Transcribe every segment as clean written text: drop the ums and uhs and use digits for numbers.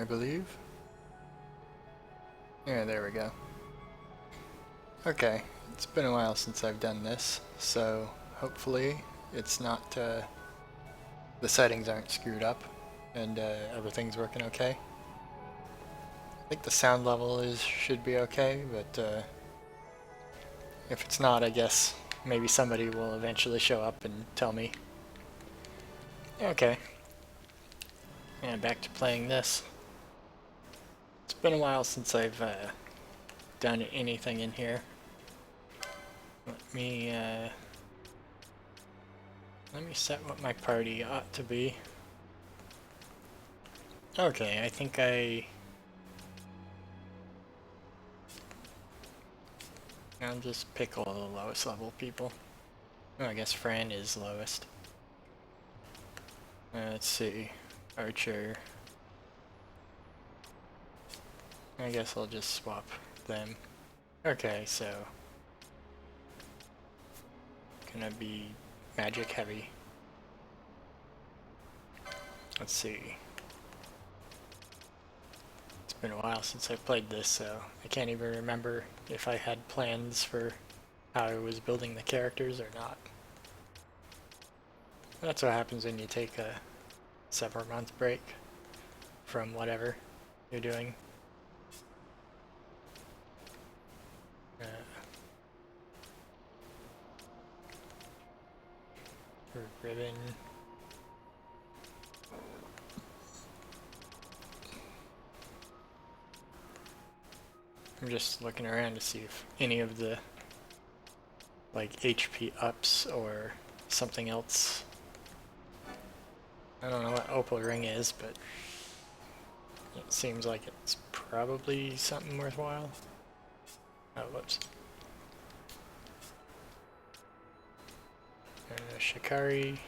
I believe. Yeah, there we go. Okay, it's been a while since I've done this, so hopefully it's not, the settings aren't screwed up and everything's working okay. I think the sound level should be okay, but if it's not, I guess maybe somebody will eventually show up and tell me. Okay. And back to playing this. It's been a while since I've done anything in here. Let me set what my party ought to be. Okay, I think I'll just pick all the lowest level people. Oh, I guess Fran is lowest. Let's see. Archer. I guess I'll just swap them. Okay, so gonna be magic heavy. Let's see. It's been a while since I played this, so I can't even remember if I had plans for how I was building the characters or not. That's what happens when you take a several month break from whatever you're doing. Ribbon. I'm just looking around to see if any of the like HP ups or something else. I don't know what Opal Ring is, but it seems like it's probably something worthwhile. Oh, whoops. Shikari,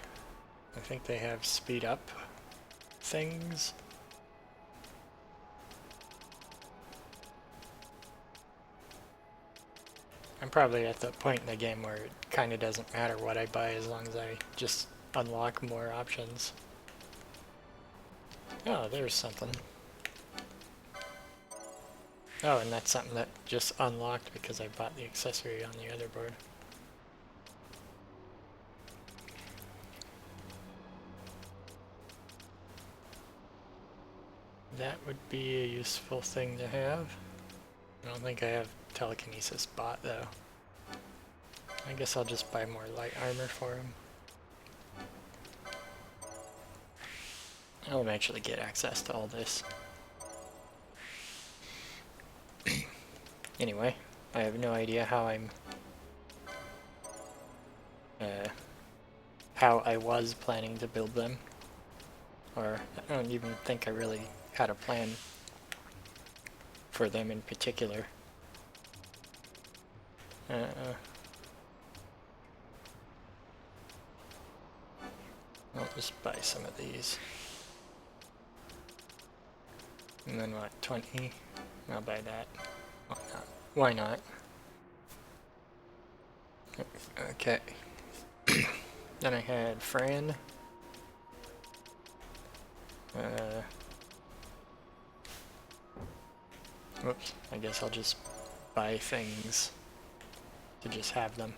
I think they have speed up things. I'm probably at the point in the game where it kind of doesn't matter what I buy as long as I just unlock more options. Oh, there's something. Oh, and that's something that just unlocked because I bought the accessory on the other board. That would be a useful thing to have. I don't think I have telekinesis bot though. I guess I'll just buy more light armor for him. I'll eventually get access to all this. Anyway, I have no idea how how I was planning to build them. Or I don't even think I really had a plan for them in particular. I'll just buy some of these. And then what, 20? I'll buy that. Why not? Why not? Okay. Then I had Fran. Whoops, I guess I'll just buy things to just have them.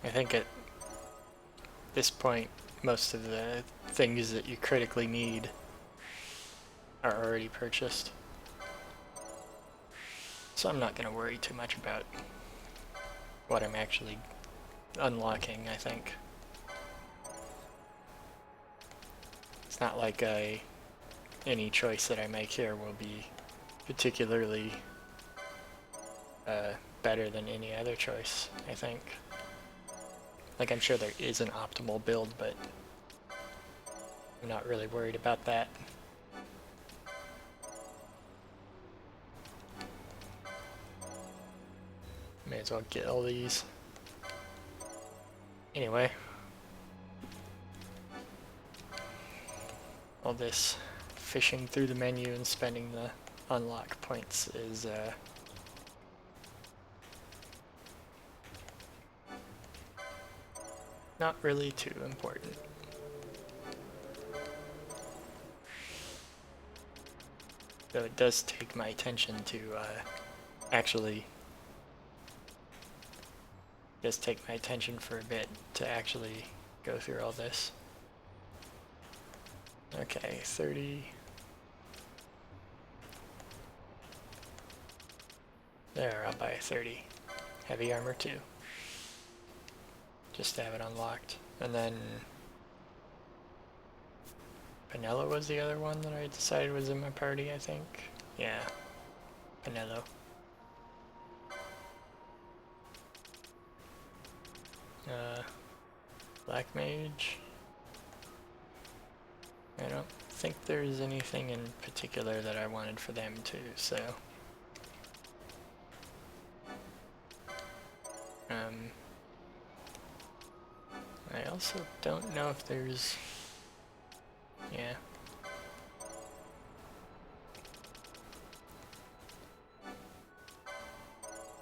I think at this point, most of the things that you critically need are already purchased. So I'm not going to worry too much about what I'm actually unlocking, I think. It's not like any choice that I make here will be particularly better than any other choice, I think. Like, I'm sure there is an optimal build, but I'm not really worried about that. May as well get all these. Anyway. All this fishing through the menu and spending the unlock points is not really too important. So it does take my attention to actually, does take my attention for a bit to actually go through all this. Okay, 30. There, I'll buy 30. Heavy armor too. Just to have it unlocked. And then Pinello was the other one that I decided was in my party, I think. Yeah, Pinello. Black Mage. I don't think there's anything in particular that I wanted for them too, so... I also don't know if there's... Yeah.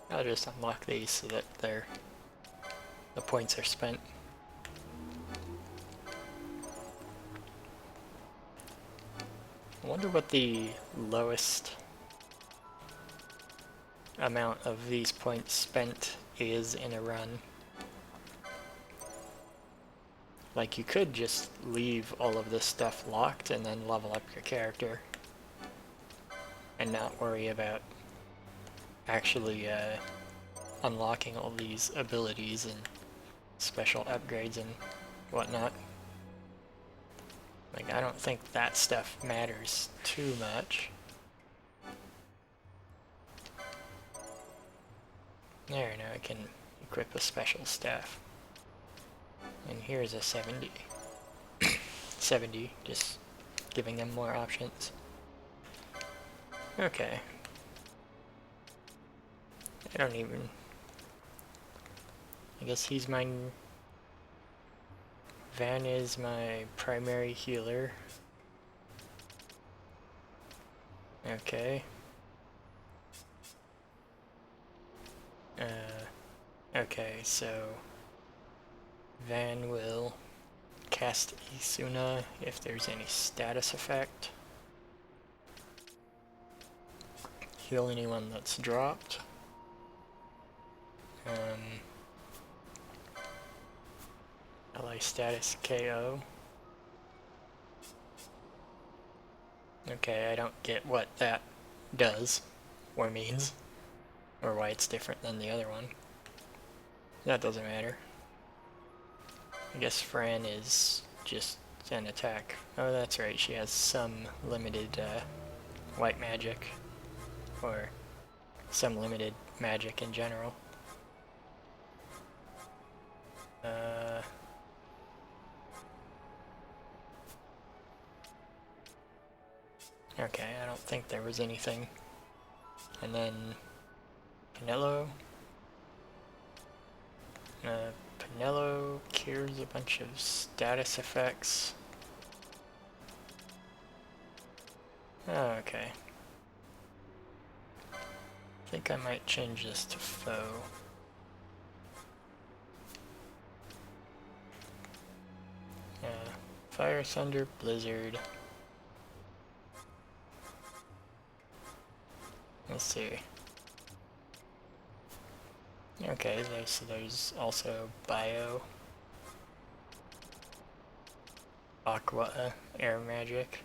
I'll just unlock these so that the points are spent. I wonder what the lowest amount of these points spent is in a run. Like, you could just leave all of this stuff locked and then level up your character and not worry about actually unlocking all these abilities and special upgrades and whatnot. Like, I don't think that stuff matters too much. There, now I can equip a special staff. And here's a 70. 70, just giving them more options. Okay. I don't even... I guess he's my... Van is my primary healer. Okay. Okay, so... Van will cast Isuna if there's any status effect. Heal anyone that's dropped. Ally status KO. Okay, I don't get what that does or means, or why it's different than the other one. That doesn't matter. I guess Fran is just an attack. Oh, that's right, she has some limited white magic, or some limited magic in general. Okay, I don't think there was anything. And then Pinello. Pinello cures a bunch of status effects. Oh, okay. I think I might change this to foe. Fire, Thunder, Blizzard. Let's see. Okay, so there's also Bio. Aqua, Air Magic.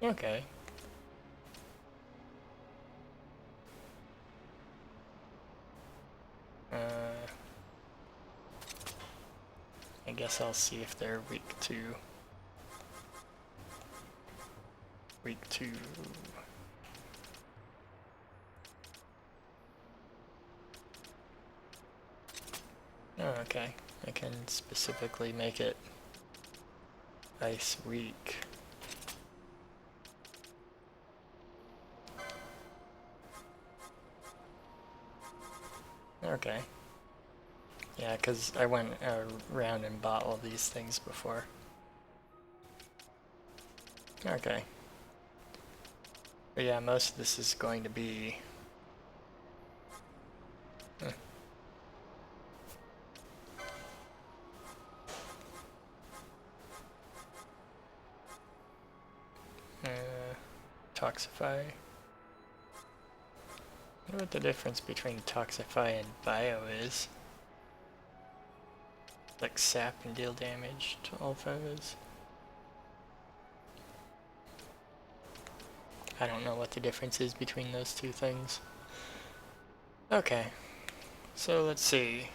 Okay. I guess I'll see if they're weak to... Oh, okay. I can specifically make it ice weak. Okay. Yeah, because I went around and bought all these things before. Okay. But yeah, most of this is going to be... Toxify. I wonder what the difference between Toxify and Bio is. Like sap and deal damage to all foes. I don't know what the difference is between those two things. Okay, so let's see.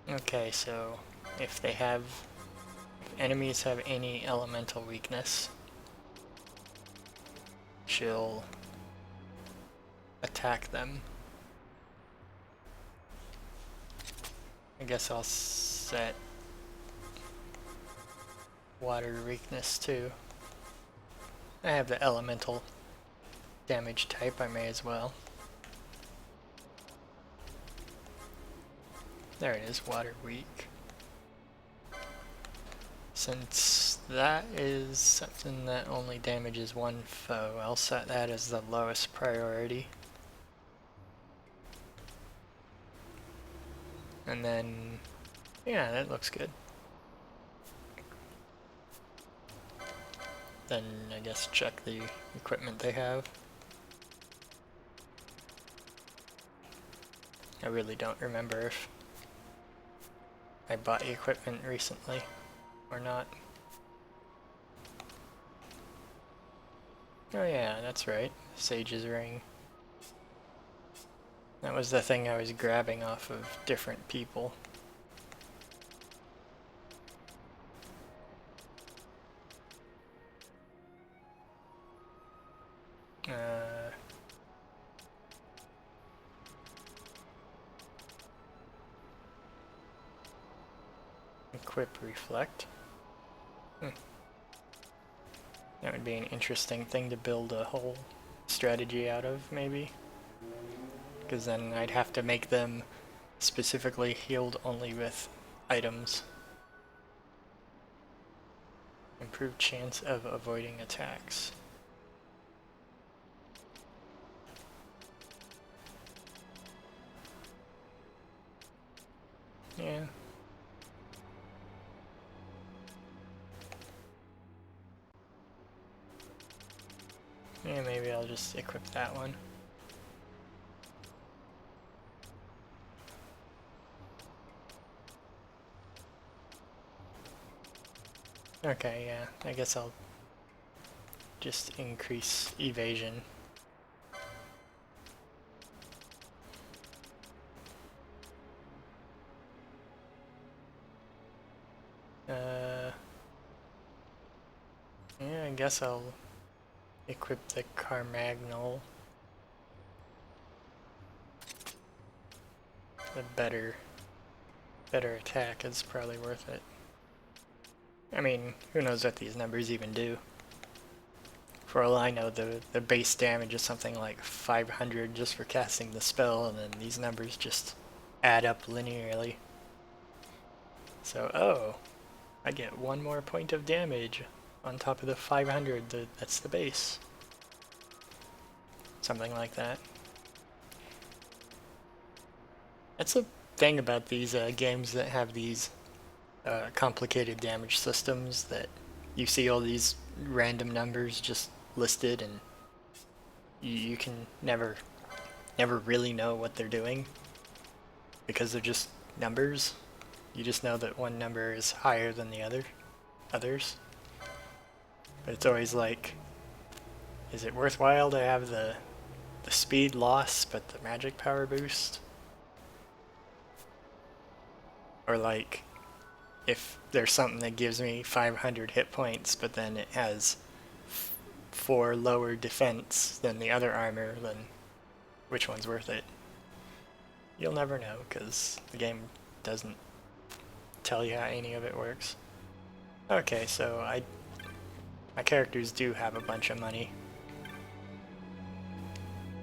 Okay, so if enemies have any elemental weakness, she'll attack them. I guess I'll set water weakness too. I have the elemental damage type, I may as well. There it is, water weak. Since that is something that only damages one foe, I'll set that as the lowest priority. And then, yeah, that looks good. Then I guess check the equipment they have. I really don't remember if I bought equipment recently or not. Oh yeah, that's right. Sage's Ring. That was the thing I was grabbing off of different people. Equip Reflect. That would be an interesting thing to build a whole strategy out of, maybe. Because then I'd have to make them specifically healed only with items. Improved chance of avoiding attacks. Yeah. Yeah, maybe I'll just equip that one. Okay, yeah, I guess I'll just increase evasion. Yeah, I guess I'll equip the Carmagnol. The better attack is probably worth it. I mean, who knows what these numbers even do? For all I know, the base damage is something like 500 just for casting the spell, and then these numbers just add up linearly. So, oh, I get one more point of damage on top of the 500, that's the base. Something like that. That's the thing about these games that have these complicated damage systems, that you see all these random numbers just listed, and you can never really know what they're doing because they're just numbers. You just know that one number is higher than the others. But it's always like, is it worthwhile to have the speed loss but the magic power boost? Or like, if there's something that gives me 500 hit points but then it has 4 lower defense than the other armor, then which one's worth it? You'll never know because the game doesn't tell you how any of it works. Okay, so my characters do have a bunch of money.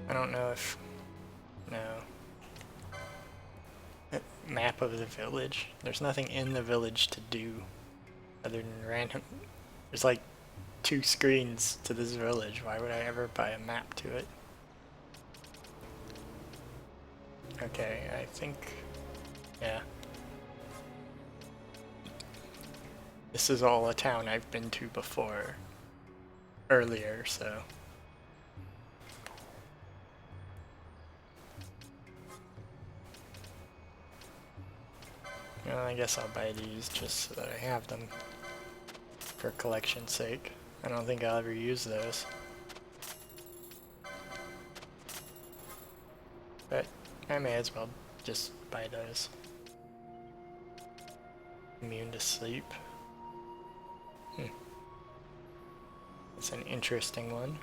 I don't know if... no. Map of the village. There's nothing in the village to do other than random... There's like 2 screens to this village. Why would I ever buy a map to it? Okay, I think... yeah. This is all a town I've been to before. Earlier, so... well, I guess I'll buy these just so that I have them. For collection's sake. I don't think I'll ever use those. But I may as well just buy those. Immune to sleep. It's an interesting one.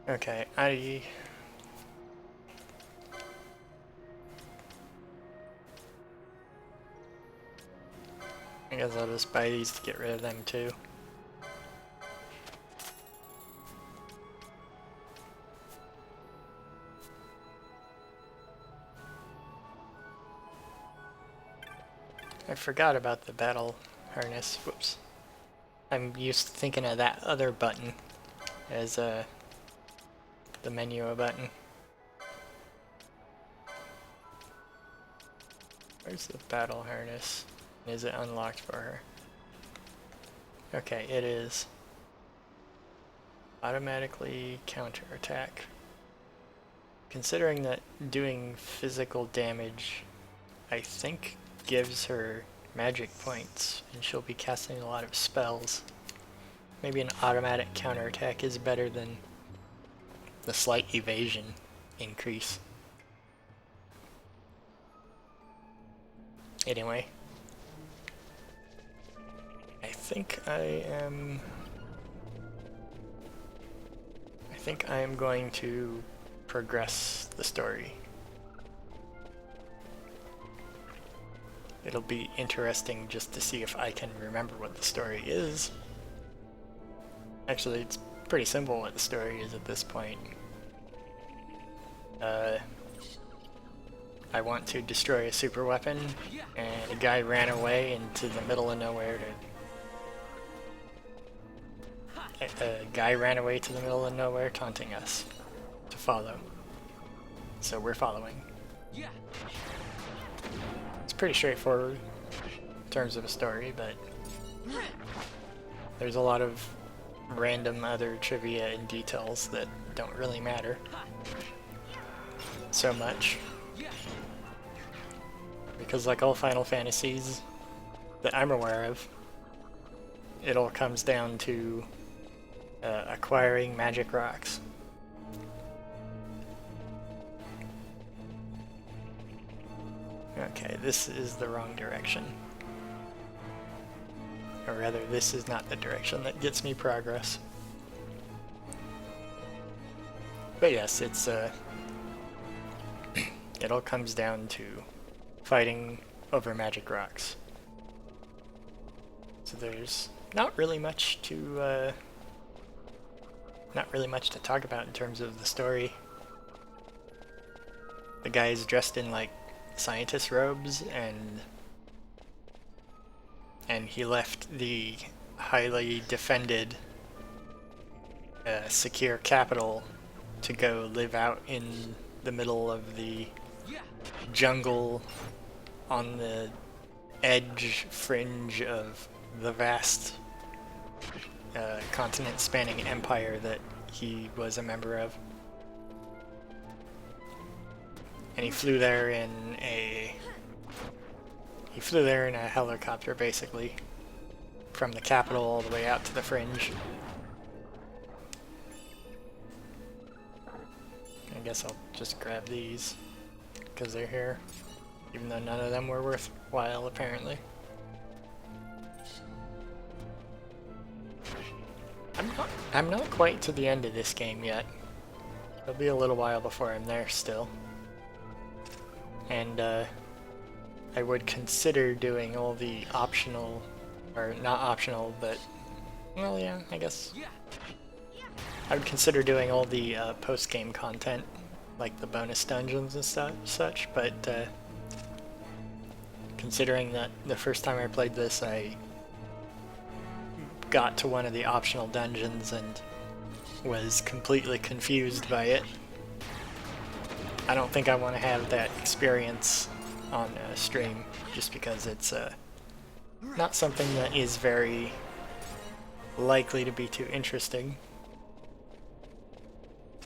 Okay, I guess I'll just buy these to get rid of them too. I forgot about the battle harness. Whoops. I'm used to thinking of that other button as the menu button. Where's the battle harness? Is it unlocked for her? Okay, it is. Automatically counterattack. Considering that doing physical damage, I think, gives her magic points, and she'll be casting a lot of spells. Maybe an automatic counterattack is better than the slight evasion increase. Anyway. I think I am going to progress the story. It'll be interesting just to see if I can remember what the story is. Actually, it's pretty simple what the story is at this point. I want to destroy a super weapon, and a guy ran away into the middle of nowhere taunting us to follow. So we're following. It's pretty straightforward in terms of a story, but there's a lot of random other trivia and details that don't really matter so much. Because like all Final Fantasies that I'm aware of, it all comes down to acquiring magic rocks. Okay, this is the wrong direction. Or rather, this is not the direction that gets me progress. But yes, it's it all comes down to fighting over magic rocks. So there's not really much to talk about in terms of the story. The guy is dressed in like scientist robes, and he left the highly defended secure capital to go live out in the middle of the jungle on the edge fringe of the vast continent spanning empire that he was a member of. And he flew there in a helicopter, basically, from the capital all the way out to the fringe. I guess I'll just grab these because they're here, even though none of them were worthwhile apparently. I'm not quite to the end of this game yet. It'll be a little while before I'm there still. And I would consider doing all the optional, or not optional, but, well, yeah, I guess. I would consider doing all the post-game content, like the bonus dungeons and such, but considering that the first time I played this, I got to one of the optional dungeons and was completely confused by it. I don't think I want to have that experience on stream, just because it's not something that is very likely to be too interesting.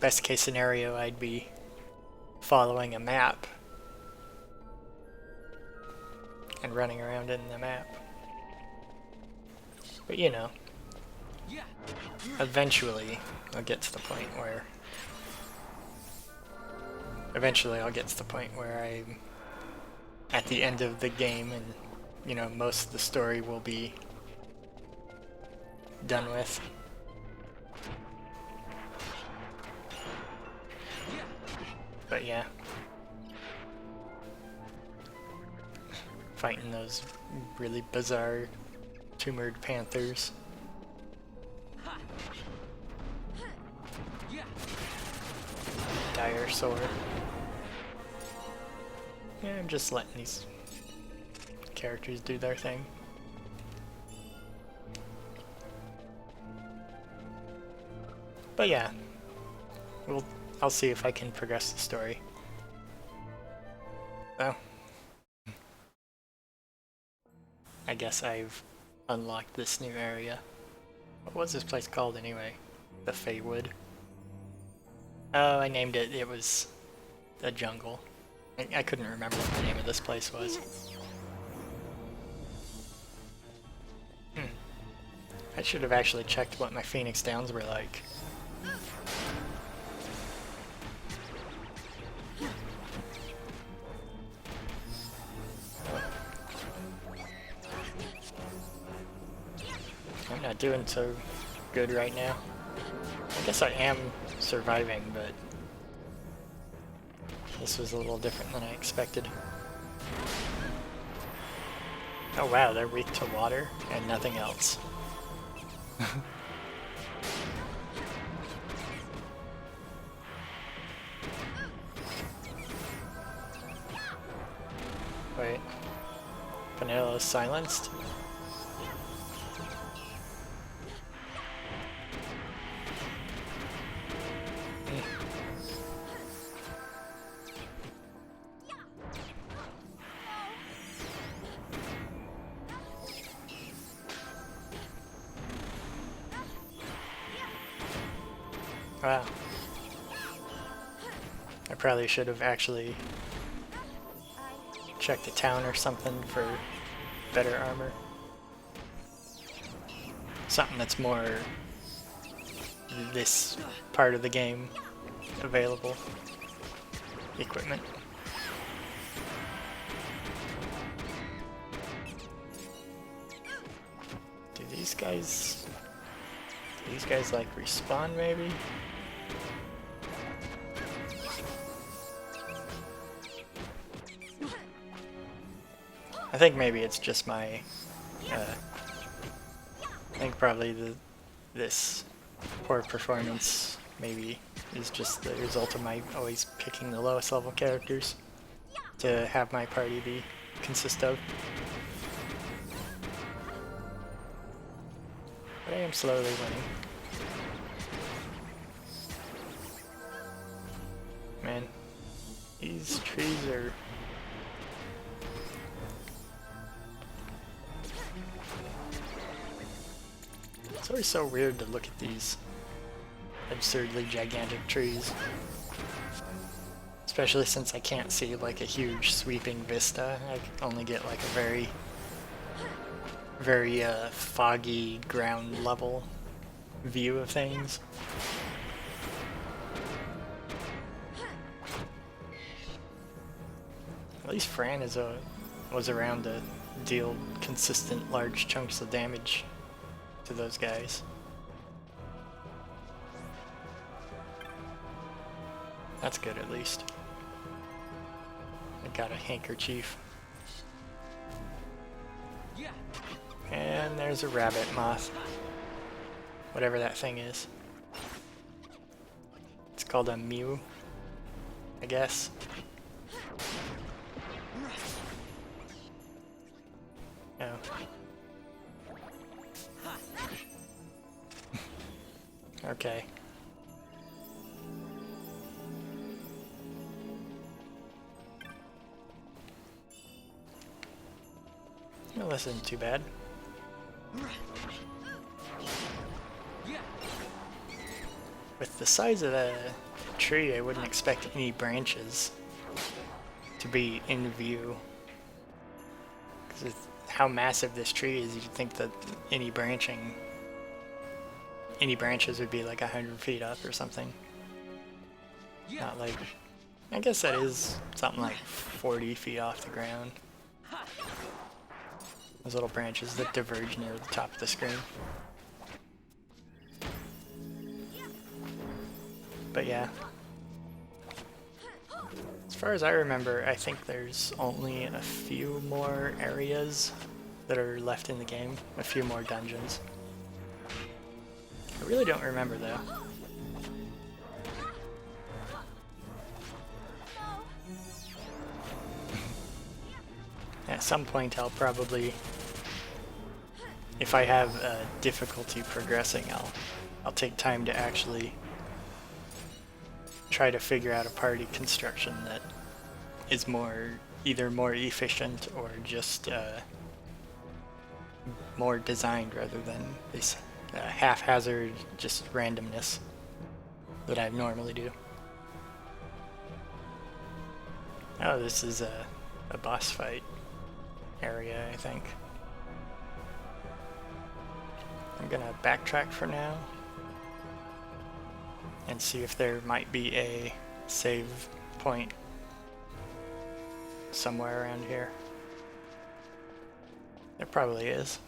Best case scenario, I'd be following a map and running around in the map. But you know, eventually I'll get to the point where I'm at the end of the game, and you know, most of the story will be done with. But yeah, fighting those really bizarre tumored panthers. Dire sword. Yeah, I'm just letting these characters do their thing. But yeah, I'll see if I can progress the story. So, I guess I've unlocked this new area. What was this place called anyway? The Feywood. Oh, I named it. It was a jungle. I couldn't remember what the name of this place was. I should have actually checked what my Phoenix Downs were like. I'm not doing so good right now. I guess I am surviving, but this was a little different than I expected. Oh wow, they're weak to water and nothing else. Wait. Vanilla is silenced? Wow. I probably should have actually checked the town or something for better armor. Something that's more this part of the game available. Equipment. Do these guys like respawn maybe? I think maybe it's just my, I think probably this poor performance maybe is just the result of my always picking the lowest level characters to have my party consist of. But I am slowly winning. Man, these trees are... It's always so weird to look at these absurdly gigantic trees. Especially since I can't see like a huge sweeping vista. I only get like a very foggy ground level view of things. At least Fran was around to deal consistent large chunks of damage to those guys. That's good at least. I got a handkerchief. And there's a rabbit moth. Whatever that thing is. It's called a mew, I guess. Oh. Okay. Well, this isn't too bad. With the size of the tree, I wouldn't expect any branches to be in view. Because how massive this tree is, you'd think that any branches would be like 100 feet up or something. Not like, I guess that is something like 40 feet off the ground. Those little branches that diverge near the top of the screen. But yeah. As far as I remember, I think there's only a few more areas that are left in the game. A few more dungeons. I really don't remember though. At some point I'll probably, if I have difficulty progressing, I'll take time to actually try to figure out a party construction that is either more efficient or just more designed rather than this haphazard just randomness that I normally do. Oh, this is a boss fight area, I think. I'm gonna backtrack for now and see if there might be a save point somewhere around here. There probably is.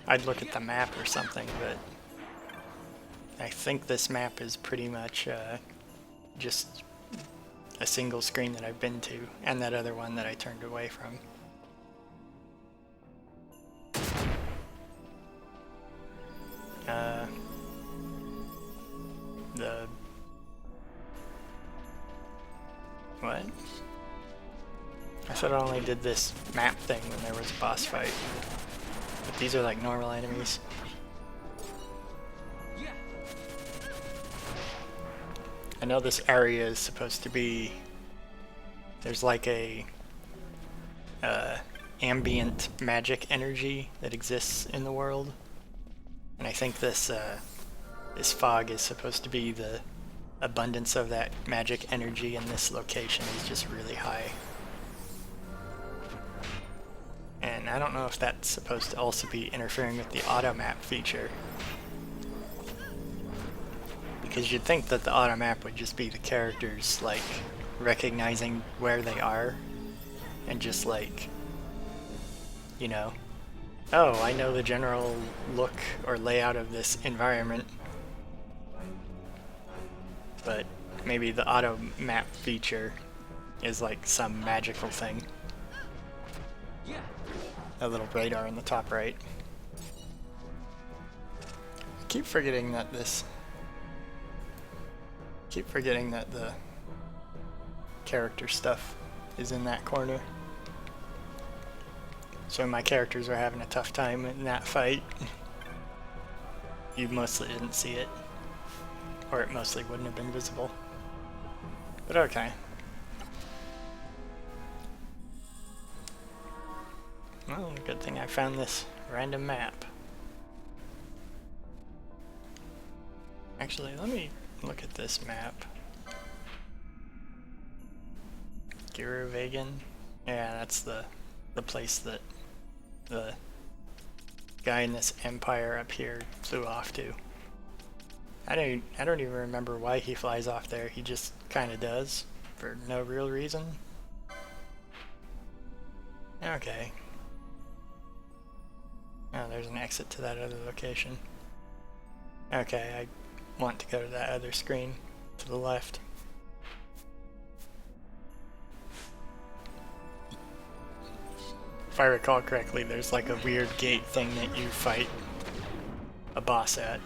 I'd look at the map or something, but I think this map is pretty much just a single screen that I've been to, and that other one that I turned away from. What? I thought I only did this map thing when there was a boss fight. But these are like normal enemies. I know this area is supposed to be, there's like a ambient magic energy that exists in the world, and I think this this fog is supposed to be the abundance of that magic energy, and this location is just really high. And I don't know if that's supposed to also be interfering with the auto map feature, because you'd think that the auto map would just be the characters like recognizing where they are and just like, you know, oh, I know the general look or layout of this environment. But maybe the auto map feature is like some magical thing. A little radar in the top right. I keep forgetting that the character stuff is in that corner. So my characters are having a tough time in that fight. You mostly didn't see it. Or it mostly wouldn't have been visible. But okay. Well, good thing I found this random map. Actually, let me look at this map. Giruvegan? Yeah, that's the place that the guy in this empire up here flew off to. I don't even remember why he flies off there. He just kind of does, for no real reason. Okay. Oh, there's an exit to that other location. Okay, I want to go to that other screen to the left. If I recall correctly, there's like a weird gate thing that you fight a boss at.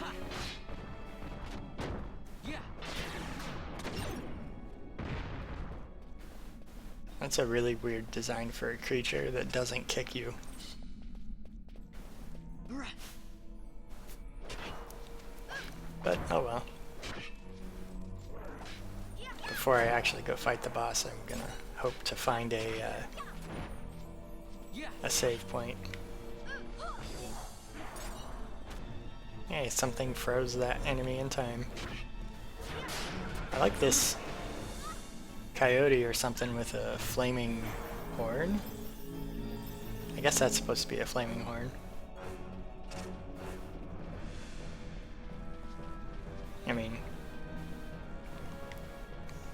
That's a really weird design for a creature that doesn't kick you. But, oh well. before I actually go fight the boss, I'm gonna hope to find a save point. Hey, something froze that enemy in time. I like this coyote or something with a flaming horn. I guess that's supposed to be a flaming horn. I mean,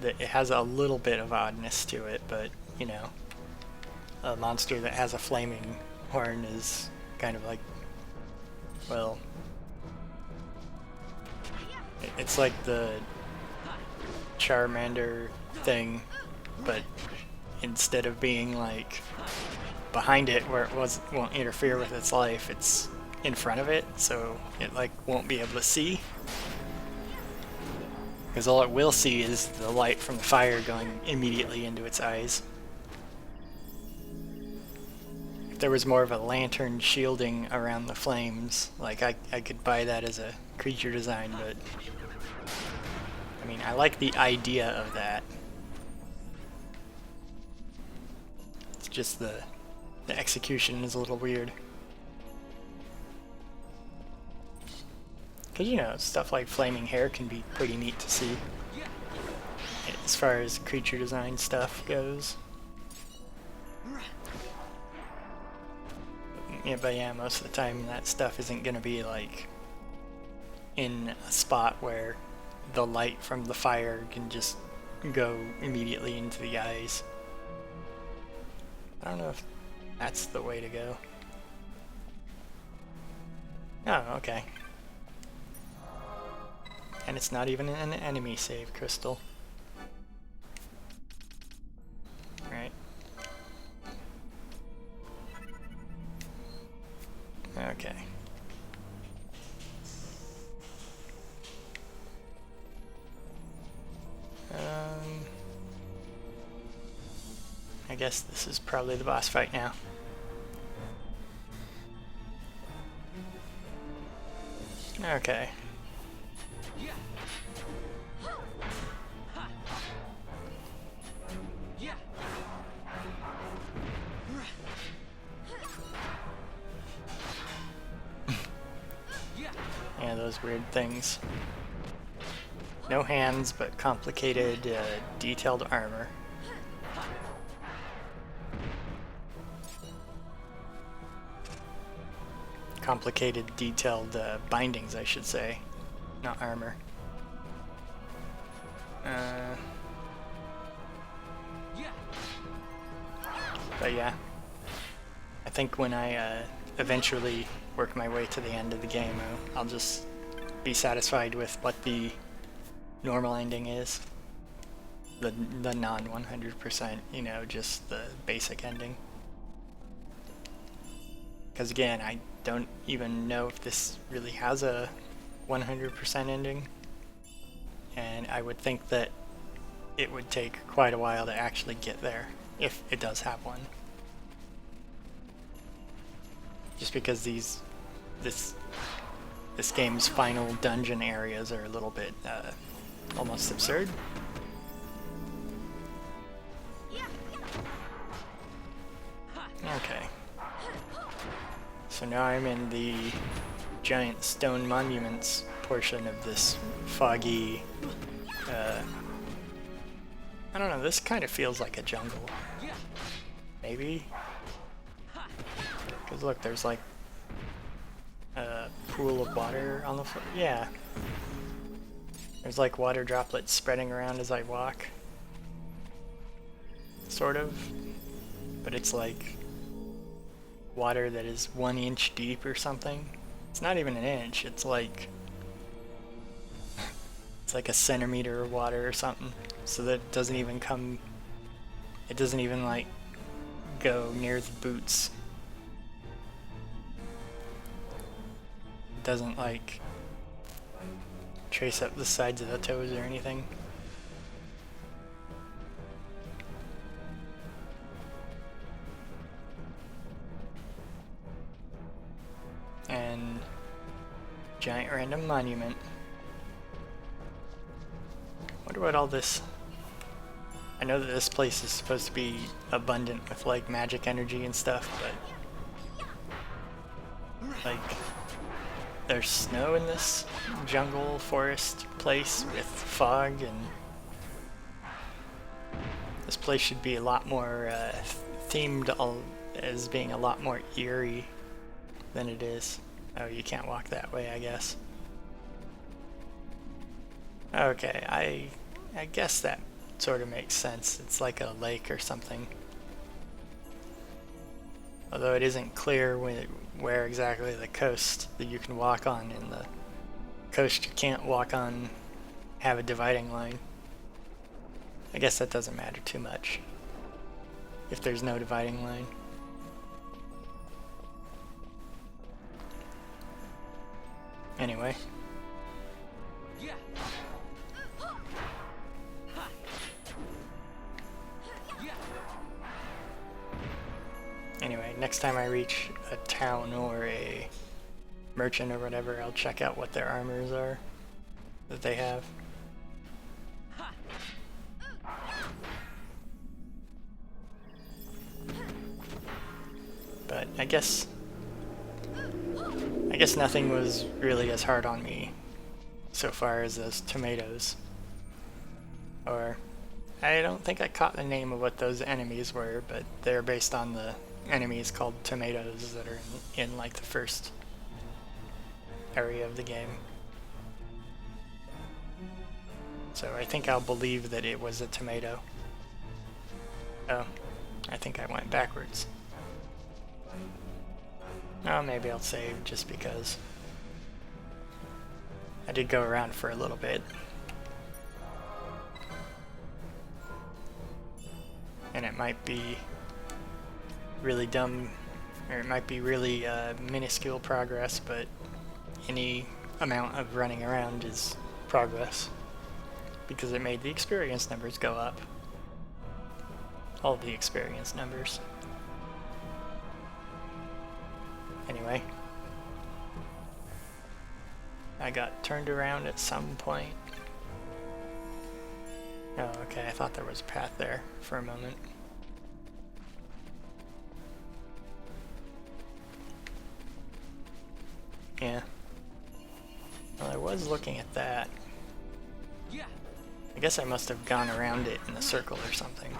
it has a little bit of oddness to it, but, you know, a monster that has a flaming horn is kind of like, well, it's like the Charmander thing, but instead of being like behind it where it won't interfere with its life, it's in front of it, so it like won't be able to see. Because all it will see is the light from the fire going immediately into its eyes. If there was more of a lantern shielding around the flames, like I could buy that as a creature design, but I mean, I like the idea of that. It's just the execution is a little weird. Because, you know, stuff like flaming hair can be pretty neat to see as far as creature design stuff goes. Yeah, but yeah, most of the time that stuff isn't going to be like in a spot where the light from the fire can just go immediately into the eyes. I don't know if that's the way to go. Oh, okay. And it's not even an enemy save crystal. Right. Okay. I guess this is probably the boss fight now. Okay. Yeah, those weird things. No hands, but complicated, detailed armor. Complicated, detailed bindings, I should say, not armor. But yeah, I think when I eventually work my way to the end of the game, I'll just be satisfied with what the normal ending is. The non 100%, you know, just the basic ending. Because again, I don't even know if this really has a 100% ending, and I would think that it would take quite a while to actually get there, if it does have one. Just because this game's final dungeon areas are a little bit almost absurd. Okay. So now I'm in the giant stone monuments portion of this foggy, I don't know, this kind of feels like a jungle. Maybe? Because look, there's like a pool of water on the floor. Yeah. There's like water droplets spreading around as I walk. Sort of. But it's like water that is 1 inch deep or something. It's not even an inch, it's like a centimeter of water or something. So that it doesn't even like go near the boots. It doesn't like trace up the sides of the toes or anything. And giant random monument. Wonder what all this I know that this place is supposed to be abundant with like magic energy and stuff, but like there's snow in this jungle forest place with fog, and this place should be a lot more themed as being a lot more eerie than it is. Oh, you can't walk that way, I guess. Okay, I guess that sort of makes sense. It's like a lake or something. Although it isn't clear where exactly the coast that you can walk on, and the coast you can't walk on have a dividing line. I guess that doesn't matter too much if there's no dividing line. Anyway. Anyway, next time I reach a town or a merchant or whatever, I'll check out what their armors are that they have. But I guess nothing was really as hard on me so far as those tomatoes. Or I don't think I caught the name of what those enemies were, but they're based on the enemies called tomatoes that are in like the first area of the game. So I think I'll believe that it was a tomato. Oh, I think I went backwards. Oh, maybe I'll save just because I did go around for a little bit. And it might be really dumb, or it might be really minuscule progress, but any amount of running around is progress because it made the experience numbers go up. All the experience numbers. Anyway, I got turned around at some point. Oh, okay, I thought there was a path there for a moment. Yeah. Well, I was looking at that. I guess I must have gone around it in a circle or something.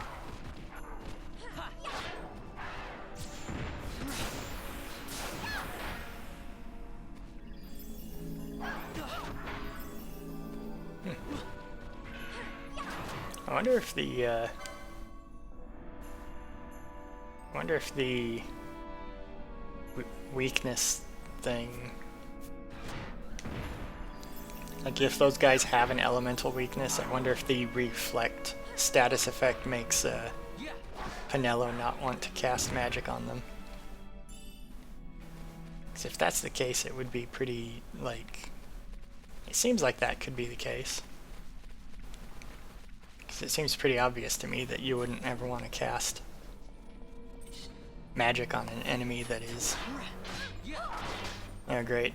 I wonder if the weakness thing, like if those guys have an elemental weakness, I wonder if the reflect status effect makes Pinello not want to cast magic on them. Because if that's the case, it would be pretty, like, it seems like that could be the case. Because it seems pretty obvious to me that you wouldn't ever want to cast magic on an enemy that is... Oh, great.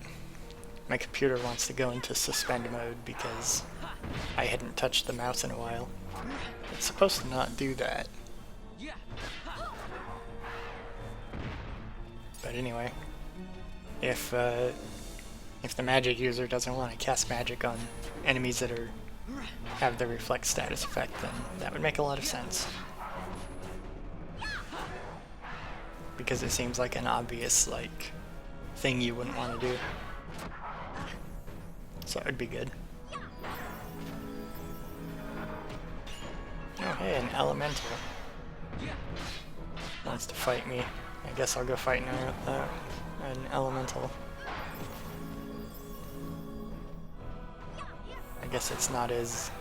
My computer wants to go into suspend mode because I hadn't touched the mouse in a while. It's supposed to not do that. But anyway, if the magic user doesn't want to cast magic on enemies that have the reflect status effect, then that would make a lot of sense. Because it seems like an obvious, like, thing you wouldn't want to do. So it would be good. Oh hey, an elemental wants to fight me. I guess I'll go fight an elemental. I guess it's not as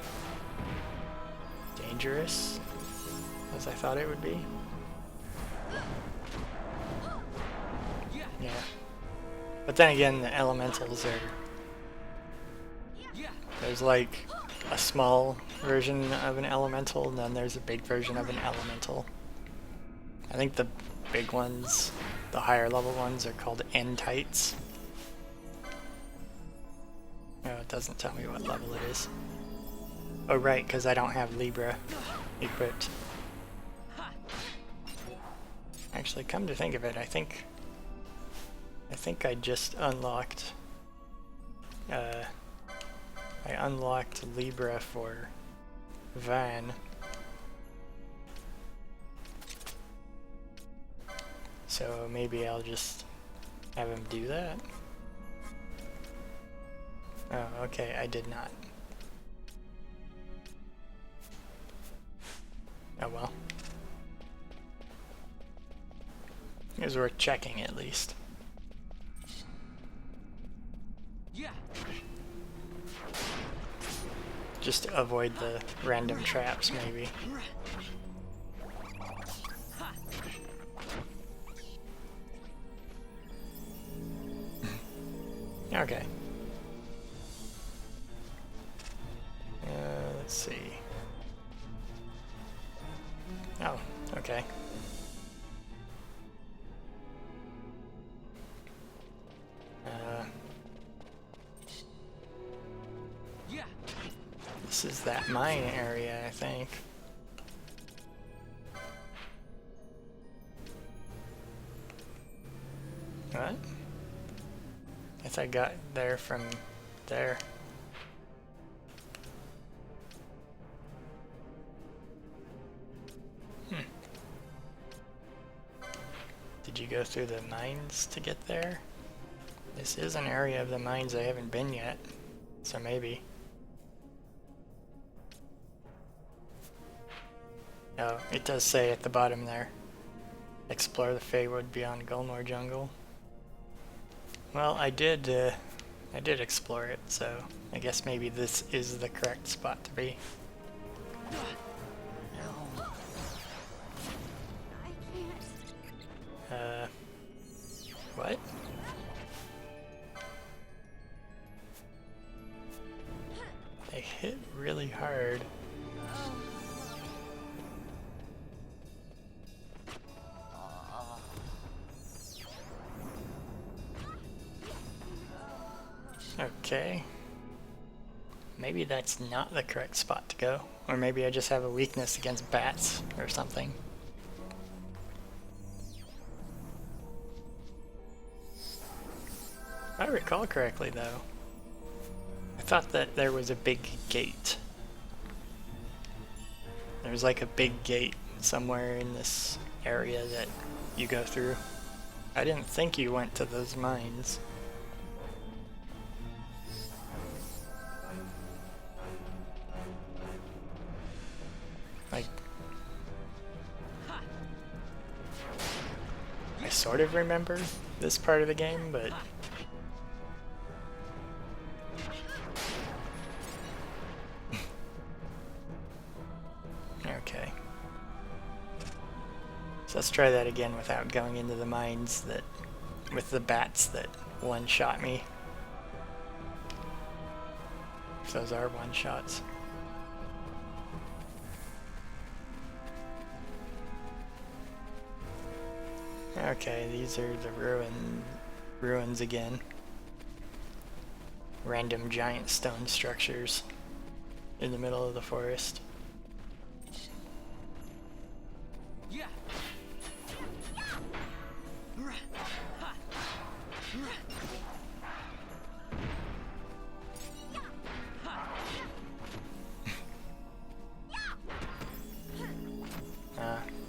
dangerous as I thought it would be. Yeah. But then again, the elementals are... There's like a small version of an elemental, and then there's a big version of an elemental. I think the big ones, the higher level ones, are called entites. Oh, it doesn't tell me what level it is. Oh right, because I don't have Libra equipped. Actually, come to think of it, I think I just unlocked I unlocked Libra for Van. So maybe I'll just have him do that. Oh, okay, I did not. Oh well. It was worth checking at least. Yeah. Just to avoid the random traps, maybe. Okay. Let's see. Oh, okay. Yeah. This is that mine area, I think. What? I guess I got there from there. Did you go through the mines to get there? This is an area of the mines I haven't been yet, so maybe. Oh, it does say at the bottom there, explore the Feywood beyond Gulnor Jungle. Well, I did explore it, so I guess maybe this is the correct spot to be. What? They hit really hard. Okay. Maybe that's not the correct spot to go. Or maybe I just have a weakness against bats or something. If I recall correctly though, I thought that there was a big gate. There's like a big gate somewhere in this area that you go through. I didn't think you went to those mines. Like, I sort of remember this part of the game, but okay. So let's try that again without going into the mines that, with the bats that one-shot me. If those are one-shots. Okay, these are the ruins again. Random giant stone structures in the middle of the forest. Yeah.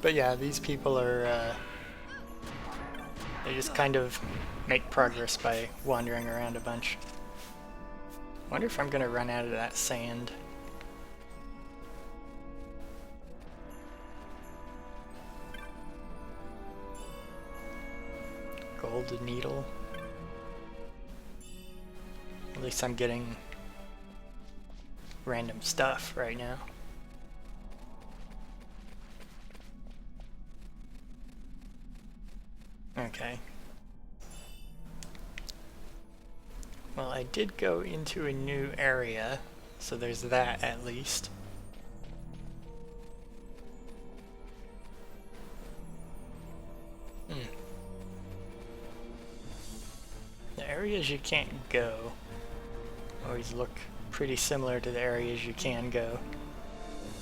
But yeah, these people are, they just kind of make progress by wandering around a bunch. Wonder if I'm gonna run out of that sand. Gold needle. At least I'm getting random stuff right now. Okay. Well, I did go into a new area, so there's that at least. The areas you can't go, always look pretty similar to the areas you can go.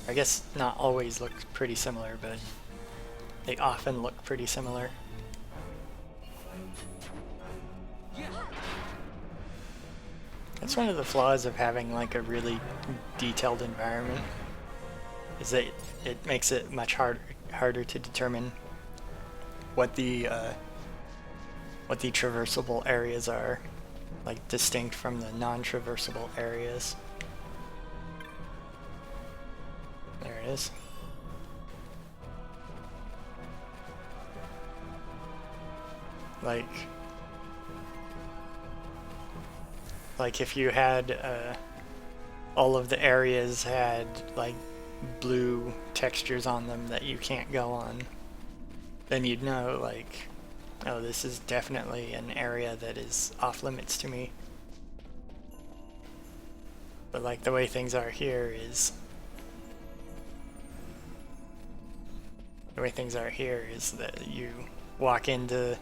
I guess not always look pretty similar, but they often look pretty similar. That's one of the flaws of having like a really detailed environment, is that it makes it much harder to determine what the traversable areas are, like distinct from the non-traversable areas. There it is. Like if you had all of the areas had like blue textures on them that you can't go on, then you'd know like, oh, this is definitely an area that is off limits to me. But like the way things are here is that you walk into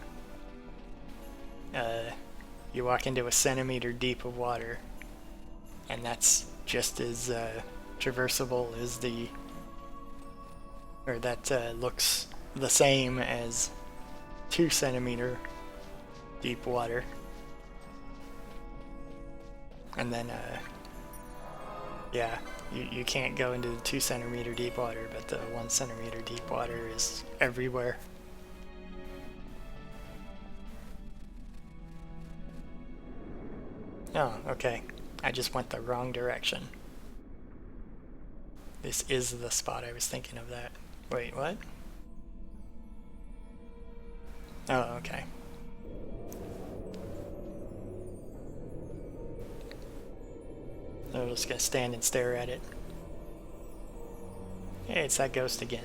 a centimeter deep of water, and that's just as traversable as looks the same as 2 centimeter deep water. And then yeah, you can't go into the 2 centimeter deep water, but the 1 centimeter deep water is everywhere. Oh, okay. I just went the wrong direction. This is the spot I was thinking of that. Wait, what? Oh, okay. I'm just gonna stand and stare at it. Hey, it's that ghost again.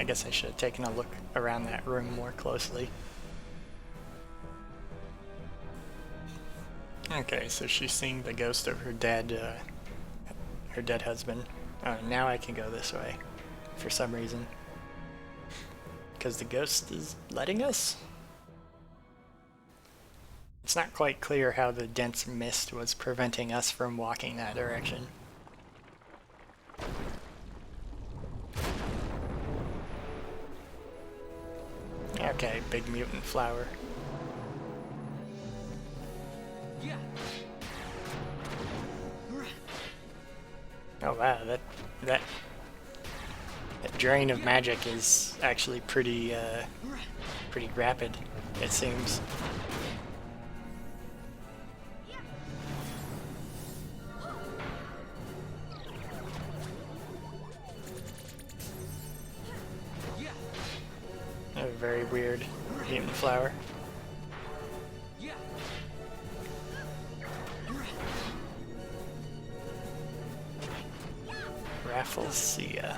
I guess I should have taken a look around that room more closely. Okay, so she's seeing the ghost of her dead husband. Oh, now I can go this way, for some reason. Because the ghost is letting us? It's not quite clear how the dense mist was preventing us from walking that direction. Okay, big mutant flower. Yeah. Oh wow, that drain of magic is actually pretty rapid, it seems. A very weird mutant flower. Yeah. Rafflesia.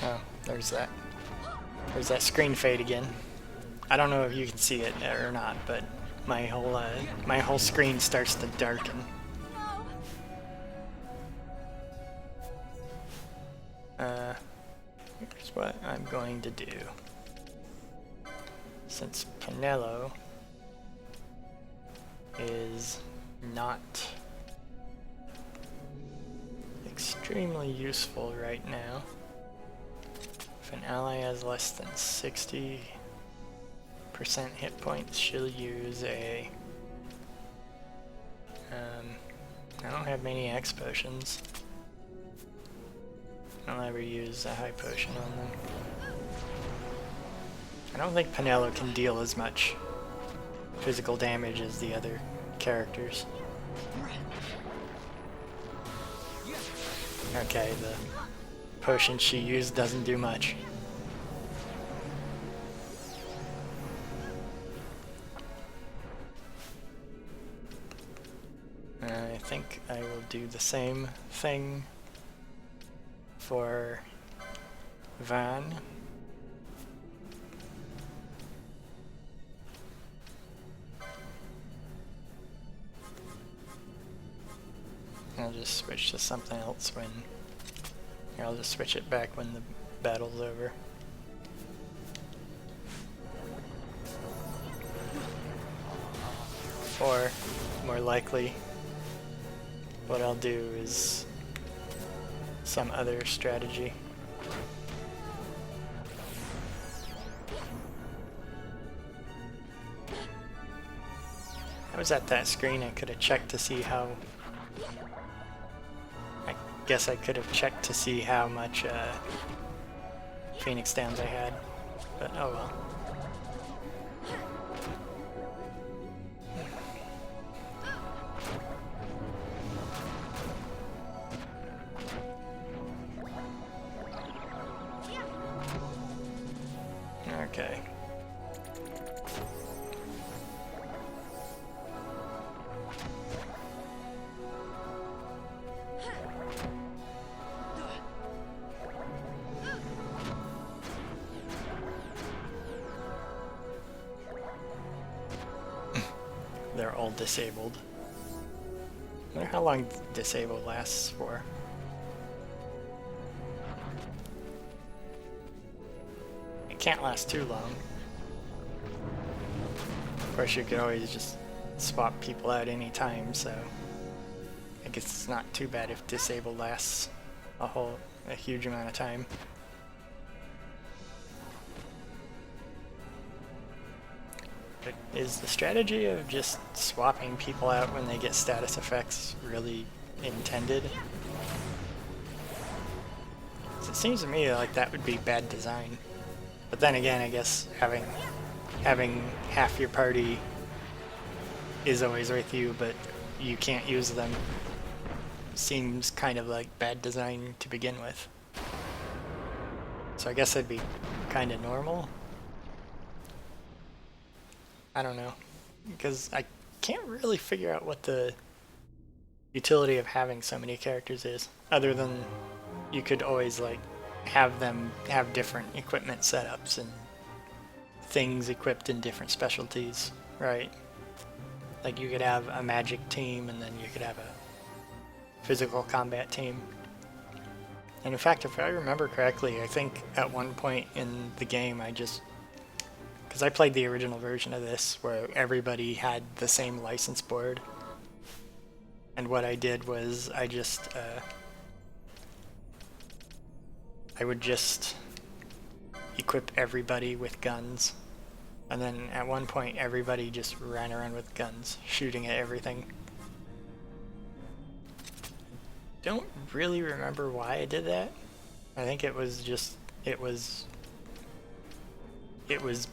Oh, there's that. There's that screen fade again. I don't know if you can see it or not, but my whole screen starts to darken. Here's what I'm going to do. Since Pinello is not extremely useful right now, if an ally has less than 60% hit points, she'll use a... I don't have many X potions. I'll never use a high potion on them. I don't think Pinello can deal as much physical damage as the other characters. Okay, the potion she used doesn't do much. I think I will do the same thing for Van. I'll just switch to something else when... Here, I'll just switch it back when the battle's over. Or, more likely, what I'll do is some other strategy. I was at that screen, I could have checked to see how... I guess I could have checked to see how much Phoenix Downs I had, but oh well. Okay. They're all disabled. I wonder how long disable lasts for. It can't last too long. Of course, you could always just swap people out any time, so I guess it's not too bad if disable lasts a huge amount of time. But is the strategy of just swapping people out when they get status effects really intended? 'Cause it seems to me like that would be bad design. But then again, I guess having half your party is always with you, but you can't use them, seems kind of like bad design to begin with. So I guess that'd be kind of normal. I don't know, because I can't really figure out what the utility of having so many characters is, other than you could always like have them have different equipment setups and things equipped in different specialties, right? Like you could have a magic team and then you could have a physical combat team. And in fact, if I remember correctly, I think at one point in the game because I played the original version of this where everybody had the same license board, and what I did was I would just equip everybody with guns, and then at one point everybody just ran around with guns shooting at everything. Don't really remember why I did that. I think it was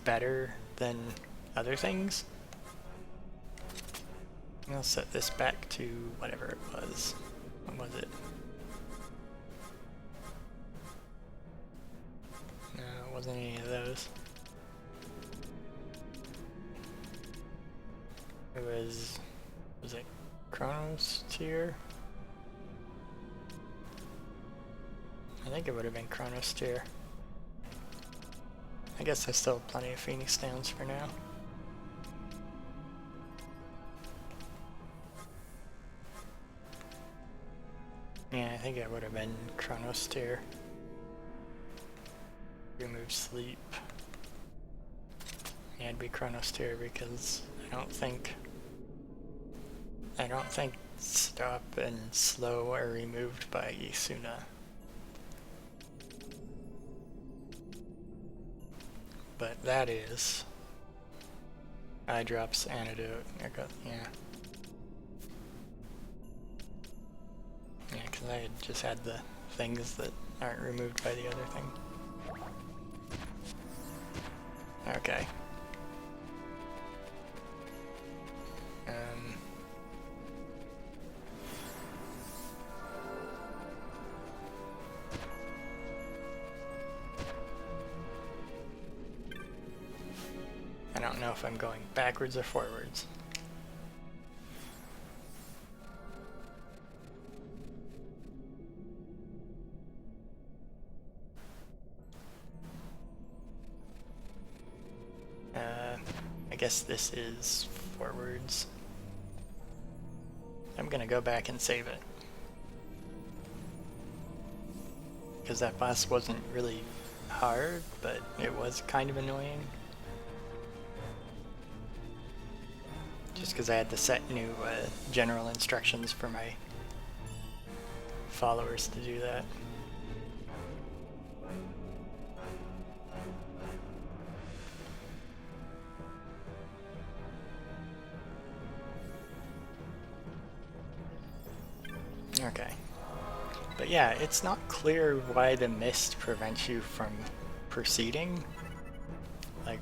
better than other things. I'll set this back to whatever it was. What was it? No, it wasn't any of those. It was it Chronos tier? I think it would have been Chronos tier. I guess I still have plenty of Phoenix Downs for now. Yeah, I think it would have been Chronos tier. Remove sleep. Yeah, it'd be Chronos tier because I don't think stop and slow are removed by Yasuna. But that is eye drops, antidote. Yeah, because I had just had the things that aren't removed by the other thing. Okay. I don't know if I'm going backwards or forwards. I guess this is forwards. I'm gonna go back and save it. because that boss wasn't really hard, but it was kind of annoying. Just because I had to set new general instructions for my followers to do that. Okay. But yeah, it's not clear why the mist prevents you from proceeding. Like,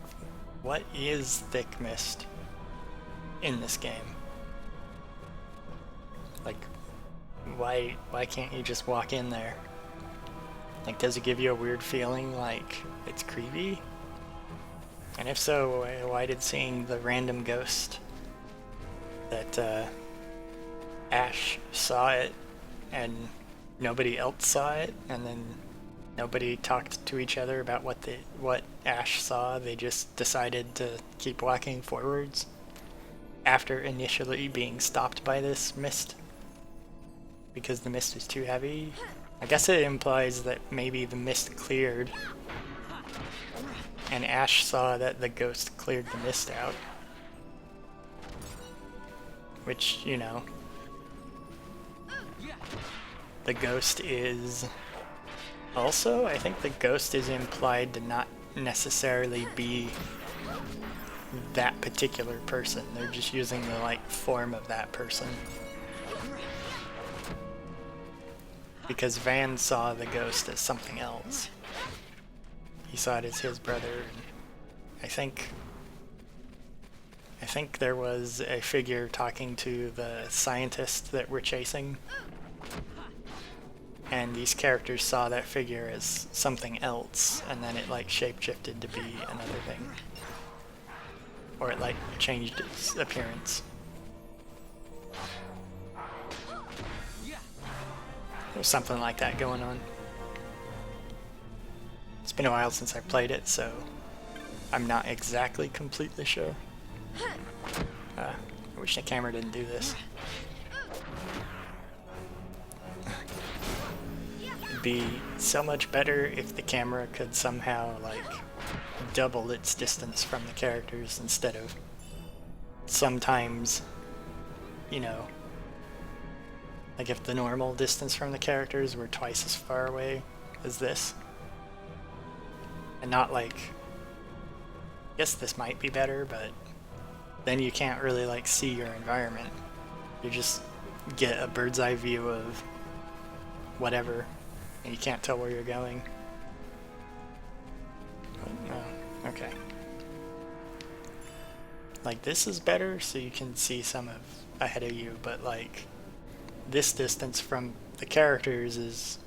what is thick mist in this game? Like, why can't you just walk in there? Like, does it give you a weird feeling like it's creepy? And if so, why did seeing the random ghost that Ash saw it and nobody else saw it, and then nobody talked to each other about what Ash saw, they just decided to keep walking forwards after initially being stopped by this mist because the mist is too heavy? I guess it implies that maybe the mist cleared and Ash saw that the ghost cleared the mist out. Which, you know, the ghost is also, I think the ghost is implied to not necessarily be that particular person. They're just using the like form of that person. Because Van saw the ghost as something else. He saw it as his brother. And I think there was a figure talking to the scientist that we're chasing. And these characters saw that figure as something else, and then it like shapeshifted to be another thing. Or it like changed its appearance. There's something like that going on. It's been a while since I played it, so I'm not exactly completely sure. I wish the camera didn't do this. It'd be so much better if the camera could somehow like double its distance from the characters instead of sometimes, you know, like if the normal distance from the characters were twice as far away as this. And not like, I guess this might be better, but then you can't really like see your environment. You just get a bird's eye view of whatever, and you can't tell where you're going. Oh, okay. Like this is better, so you can see some of ahead of you, but like this distance from the characters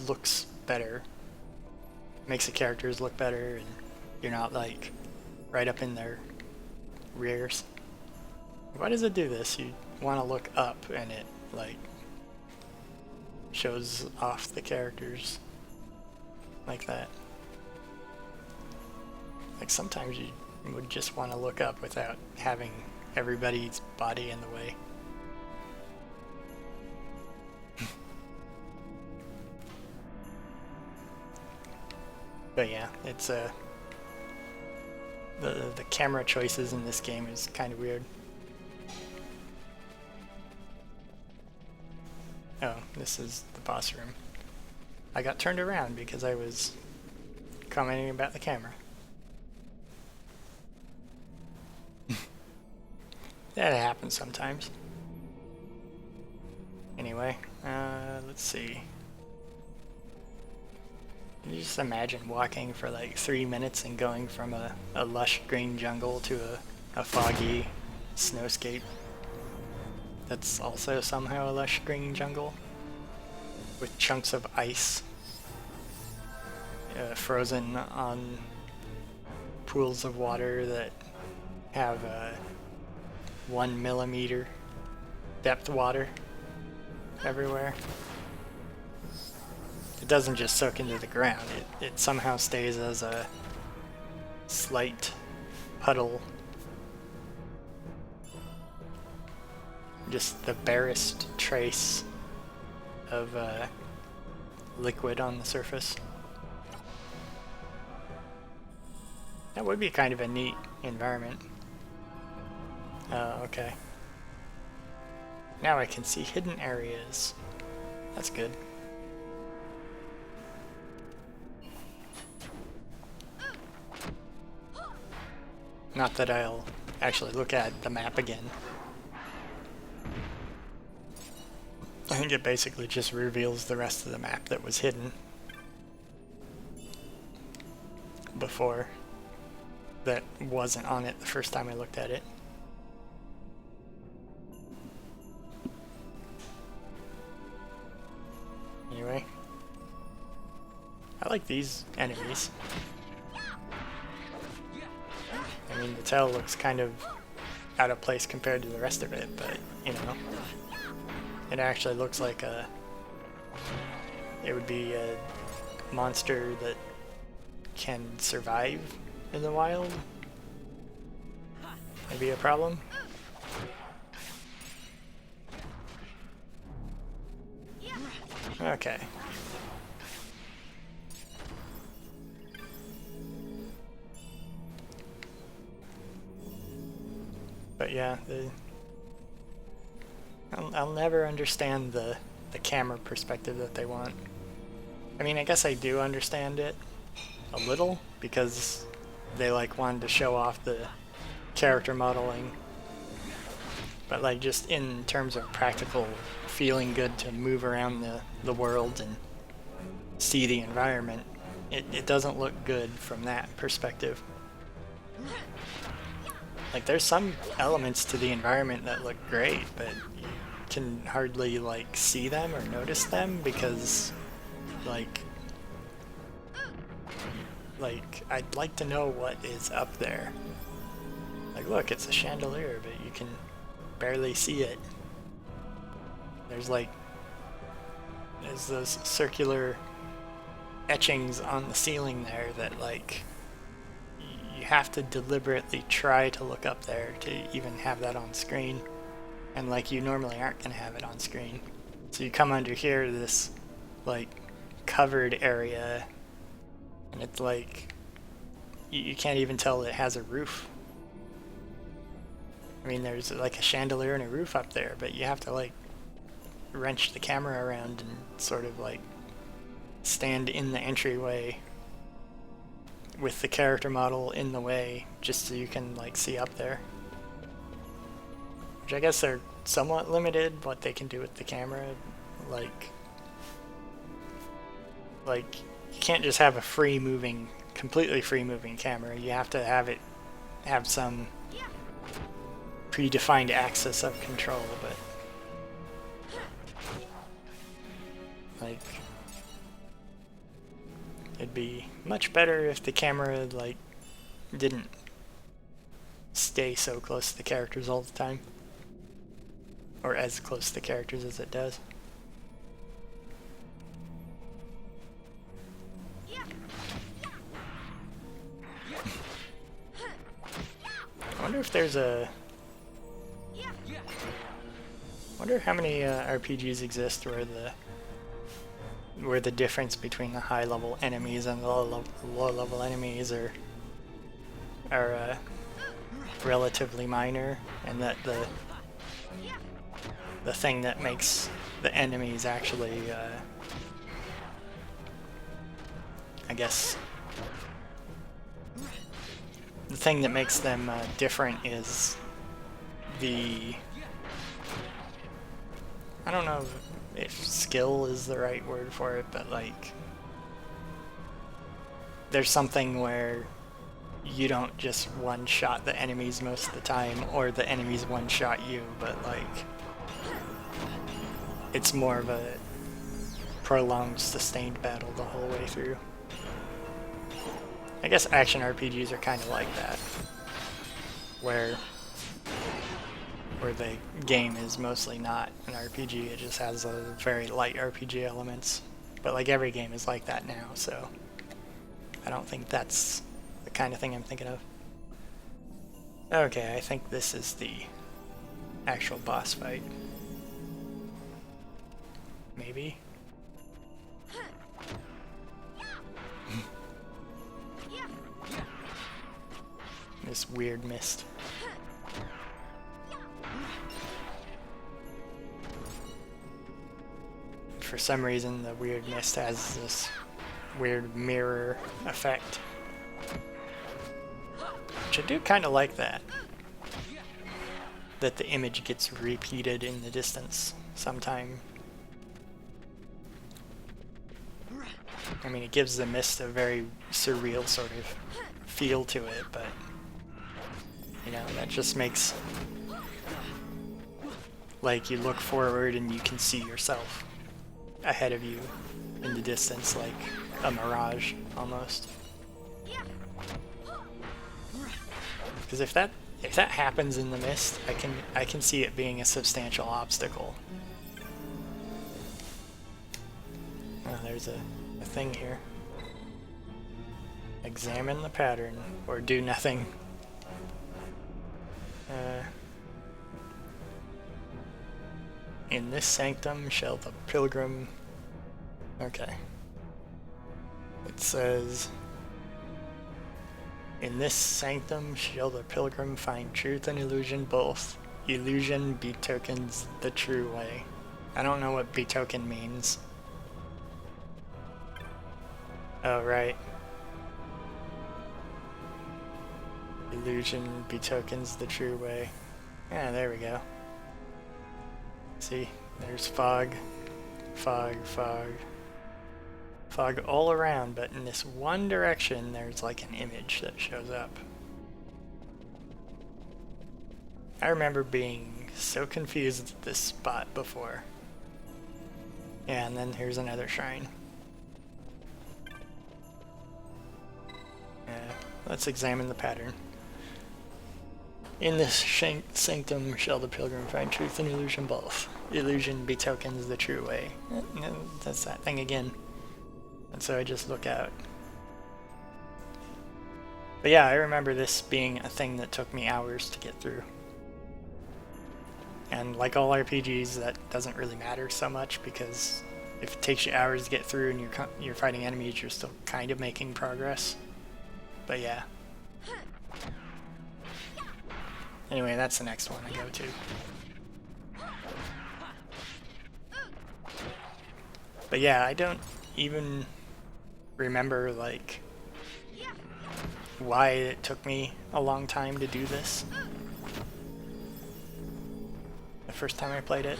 looks better. Makes the characters look better, and you're not like right up in their rears. Why does it do this? You want to look up and it like shows off the characters like that. Like sometimes you would just want to look up without having everybody's body in the way. But yeah, it's the camera choices in this game is kind of weird. Oh, this is the boss room. I got turned around because I was commenting about the camera. That happens sometimes. Anyway, let's see. Can you just imagine walking for like 3 minutes and going from a lush green jungle to a foggy snowscape that's also somehow a lush green jungle with chunks of ice frozen on pools of water that have 1 millimeter depth water everywhere. It doesn't just soak into the ground, it somehow stays as a slight puddle. Just the barest trace of liquid on the surface. That would be kind of a neat environment. Oh, okay. Now I can see hidden areas. That's good. Not that I'll actually look at the map again. I think it basically just reveals the rest of the map that was hidden before, that wasn't on it the first time I looked at it. Anyway, I like these enemies. I mean, the tail looks kind of out of place compared to the rest of it, but, you know, it actually looks like it would be a monster that can survive in the wild. Maybe a problem? Okay. But yeah, I'll never understand the camera perspective that they want. I mean, I guess I do understand it a little, because they like wanted to show off the character modeling. But like, just in terms of practical feeling good to move around the world and see the environment, it doesn't look good from that perspective. Like, there's some elements to the environment that look great, but you can hardly like see them or notice them because like I'd like to know what is up there. Like, look, it's a chandelier, but you can barely see it. There's those circular etchings on the ceiling there that like you have to deliberately try to look up there to even have that on screen, and like you normally aren't gonna have it on screen. So you come under here, this like covered area, and it's like you can't even tell it has a roof. I mean, there's like a chandelier and a roof up there, but you have to like wrench the camera around and sort of like stand in the entryway with the character model in the way just so you can like see up there. Which I guess they're somewhat limited what they can do with the camera. Like you can't just have a completely free moving camera. You have to have some predefined axis of control, but like it'd be much better if the camera like didn't stay so close to the characters all the time, or as close to the characters as it does. I wonder if there's a wonder how many RPGs exist where the difference between the high level enemies and the low level enemies are relatively minor, and that the thing that makes the enemies actually I guess the thing that makes them different is I don't know if skill is the right word for it, but like there's something where you don't just one-shot the enemies most of the time, or the enemies one-shot you, but like it's more of a prolonged, sustained battle the whole way through. I guess action RPGs are kind of like that, where the game is mostly not an RPG, it just has a very light RPG elements. But like every game is like that now, so I don't think that's the kind of thing I'm thinking of. Okay, I think this is the actual boss fight. Maybe? This weird mist. For some reason, the weird mist has this weird mirror effect. Which I do kind of like that. That the image gets repeated in the distance sometime. I mean, it gives the mist a very surreal sort of feel to it, but you know, that just makes like you look forward and you can see yourself ahead of you in the distance, like a mirage almost. Because if that happens in the mist, I can see it being a substantial obstacle. Oh, there's a thing here. Examine the pattern or do nothing. In this sanctum shall the pilgrim... Okay. It says... In this sanctum shall the pilgrim find truth and illusion both. Illusion betokens the true way. I don't know what betoken means. Oh, right. Illusion betokens the true way. Yeah, there we go. See, there's fog, fog, fog. Fog all around, but in this one direction there's like an image that shows up. I remember being so confused at this spot before. Yeah, and then here's another shrine. Let's examine the pattern. In this sanctum shall the pilgrim find truth and illusion both. Illusion betokens the true way. That's that thing again. And so I just look out. But yeah, I remember this being a thing that took me hours to get through. And like all RPGs, that doesn't really matter so much, because if it takes you hours to get through and you're fighting enemies, you're still kind of making progress. But yeah. Anyway, that's the next one I go to. But yeah, I don't even remember like why it took me a long time to do this the first time I played it,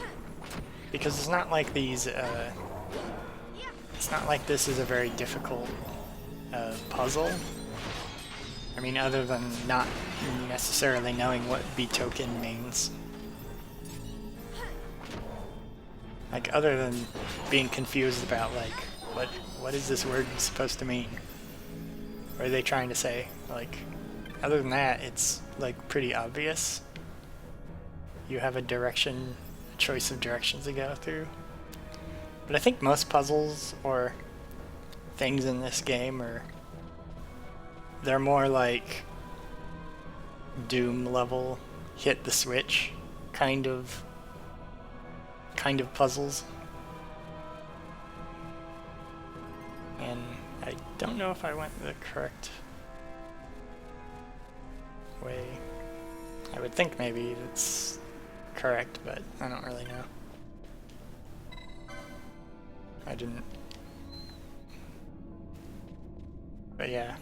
because it's not like these it's not like this is a very difficult puzzle. I mean, other than not necessarily knowing what betoken means. Like, other than being confused about, like, what is this word supposed to mean? What are they trying to say? Like, other than that, it's, like, pretty obvious. You have a direction, a choice of directions to go through. But I think most puzzles or things in this game they're more like Doom level, hit the switch kind of puzzles. And I don't know if I went the correct way. I would think maybe it's correct, but I don't really know. I didn't. But yeah.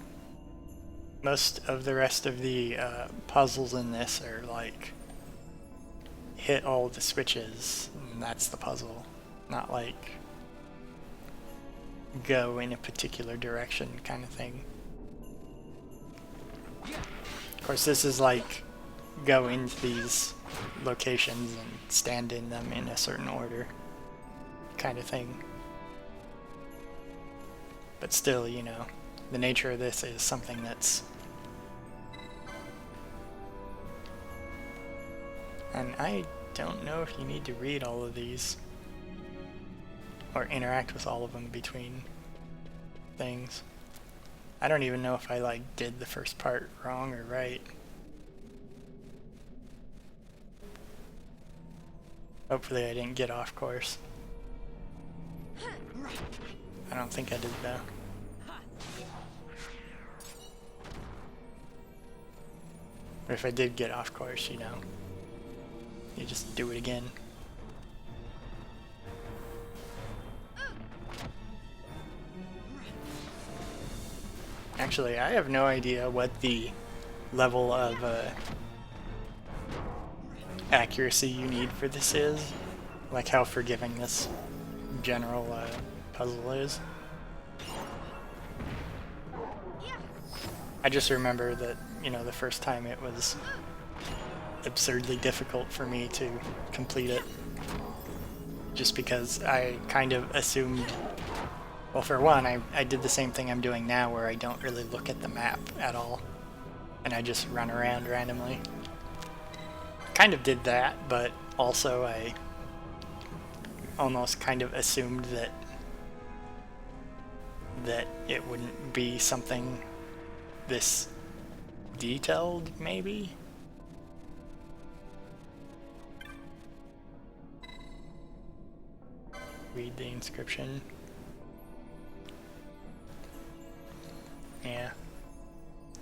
Most of the rest of the puzzles in this are like hit all the switches and that's the puzzle, not like go in a particular direction kind of thing. Of course, this is like go into these locations and stand in them in a certain order kind of thing. But still, you know, the nature of this is something that's... And I don't know if you need to read all of these or interact with all of them between things. I don't even know if I like did the first part wrong or right. Hopefully I didn't get off course. I don't think I did though. But if I did get off course, you know, you just do it again. Actually, I have no idea what the level of accuracy you need for this is. Like how forgiving this general puzzle is. I just remember that, you know, the first time it was absurdly difficult for me to complete it. Just because I kind of assumed, well, for one, I did the same thing I'm doing now where I don't really look at the map at all. And I just run around randomly. Kind of did that, but also I almost kind of assumed that it wouldn't be something this detailed, maybe? Read the inscription. Yeah.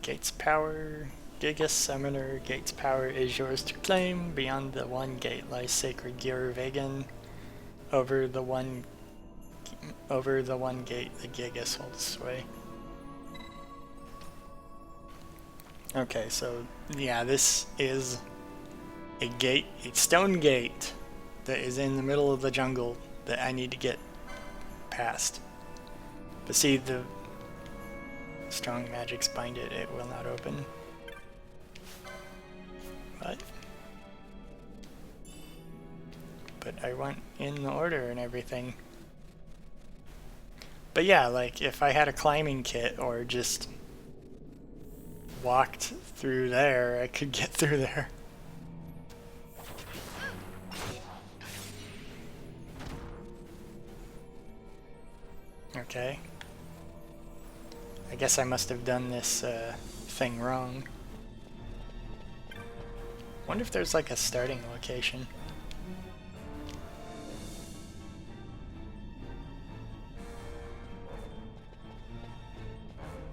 Gate's power, Gigas Summoner, Gate's power is yours to claim. Beyond the one gate lies sacred Giravegan. Over the one gate, the Gigas holds sway. Okay, so yeah, this is a gate, a stone gate that is in the middle of the jungle that I need to get past. But see, the strong magics bind it, it will not open. But I went in the order and everything. But yeah, like if I had a climbing kit or just walked through there, I could get through there. Okay. I guess I must have done this thing wrong. Wonder if there's like a starting location.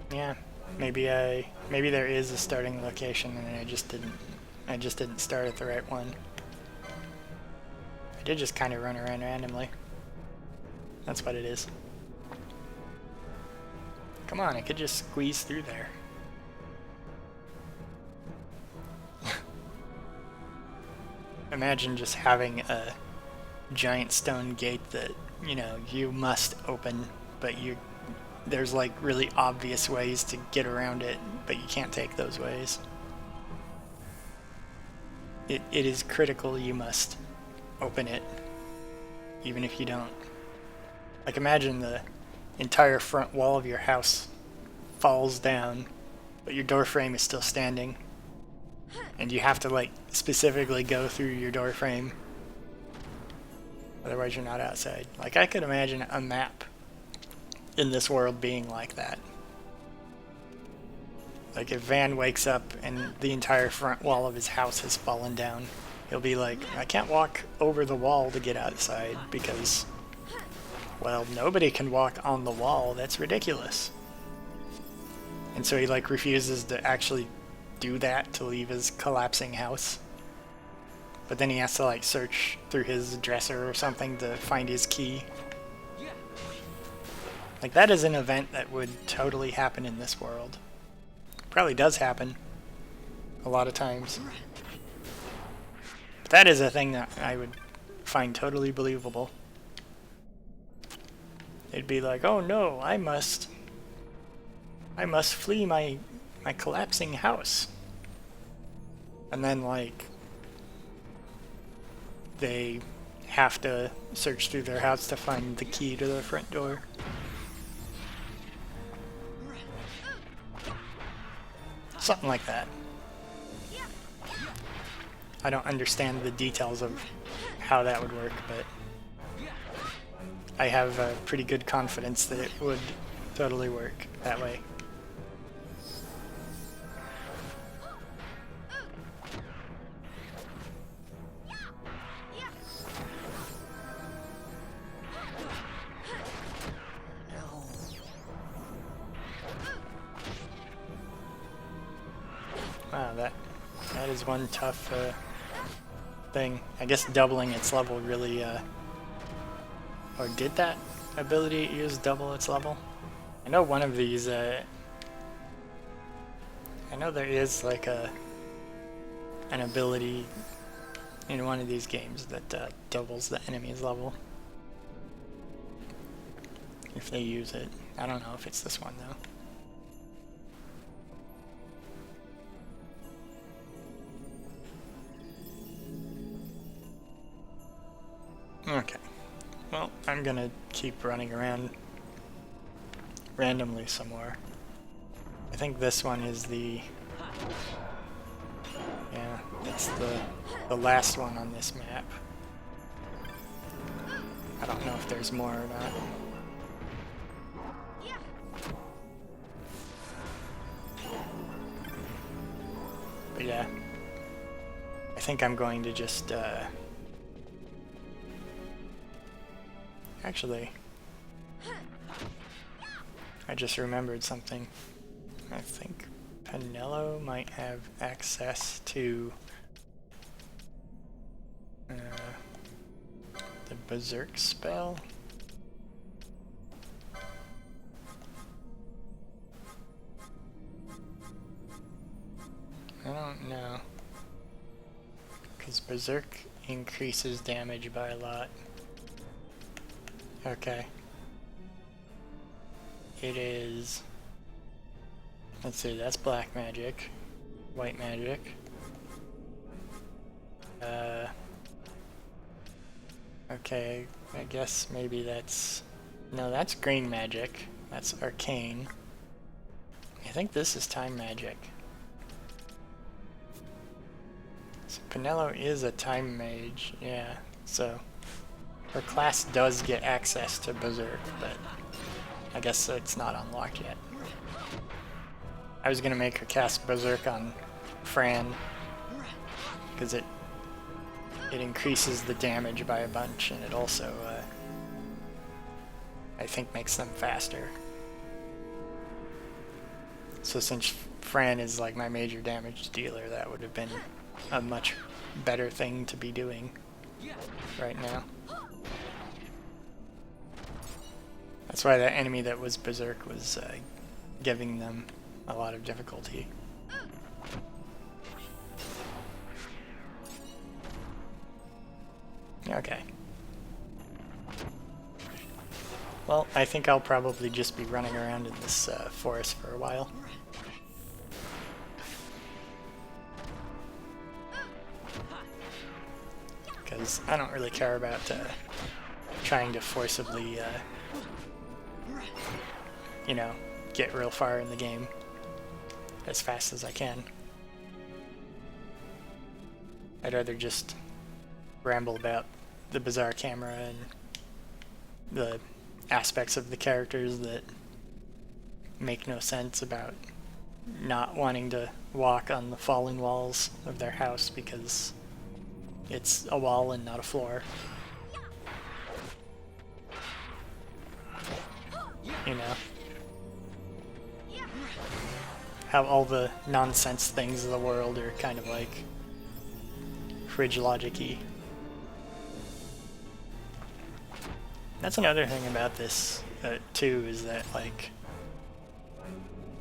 Yeah, maybe there is a starting location and I just didn't start at the right one. I did just kind of run around randomly. That's what it is. Come on, I could just squeeze through there. Imagine just having a giant stone gate that, you know, you must open, but there's like really obvious ways to get around it, but you can't take those ways. It is critical you must open it, even if you don't. Like imagine the entire front wall of your house falls down, but your door frame is still standing. And you have to like specifically go through your door frame. Otherwise you're not outside. Like I could imagine a map in this world being like that. Like if Van wakes up and the entire front wall of his house has fallen down, he'll be like, I can't walk over the wall to get outside because, well, nobody can walk on the wall. That's ridiculous. And so he like refuses to actually do that to leave his collapsing house. But then he has to like search through his dresser or something to find his key. Like that is an event that would totally happen in this world. Probably does happen a lot of times. But that is a thing that I would find totally believable. It'd be like, oh no, I must flee my collapsing house. And then like they have to search through their house to find the key to the front door. Something like that. I don't understand the details of how that would work, but I have pretty good confidence that it would totally work that way. Wow, that that is one tough thing. I guess doubling its level really, or did that ability use double its level? I know one of these, I know there is like an ability in one of these games that doubles the enemy's level. If they use it. I don't know if it's this one though. Okay. Well, I'm gonna keep running around randomly somewhere. I think this one is the... yeah, it's the last one on this map. I don't know if there's more or not. But yeah, I think I'm going to just, actually, I just remembered something. I think Penelo might have access to the Berserk spell. I don't know, because Berserk increases damage by a lot. Okay. It is... let's see, that's black magic, white magic. Okay, I guess maybe that's... no, that's green magic. That's arcane. I think this is time magic. So Penelo is a time mage, yeah, so her class does get access to Berserk, but I guess it's not unlocked yet. I was gonna make her cast Berserk on Fran, because it increases the damage by a bunch, and it also, I think, makes them faster. So since Fran is like my major damage dealer, that would have been a much better thing to be doing right now. That's why that enemy that was Berserk was giving them a lot of difficulty. Okay. Well, I think I'll probably just be running around in this forest for a while. Because I don't really care about trying to forcibly, you know, get real far in the game as fast as I can. I'd rather just ramble about the bizarre camera and the aspects of the characters that make no sense, about not wanting to walk on the falling walls of their house because it's a wall and not a floor. You know? How all the nonsense things of the world are kind of like fridge logic-y. That's another thing about this, too, is that, like,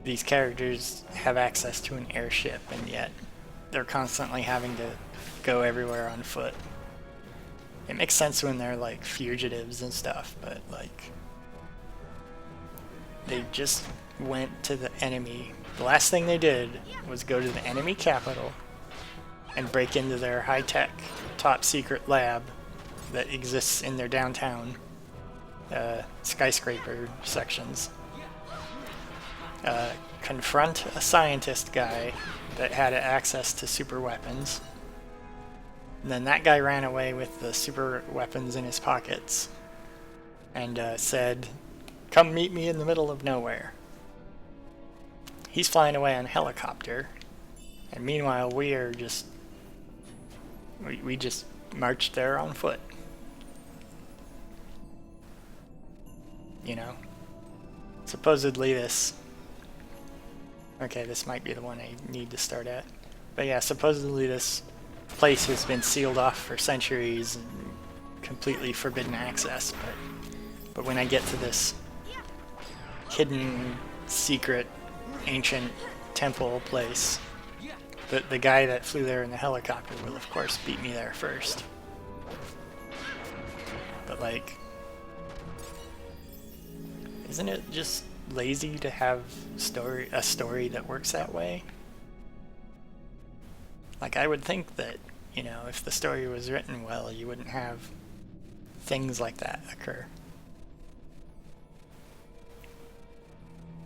these characters have access to an airship, and yet they're constantly having to go everywhere on foot. It makes sense when they're, like, fugitives and stuff, but, like, they just went to the enemy. The last thing they did was go to the enemy capital and break into their high-tech, top-secret lab that exists in their downtown skyscraper sections. Confront a scientist guy that had access to super weapons. And then that guy ran away with the super weapons in his pockets and said, "Come meet me in the middle of nowhere." He's flying away on a helicopter, and meanwhile we are just we just marched there on foot. You know? Supposedly this... okay, this might be the one I need to start at. But yeah, supposedly this place has been sealed off for centuries and completely forbidden access. But when I get to this hidden, secret, ancient temple place, the guy that flew there in the helicopter will of course beat me there first. But like, isn't it just lazy to have a story that works that way? Like, I would think that, you know, if the story was written well, you wouldn't have things like that occur.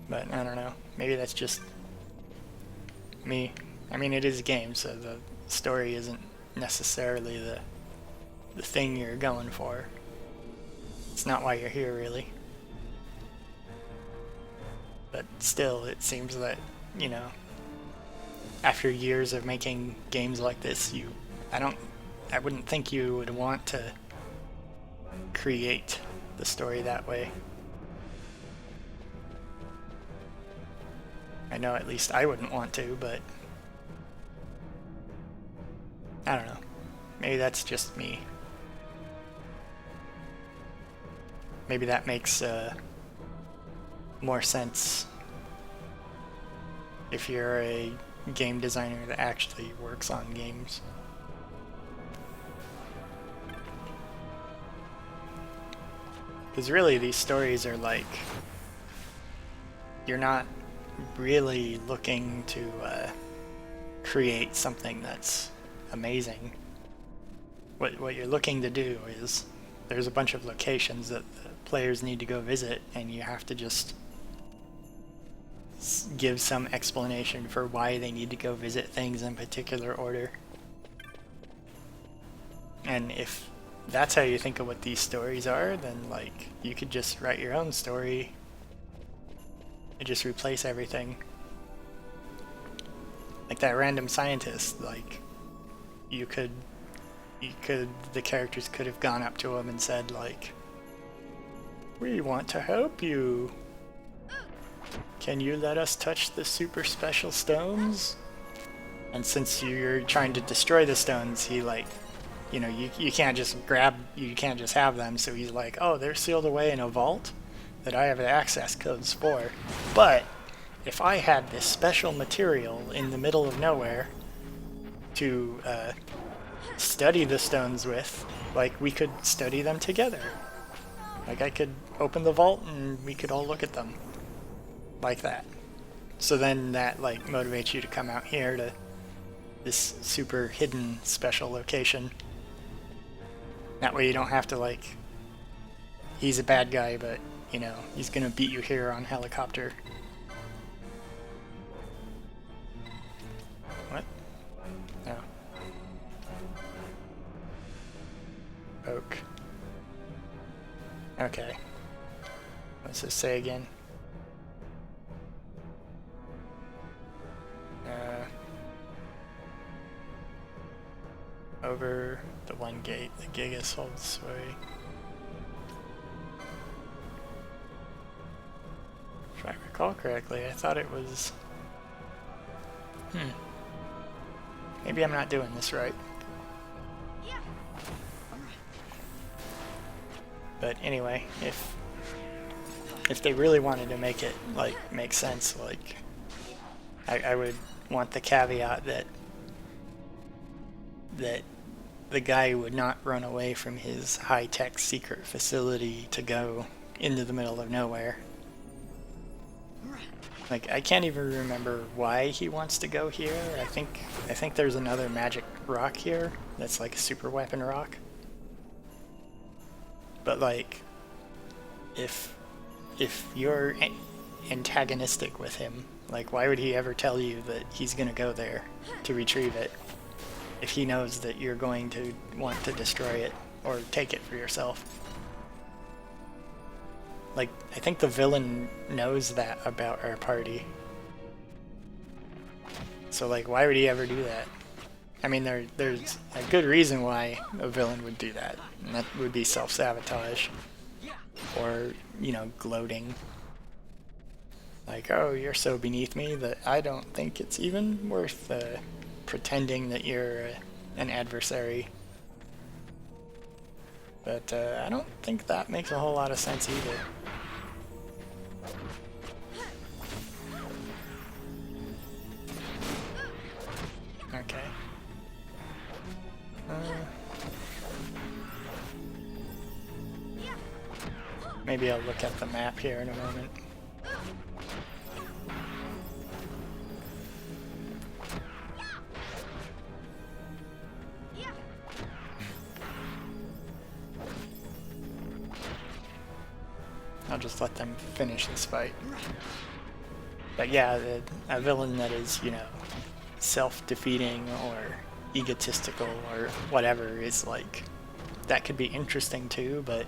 But I don't know, maybe that's just me. I mean, it is a game, so the story isn't necessarily the thing you're going for. It's not why you're here, really. But still, it seems that, you know, after years of making games like this, I wouldn't think you would want to create the story that way. I know at least I wouldn't want to, but I don't know. Maybe that's just me. Maybe that makes more sense if you're a game designer that actually works on games. Because really these stories are like, you're not really looking to create something that's amazing. What you're looking to do is, there's a bunch of locations that the players need to go visit, and you have to just give some explanation for why they need to go visit things in particular order. And if that's how you think of what these stories are, then like, you could just write your own story and just replace everything. Like that random scientist, like, the characters could have gone up to him and said like, "We want to help you. Can you let us touch the super special stones?" And since you're trying to destroy the stones, he like, you know, you can't just have them, so he's like, "Oh, they're sealed away in a vault that I have the access codes for. But if I had this special material in the middle of nowhere to study the stones with, like, we could study them together. Like, I could open the vault and we could all look at them. Like that." So then that, like, motivates you to come out here to this super hidden special location. That way you don't have to, like, he's a bad guy, but, you know, he's gonna beat you here on helicopter. What? No. Oak. Okay. What's this say again? Over the one gate, the Gigas holds sway. If I recall correctly, I thought it was... Maybe I'm not doing this right. But anyway, if they really wanted to make it, like, make sense, like, I would want the caveat that the guy would not run away from his high-tech secret facility to go into the middle of nowhere. Like, I can't even remember why he wants to go here. I think there's another magic rock here that's like a super weapon rock. But like, if you're antagonistic with him, like, why would he ever tell you that he's gonna go there to retrieve it if he knows that you're going to want to destroy it or take it for yourself? Like, I think the villain knows that about our party. So, like, why would he ever do that? I mean, there's a good reason why a villain would do that, and that would be self-sabotage. Or, you know, gloating. Like, "Oh, you're so beneath me that I don't think it's even worth pretending that you're an adversary. But I don't think that makes a whole lot of sense either. Okay. Maybe I'll look at the map here in a moment. I'll just let them finish this fight. But yeah, a villain that is, you know, self-defeating or egotistical or whatever is like, that could be interesting too, but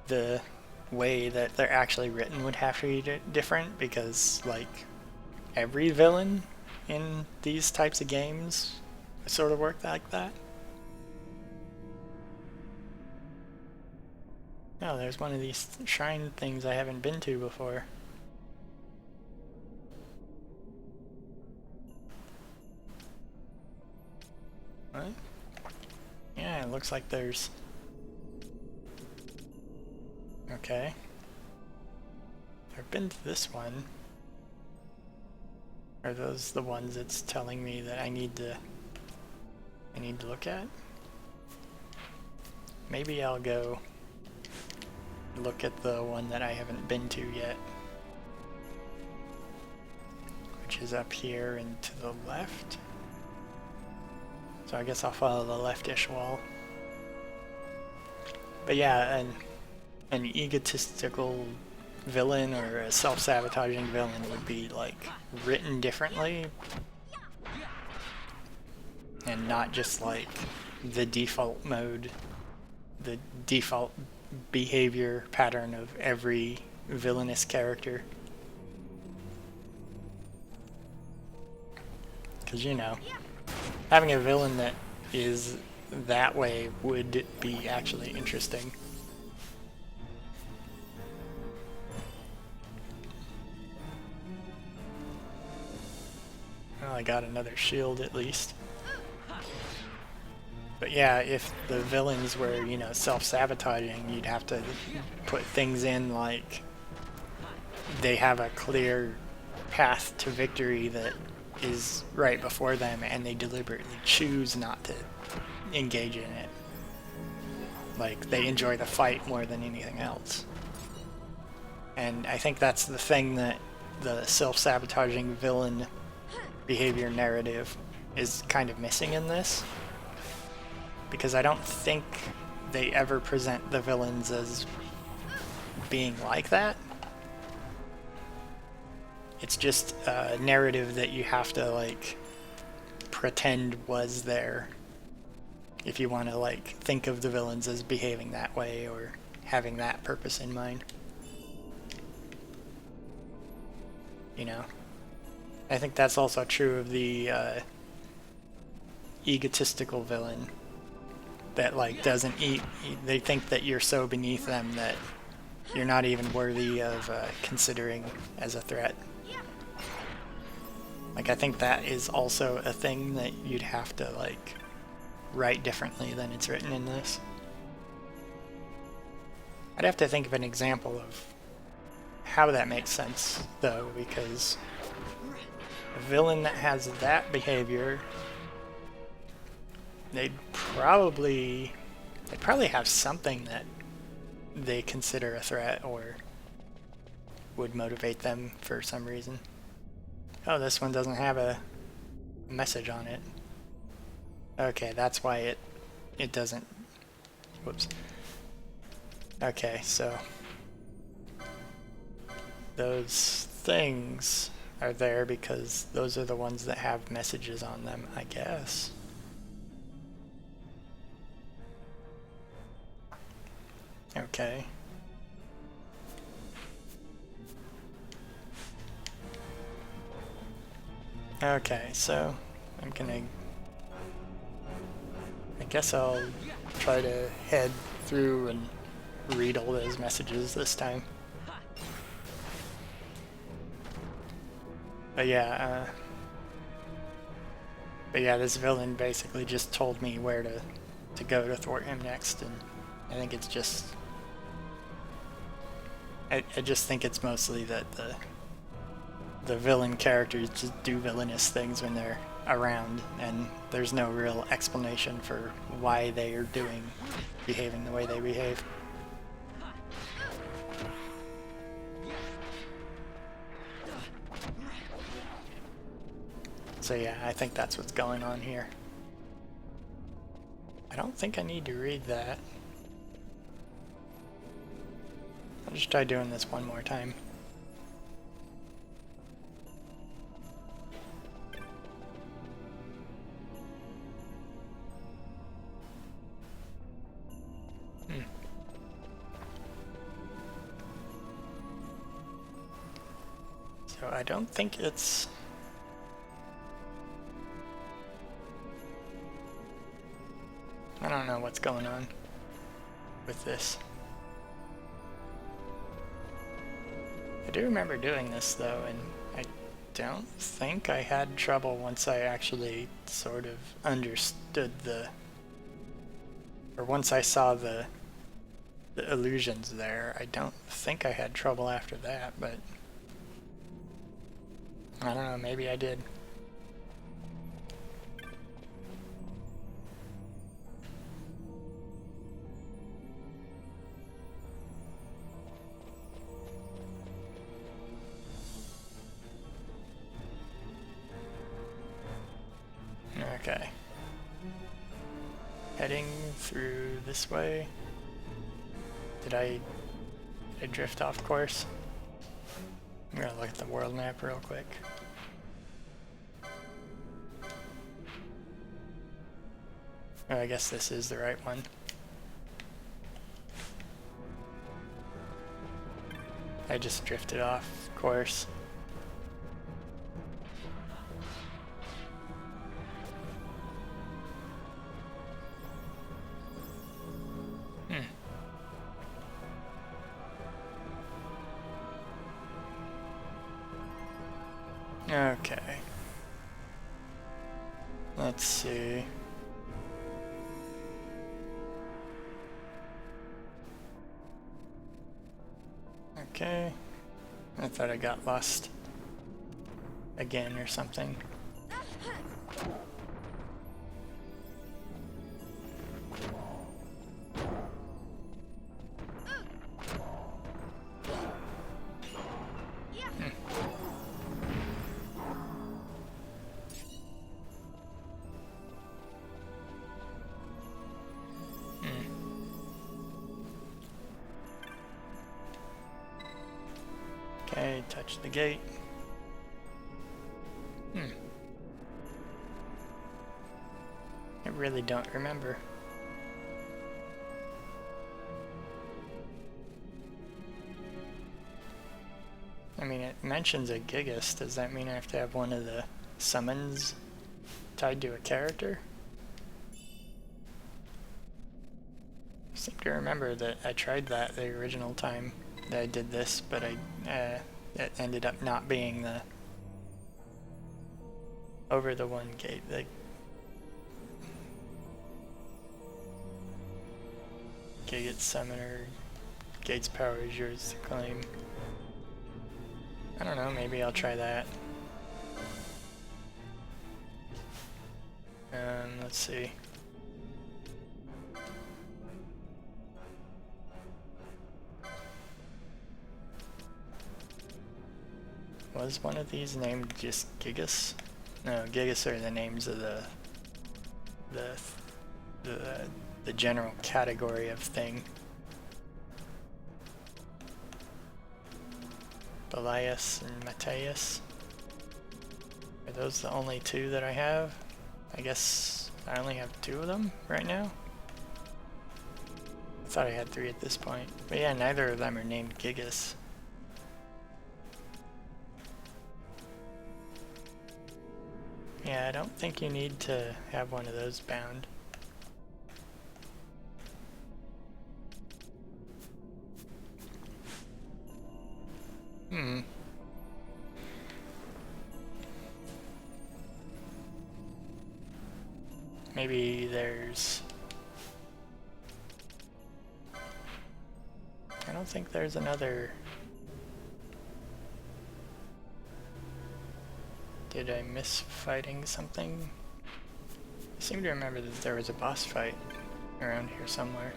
the way that they're actually written would have to be different, because like every villain in these types of games sort of work like that. Oh, there's one of these shrine things I haven't been to before. What? Yeah, it looks like there's... Okay. I've been to this one. Are those the ones it's telling me that I need to look at? Maybe I'll go look at the one that I haven't been to yet, which is up here and to the left. So I guess I'll follow the leftish wall. But yeah, an egotistical villain or a self-sabotaging villain would be like written differently and not just like the default mode, the default behavior pattern of every villainous character. Because, you know, having a villain that is that way would be actually interesting. Well, I got another shield at least. But yeah, if the villains were, you know, self-sabotaging, you'd have to put things in like they have a clear path to victory that is right before them and they deliberately choose not to engage in it. Like, they enjoy the fight more than anything else. And I think that's the thing that the self-sabotaging villain behavior narrative is kind of missing in this. Because I don't think they ever present the villains as being like that. It's just a narrative that you have to, like, pretend was there if you want to, like, think of the villains as behaving that way or having that purpose in mind. You know? I think that's also true of the egotistical villain that, like, doesn't eat. They think that you're so beneath them that you're not even worthy of considering as a threat. Like, I think that is also a thing that you'd have to, like, write differently than it's written in this. I'd have to think of an example of how that makes sense, though, because a villain that has that behavior, they'd probably have something that they consider a threat or would motivate them for some reason. Oh, this one doesn't have a message on it. Okay, that's why it doesn't... Whoops. Okay, so those things are there because those are the ones that have messages on them, I guess. Okay. Okay, so I'm gonna... I guess I'll try to head through and read all those messages this time. But yeah, But yeah, this villain basically just told me where to go to thwart him next, and I think it's just... I just think it's mostly that the villain characters just do villainous things when they're around, and there's no real explanation for why they are behaving the way they behave. So yeah, I think that's what's going on here. I don't think I need to read that. I'll just try doing this one more time. So I don't think it's... I don't know what's going on with this. I do remember doing this though, and I don't think I had trouble once I actually sort of understood or once I saw the illusions there. I don't think I had trouble after that, but I don't know, maybe I did. Okay. Heading through this way. Did I drift off course? I'm gonna look at the world map real quick. Oh, I guess this is the right one. I just drifted off course. Okay. Let's see. Okay. I thought I got lost again or something. Okay, touch the gate. I really don't remember. I mean, it mentions a Gigas. Does that mean I have to have one of the summons tied to a character? I seem to remember that I tried that the original time that I did this, but it ended up not being the over the one gate. The Gigas Summoner, Gate's power is yours to claim. I don't know, maybe I'll try that. Let's see. Was one of these named just Gigas? No, Gigas are the names of the general category of thing. Belias and Mateus. Are those the only two that I have? I guess I only have two of them right now. I thought I had three at this point. But yeah, neither of them are named Gigas. Yeah, I don't think you need to have one of those bound. Hmm. Maybe there's... I don't think there's another... Did I miss fighting something? I seem to remember that there was a boss fight around here somewhere,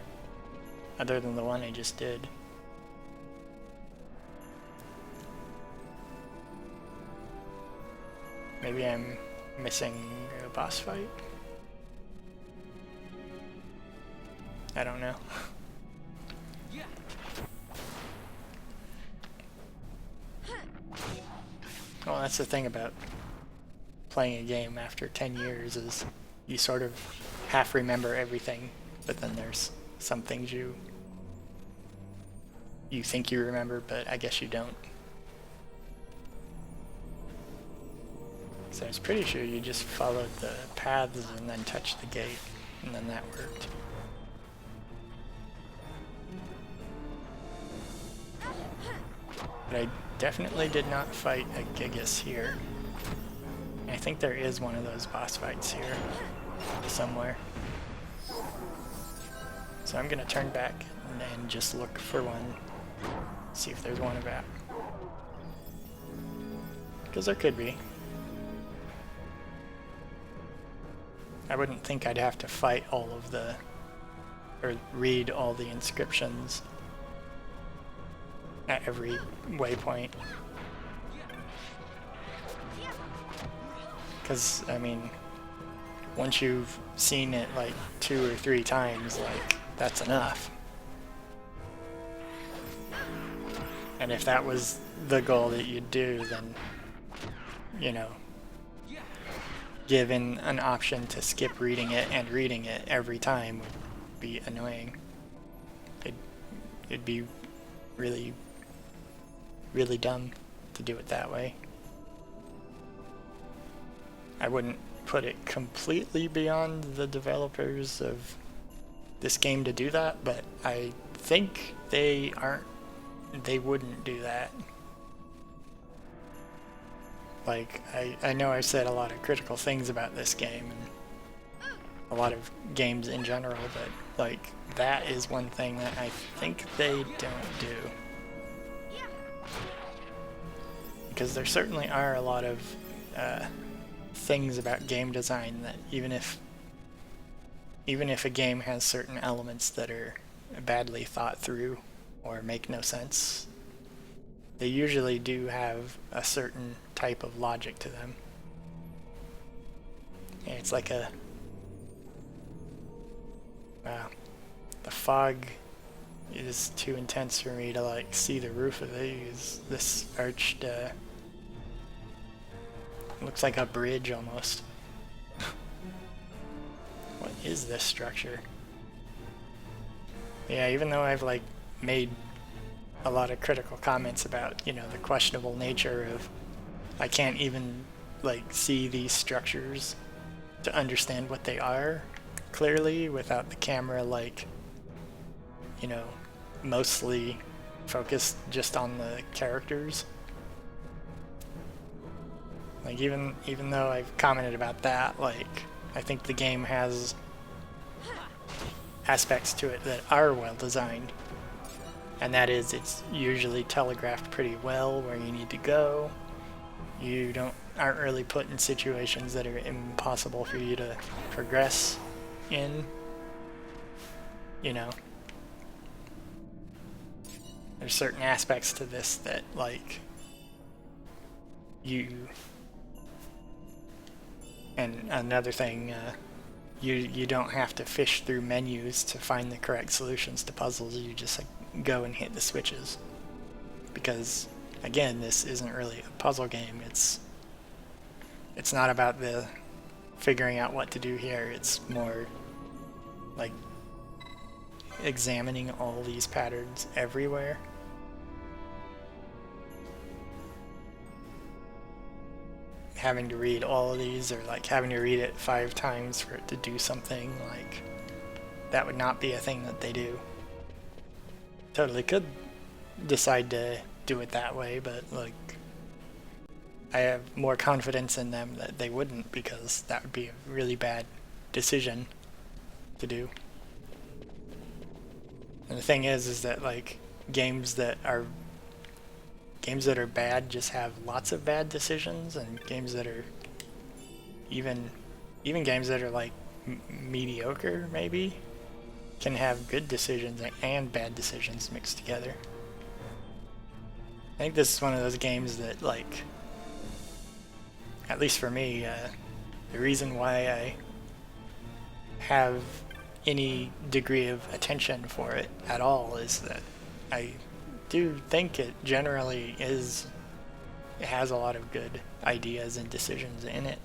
other than the one I just did. Maybe I'm missing a boss fight? I don't know. Yeah. Well, that's the thing about playing a game after 10 years is you sort of half remember everything, but then there's some things you think you remember, but I guess you don't. So I was pretty sure you just followed the paths and then touched the gate, and then that worked. But I definitely did not fight a Gigas here. I think there is one of those boss fights here somewhere. So I'm gonna turn back and just look for one, see if there's one about. Because there could be. I wouldn't think I'd have to fight all of the, or read all the inscriptions at every waypoint. Because, I mean, once you've seen it like 2 or 3 times, like, that's enough. And if that was the goal that you'd do, then, you know, given an option to skip reading it and reading it every time would be annoying. It'd be really, really dumb to do it that way. I wouldn't put it completely beyond the developers of this game to do that, but I think they wouldn't do that. Like, I know I've said a lot of critical things about this game and a lot of games in general, but like, that is one thing that I think they don't do. Because there certainly are a lot of things about game design that even if a game has certain elements that are badly thought through or make no sense, they usually do have a certain type of logic to them. And it's like a... Wow. The fog is too intense for me to like see the roof of these. This arched... looks like a bridge almost. What is this structure? Yeah, even though I've like made a lot of critical comments about, you know, the questionable nature of I can't even like see these structures to understand what they are clearly without the camera like, you know, mostly focused just on the characters. Like even though I've commented about that, like I think the game has aspects to it that are well designed. And that is, it's usually telegraphed pretty well where you need to go. You aren't really put in situations that are impossible for you to progress in. You know, there's certain aspects to this that like and another thing, you don't have to fish through menus to find the correct solutions to puzzles. You just like go and hit the switches, because again, this isn't really a puzzle game. It's not about the figuring out what to do here. It's more like examining all these patterns everywhere. Having to read all of these, or like having to read it 5 times for it to do something, like that would not be a thing that they do. Totally could decide to do it that way, but like I have more confidence in them that they wouldn't, because that would be a really bad decision to do. And the thing is that like games that are bad just have lots of bad decisions, and games that are even games that are like mediocre maybe can have good decisions and bad decisions mixed together. I think this is one of those games that, like, at least for me, the reason why I have any degree of attention for it at all is that I do think it generally it has a lot of good ideas and decisions in it.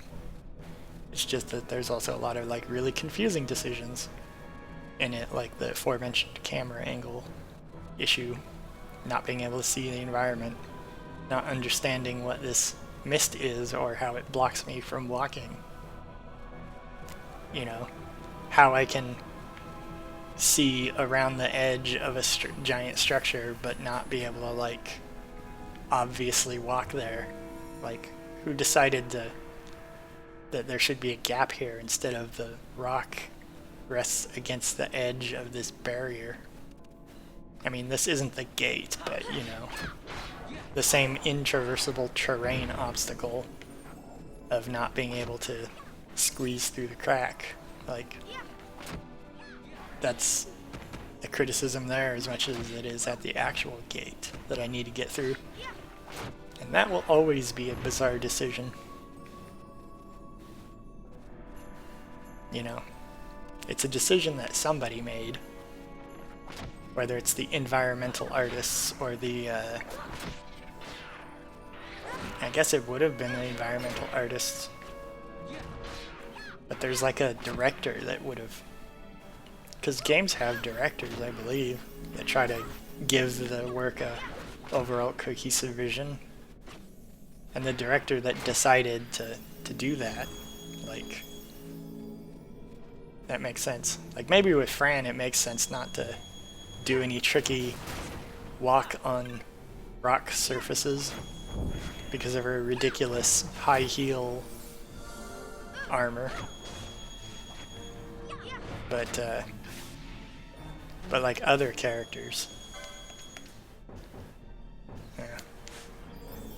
It's just that there's also a lot of like really confusing decisions in it, like the aforementioned camera angle issue, not being able to see the environment, not understanding what this mist is or how it blocks me from walking. You know, how I can see around the edge of a giant structure but not be able to like obviously walk there. Like, who decided that there should be a gap here instead of the rock rests against the edge of this barrier? I mean, this isn't the gate, but you know, the same intraversable terrain obstacle of not being able to squeeze through the crack. Like, that's a criticism there as much as it is at the actual gate that I need to get through. And that will always be a bizarre decision. You know, it's a decision that somebody made, whether it's the environmental artists or the, I guess it would have been the environmental artists, but there's like a director that would have, because games have directors, I believe, that try to give the work a overall cohesive vision, and the director that decided to do that, like, that makes sense. Like, maybe with Fran it makes sense not to do any tricky walk on rock surfaces because of her ridiculous high heel armor. But like other characters, yeah,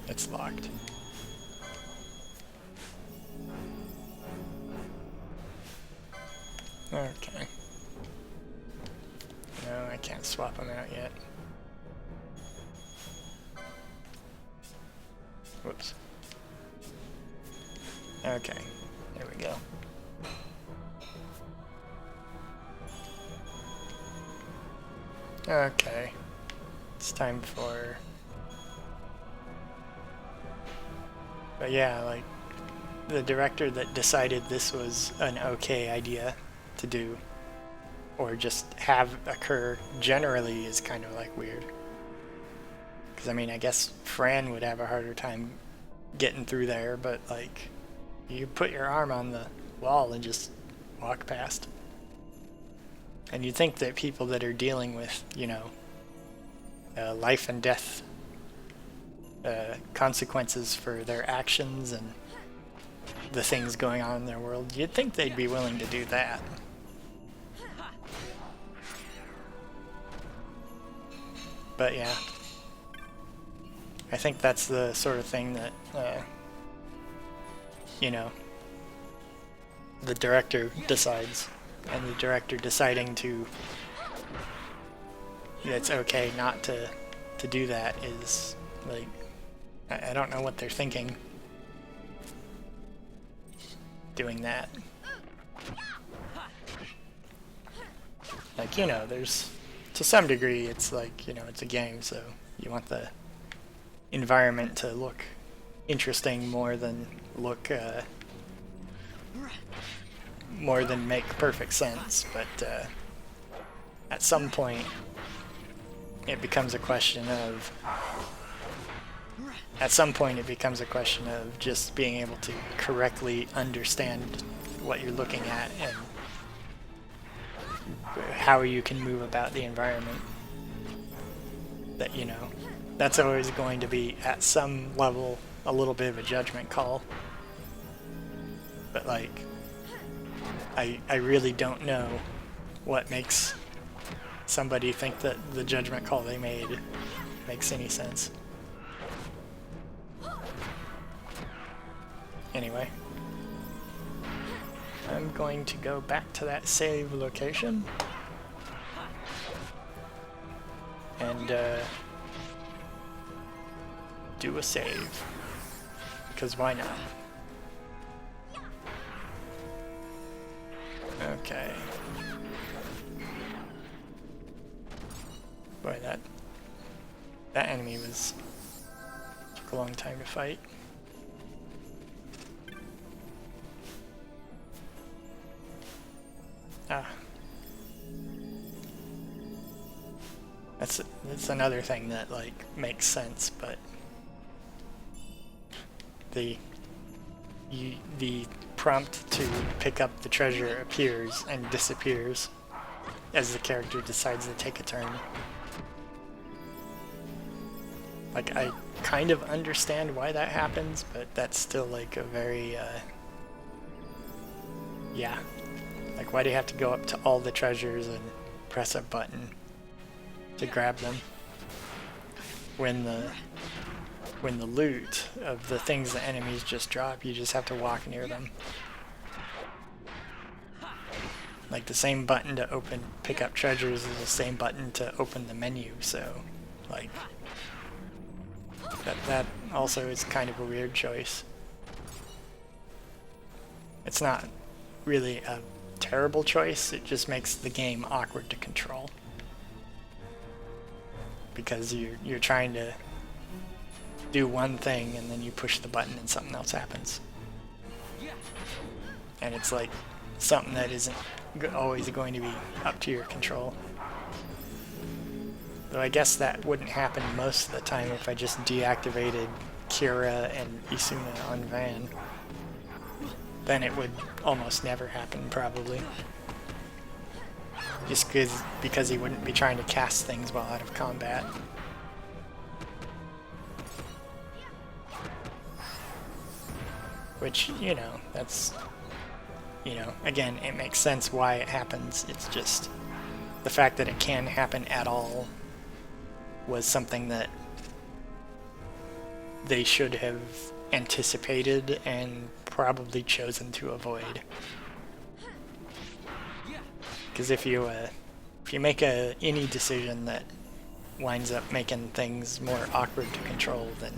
it's locked. Okay. No, I can't swap them out yet. Whoops. Okay, there we go. Okay, it's time for... But yeah, like, the director that decided this was an okay idea to do, or just have occur generally, is kind of like weird. Because I mean, I guess Fran would have a harder time getting through there, but like, you put your arm on the wall and just walk past. And you'd think that people that are dealing with, you know, life and death consequences for their actions and the things going on in their world, you'd think they'd be willing to do that. But yeah, I think that's the sort of thing that, you know, the director decides. And the director deciding to, it's okay not to do that is, like, I don't know what they're thinking doing that. Like, you know, there's, to some degree, it's like, you know, it's a game, so you want the environment to look interesting more than look, more than make perfect sense, but at some point it becomes a question of just being able to correctly understand what you're looking at and how you can move about the environment. That, you know, that's always going to be at some level a little bit of a judgment call, but like, I really don't know what makes somebody think that the judgment call they made makes any sense. Anyway, I'm going to go back to that save location and do a save, because why not? Okay. Boy, that enemy took a long time to fight. Ah. That's another thing that like makes sense, but the prompt to pick up the treasure appears and disappears as the character decides to take a turn. Like, I kind of understand why that happens, but that's still like a very yeah. Like, why do you have to go up to all the treasures and press a button to grab them when the loot of the things the enemies just drop, you just have to walk near them? Like, the same button to pick up treasures is the same button to open the menu, so like that also is kind of a weird choice. It's not really a terrible choice, it just makes the game awkward to control. Because you're trying to do one thing and then you push the button and something else happens. And it's like something that isn't always going to be up to your control. Though I guess that wouldn't happen most of the time if I just deactivated Kira and Isuna on Van. Then it would almost never happen, probably. Just because he wouldn't be trying to cast things while out of combat. Which, you know, that's... You know, again, it makes sense why it happens. It's just the fact that it can happen at all was something that they should have anticipated and probably chosen to avoid. Because if you make any decision that winds up making things more awkward to control, then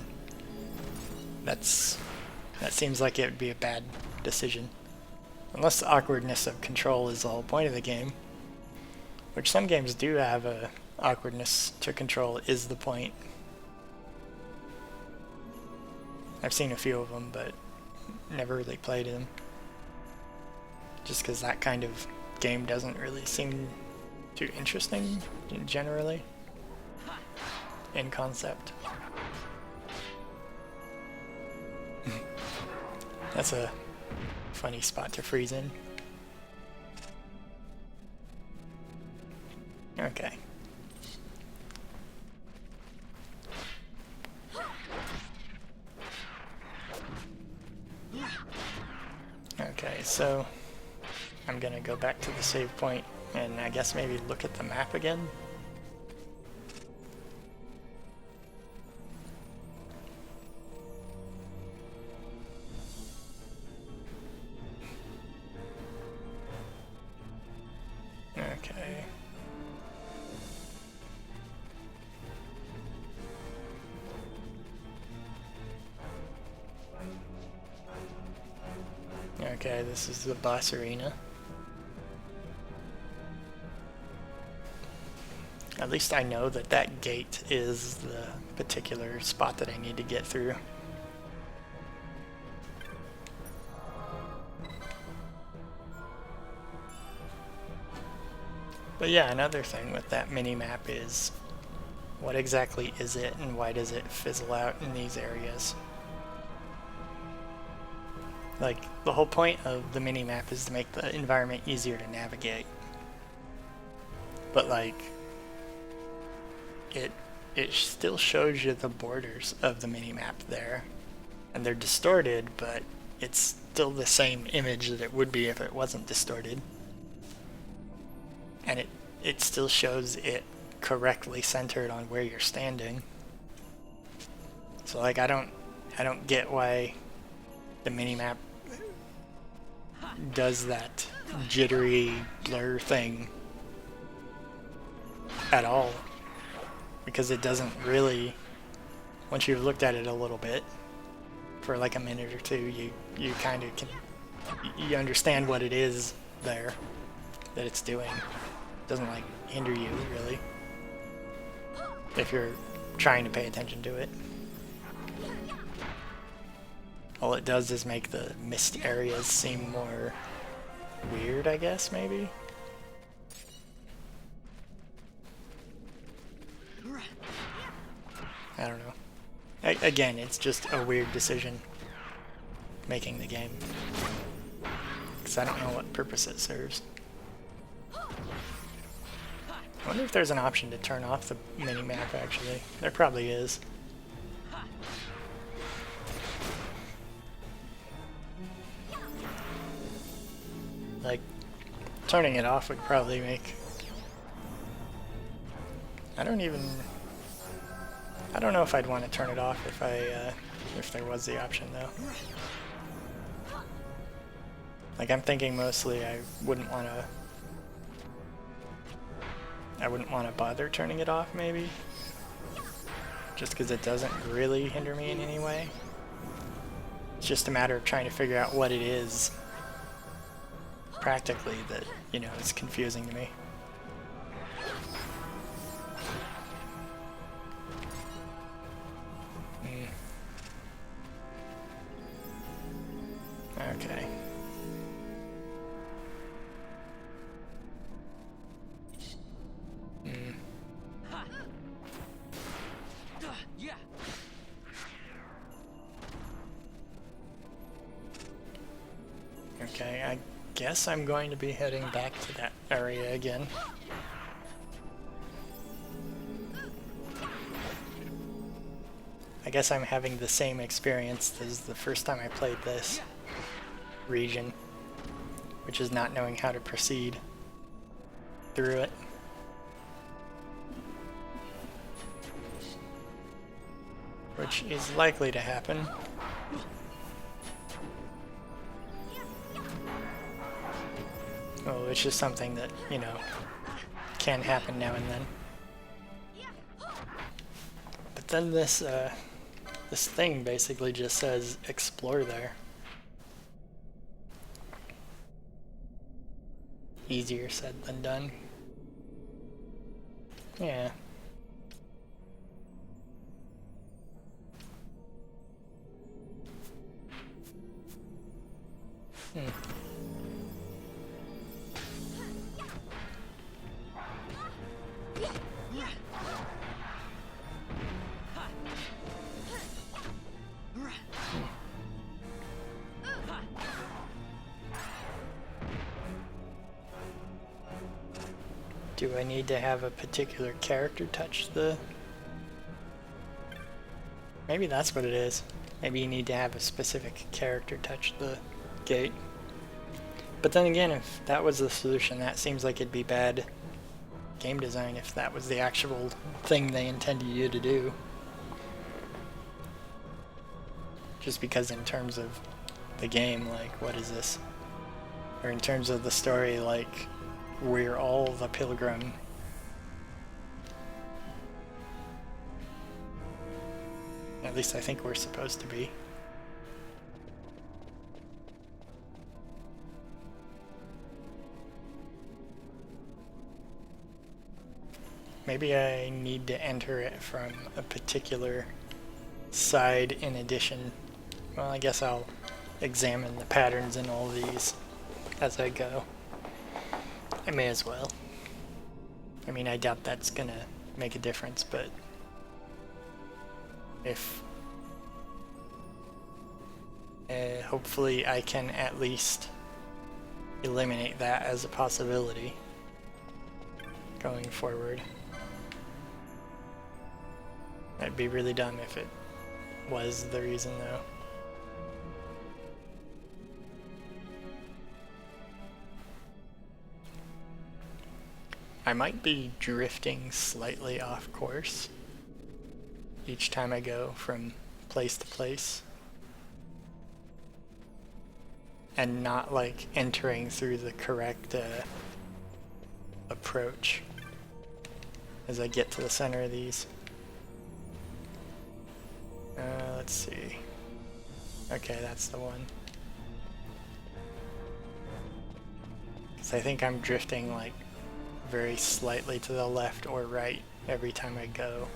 that seems like it would be a bad decision. Unless the awkwardness of control is the whole point of the game, which some games do have a awkwardness to control is the point. I've seen a few of them, but never really played them. Just because that kind of game doesn't really seem too interesting, generally, in concept. That's a funny spot to freeze in. Okay. Okay, so I'm gonna go back to the save point and I guess maybe look at the map again. Okay. Okay, this is the boss arena. At least I know that that gate is the particular spot that I need to get through. But yeah, another thing with that mini-map is what exactly is it and why does it fizzle out in these areas? Like, the whole point of the mini-map is to make the environment easier to navigate. But like, it still shows you the borders of the mini-map there. And they're distorted, but it's still the same image that it would be if it wasn't distorted. And it still shows it correctly centered on where you're standing. So like I don't get why the minimap does that jittery blur thing at all, because it doesn't really, once you've looked at it a little bit for like a minute or two, you kind of can, you understand what it is there that it's doing. It doesn't like hinder you really if you're trying to pay attention to it. All it does is make the mist areas seem more weird, I guess, maybe? I don't know. Again, it's just a weird decision making the game, because I don't know what purpose it serves. I wonder if there's an option to turn off the mini-map, actually. There probably is. Like, turning it off would probably make... I don't know if I'd want to turn it off if there was the option, though. Like, I'm thinking mostly I wouldn't want to bother turning it off, maybe. Just because it doesn't really hinder me in any way. It's just a matter of trying to figure out what it is practically that, you know, is confusing to me. Okay. Yeah. Okay, I guess I'm going to be heading back to that area again. I guess I'm having the same experience as the first time I played this region, which is not knowing how to proceed through it. Which is likely to happen. Oh, it's just something that, you know, can happen now and then. But then this thing basically just says explore there. Easier said than done. Yeah. Do I need to have a particular character touch the... Maybe that's what it is. Maybe you need to have a specific character touch the gate. But then again, if that was the solution, that seems like it'd be bad game design if that was the actual thing they intended you to do. Just because in terms of the game, like, what is this? Or in terms of the story, like, we're all the pilgrim. At least I think we're supposed to be. Maybe I need to enter it from a particular side in addition. Well, I guess I'll examine the patterns in all these as I go. I may as well. I mean, I doubt that's gonna make a difference, but if hopefully I can at least eliminate that as a possibility going forward. That'd be really dumb if it was the reason, though. I might be drifting slightly off course each time I go from place to place. And not like entering through the correct approach as I get to the center of these. Let's see. Okay, that's the one. Because I think I'm drifting like very slightly to the left or right every time I go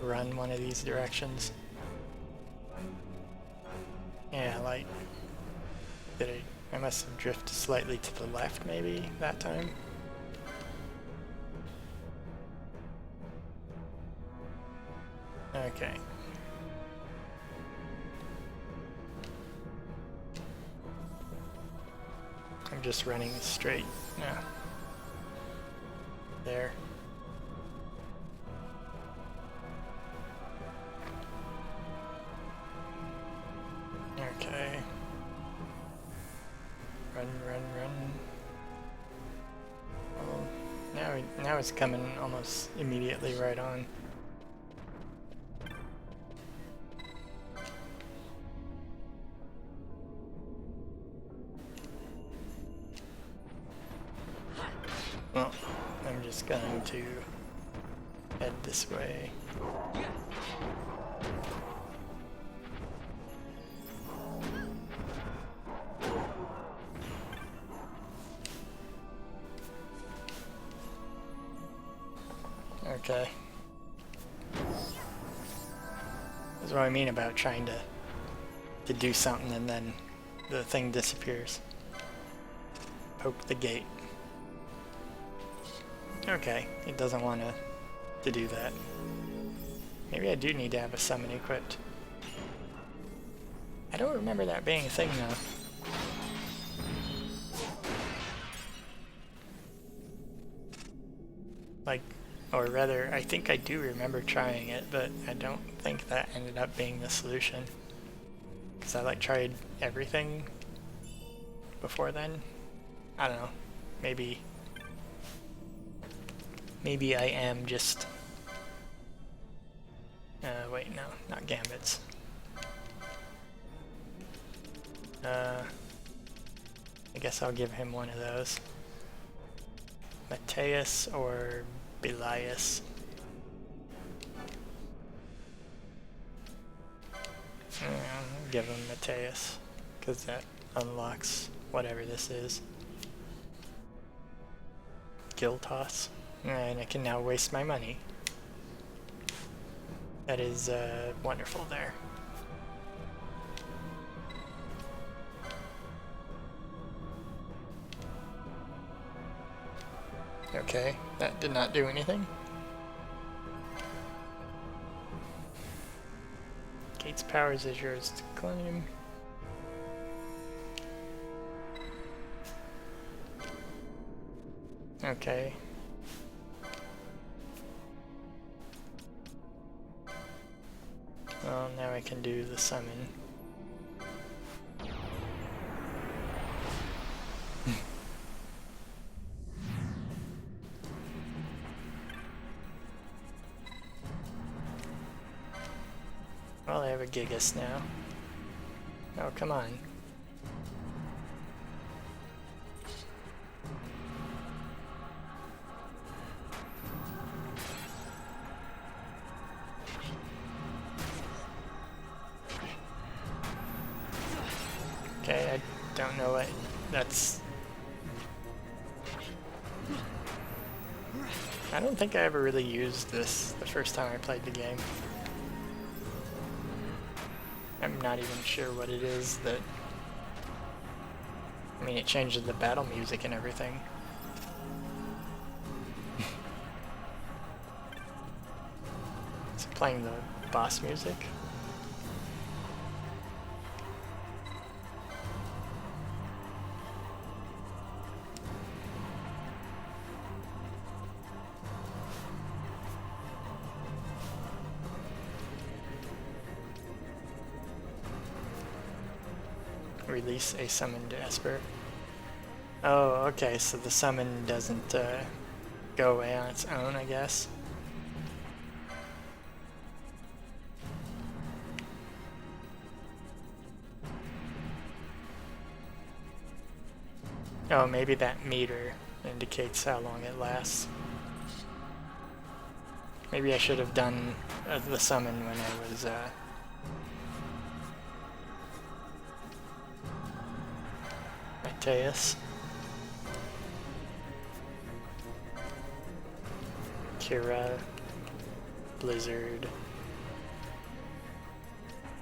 run one of these directions. Yeah, like, I must have drifted slightly to the left maybe that time. Okay. I'm just running straight. Yeah. There. Okay. Run, run, run. Oh, now it's coming almost immediately right on. Well, I'm just going to head this way. Okay. That's what I mean about trying to do something and then the thing disappears. Poke the gate. Okay, it doesn't want to do that. Maybe I do need to have a summon equipped. I don't remember that being a thing though. Like, or rather, I think I do remember trying it, but I don't think that ended up being the solution. Because I like tried everything before then. I don't know. Maybe I am just... wait, no, not gambits. I guess I'll give him one of those. Mateus or Belias. I'll give him Mateus, because that unlocks whatever this is. Gill toss. And I can now waste my money. That is wonderful there. Okay, that did not do anything. Gates powers is yours to claim. Okay. Well, now I can do the summon. Well, I have a Gigas now. Oh, come on. Okay, I don't know what that's... I don't think I ever really used this the first time I played the game. I'm not even sure what it is that... I mean, it changes the battle music and everything. It's playing the boss music. Release a summoned Esper. Oh, okay, so the summon doesn't go away on its own, I guess. Oh, maybe that meter indicates how long it lasts. Maybe I should have done the summon when I was Mateus. Kira. Blizzard.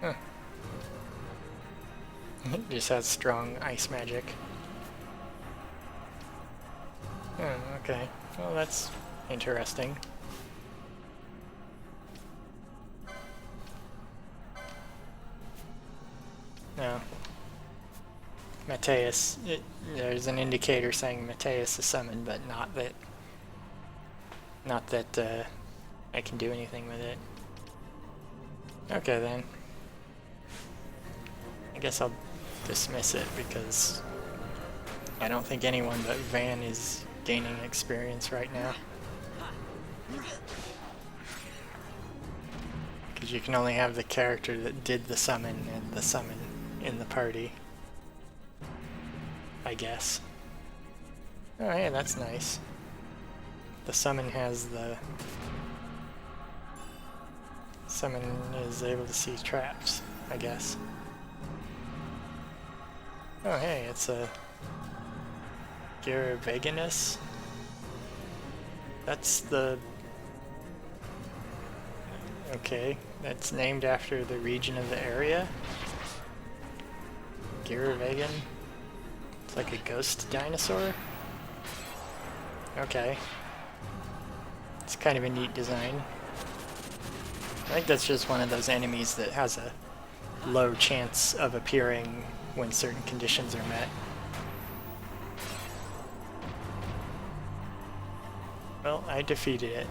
Huh. It just has strong ice magic. Oh, okay. Well, that's interesting. No. Mateus, there's an indicator saying Mateus is summoned, but not that I can do anything with it. Okay then. I guess I'll dismiss it because I don't think anyone but Van is gaining experience right now. Because you can only have the character that did the summon and the summon in the party, I guess. Oh yeah, that's nice. The summon has the... Summon is able to see traps, I guess. Oh hey, it's a... Veganus. That's the... Okay, that's named after the region of the area. Vegan. It's like a ghost dinosaur. Okay. It's kind of a neat design. I think that's just one of those enemies that has a low chance of appearing when certain conditions are met. Well, I defeated it.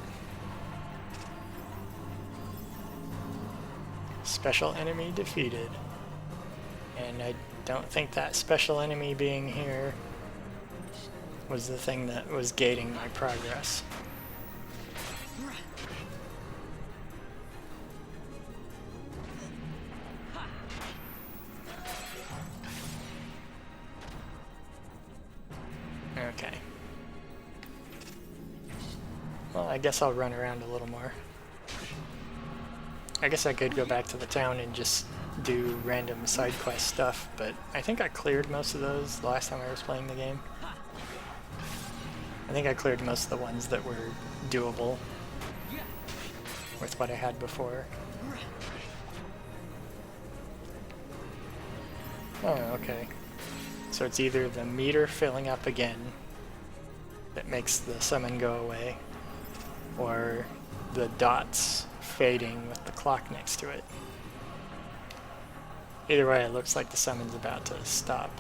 Special enemy defeated. And I don't think that special enemy being here was the thing that was gating my progress. Okay. Well, I guess I'll run around a little more. I guess I could go back to the town and just do random side quest stuff, but I think I cleared most of those the last time I was playing the game. I think I cleared most of the ones that were doable with what I had before. Oh, okay. So it's either the meter filling up again that makes the summon go away, or the dots fading with the clock next to it. Either way, it looks like the summon's about to stop.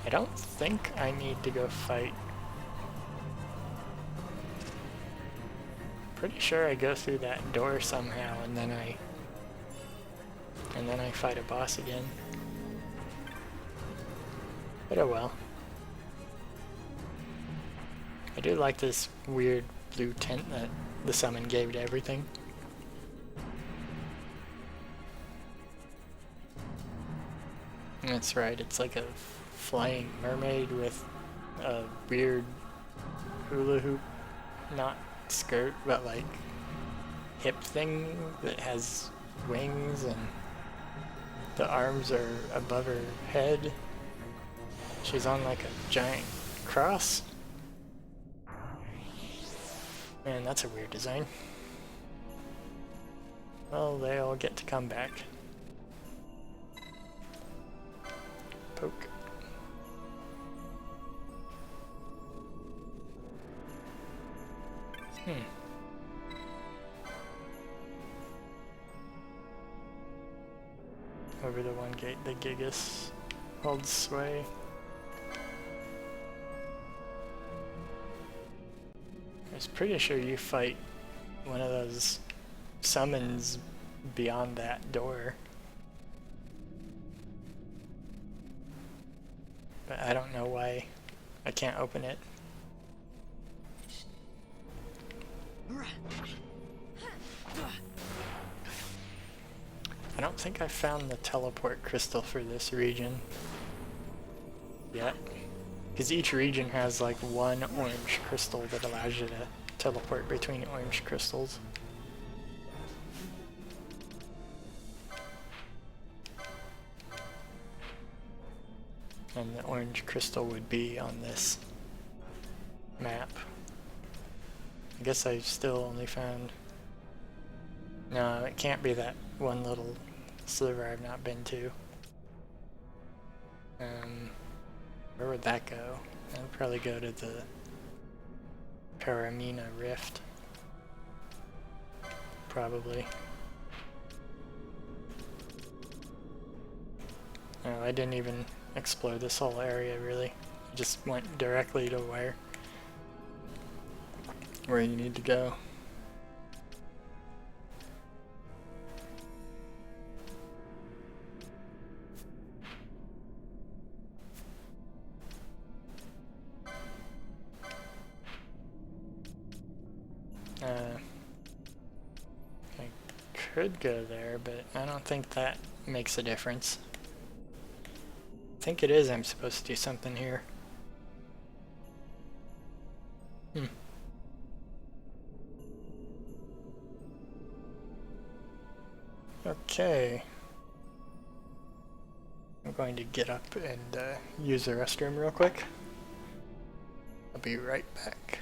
I don't think I need to go fight. Pretty sure I go through that door somehow and then I fight a boss again. But oh well. I do like this weird blue tint that the summon gave to everything. That's right, it's like a flying mermaid with a weird hula hoop, not skirt, but like hip thing that has wings and the arms are above her head. She's on like a giant cross. Man, that's a weird design. Well, they all get to come back. Poke. Over the one gate, the Gigas holds sway. I was pretty sure you fight one of those summons beyond that door. But I don't know why I can't open it. I don't think I found the teleport crystal for this region yet. Because each region has like one orange crystal that allows you to teleport between orange crystals. And the orange crystal would be on this map. I guess I still only found... No, it can't be that one little sliver I've not been to. Where would that go? That would probably go to the Paramina Rift. Probably. No, I didn't even explore this whole area really. I just went directly to where you need to go. I could go there, but I don't think that makes a difference. I think it is I'm supposed to do something here. Okay. I'm going to get up and use the restroom real quick. I'll be right back.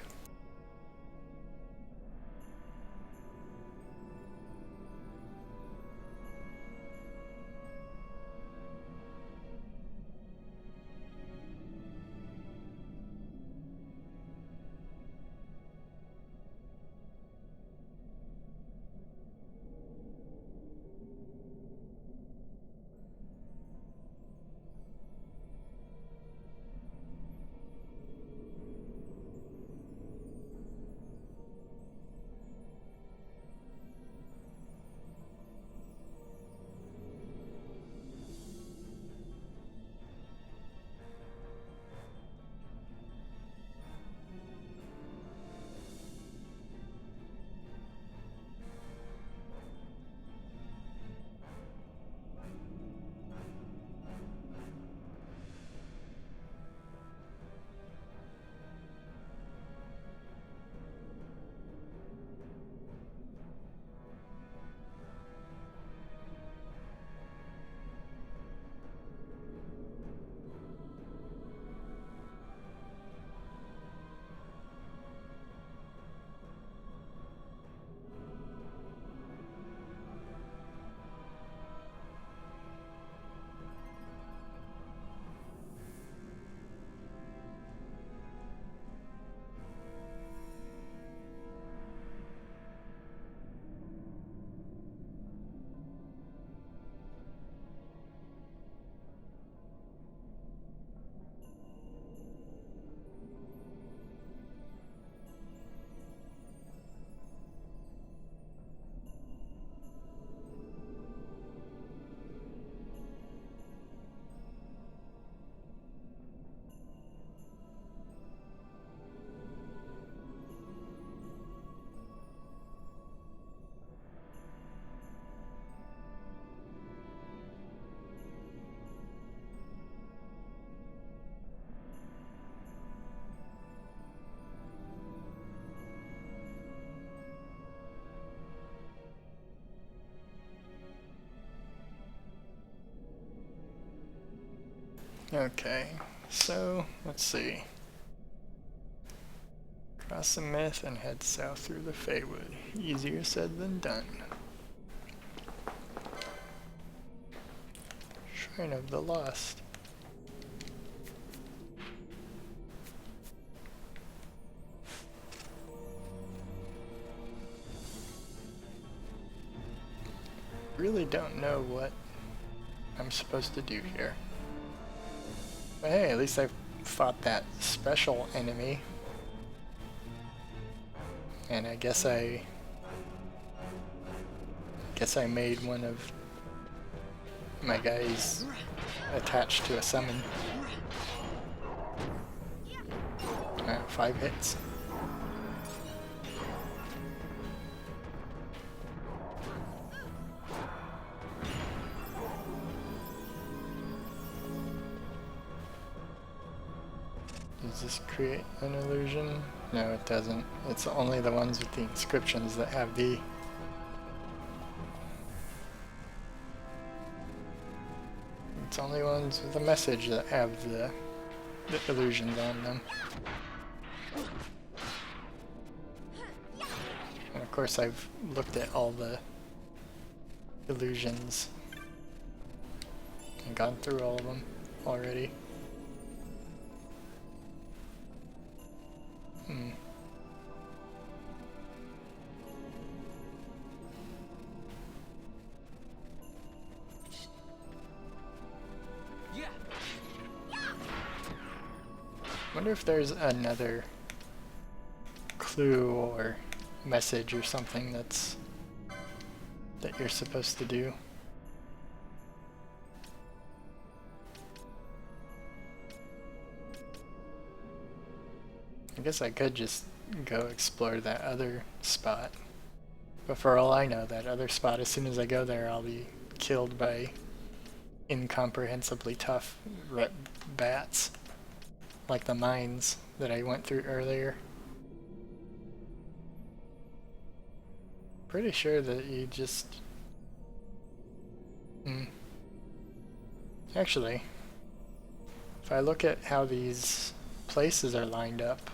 Okay, so let's see. Cross the myth and head south through the Feywood. Easier said than done. Shrine of the Lost. Really don't know what I'm supposed to do here. But hey, at least I fought that special enemy. And I guess guess I made one of my guys attached to a summon. 5 hits. Does this create an illusion? No, it doesn't. It's only the ones with the inscriptions that have the... It's only ones with the message that have the illusions on them. And of course I've looked at all the illusions and gone through all of them already. Yeah. Wonder if there's another clue or message or something that you're supposed to do. I guess I could just go explore that other spot. But for all I know, that other spot, as soon as I go there, I'll be killed by incomprehensibly tough bats. Like the mines that I went through earlier. Pretty sure that you just... Actually, if I look at how these places are lined up,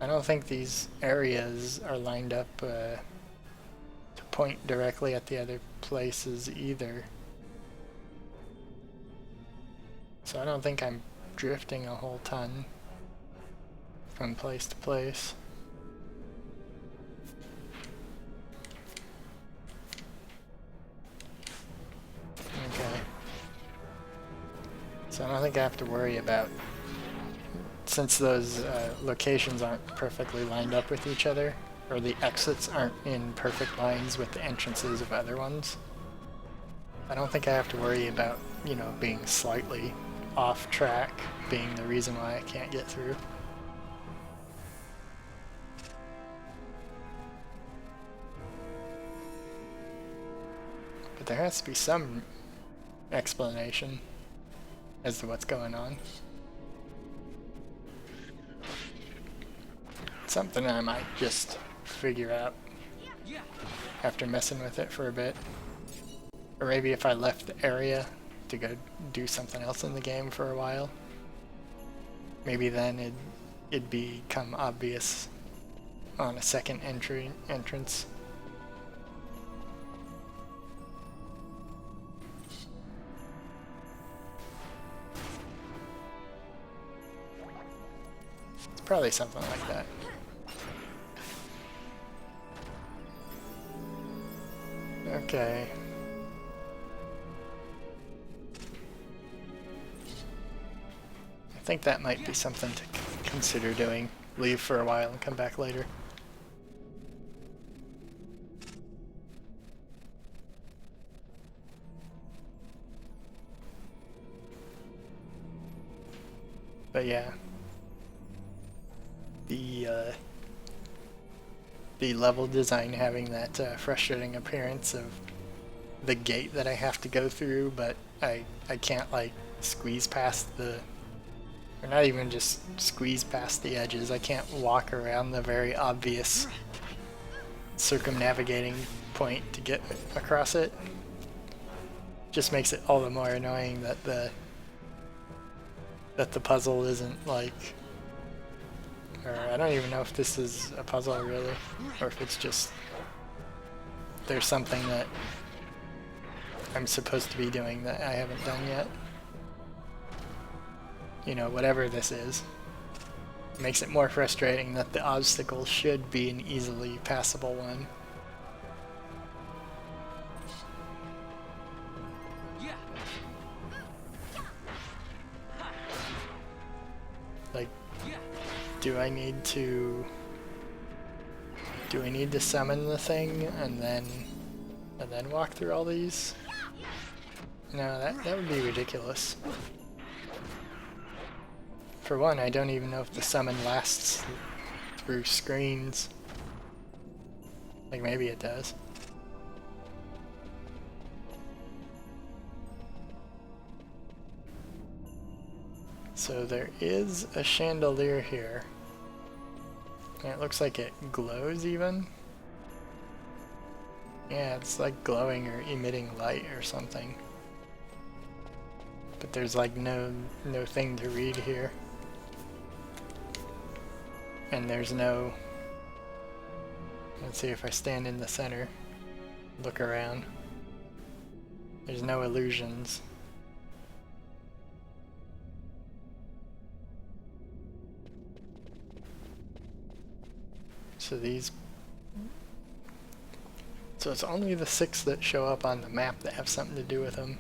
I don't think these areas are lined up to point directly at the other places either. So I don't think I'm drifting a whole ton from place to place. Okay. So I don't think I have to worry about, since those locations aren't perfectly lined up with each other, or the exits aren't in perfect lines with the entrances of other ones. I don't think I have to worry about, you know, being slightly off track being the reason why I can't get through. But there has to be some explanation as to what's going on. Something I might just figure out after messing with it for a bit. Or maybe if I left the area to go do something else in the game for a while, maybe then it'd become obvious on a second entrance. It's probably something like that. Okay. I think that might be something to consider doing. Leave for a while and come back later. But yeah. The level design having that frustrating appearance of the gate that I have to go through, but I can't like squeeze past the, or not even just squeeze past the edges. I can't walk around the very obvious circumnavigating point to get across it. Just makes it all the more annoying that the puzzle isn't like, or I don't even know if this is a puzzle really, or if it's just there's something that I'm supposed to be doing that I haven't done yet. You know, whatever this is. It makes it more frustrating that the obstacle should be an easily passable one. Like, do I need to summon the thing and then and then walk through all these? No, that would be ridiculous. For one, I don't even know if the summon lasts through screens. Like, maybe it does. So there is a chandelier here. And it looks like it glows even. Yeah, it's like glowing or emitting light or something. But there's like no thing to read here. And there's no... Let's see if I stand in the center, look around. There's no illusions. So these... So it's only the 6 that show up on the map that have something to do with them.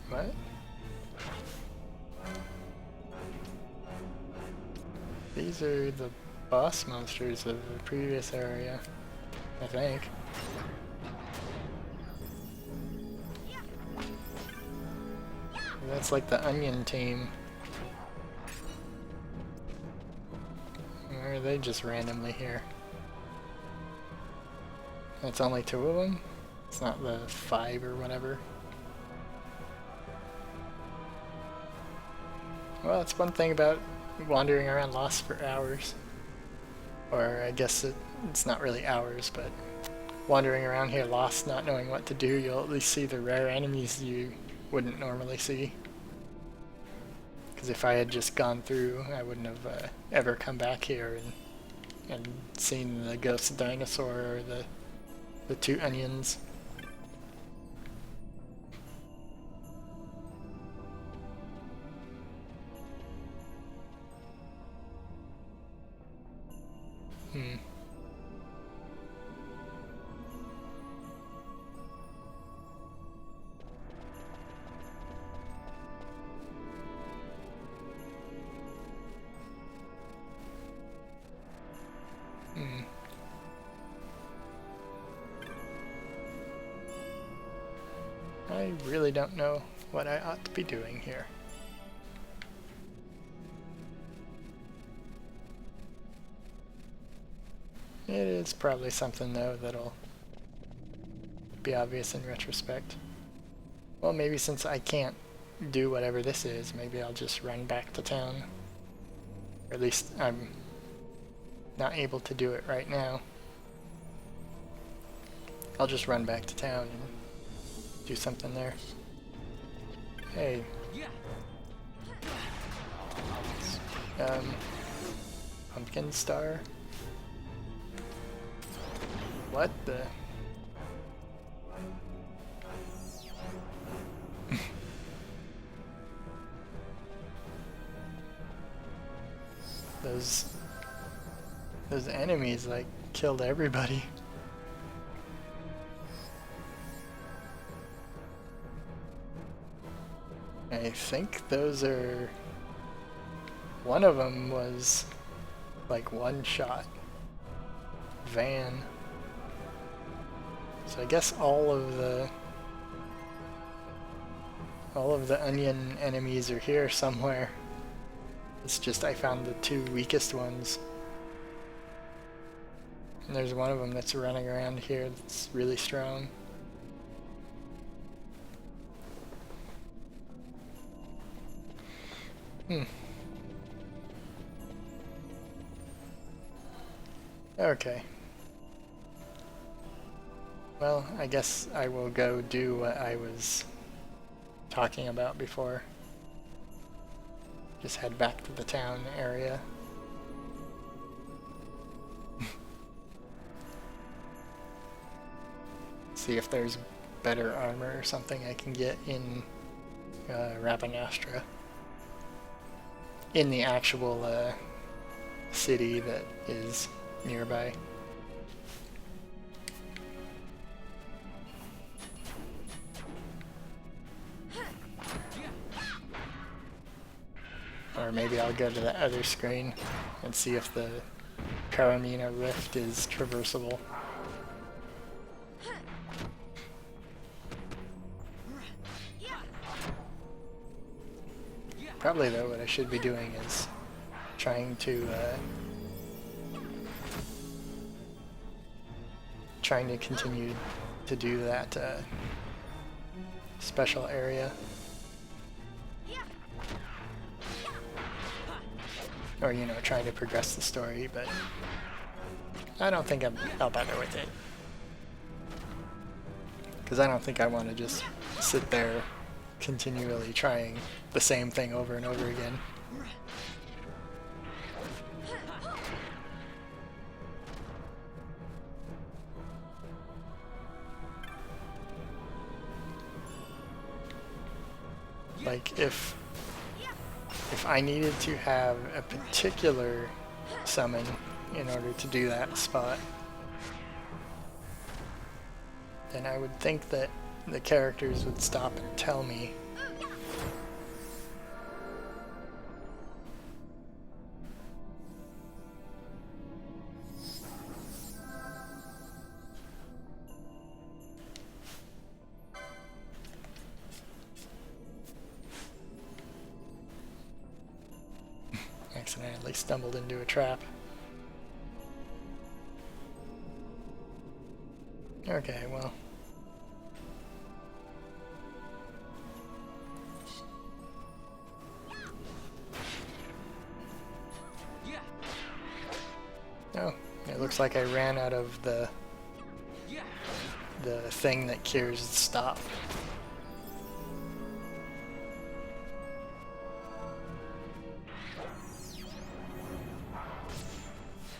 What? These are the boss monsters of the previous area, I think. That's like the onion team. Or are they just randomly here? It's only 2 of them? It's not the 5 or whatever. Well, that's one thing about wandering around lost for hours. Or I guess it's not really hours, but wandering around here lost, not knowing what to do, you'll at least see the rare enemies you wouldn't normally see. Because if I had just gone through, I wouldn't have ever come back here and seen the ghost dinosaur or the 2 onions. I really don't know what I ought to be doing here. It is probably something though that'll be obvious in retrospect. Well, maybe since I can't do whatever this is, maybe I'll just run back to town. Or at least I'm not able to do it right now. I'll just run back to town and do something there. Hey. Pumpkin star? What the? Those enemies like killed everybody. I think those are... One of them was like one shot. Van. So I guess all of the onion enemies are here somewhere. It's just I found the 2 weakest ones. And there's one of them that's running around here that's really strong. Okay. Well, I guess I will go do what I was talking about before. Just head back to the town area. See if there's better armor or something I can get in Rabanastra. In the actual city that is nearby. Or maybe I'll go to the other screen and see if the Karamina Rift is traversable. Probably though, what I should be doing is trying to continue to do that special area. Or, you know, trying to progress the story, but I don't think I'll bother with it. Because I don't think I want to just sit there continually trying the same thing over and over again. Like, if I needed to have a particular summon in order to do that spot, then I would think that the characters would stop and tell me. Accidentally stumbled into a trap. Okay, well. Oh, it looks like I ran out of the thing that cures the stop.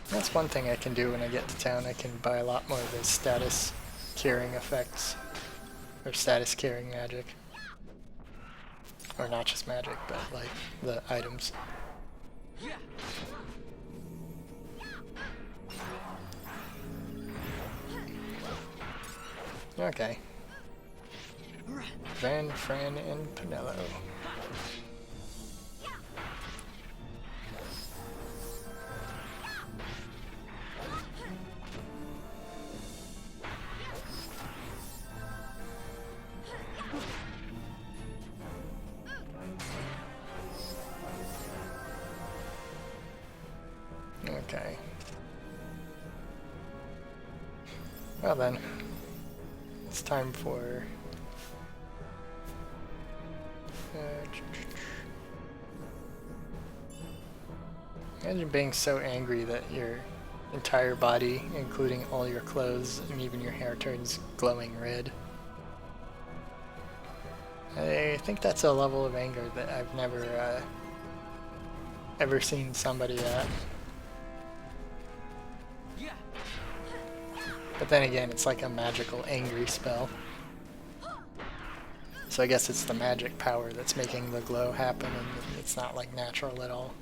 That's one thing I can do when I get to town. I can buy a lot more of the status curing effects, or status curing magic. Or not just magic, but like the items. Okay. Van, Fran, and Pinello. Okay. Well then, it's time for imagine being so angry that your entire body, including all your clothes and even your hair, turns glowing red. I think that's a level of anger that I've never ever seen somebody at. But then again, it's like a magical angry spell. So I guess it's the magic power that's making the glow happen, and it's not like natural at all.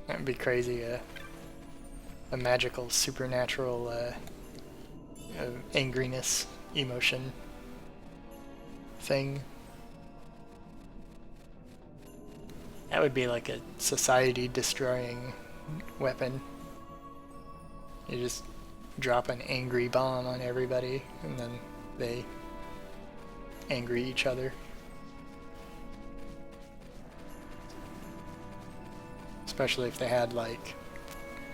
That would be crazy, a magical, supernatural angriness emotion thing. That would be like a society-destroying weapon. You just drop an angry bomb on everybody, and then they angry each other. Especially if they had, like,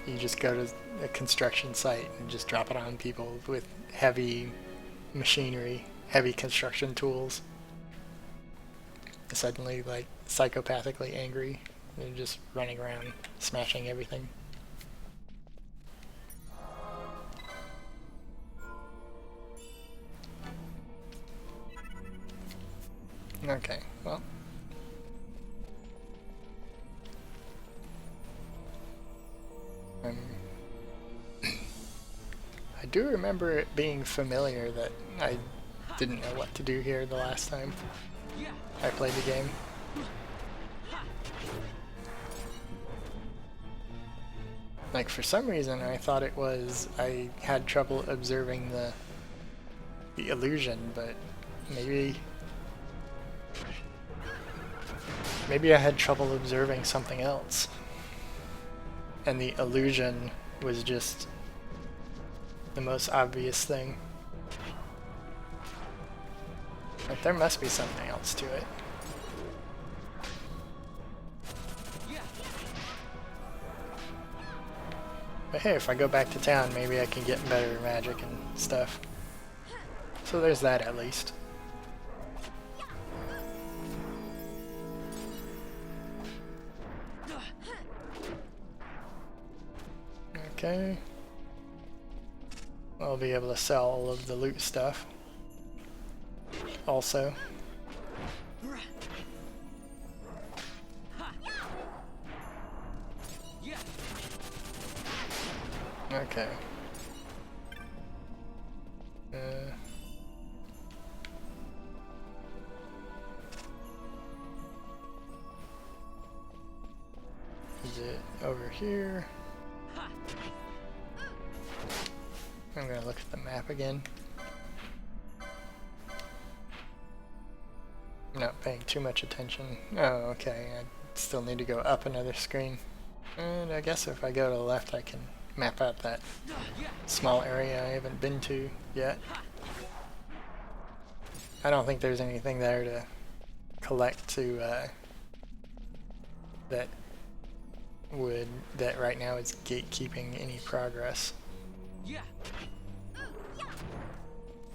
you just go to a construction site and just drop it on people with heavy machinery, heavy construction tools. Suddenly, like, psychopathically angry. They're just running around smashing everything. Okay, well. I do remember it being familiar that I didn't know what to do here the last time I played the game. Like, for some reason, I thought it was I had trouble observing the illusion, but maybe I had trouble observing something else. And the illusion was just the most obvious thing. Like, there must be something else to it. But hey, if I go back to town, maybe I can get better magic and stuff. So there's that at least. Okay. I'll be able to sell all of the loot stuff. Also. Okay. Is it over here? I'm gonna look at the map again. I'm not paying too much attention. Oh, okay. I still need to go up another screen. And I guess if I go to the left, I can map out that small area I haven't been to yet. I don't think there's anything there to collect to that right now is gatekeeping any progress. I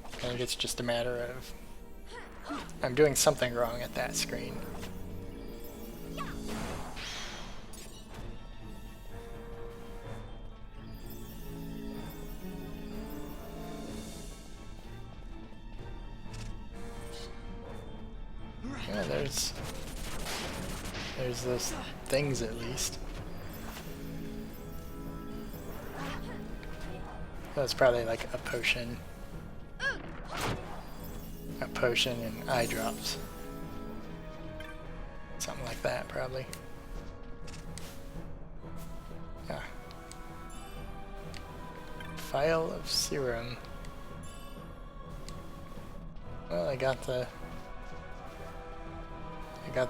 think it's just a matter of I'm doing something wrong at that screen. Yeah, there's those things at least. That's probably like a potion. A potion and eye drops. Something like that, probably. Yeah. Phial of serum. Well, I got the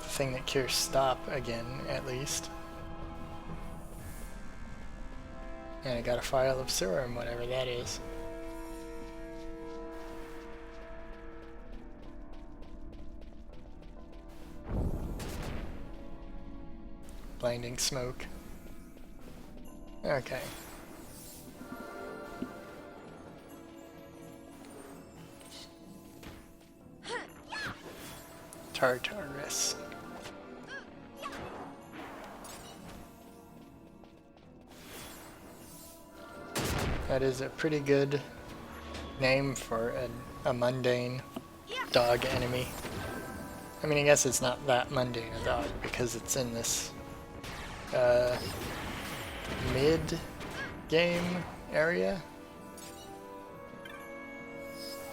thing that cures stop again, at least. And I got a phial of serum, whatever that is. Blinding smoke. Okay. Tartarus. That is a pretty good name for a mundane dog enemy. I mean, I guess it's not that mundane a dog because it's in this mid-game area.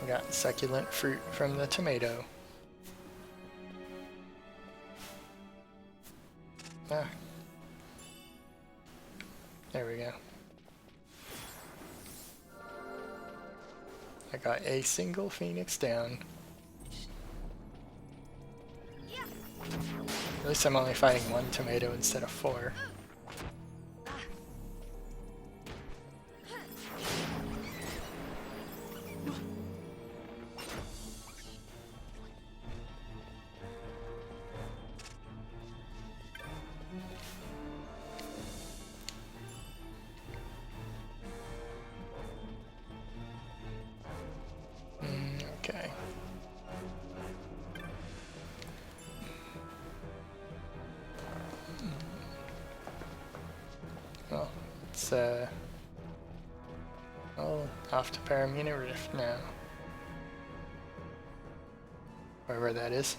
We got succulent fruit from the tomato. Ah. There we go. I got a single phoenix down. At least I'm only fighting one tomato instead of 4. Okay. Well, it's off to Paramina Rift now. Wherever that is.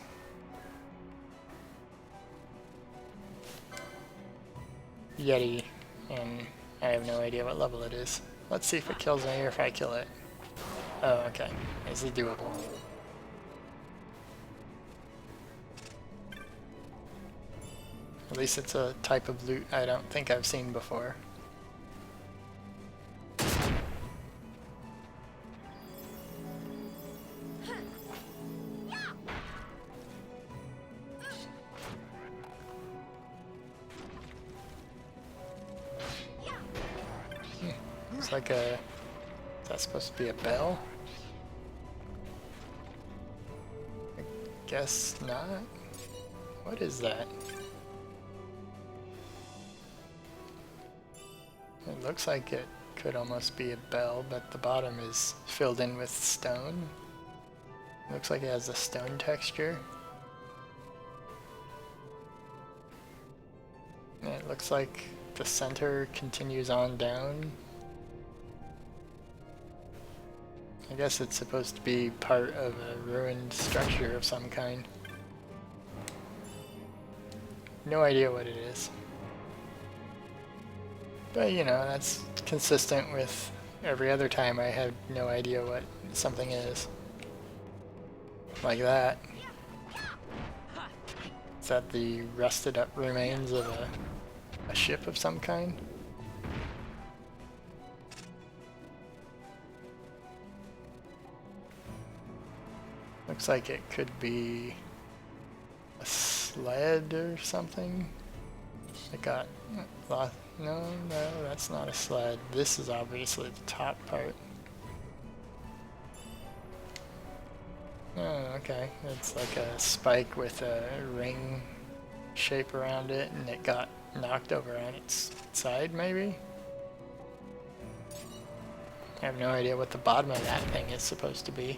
Yeti, and I have no idea what level it is. Let's see if it kills me or if I kill it. Oh, okay. Is it doable? At least it's a type of loot I don't think I've seen before. Looks like a... Is that supposed to be a bell? I guess not. What is that? It looks like it could almost be a bell, but the bottom is filled in with stone. Looks like it has a stone texture. And it looks like the center continues on down. I guess it's supposed to be part of a ruined structure of some kind. No idea what it is. But you know, that's consistent with every other time I have no idea what something is. Like that. Is that the rusted up remains of a ship of some kind? Looks like it could be a sled or something. It got lost. No, that's not a sled. This is obviously the top part. Oh, okay. It's like a spike with a ring shape around it, and it got knocked over on its side, maybe? I have no idea what the bottom of that thing is supposed to be.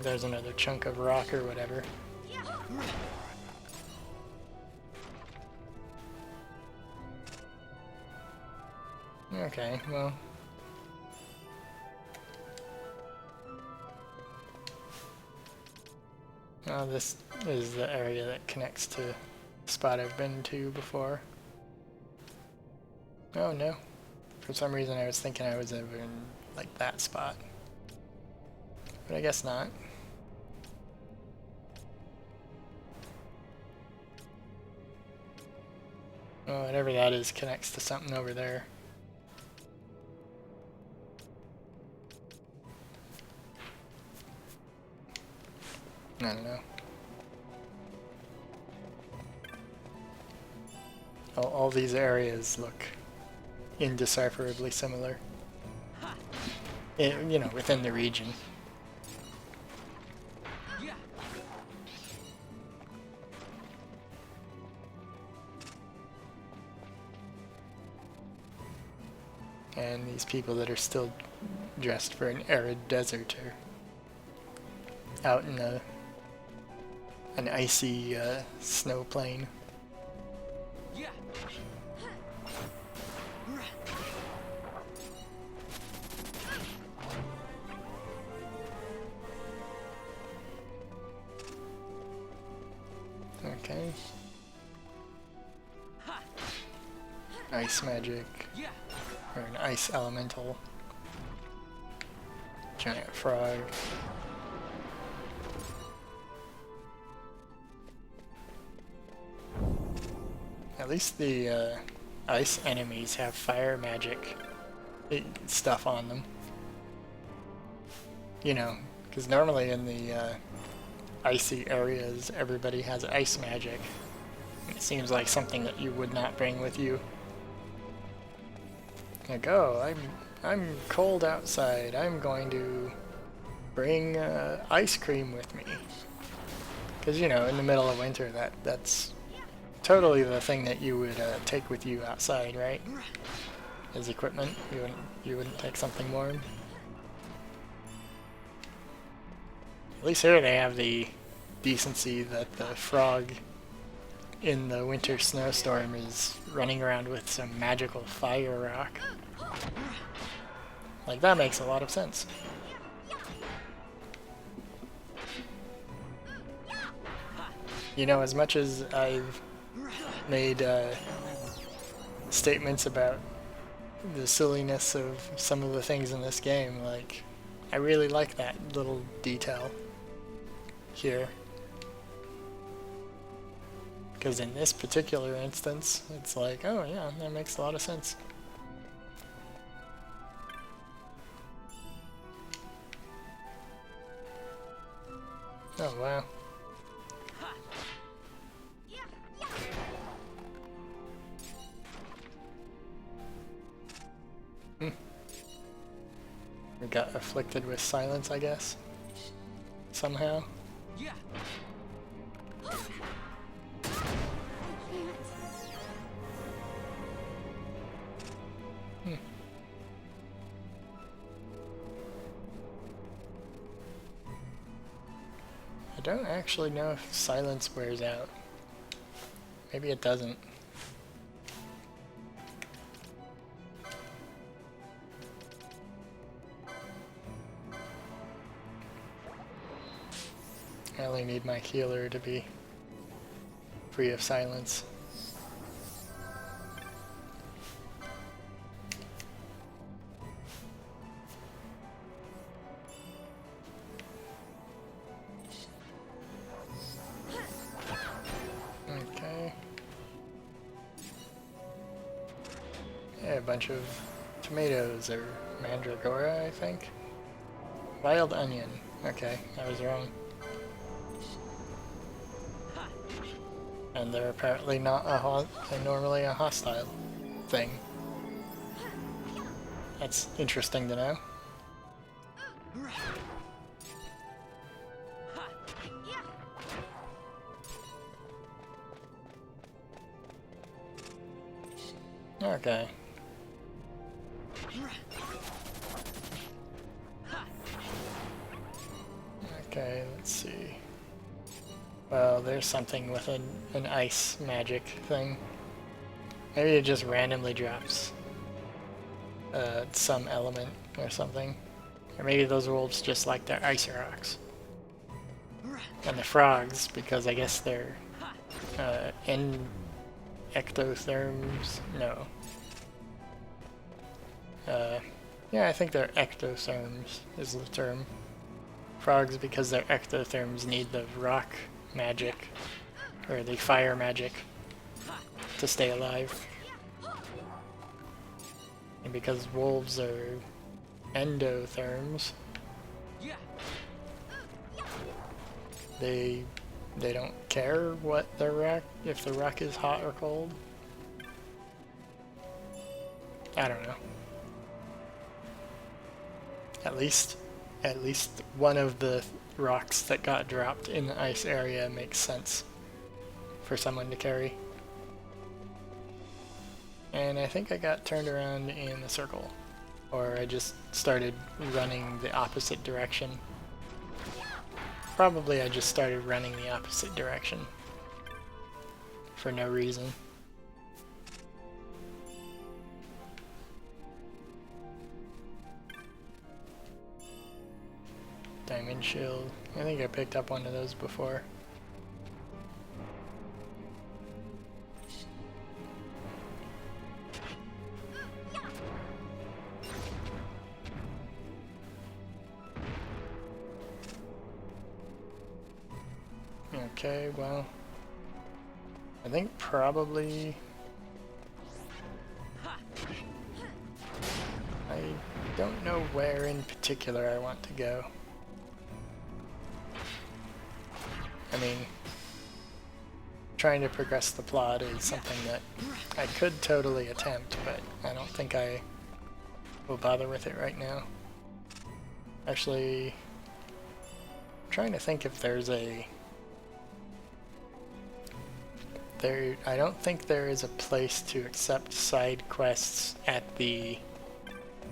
There's another chunk of rock or whatever. Okay, well. Oh, this is the area that connects to the spot I've been to before. Oh no. For some reason I was thinking I was over in, like, that spot. But I guess not. Oh, whatever that is connects to something over there. I don't know. All these areas look indecipherably similar. You know, within the region. And these people that are still dressed for an arid desert are out in an icy snow plain. Okay. Ice magic. Or an ice elemental. Giant frog. At least the ice enemies have fire magic stuff on them. You know, because normally in the icy areas everybody has ice magic. It seems like something that you would not bring with you. Like, oh, I'm cold outside. I'm going to bring ice cream with me. Because, you know, in the middle of winter, that's totally the thing that you would take with you outside, right? As equipment. You wouldn't take something warm. At least here they have the decency that the frog in the winter snowstorm is running around with some magical fire rock. Like, that makes a lot of sense. You know, as much as I've made statements about the silliness of some of the things in this game, like, I really like that little detail here. Because in this particular instance, it's like, oh yeah, that makes a lot of sense. Oh wow. We got afflicted with silence, I guess. Somehow. Yeah. I don't actually know if silence wears out. Maybe it doesn't. I only need my healer to be free of silence. Okay. Yeah, a bunch of tomatoes or mandragora, I think. Wild onion. Okay, I was wrong. And they're apparently not they're normally a hostile thing. That's interesting to know. Okay. Okay, let's see. Well, there's something with an ice magic thing. Maybe it just randomly drops some element or something. Or maybe those wolves just like their ice rocks. And the frogs, because I guess they're ectotherms. No. Yeah, I think they're ectotherms is the term. Frogs, because they're ectotherms, need the rock magic, or the fire magic, to stay alive. And because wolves are endotherms, they don't care what the rock, if the rock is hot or cold. I don't know. At least one of the rocks that got dropped in the ice area makes sense for someone to carry. And I think I got turned around in a circle. Or I just started running the opposite direction. Probably I just started running the opposite direction. For no reason. Diamond shield. I think I picked up one of those before. Okay, well, I think probably I don't know where in particular I want to go. I mean, trying to progress the plot is something that I could totally attempt, but I don't think I will bother with it right now. Actually, I'm trying to think if there's a... I don't think there is a place to accept side quests at the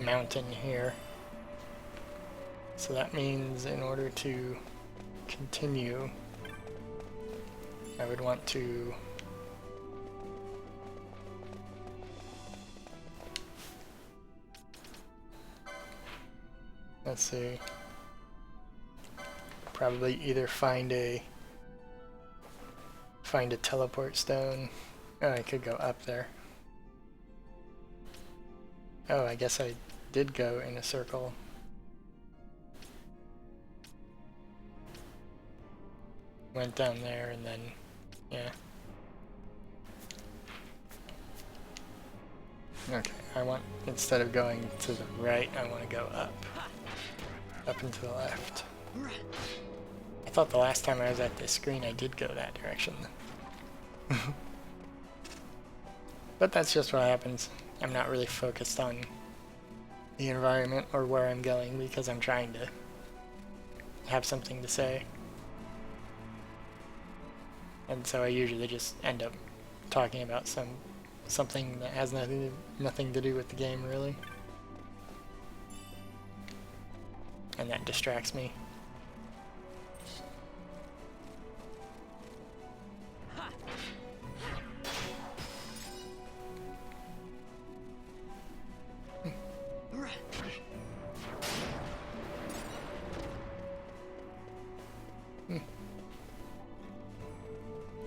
mountain here. So that means in order to continue, I would want to let's see, probably either find a teleport stone. Oh, I could go up there. Oh, I guess I did go in a circle. Went down there and then, yeah. Okay, I want, instead of going to the right, I want to go up. Up and to the left. I thought the last time I was at this screen I did go that direction. But that's just what happens. I'm not really focused on the environment or where I'm going because I'm trying to have something to say. And so I usually just end up talking about something that has nothing to do with the game, really. And that distracts me.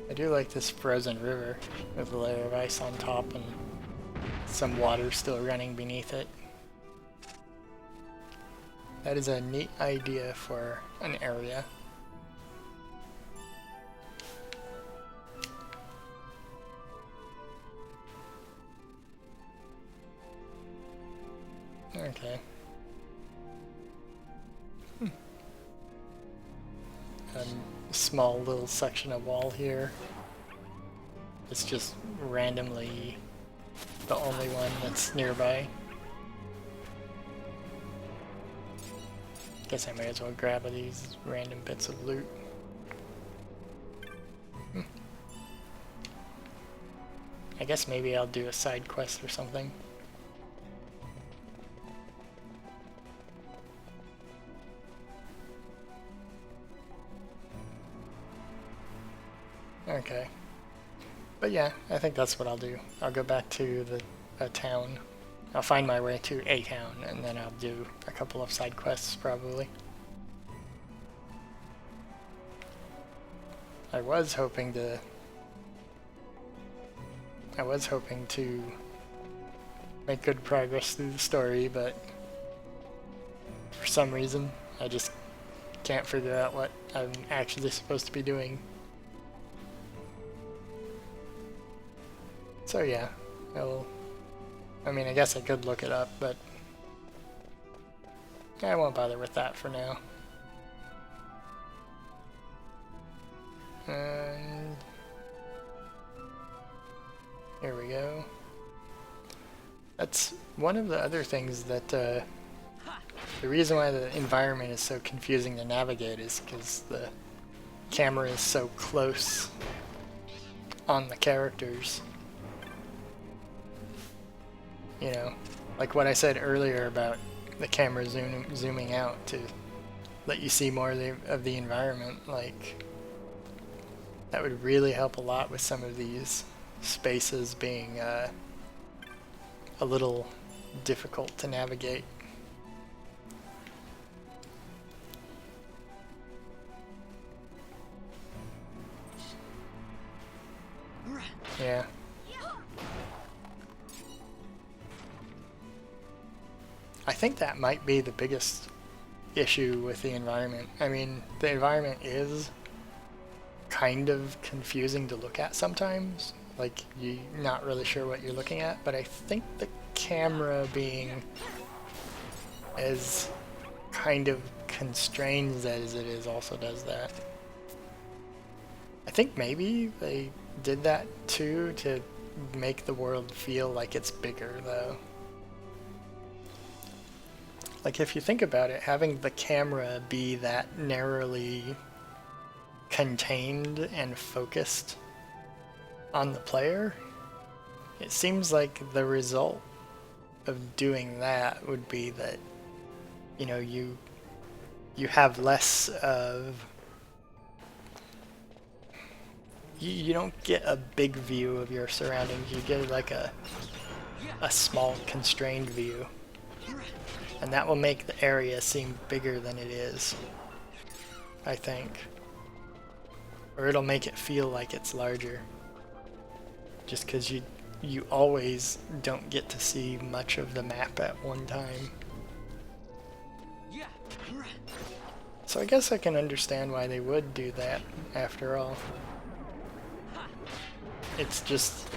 I do like this frozen river with a layer of ice on top and some water still running beneath it. That is a neat idea for an area. Okay. A small little section of wall here. It's just randomly the only one that's nearby. Guess I might as well grab these random bits of loot. I guess maybe I'll do a side quest or something. Okay. But yeah, I think that's what I'll do. I'll go back to the town. I'll find my way to a town, and then I'll do a couple of side quests, probably. I was hoping to make good progress through the story, but for some reason, I just can't figure out what I'm actually supposed to be doing. So yeah, I mean, I guess I could look it up, but I won't bother with that for now. And here we go. That's one of the other things that the reason why the environment is so confusing to navigate is because the camera is so close on the characters. You know, like what I said earlier about the camera zooming out to let you see more of the environment, like that would really help a lot with some of these spaces being a little difficult to navigate. Yeah. I think that might be the biggest issue with the environment. I mean, the environment is kind of confusing to look at sometimes. Like, you're not really sure what you're looking at, but I think the camera being as kind of constrained as it is also does that. I think maybe they did that too to make the world feel like it's bigger, though. Like, if you think about it, having the camera be that narrowly contained and focused on the player, it seems like the result of doing that would be that, you know, you have less of... You don't get a big view of your surroundings, you get like a small constrained view. And that will make the area seem bigger than it is, I think. Or it'll make it feel like it's larger. Just because you always don't get to see much of the map at one time. So I guess I can understand why they would do that, after all. It's just...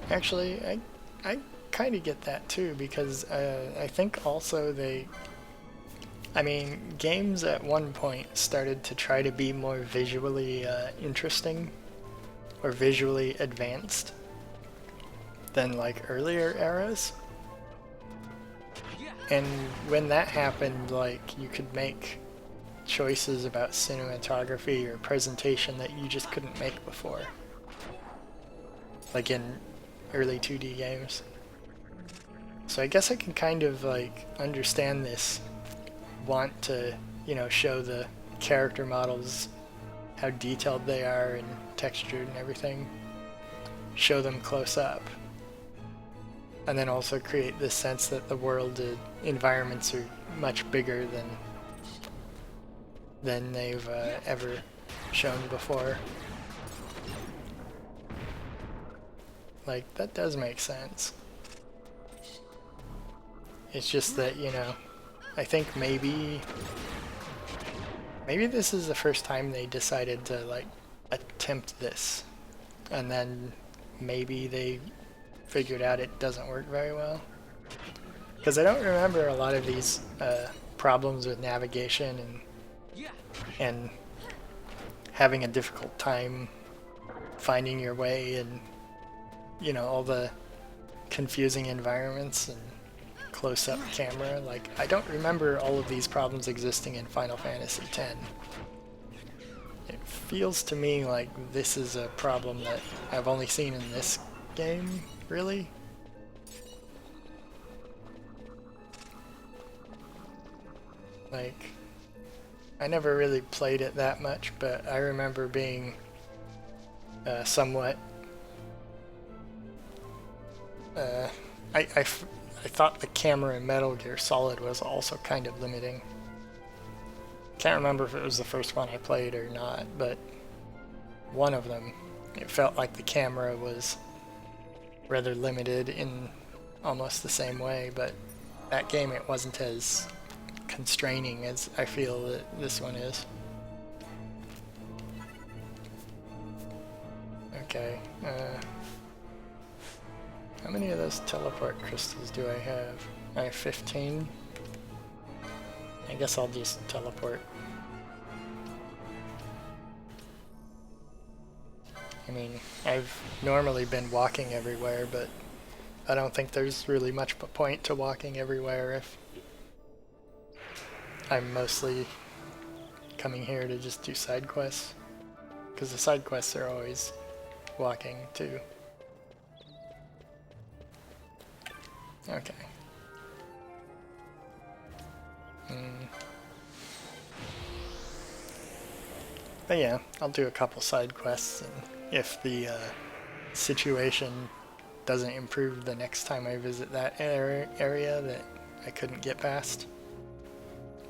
Actually, I kind of get that too, because I think also I mean, games at one point started to try to be more visually interesting or visually advanced than like earlier eras. And when that happened, like, you could make choices about cinematography or presentation that you just couldn't make before. Like in early 2D games. So I guess I can kind of like understand this want to, you know, show the character models how detailed they are and textured and everything. Show them close up. And then also create this sense that the world environments are much bigger than they've ever shown before. Like, that does make sense. It's just that, you know, I think maybe this is the first time they decided to, like, attempt this. And then maybe they figured out it doesn't work very well. Because I don't remember a lot of these problems with navigation and having a difficult time finding your way, and you know, all the confusing environments and close-up camera. Like, I don't remember all of these problems existing in Final Fantasy X. It feels to me like this is a problem that I've only seen in this game, really. Like, I never really played it that much, but I remember being somewhat... I thought the camera in Metal Gear Solid was also kind of limiting. Can't remember if it was the first one I played or not, but one of them, it felt like the camera was rather limited in almost the same way, but that game it wasn't as constraining as I feel that this one is. Okay, how many of those teleport crystals do I have? I have 15. I guess I'll just teleport. I mean, I've normally been walking everywhere, but I don't think there's really much of a point to walking everywhere if I'm mostly coming here to just do side quests. Because the side quests are always walking too. Okay. But yeah, I'll do a couple side quests, and if the situation doesn't improve the next time I visit that area that I couldn't get past,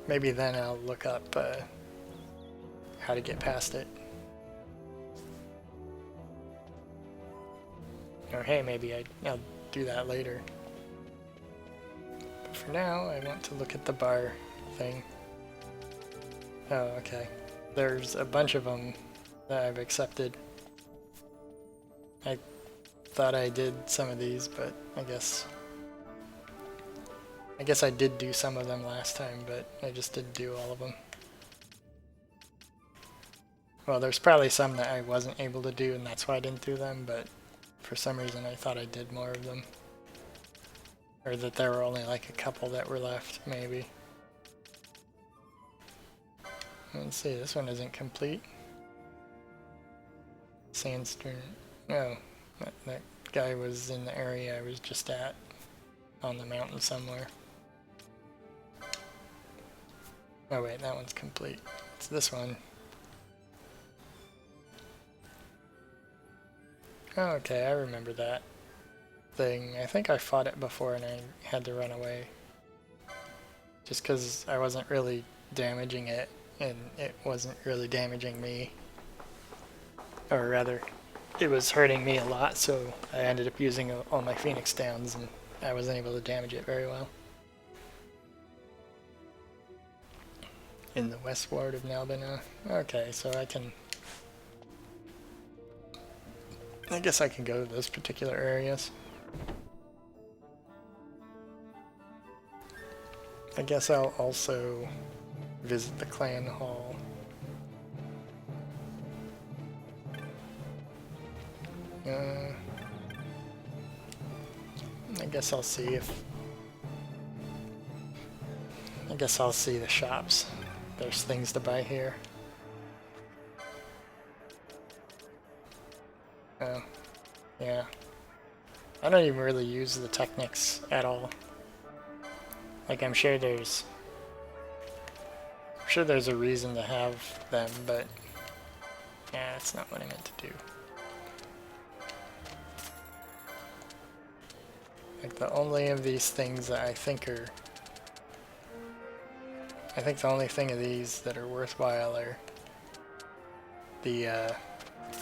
maybe then I'll look up how to get past it. Or hey, maybe I'll do that later. But for now, I want to look at the bar thing. Oh, okay. There's a bunch of them that I've accepted. I thought I did some of these, but I guess I did do some of them last time, but I just didn't do all of them. Well, there's probably some that I wasn't able to do, and that's why I didn't do them, but for some reason I thought I did more of them. Or that there were only like a couple that were left, maybe. Let's see, this one isn't complete. Sandstone. No, that guy was in the area I was just at, on the mountain somewhere. Oh wait, that one's complete. It's this one. Oh, okay, I remember that thing. I think I fought it before and I had to run away. Just because I wasn't really damaging it, and it wasn't really damaging me. Or rather, it was hurting me a lot, so I ended up using all my Phoenix Downs, and I wasn't able to damage it very well. In the West Ward of Nalbina. Okay, so I guess I can go to those particular areas. I guess I'll also visit the clan hall. I guess I'll see if guess I'll see the shops. There's things to buy here. Oh, yeah. I don't even really use the Technics at all. Like, I'm sure there's a reason to have them, but yeah, that's not what I meant to do. Like, the only of these things that I think the only thing of these that are worthwhile are the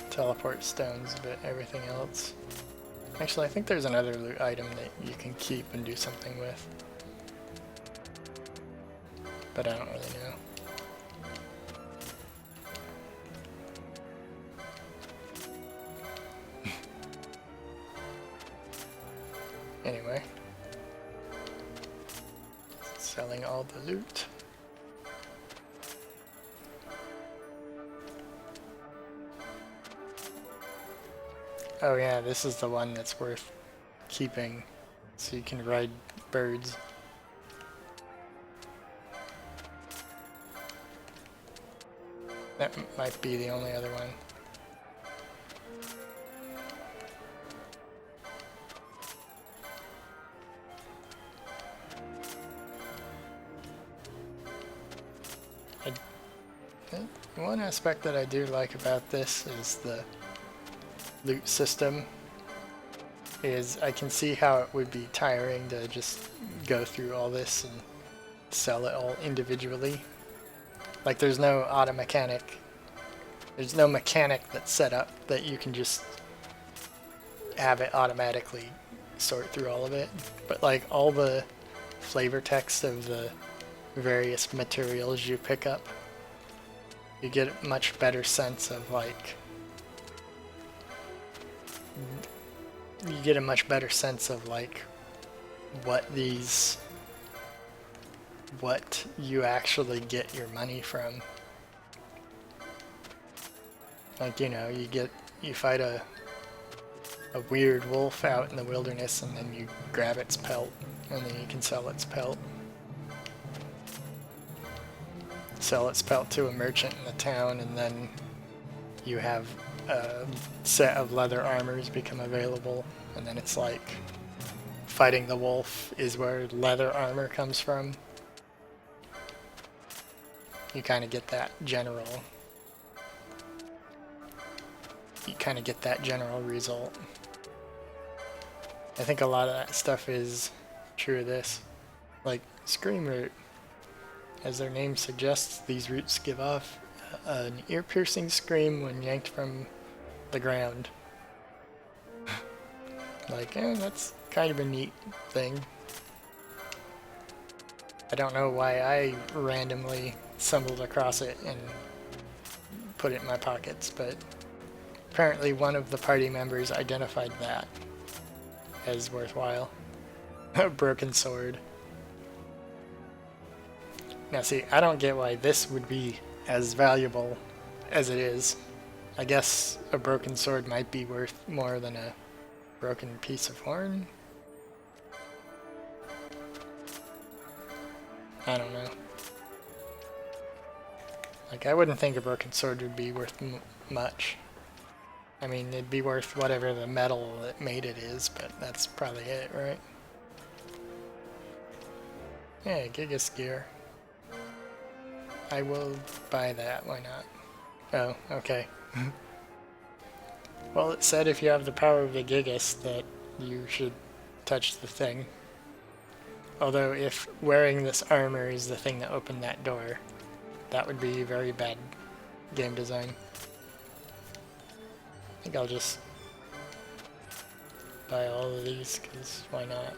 teleport stones, but everything else. Actually, I think there's another loot item that you can keep and do something with. But I don't really know. Anyway. Selling all the loot. Oh yeah, this is the one that's worth keeping, so you can ride birds. That might be the only other one. One aspect that I do like about this is the loot system. Is I can see how it would be tiring to just go through all this and sell it all individually. Like, there's no auto mechanic. There's no mechanic that's set up that you can just have it automatically sort through all of it. But like, all the flavor text of the various materials you pick up, you get a much better sense of like, what you actually get your money from. Like, you know, you fight a weird wolf out in the wilderness, and then you grab its pelt, and then you can sell its pelt. Sell its pelt to a merchant in the town, and then you have a set of leather armors become available, and then it's like fighting the wolf is where leather armor comes from. You kind of get that general result. I think a lot of that stuff is true of this. Like, Scream Root. As their name suggests, these roots give off an ear-piercing scream when yanked from the ground. Like, that's kind of a neat thing. I don't know why I randomly stumbled across it and put it in my pockets, but apparently one of the party members identified that as worthwhile. A broken sword. Now see, I don't get why this would be as valuable as it is. I guess a broken sword might be worth more than a broken piece of horn? I don't know. Like, I wouldn't think a broken sword would be worth much. I mean, it'd be worth whatever the metal that made it is, but that's probably it, right? Yeah, Gigas gear. I will buy that, why not? Oh, okay. Well, it said if you have the power of the Gigas that you should touch the thing. Although if wearing this armor is the thing that opened that door, that would be very bad game design. I think I'll just buy all of these, because why not?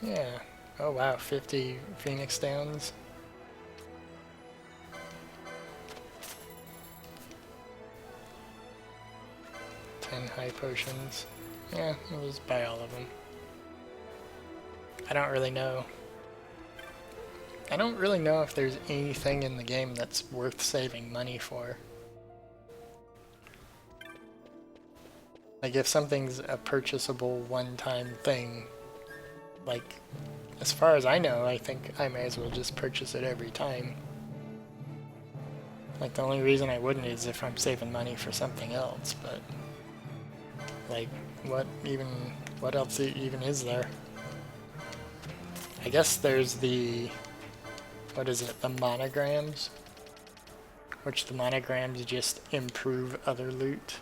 Yeah. Oh wow, 50 Phoenix Downs. High potions. Yeah, I'll just buy all of them. I don't really know. I don't really know if there's anything in the game that's worth saving money for. Like, if something's a purchasable one-time thing, like, as far as I know, I think I may as well just purchase it every time. Like, the only reason I wouldn't is if I'm saving money for something else, but... like, what else even is there? I guess there's the... what is it? The monograms? Which the monograms just improve other loot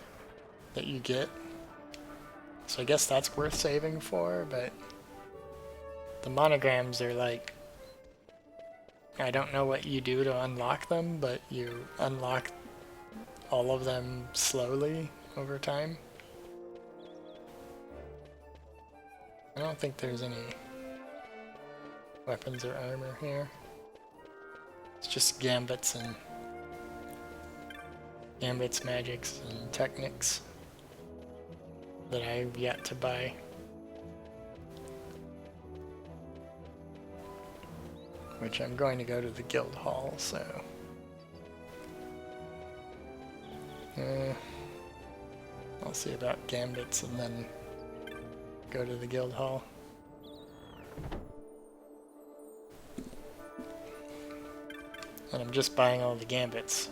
that you get. So I guess that's worth saving for, but the monograms are like, I don't know what you do to unlock them, but you unlock all of them slowly over time. I don't think there's any weapons or armor here. It's just gambits, magics, and techniques that I've yet to buy. Which I'm going to go to the guild hall, so... I'll see about gambits and then go to the guild hall. And I'm just buying all the gambits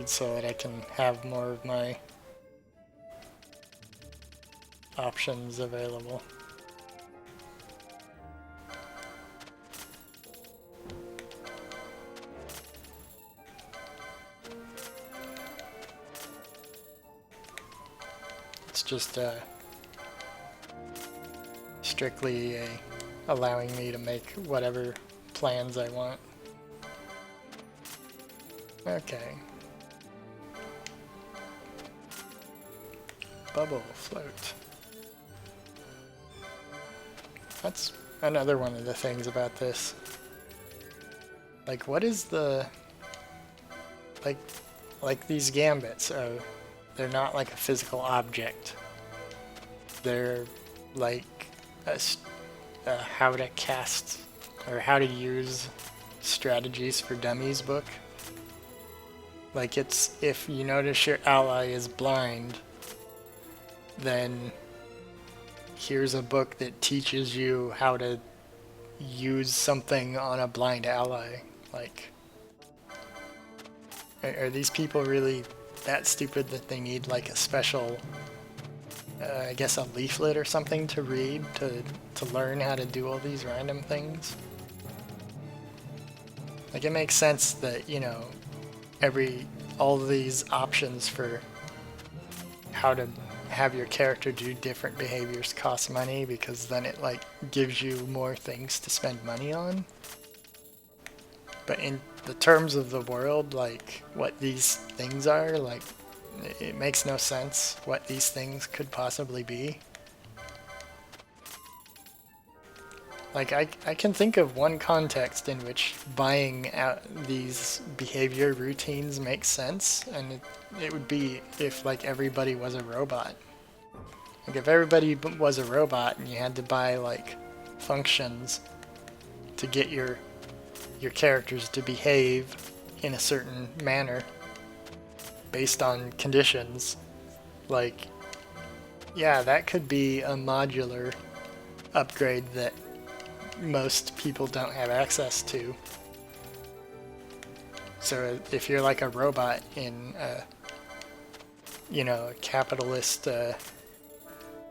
so that I can have more of my options available. It's just strictly allowing me to make whatever plans I want. Okay. Bubble float. That's another one of the things about this. Like, what is the... Like these gambits are... they're not like a physical object. They're like a how to cast or how to use strategies for dummies book. Like, it's, if you notice your ally is blind, then here's a book that teaches you how to use something on a blind ally. Like, are these people really that stupid that they need like a special, I guess a leaflet or something to read to learn how to do all these random things? Like, it makes sense that, you know, all of these options for how to have your character do different behaviors cost money, because then it like gives you more things to spend money on. But in the terms of the world, like what these things are, like it makes no sense what these things could possibly be. Like, I can think of one context in which buying out these behavior routines makes sense, and it would be if, like, everybody was a robot. Like, if everybody was a robot and you had to buy, like, functions to get your characters to behave in a certain manner based on conditions, like, yeah, that could be a modular upgrade that most people don't have access to. So if you're like a robot in a, you know, a capitalist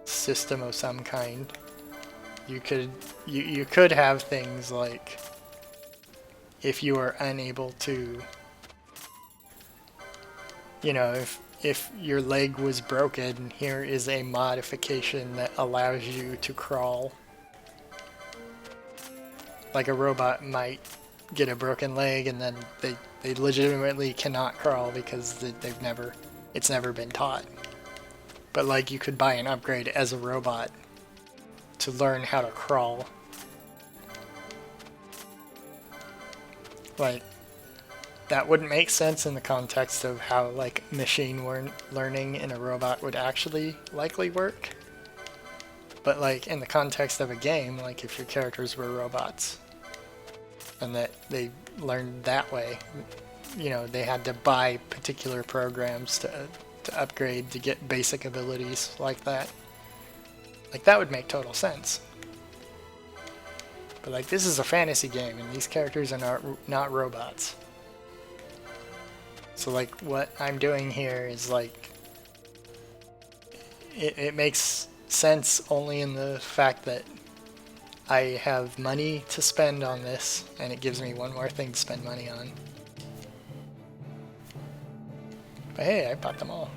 system of some kind, you could have things like, if you are unable to, you know, if your leg was broken, here is a modification that allows you to crawl. Like, a robot might get a broken leg and then they legitimately cannot crawl because it's never been taught. But like, you could buy an upgrade as a robot to learn how to crawl. Like, that wouldn't make sense in the context of how like machine learning in a robot would actually likely work. But like, in the context of a game, like if your characters were robots and that they learned that way, you know, they had to buy particular programs to to upgrade to get basic abilities like that. Like, that would make total sense. But like, this is a fantasy game, and these characters are not robots. So like, what I'm doing here is like, it makes sense only in the fact that I have money to spend on this, and it gives me one more thing to spend money on. But hey, I bought them all.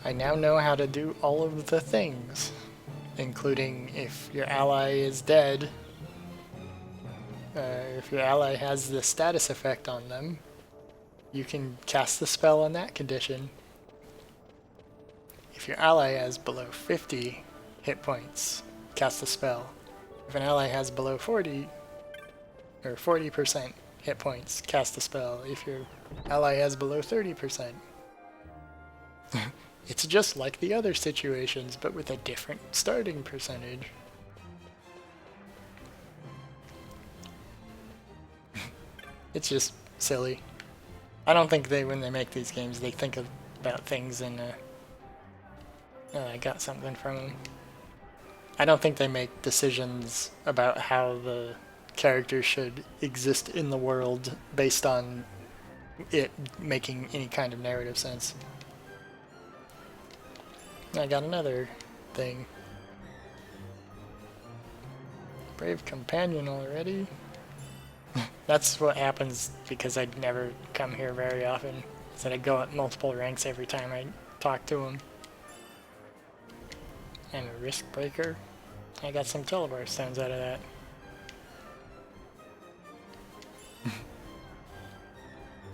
I now know how to do all of the things, including if your ally is dead, if your ally has the status effect on them, you can cast the spell on that condition. If your ally has below 50 hit points, cast the spell. If an ally has below 40, or 40% hit points, cast the spell. If your ally has below 30%. It's just like the other situations, but with a different starting percentage. It's just silly. I don't think when they make these games, they think about things in oh, I got something from them. I don't think they make decisions about how the character should exist in the world based on it making any kind of narrative sense. I got another thing. Brave companion already? That's what happens because I'd never come here very often. So I'd go up multiple ranks every time I talk to him. And a risk breaker. I got some telebar stones out of that.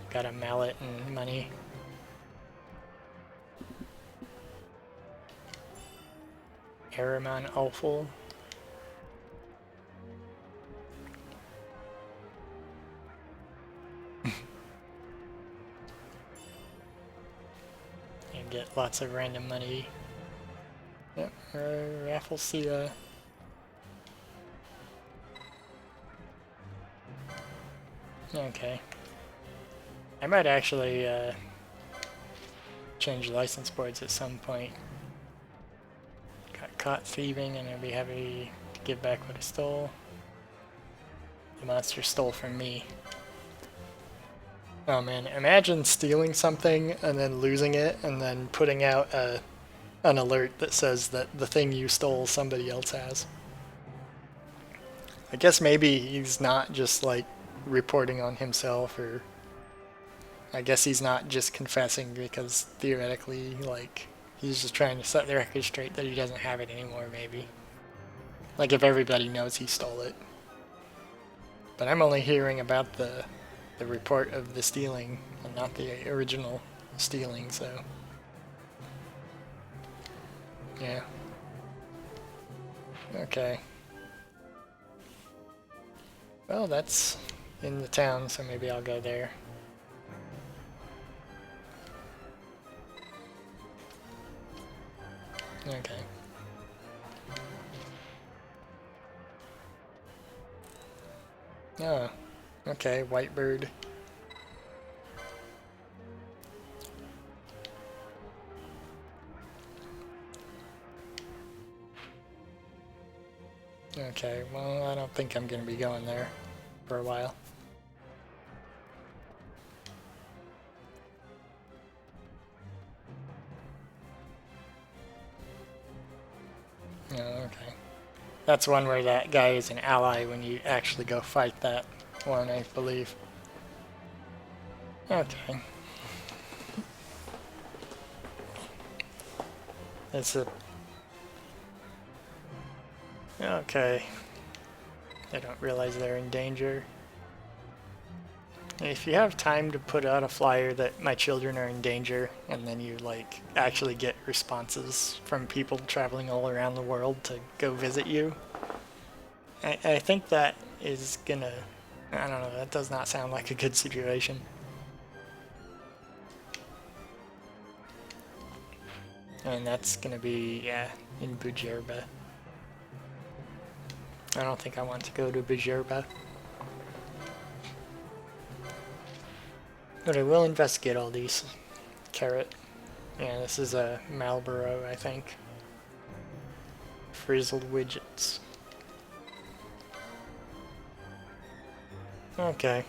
Got a mallet and money. Araman Awful. And get lots of random money. Yep, Rafflesia. Okay. I might actually change license boards at some point. Got caught thieving and I'd be happy to give back what I stole. The monster stole from me. Oh man, imagine stealing something and then losing it and then putting out an alert that says that the thing you stole somebody else has. I guess maybe he's not just like reporting on himself, or I guess he's not just confessing because theoretically, like, he's just trying to set the record straight that he doesn't have it anymore, maybe. Like if everybody knows he stole it. But I'm only hearing about the report of the stealing and not the original stealing, so yeah. Okay. Well, that's in the town, so maybe I'll go there. Okay. Oh, okay, Whitebird. Okay, well, I don't think I'm going to be going there for a while. Oh, okay. That's one where that guy is an ally when you actually go fight that one, I believe. Okay. It's a... Okay. They don't realize they're in danger. If you have time to put out a flyer that my children are in danger, and then you like actually get responses from people traveling all around the world to go visit you, I think that is gonna, I don't know, that does not sound like a good situation. And that's gonna be, yeah, in Bujerba. I don't think I want to go to Bujerba. But I will investigate all these. Carrot. Yeah, this is a Marlboro, I think. Frizzled widgets. Okay.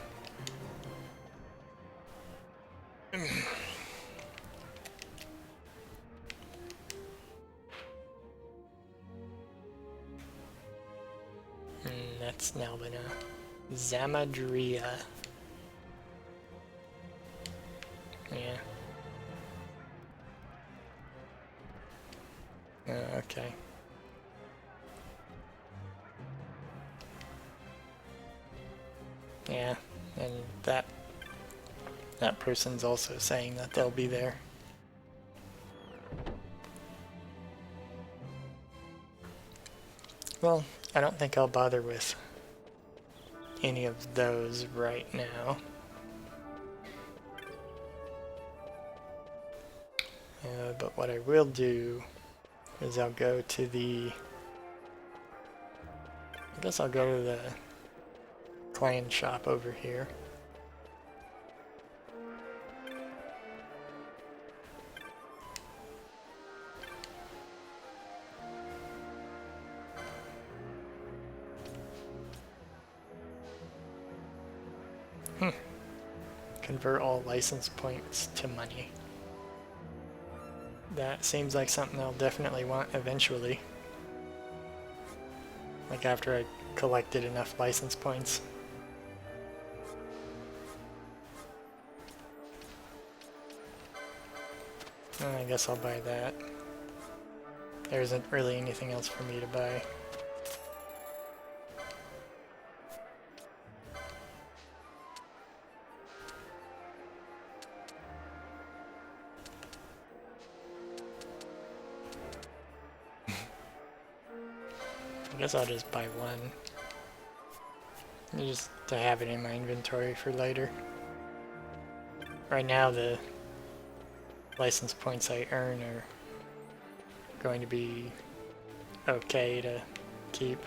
That's now been a Zamadria. Yeah. Okay. Yeah, and that person's also saying that they'll be there. Well, I don't think I'll bother with any of those right now. But what I will do is I'll go to the... I guess I'll go to the clan shop over here. Convert all license points to money. That seems like something I'll definitely want eventually. Like after I collected enough license points. I guess I'll buy that. There isn't really anything else for me to buy. I guess I'll just buy one. Just to have it in my inventory for later. Right now the license points I earn are going to be okay to keep.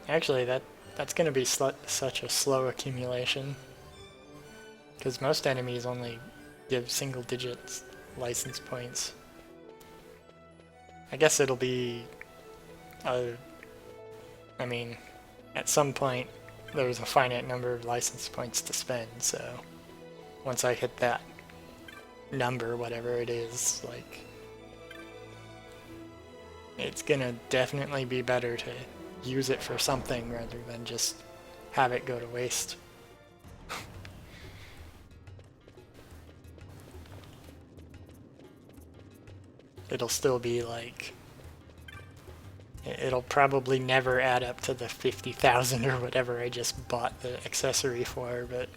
Actually, that's going to be such a slow accumulation. Because most enemies only give single digits license points. I guess it'll be... I mean, at some point there's a finite number of license points to spend, so once I hit that number, whatever it is, like, it's gonna definitely be better to use it for something rather than just have it go to waste. It'll still be like... It'll probably never add up to the 50,000 or whatever I just bought the accessory for, but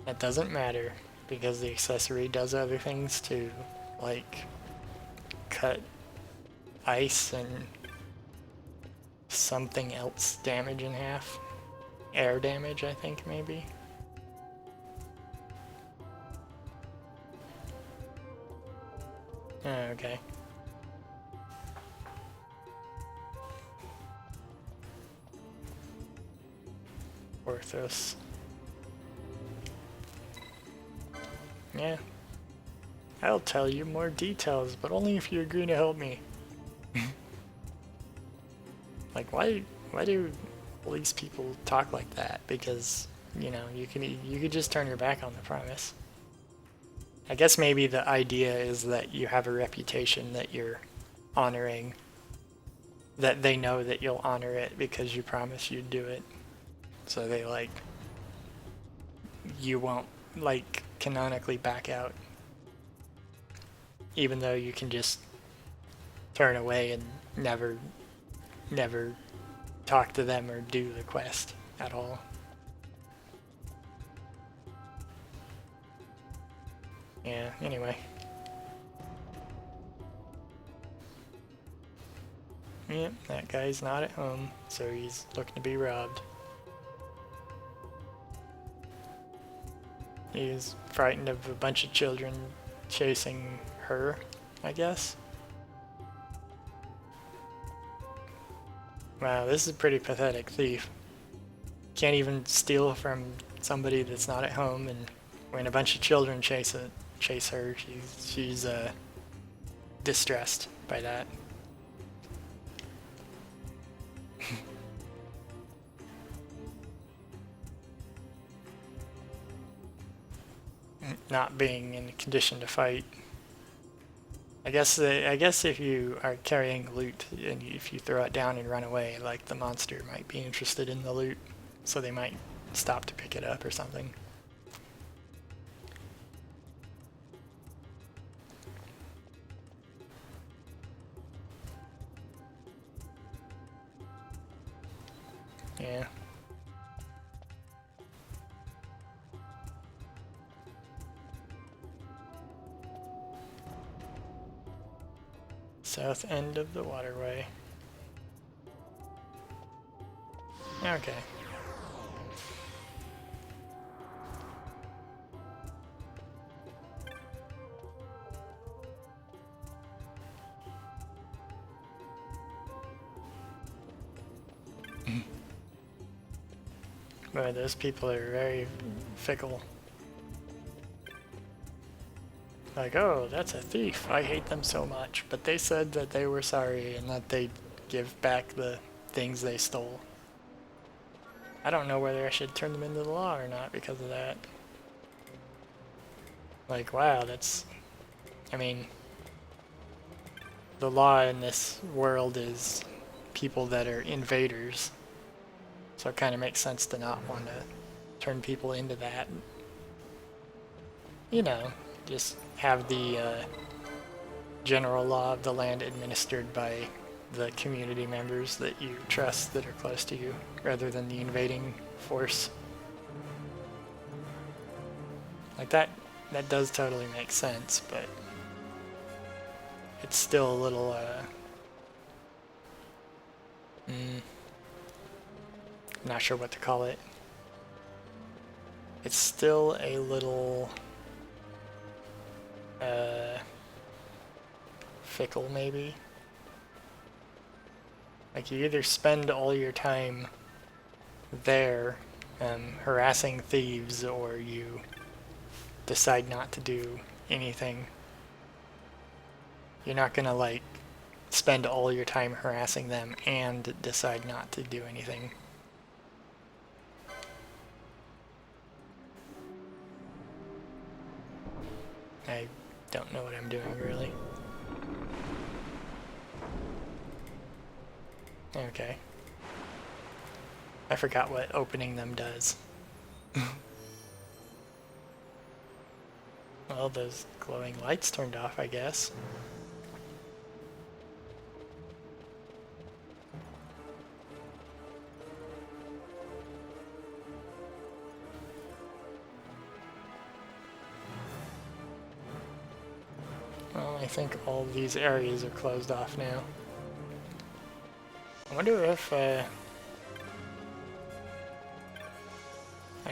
that doesn't matter because the accessory does other things too, like cut ice and something else damage in half. Air damage, I think, maybe. Oh, okay. Orthos. Yeah. I'll tell you more details, but only if you agree to help me. Like, why do all these people talk like that? Because, you know, you could just turn your back on the promise. I guess maybe the idea is that you have a reputation that you're honoring, that they know that you'll honor it because you promised you'd do it. So they, like, you won't, like, canonically back out. Even though you can just turn away and never talk to them or do the quest at all. Yeah, anyway. Yep, that guy's not at home, so he's looking to be robbed. He's frightened of a bunch of children chasing her, I guess. Wow, this is a pretty pathetic thief. Can't even steal from somebody that's not at home, and when a bunch of children chase her, she's distressed by that. Not being in a condition to fight. I guess if you are carrying loot and if you throw it down and run away, like the monster might be interested in the loot, so they might stop to pick it up or something. Yeah. South end of the waterway. Okay. But those people are very fickle. Like, oh, that's a thief. I hate them so much. But they said that they were sorry and that they'd give back the things they stole. I don't know whether I should turn them into the law or not because of that. Like, wow, that's... I mean... The law in this world is people that are invaders. So it kind of makes sense to not want to turn people into that. You know, just have the general law of the land administered by the community members that you trust that are close to you, rather than the invading force. Like that does totally make sense, but it's still a little, not sure what to call it. It's still a little fickle, maybe. Like, you either spend all your time there harassing thieves, or you decide not to do anything. You're not gonna, like, spend all your time harassing them and decide not to do anything. I don't know what I'm doing, really. Okay. I forgot what opening them does. Well, those glowing lights turned off, I guess. Well, I think all these areas are closed off now. I wonder if, I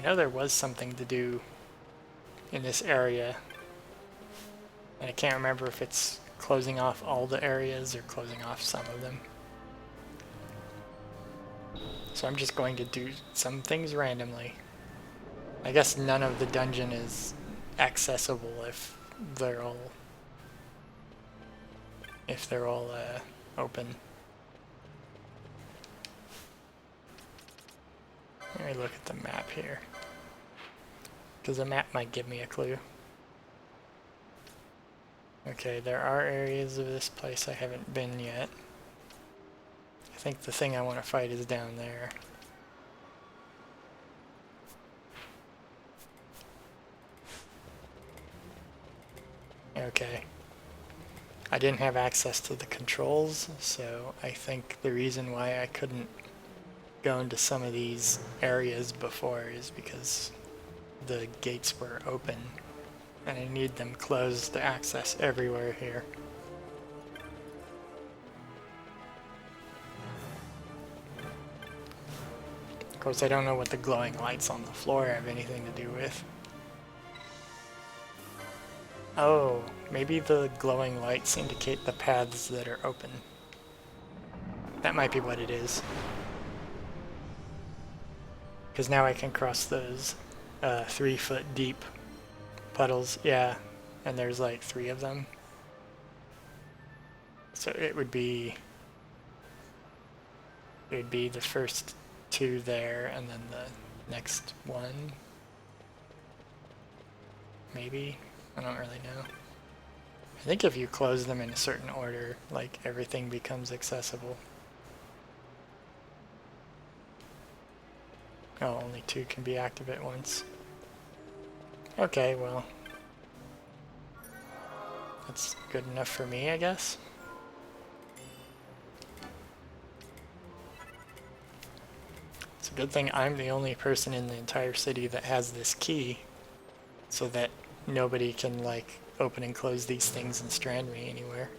know there was something to do in this area, and I can't remember if it's closing off all the areas or closing off some of them. So I'm just going to do some things randomly. I guess none of the dungeon is accessible if they're all open. Let me look at the map here, because the map might give me a clue. Okay, there are areas of this place I haven't been yet. I think the thing I want to fight is down there. Okay. I didn't have access to the controls, so I think the reason why I couldn't go into some of these areas before is because the gates were open, and I need them closed to access everywhere here. Of course, I don't know what the glowing lights on the floor have anything to do with. Oh, maybe the glowing lights indicate the paths that are open. That might be what it is. Because now I can cross those. 3-foot deep puddles. Yeah, and there's like 3 of them. So it would be the first 2 there, and then the next one. Maybe? I don't really know. I think if you close them in a certain order, like everything becomes accessible. Oh, only 2 can be active at once. Okay, well. That's good enough for me, I guess. It's a good thing I'm the only person in the entire city that has this key, so that nobody can, like, open and close these things and strand me anywhere.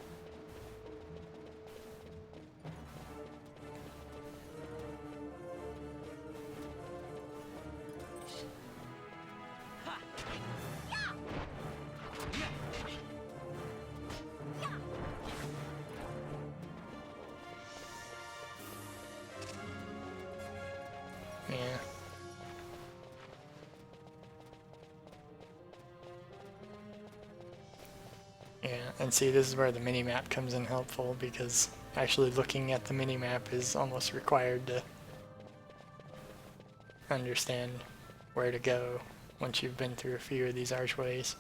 Yeah. Yeah, and see, this is where the minimap comes in helpful, because actually looking at the minimap is almost required to understand where to go once you've been through a few of these archways.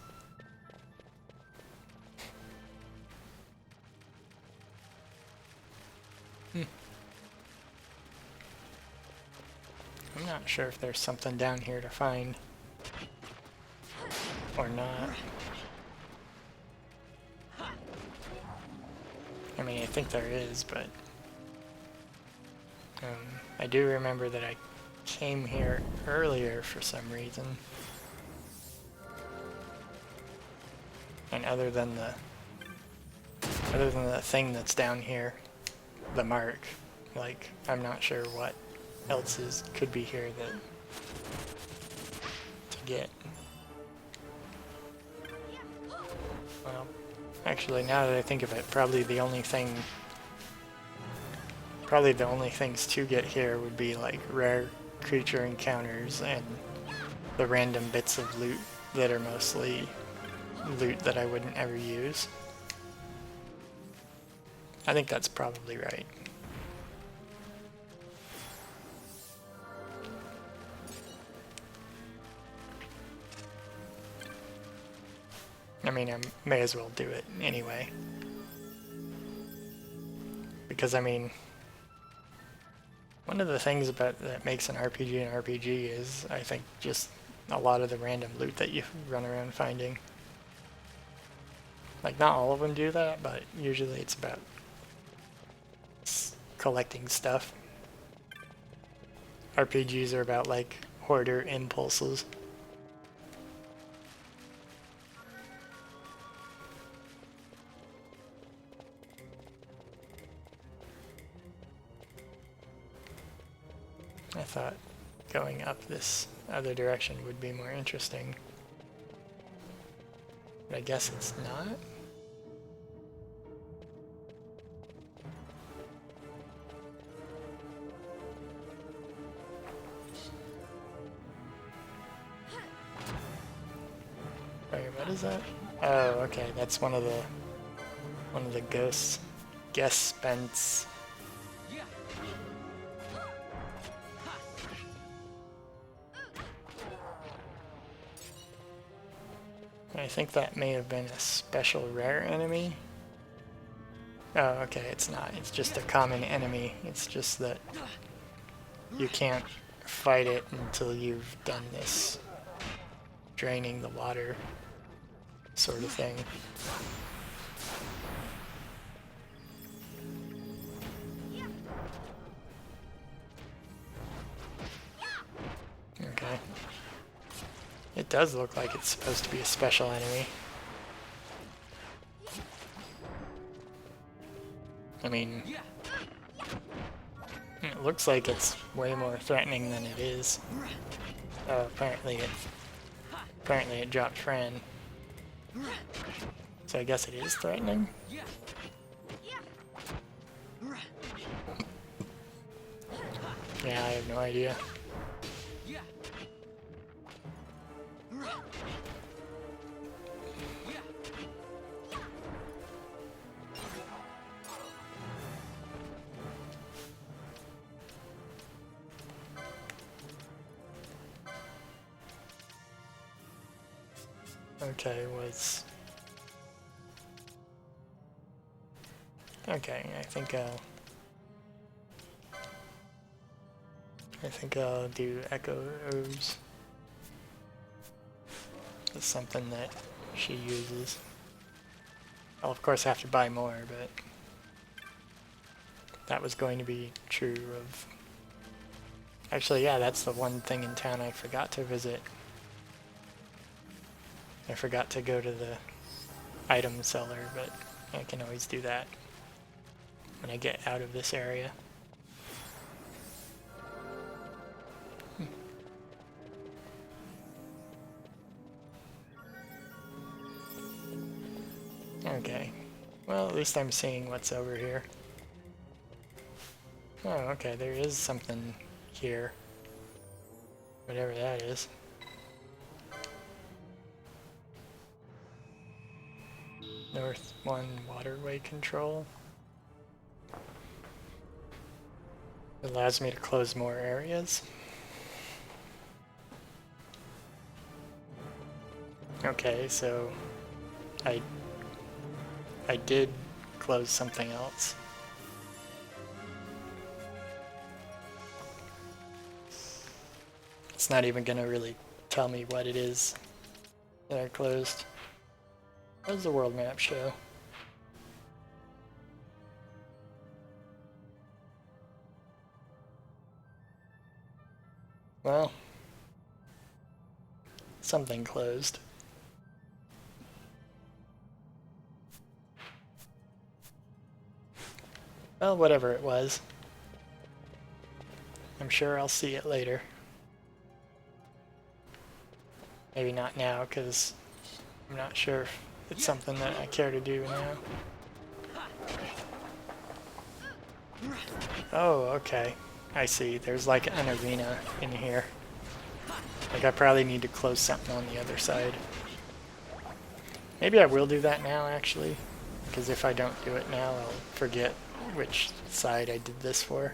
I'm not sure if there's something down here to find or not. I mean, I think there is, but I do remember that I came here earlier for some reason. And other than the thing that's down here, the mark, like, I'm not sure what else could be here to get. Well, actually, now that I think of it, probably the only things to get here would be like rare creature encounters and the random bits of loot that are mostly loot that I wouldn't ever use. I think that's probably right. I mean, I may as well do it anyway. Because, I mean, one of the things that makes an RPG an RPG is, I think, just a lot of the random loot that you run around finding. Like, not all of them do that, but usually it's about collecting stuff. RPGs are about, like, hoarder impulses. I thought going up this other direction would be more interesting. But I guess it's not. Wait, what is that? Oh, okay, that's one of the ghosts. Guest Spence. I think that may have been a special rare enemy. Oh, okay, it's not. It's just a common enemy. It's just that you can't fight it until you've done this draining the water sort of thing. Okay. It does look like it's supposed to be a special enemy. I mean, it looks like it's way more threatening than it is. Apparently it dropped Fran. So I guess it is threatening? Yeah, I have no idea. Okay, was... Okay, I think I'll do Echo Herbs. It's something that she uses. I'll of course have to buy more, but that was going to be true of... Actually, yeah, that's the one thing in town I forgot to visit. I forgot to go to the item seller, but I can always do that when I get out of this area. Okay. Well, at least I'm seeing what's over here. Oh, okay, there is something here. Whatever that is. North 1 waterway control. It allows me to close more areas. Okay, so I did close something else. It's not even gonna really tell me what it is that I closed. What does the world map show? Well, something closed. Well, whatever it was. I'm sure I'll see it later. Maybe not now, because I'm not sure if it's something that I care to do now. Oh, okay. I see. There's like an arena in here. Like I probably need to close something on the other side. Maybe I will do that now, actually. Because if I don't do it now, I'll forget which side I did this for.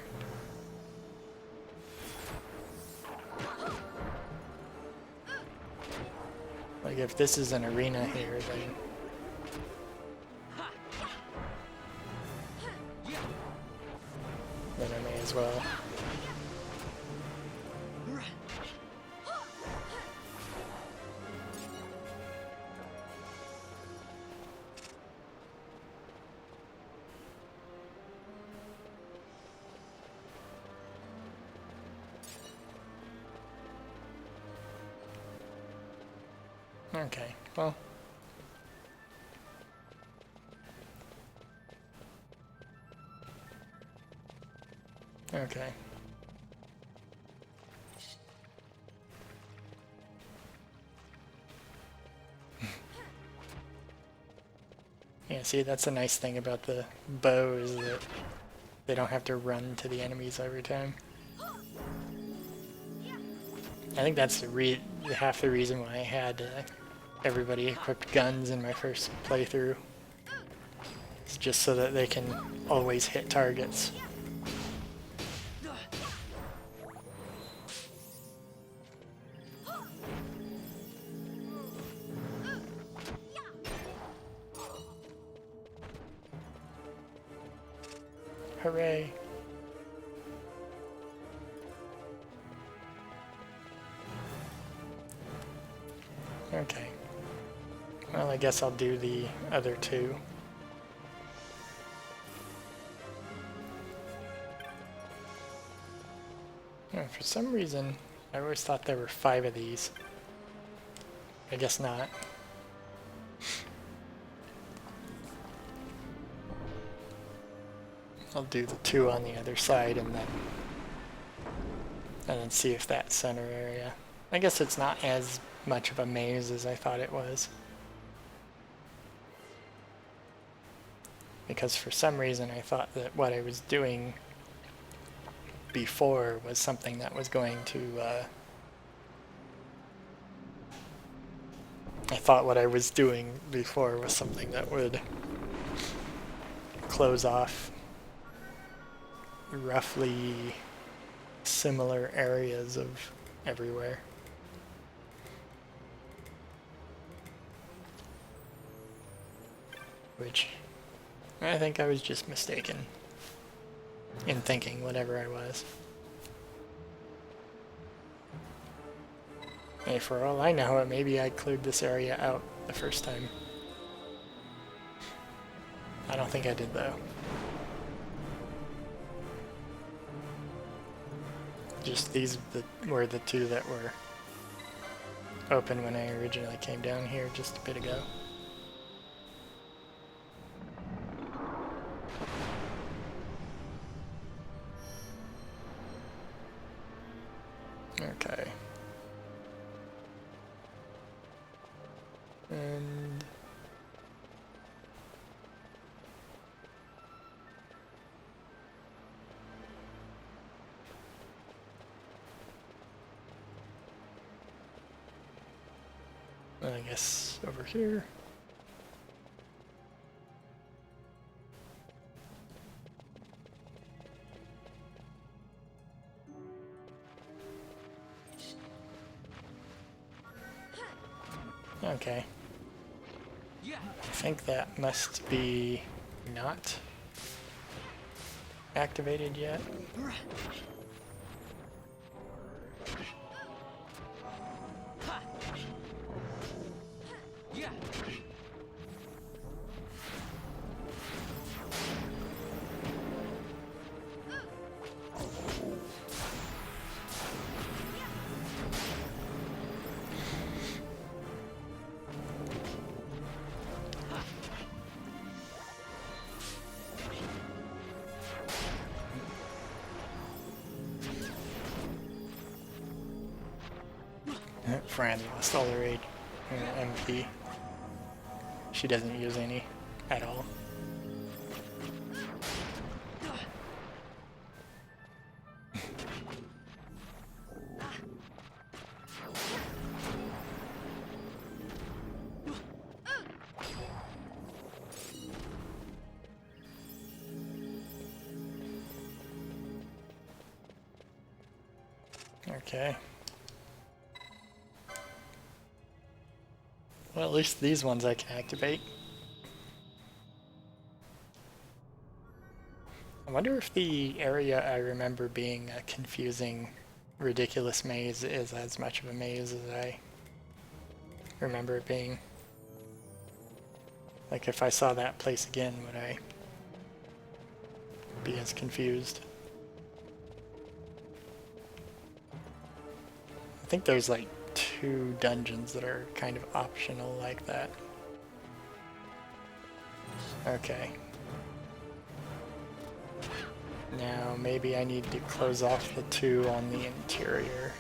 Like if this is an arena here, then I may as well. Okay, well. Okay. Yeah, see, that's the nice thing about the bow is that they don't have to run to the enemies every time. I think that's half the reason why I had everybody equipped guns in my first playthrough. It's just so that they can always hit targets. Hooray! Okay. Well, I guess I'll do the other two. Yeah, for some reason, I always thought there were 5 of these. I guess not. I'll do the 2 on the other side and then see if that center area. I guess it's not as much of a maze as I thought it was. Because for some reason I thought that what I was doing before was something that was going to I thought what I was doing before was something that would close off roughly similar areas of everywhere. Which I think I was just mistaken in thinking whatever I was. Hey, for all I know, maybe I cleared this area out the first time. I don't think I did, though. Just these were the two that were open when I originally came down here just a bit ago. Okay. And I guess over here. Okay. Yeah. I think that must be not activated yet. Ha. Yeah. Fran lost all her MP. She doesn't use any at all. Okay. Well, at least these ones I can activate. I wonder if the area I remember being a confusing, ridiculous maze is as much of a maze as I remember it being. Like, if I saw that place again, would I be as confused? I think there's like 2 dungeons that are kind of optional like that. Okay. Now maybe I need to close off the 2 on the interior.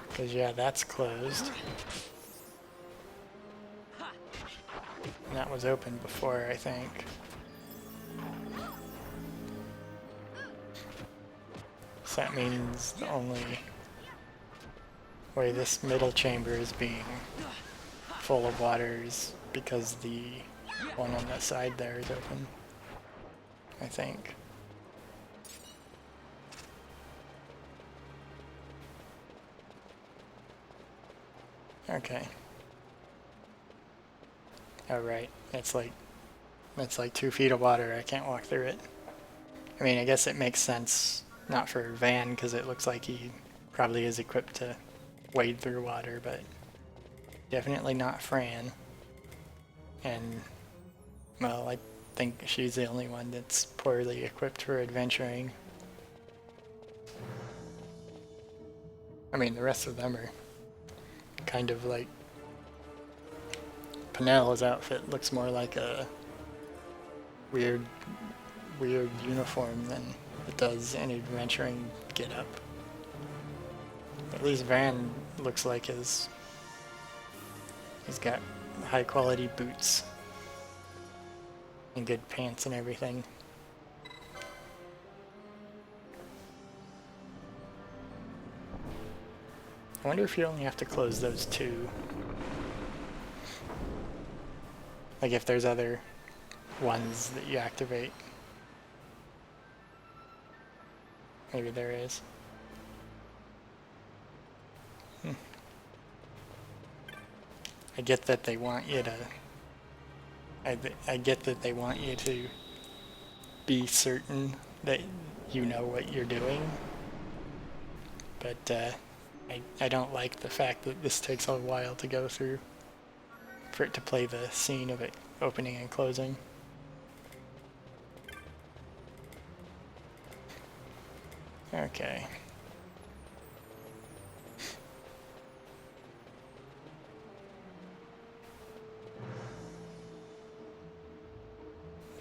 Because yeah, that's closed. And that was open before, I think. So that means the only way this middle chamber is being full of water is because the one on the side there is open, I think. Okay. Oh right, it's like 2 feet of water. I can't walk through it. I mean, I guess it makes sense, not for Van, because it looks like he probably is equipped to wade through water, but definitely not Fran. And, well, I think she's the only one that's poorly equipped for adventuring. I mean, the rest of them are kind of like... Penelo's outfit looks more like a weird uniform than it does an adventuring get-up. At least Van looks like he's got high-quality boots and good pants and everything. I wonder if you only have to close those two. Like if there's other ones that you activate. Maybe there is. I get that they want you to... I get that they want you to be certain that you know what you're doing. But I don't like the fact that this takes a while to go through. For it to play the scene of it opening and closing. Okay.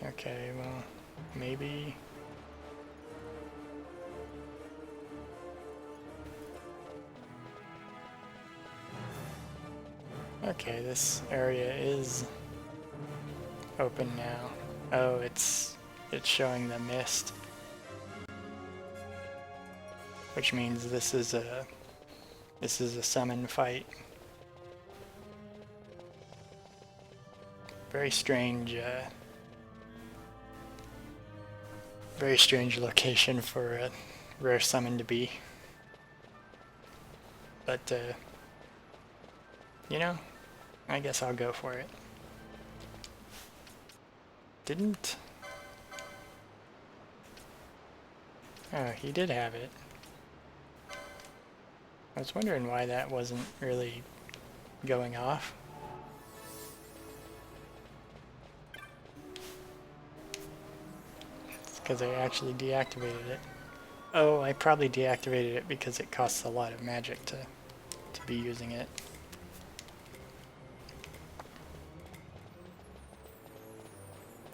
Okay, well, maybe... Okay, this area is open now. Oh, it's showing the mist. Which means this is a summon fight. Very strange location for a rare summon to be. But you know, I guess I'll go for it. Didn't... Oh, he did have it. I was wondering why that wasn't really going off. It's because I actually deactivated it. Oh, I probably deactivated it because it costs a lot of magic to be using it.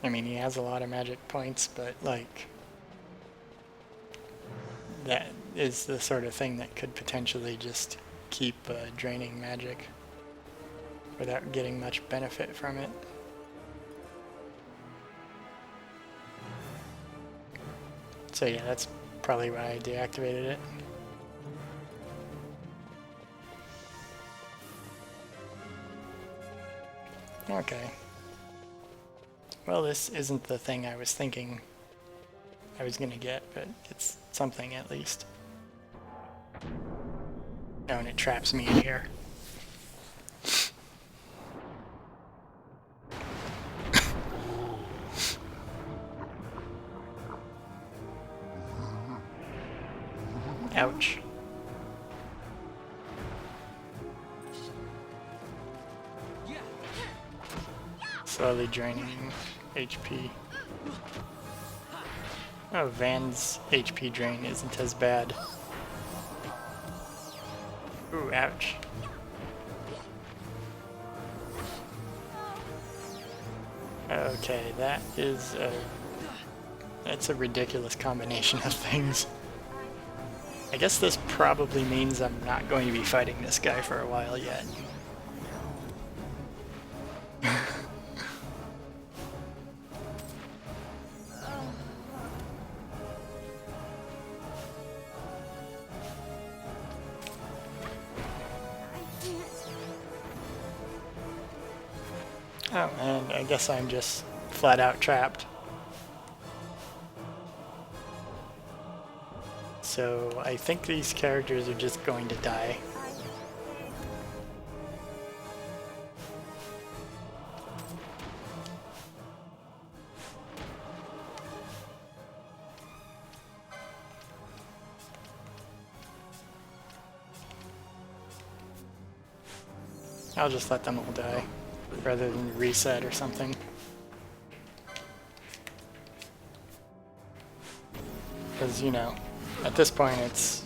I mean, he has a lot of magic points, but like... that is the sort of thing that could potentially just keep draining magic without getting much benefit from it. So yeah, that's probably why I deactivated it. Okay. Well, this isn't the thing I was thinking I was gonna get, but it's something at least. Oh, and it traps me in here. Ouch. Slowly draining HP. Oh, Van's HP drain isn't as bad. Ooh, ouch. Okay, that's a ridiculous combination of things. I guess this probably means I'm not going to be fighting this guy for a while yet. Oh, and I guess I'm just flat out trapped. So I think these characters are just going to die. I'll just let them all die, rather than reset or something. Because, you know, at this point it's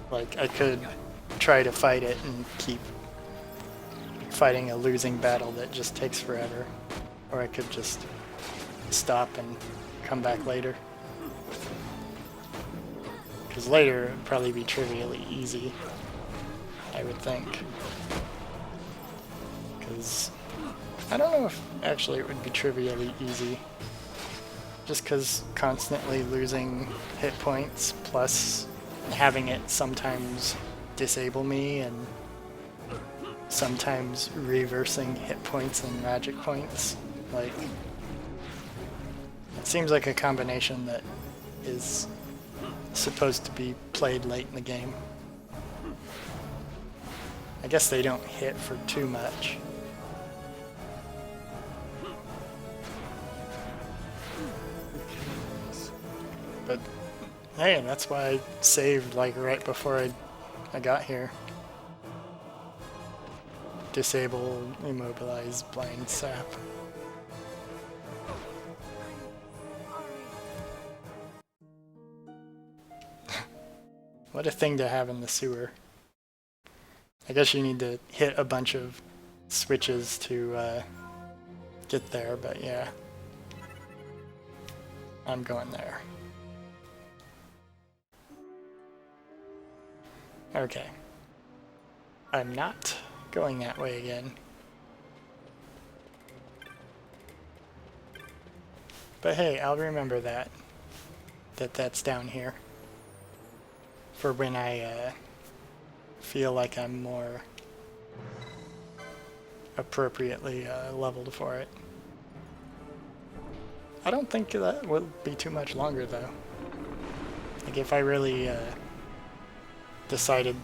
like I could try to fight it and keep fighting a losing battle that just takes forever. Or I could just stop and come back later. Because later it would probably be trivially easy, I would think. Because I don't know if actually it would be trivially easy. Just because constantly losing hit points plus having it sometimes disable me and sometimes reversing hit points and magic points. Like, it seems like a combination that is supposed to be played late in the game. I guess they don't hit for too much. But hey, that's why I saved like right before I got here. Disable, immobilize, blind sap. What a thing to have in the sewer. I guess you need to hit a bunch of switches to get there, but yeah. I'm going there. Okay. I'm not going that way again. But hey, I'll remember that. That's down here. For when I feel like I'm more appropriately leveled for it. I don't think that will be too much longer though. Like if I really decided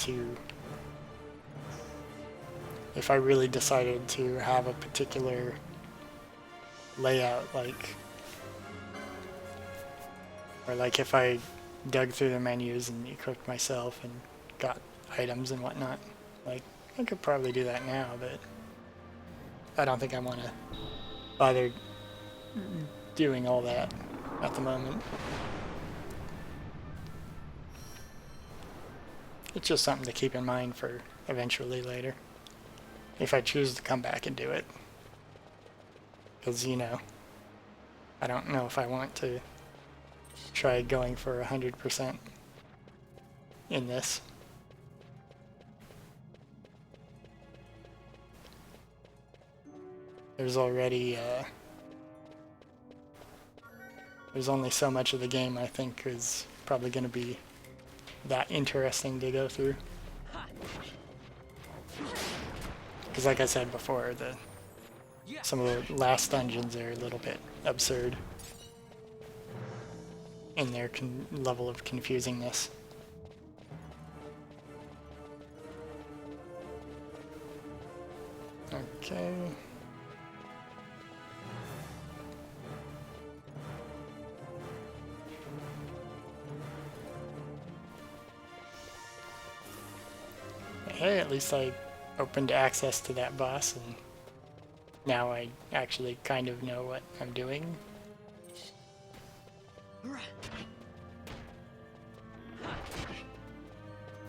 to have a particular layout, like, or like if I dug through the menus and equipped myself and got items and whatnot, like I could probably do that now, but I don't think I want to bother doing all that at the moment. It's just something to keep in mind for eventually later, if I choose to come back and do it. Because, you know, I don't know if I want to try going for 100% in this. There's already, there's only so much of the game I think is probably going to be that interesting to go through. Because like I said before, some of the last dungeons are a little bit absurd in their level of confusingness. Okay. Hey, at least I opened access to that boss, and now I actually kind of know what I'm doing.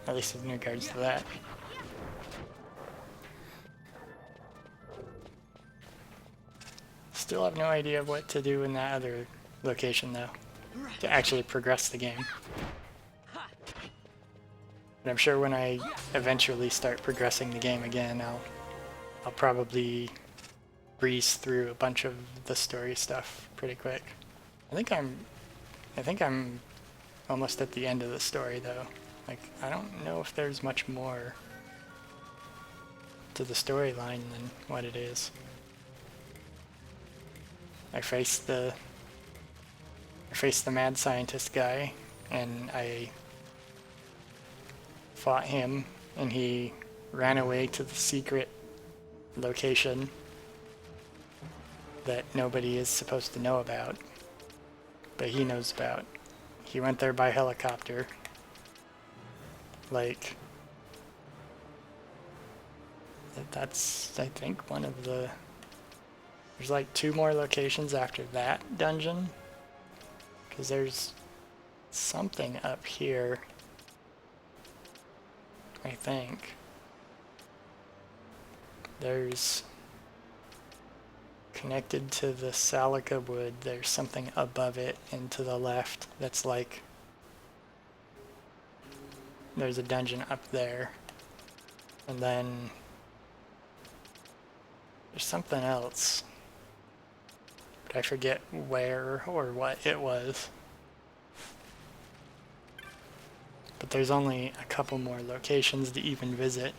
At least in regards to that. Still have no idea what to do in that other location though, to actually progress the game. But I'm sure when I eventually start progressing the game again, I'll probably breeze through a bunch of the story stuff pretty quick. I think I'm almost at the end of the story though. Like, I don't know if there's much more to the storyline than what it is. I faced the mad scientist guy, and I fought him, and he ran away to the secret location that nobody is supposed to know about, but he knows about. He went there by helicopter. Like, that's, I think, one of the... There's like 2 more locations after that dungeon, because there's something up here, I think. There's, connected to the Salica Wood, there's something above it and to the left that's like, there's a dungeon up there. And then there's something else, but I forget where or what it was. But there's only a couple more locations to even visit.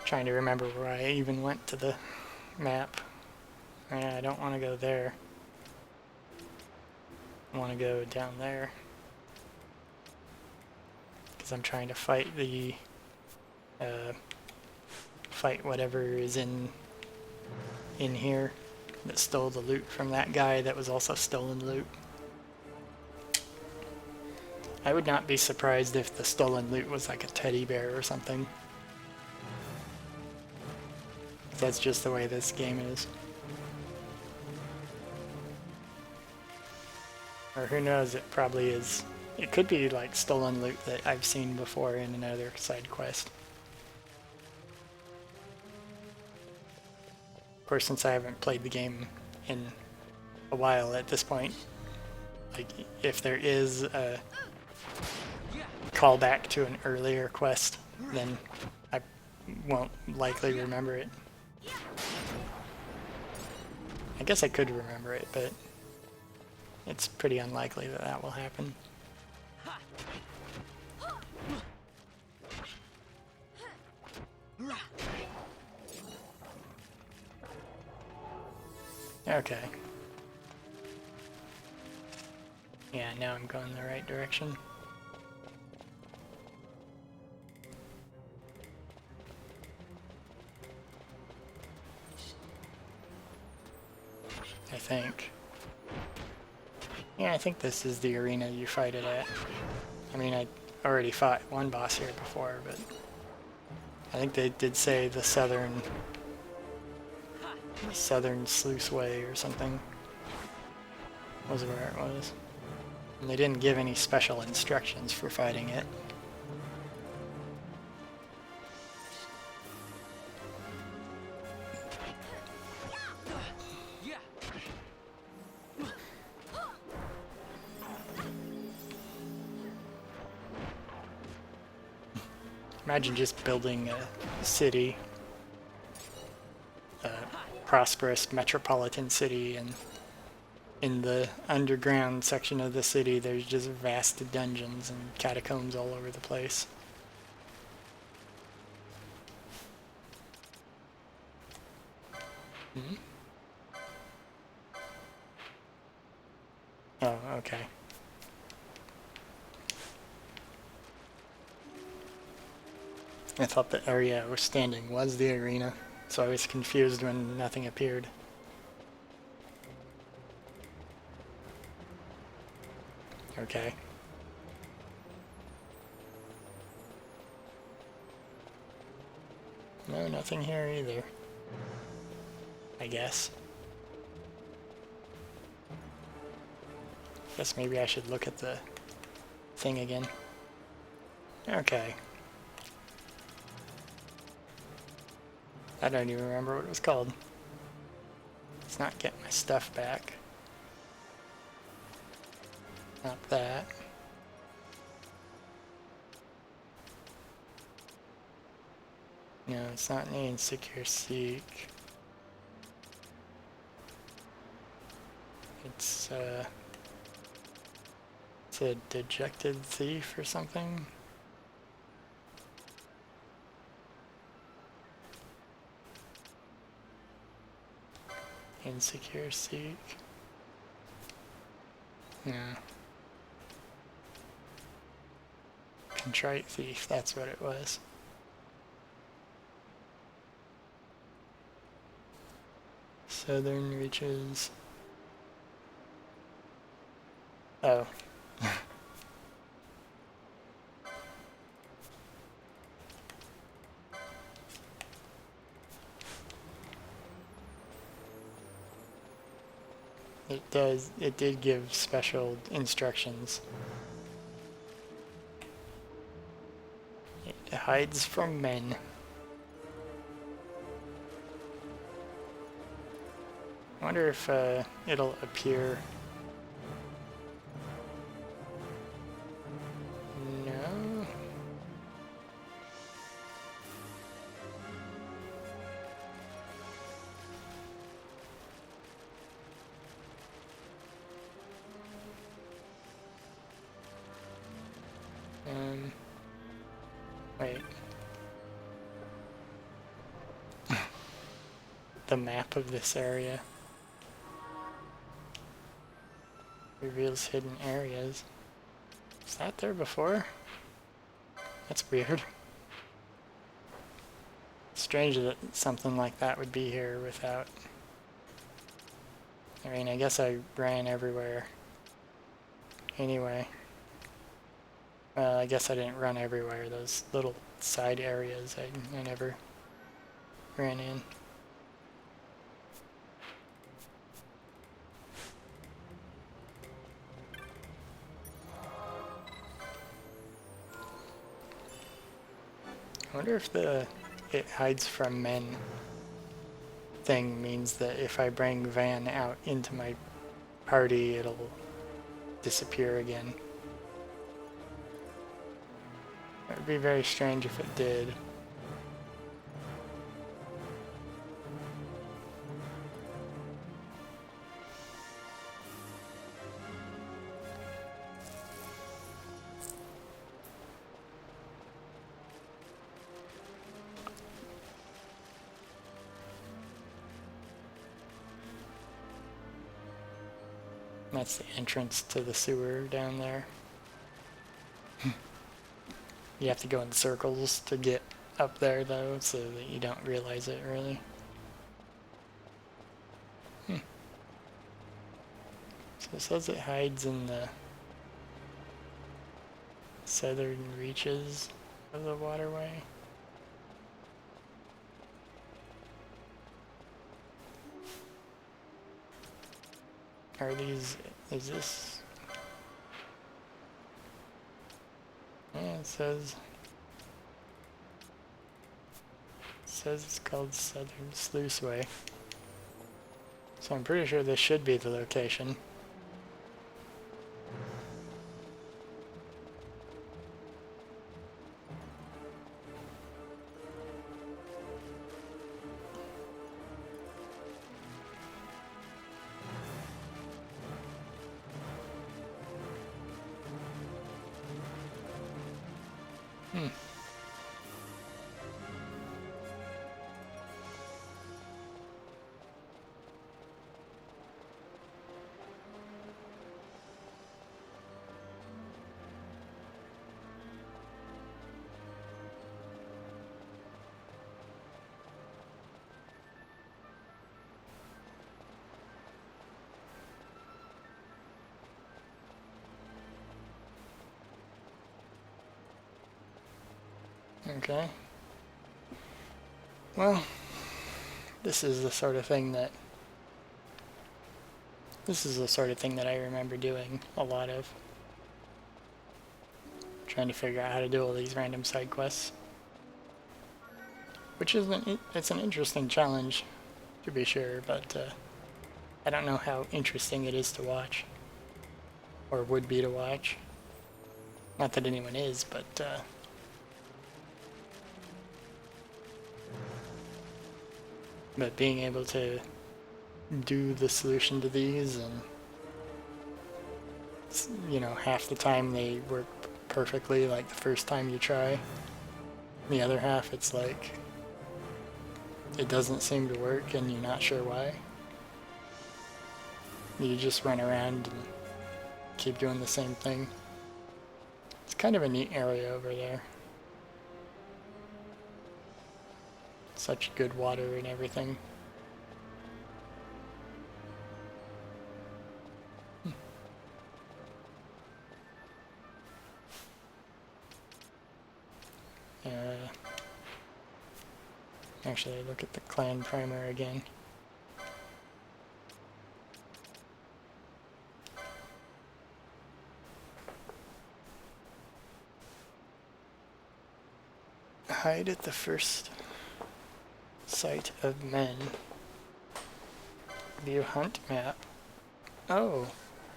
Trying to remember where I even went to the map. Yeah, I don't want to go there. I want to go down there. Because I'm trying to fight the... fight whatever is in here that stole the loot from that guy that was also stolen loot. I would not be surprised if the stolen loot was like a teddy bear or something. That's just the way this game is. Or who knows, it probably is. It could be like stolen loot that I've seen before in another side quest. Of course, since I haven't played the game in a while at this point, like if there is a callback to an earlier quest, then I won't likely remember it. I guess I could remember it, but it's pretty unlikely that that will happen. Okay. Yeah, now I'm going the right direction. I think. Yeah, I think this is the arena you fight it at. I mean, I already fought one boss here before, but I think they did say the southern sluiceway or something was where it was. And they didn't give any special instructions for fighting it. Imagine just building a city, a prosperous metropolitan city, and in the underground section of the city there's just vast dungeons and catacombs all over the place. Hmm? Oh, okay. I thought the area I was standing was the arena, so I was confused when nothing appeared. Okay. No, nothing here either. I guess. Guess maybe I should look at the thing again. Okay. I don't even remember what it was called. Let's not get my stuff back. Not that. No, it's not an insecure seek. It's a dejected thief or something. Insecure seek. Yeah. Contrite thief, that's what it was. Southern reaches. Oh. It did give special instructions. It hides from men. I wonder if it'll appear. No. Wait. The map of this area reveals hidden areas. Was that there before? That's weird. Strange that something like that would be here without... I mean, I guess I ran everywhere. Anyway. Well, I guess I didn't run everywhere. Those little side areas I never ran in. I wonder if the "it hides from men" thing means that if I bring Van out into my party, it'll disappear again. It would be very strange if it did. That's the entrance to the sewer down there. You have to go in circles to get up there, though, so that you don't realize it, really. So it says it hides in the southern reaches of the waterway. Are these... is this... yeah, it says it's called Southern Sluiceway. So I'm pretty sure this should be the location. Okay. Well, this is the sort of thing that I remember doing a lot of. Trying to figure out how to do all these random side quests. Which it's an interesting challenge, to be sure, but I don't know how interesting it is to watch. Or would be to watch. Not that anyone is, but being able to do the solution to these, and you know, half the time they work perfectly, like the first time you try. The other half, it's like it doesn't seem to work and you're not sure why. You just run around and keep doing the same thing. It's kind of a neat area over there. Such good water and everything. Actually, look at the clan primer again. Hide at the first sight of men. View hunt map. Oh,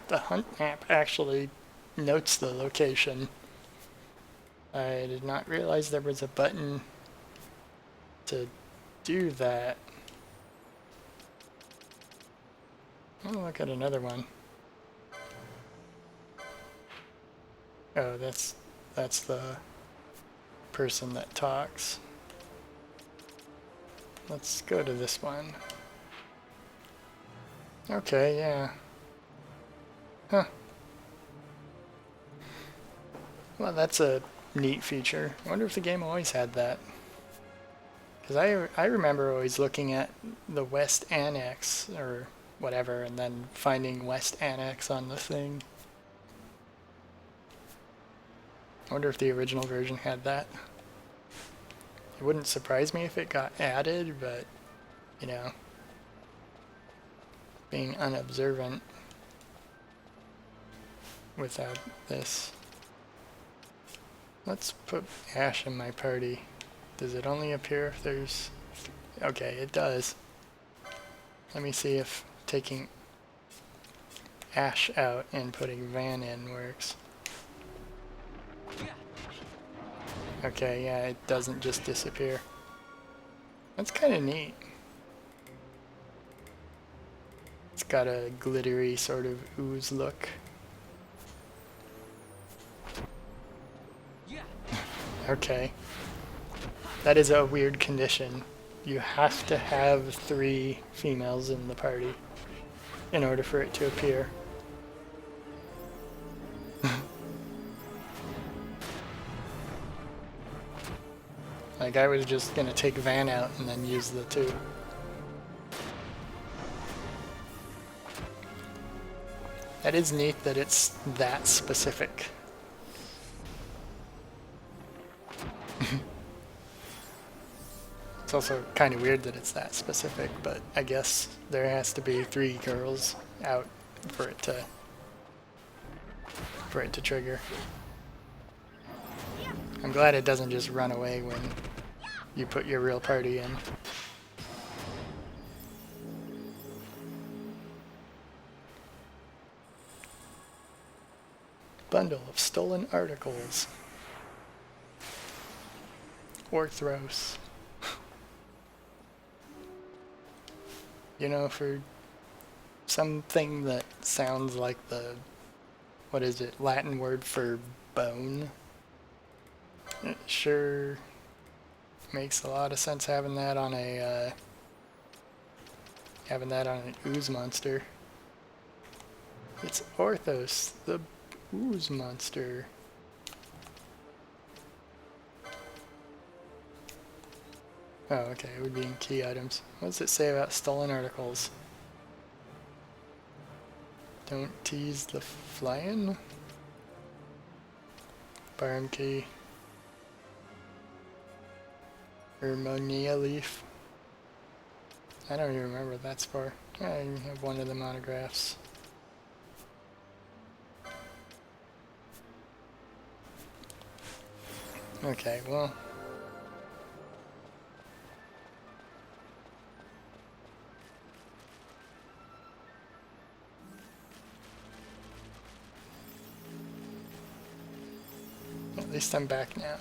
the hunt map actually notes the location. I did not realize there was a button to do that. Oh, look at another one. Oh, that's That's the person that talks. Let's go to this one. Okay, yeah. Huh. Well, that's a neat feature. I wonder if the game always had that. Because I remember always looking at the West Annex or whatever and then finding West Annex on the thing. I wonder if the original version had that. It wouldn't surprise me if it got added, but, you know, being unobservant without this. Let's put Ash in my party. Does it only appear if there's... Okay, it does. Let me see if taking Ash out and putting Van in works. Okay, yeah, it doesn't just disappear. That's kind of neat. It's got a glittery sort of ooze look. Okay. That is a weird condition. You have to have 3 females in the party in order for it to appear. Like, I was just gonna take Van out and then use the 2. That is neat that it's that specific. It's also kind of weird that it's that specific, but I guess there has to be 3 girls out for it to trigger. I'm glad it doesn't just run away when you put your real party in. Bundle of stolen articles. Orthros. You know, for something that sounds like the, what is it, Latin word for bone, it sure makes a lot of sense having that on a an ooze monster. It's Orthos, the ooze monster. Oh, okay, it would be in key items. What does it say about stolen articles? Don't tease the fly-in? Barm key. Harmonia leaf. I don't even remember what that's for. I have one of the monographs. Okay, well. At least I'm back now.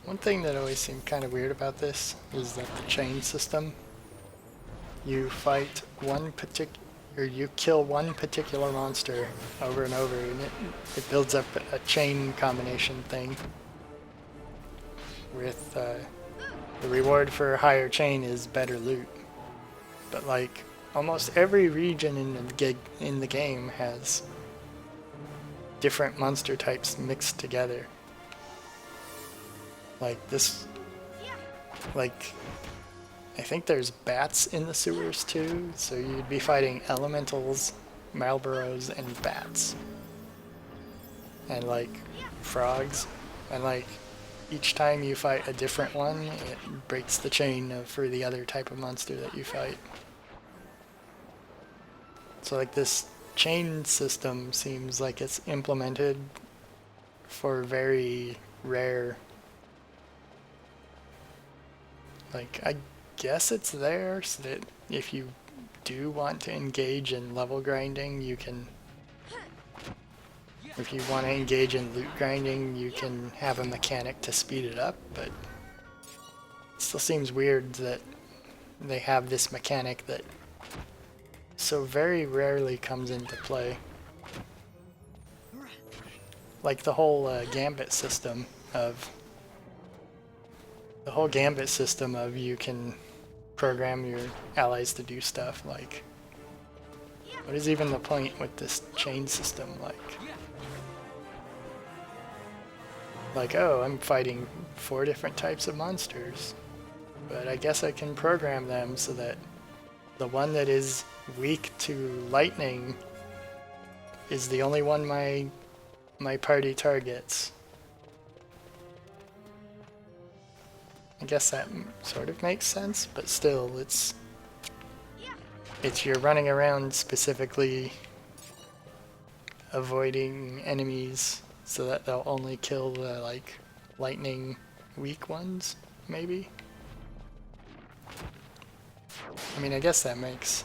One thing that always seemed kind of weird about this is that the chain system. You fight one or you kill one particular monster over and over, and it builds up a chain combination thing. With the reward for a higher chain is better loot, but like almost every region in the game has different monster types mixed together. Like this, like. I think there's bats in the sewers too, so you'd be fighting elementals, Malboros, and bats. And like frogs. And like each time you fight a different one, it breaks the chain for the other type of monster that you fight. So like this chain system seems like it's implemented for very rare. Like I guess it's there so that if you do want to engage in level grinding, you can... If you want to engage in loot grinding, you can have a mechanic to speed it up, but it still seems weird that they have this mechanic that so very rarely comes into play. Like the whole gambit system of... The whole gambit system of you can program your allies to do stuff, like... What is even the point with this chain system, like, oh, I'm fighting 4 different types of monsters, but I guess I can program them so that the one that is weak to lightning is the only one my party targets. I guess that sort of makes sense, but still, it's you're running around specifically avoiding enemies so that they'll only kill the, like, lightning weak ones, maybe? I mean, I guess that makes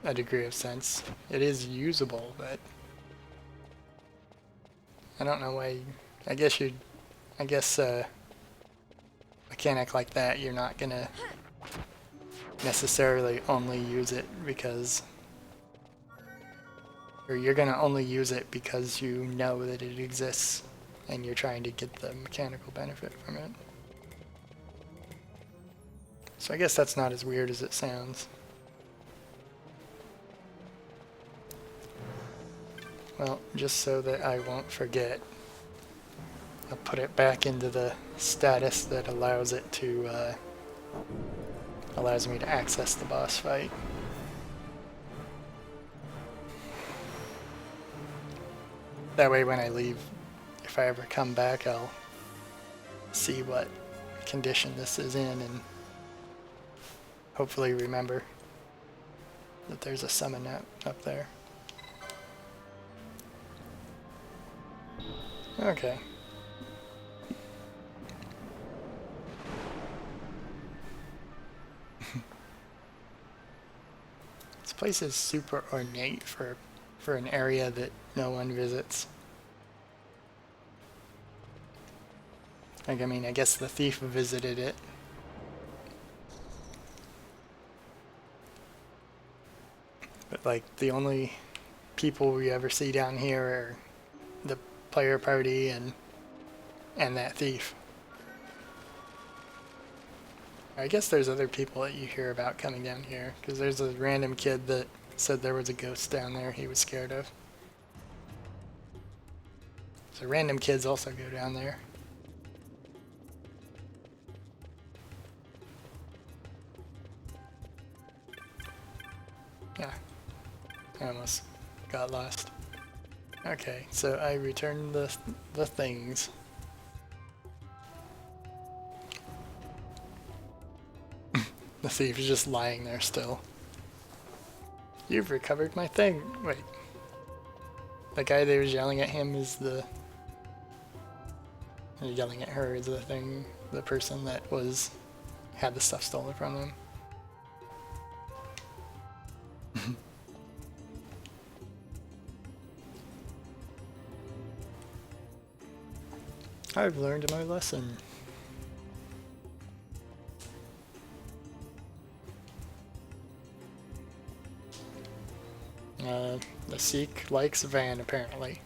a degree of sense. It is usable, but I don't know why. I guess mechanic like that, you're not gonna necessarily only use it because, or you're gonna only use it because you know that it exists and you're trying to get the mechanical benefit from it. So I guess that's not as weird as it sounds. Well, just so that I won't forget, I'll put it back into the status that allows it to, allows me to access the boss fight. That way when I leave, if I ever come back, I'll see what condition this is in and hopefully remember that there's a summon up there. Okay. This place is super ornate for an area that no one visits. Like, I mean, I guess the thief visited it. But, like, the only people we ever see down here are the player party and that thief. I guess there's other people that you hear about coming down here, because there's a random kid that said there was a ghost down there he was scared of. So random kids also go down there. Yeah, I almost got lost. Okay, so I returned the things. The thief is just lying there still. You've recovered my thing. Wait. The guy that was yelling at him is the... Or yelling at her is the thing, the person that had the stuff stolen from them. I've learned my lesson. The Sikh likes Van, apparently.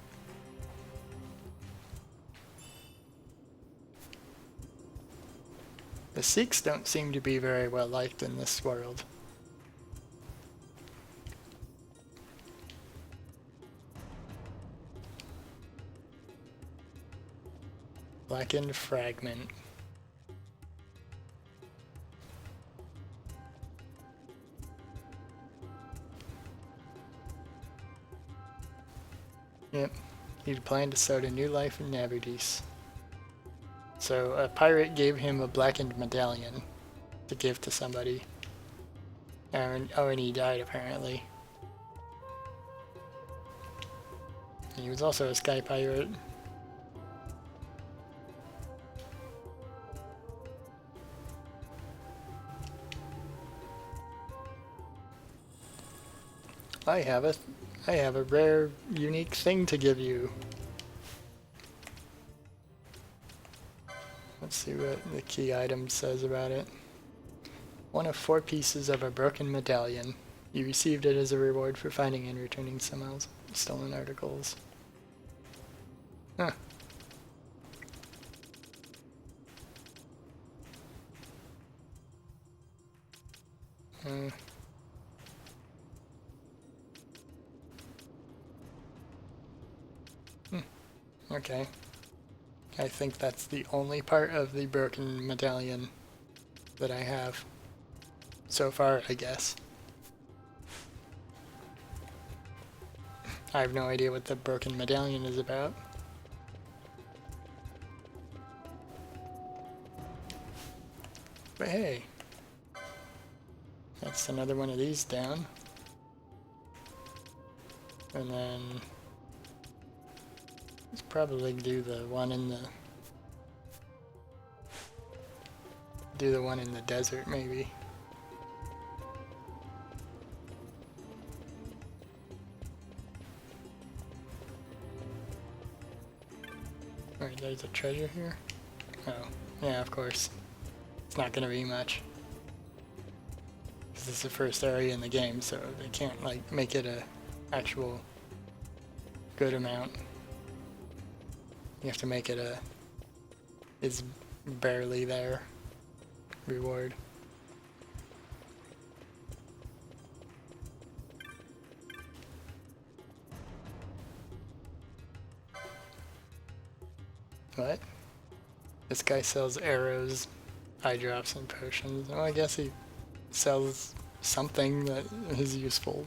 The Sikhs don't seem to be very well liked in this world. Blackened fragment. Yep, he'd planned to start a new life in Navardis. So a pirate gave him a blackened medallion to give to somebody. And he died apparently. And he was also a sky pirate. I have a rare, unique thing to give you. Let's see what the key item says about it. One of 4 pieces of a broken medallion. You received it as a reward for finding and returning some stolen articles. Huh. Okay. I think that's the only part of the broken medallion that I have so far, I guess. I have no idea what the broken medallion is about. But hey, that's another one of these down. And then let's probably do the one in the desert maybe. Alright, there's a treasure here. Oh, yeah, of course. It's not gonna be much. This is the first area in the game, so they can't like make it a actual good amount. You have to make it a is barely there reward. What? This guy sells arrows, eye drops, and potions. Well, I guess he sells something that is useful.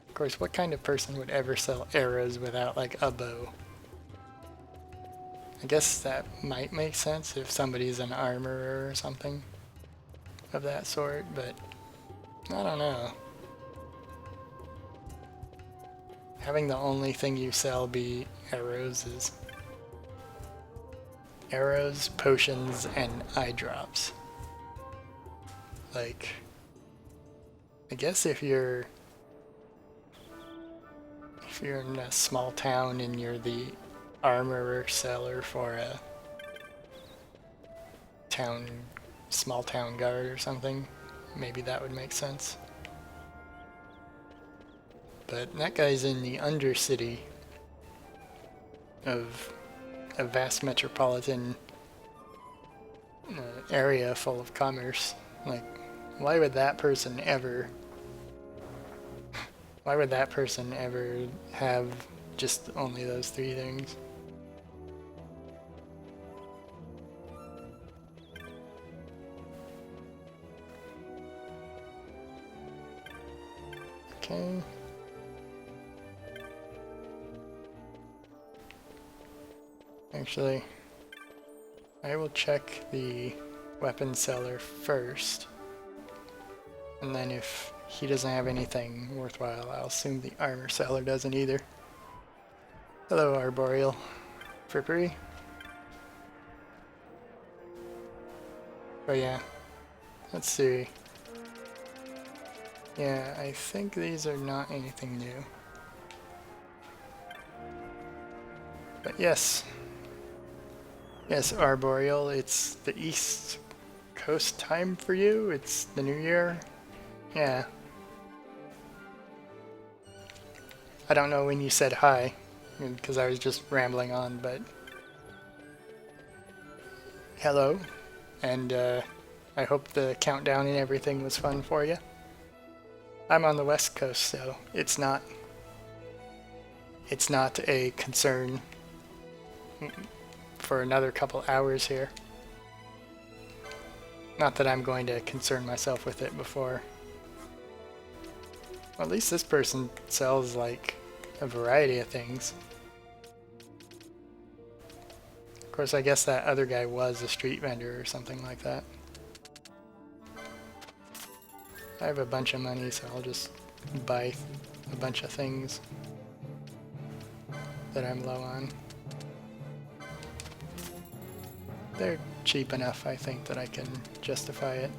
Of course, what kind of person would ever sell arrows without like a bow? I guess that might make sense if somebody's an armorer or something of that sort, but I don't know. Having the only thing you sell be arrows is arrows, potions, and eye drops. Like, I guess if you're in a small town and you're the armorer seller for a small town guard or something, maybe that would make sense. But that guy's in the undercity of a vast metropolitan area full of commerce. Like, why would that person ever have just only those 3 things? Okay. Actually, I will check the weapon seller first, and then if he doesn't have anything worthwhile, I'll assume the armor seller doesn't either. Hello, Arboreal. Frippery? But yeah, let's see. Yeah, I think these are not anything new. But yes. Yes, Arboreal, it's the East Coast time for you. It's the new year. Yeah. I don't know when you said hi, because I was just rambling on, but hello, and I hope the countdown and everything was fun for you. I'm on the West Coast, so it's not a concern for another couple hours here. Not that I'm going to concern myself with it before. Well, at least this person sells like a variety of things. Of course, I guess that other guy was a street vendor or something like that. I have a bunch of money, so I'll just buy a bunch of things that I'm low on. They're cheap enough, I think, that I can justify it.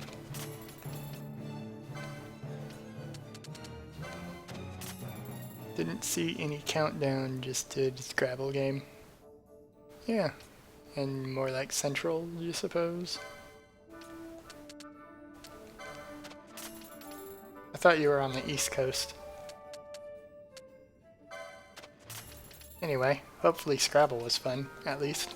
Didn't see any countdown, just a Scrabble game. Yeah, and more like Central, you suppose? I thought you were on the East Coast. Anyway, hopefully Scrabble was fun, at least.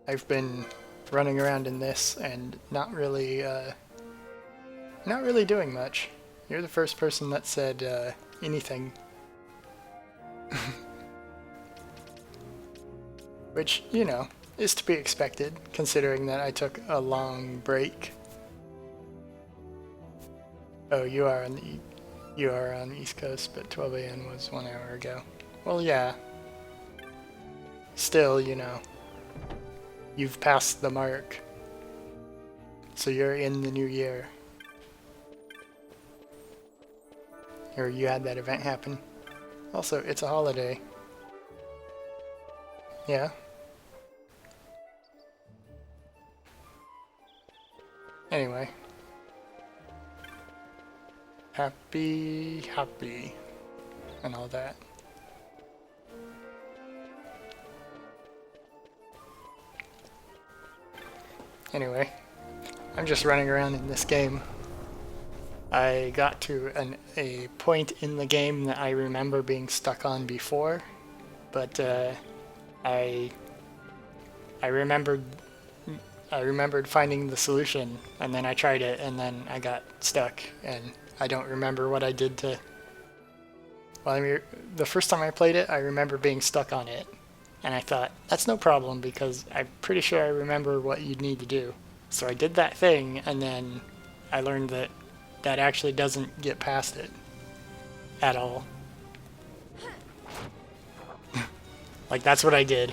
I've been running around in this and not really doing much. You're the first person that said anything. Which, you know, is to be expected, considering that I took a long break. Oh, you are on the East Coast, but 12 a.m. was 1 hour ago. Well, yeah. Still, you know, you've passed the mark. So you're in the new year. Or you had that event happen. Also, it's a holiday. Yeah. Anyway. Happy, and all that. Anyway, I'm just running around in this game. I got to a point in the game that I remember being stuck on before, but I remembered finding the solution, and then I tried it, and then I got stuck, and I don't remember what I did to... Well, I mean, the first time I played it, I remember being stuck on it, and I thought, that's no problem, because I'm pretty sure I remember what you'd need to do. So I did that thing, and then I learned that that actually doesn't get past it at all. Like, that's what I did.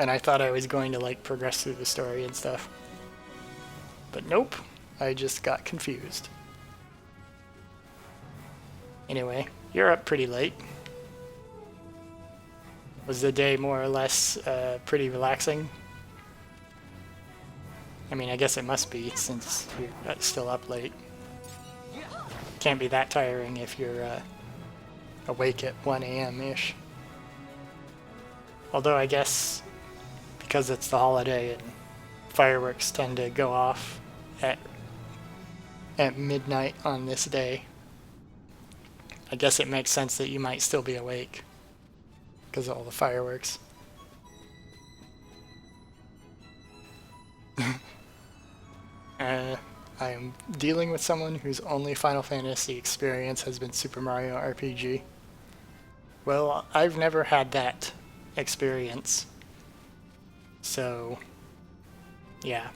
And I thought I was going to, like, progress through the story and stuff. But nope, I just got confused. Anyway, you're up pretty late. Was the day more or less pretty relaxing? I mean, I guess it must be, since you're still up late. Can't be that tiring if you're awake at 1 a.m.-ish. Although I guess because it's the holiday and fireworks tend to go off at midnight on this day, I guess it makes sense that you might still be awake because of all the fireworks. I am dealing with someone whose only Final Fantasy experience has been Super Mario RPG. Well, I've never had that experience. So, yeah.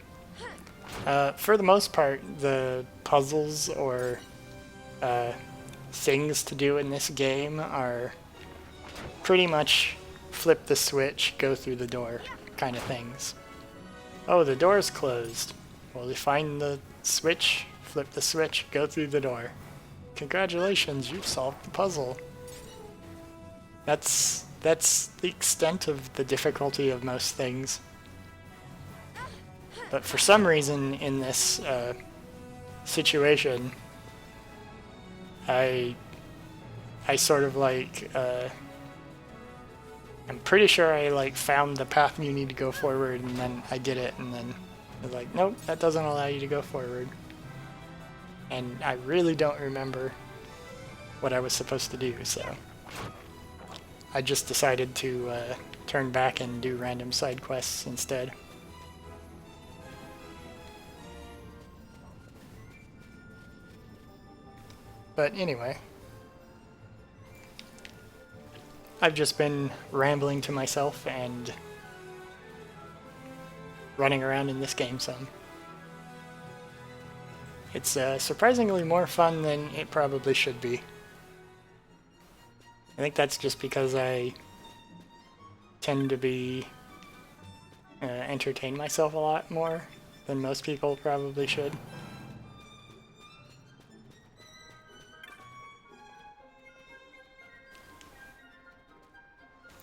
For the most part, the puzzles or things to do in this game are pretty much flip the switch, go through the door kind of things. Oh, the door's closed. Well, you find the switch, flip the switch, go through the door. Congratulations, you've solved the puzzle. That's the extent of the difficulty of most things. But for some reason in this situation, I sort of like, I'm pretty sure I like found the path you need to go forward, and then I did it, and then I was like, nope, that doesn't allow you to go forward. And I really don't remember what I was supposed to do, so I just decided to turn back and do random side quests instead. But anyway, I've just been rambling to myself and running around in this game some. It's surprisingly more fun than it probably should be. I think that's just because I tend to be entertain myself a lot more than most people probably should.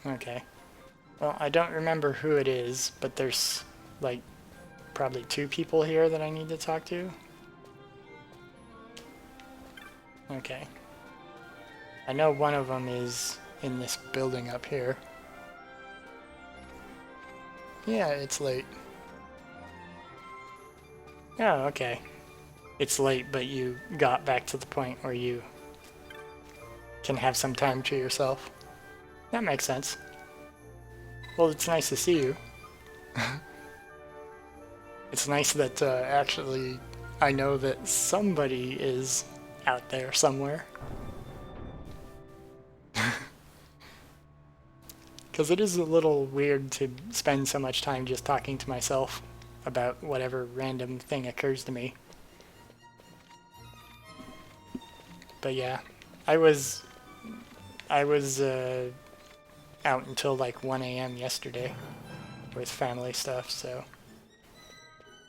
Okay. Well, I don't remember who it is, but there's like probably 2 people here that I need to talk to. Okay. I know one of them is in this building up here. Yeah, it's late. Oh, okay. It's late, but you got back to the point where you can have some time to yourself. That makes sense. Well, it's nice to see you. It's nice that actually I know that somebody is out there somewhere. Because it is a little weird to spend so much time just talking to myself about whatever random thing occurs to me. But yeah, I was out until like 1 a.m. yesterday with family stuff, so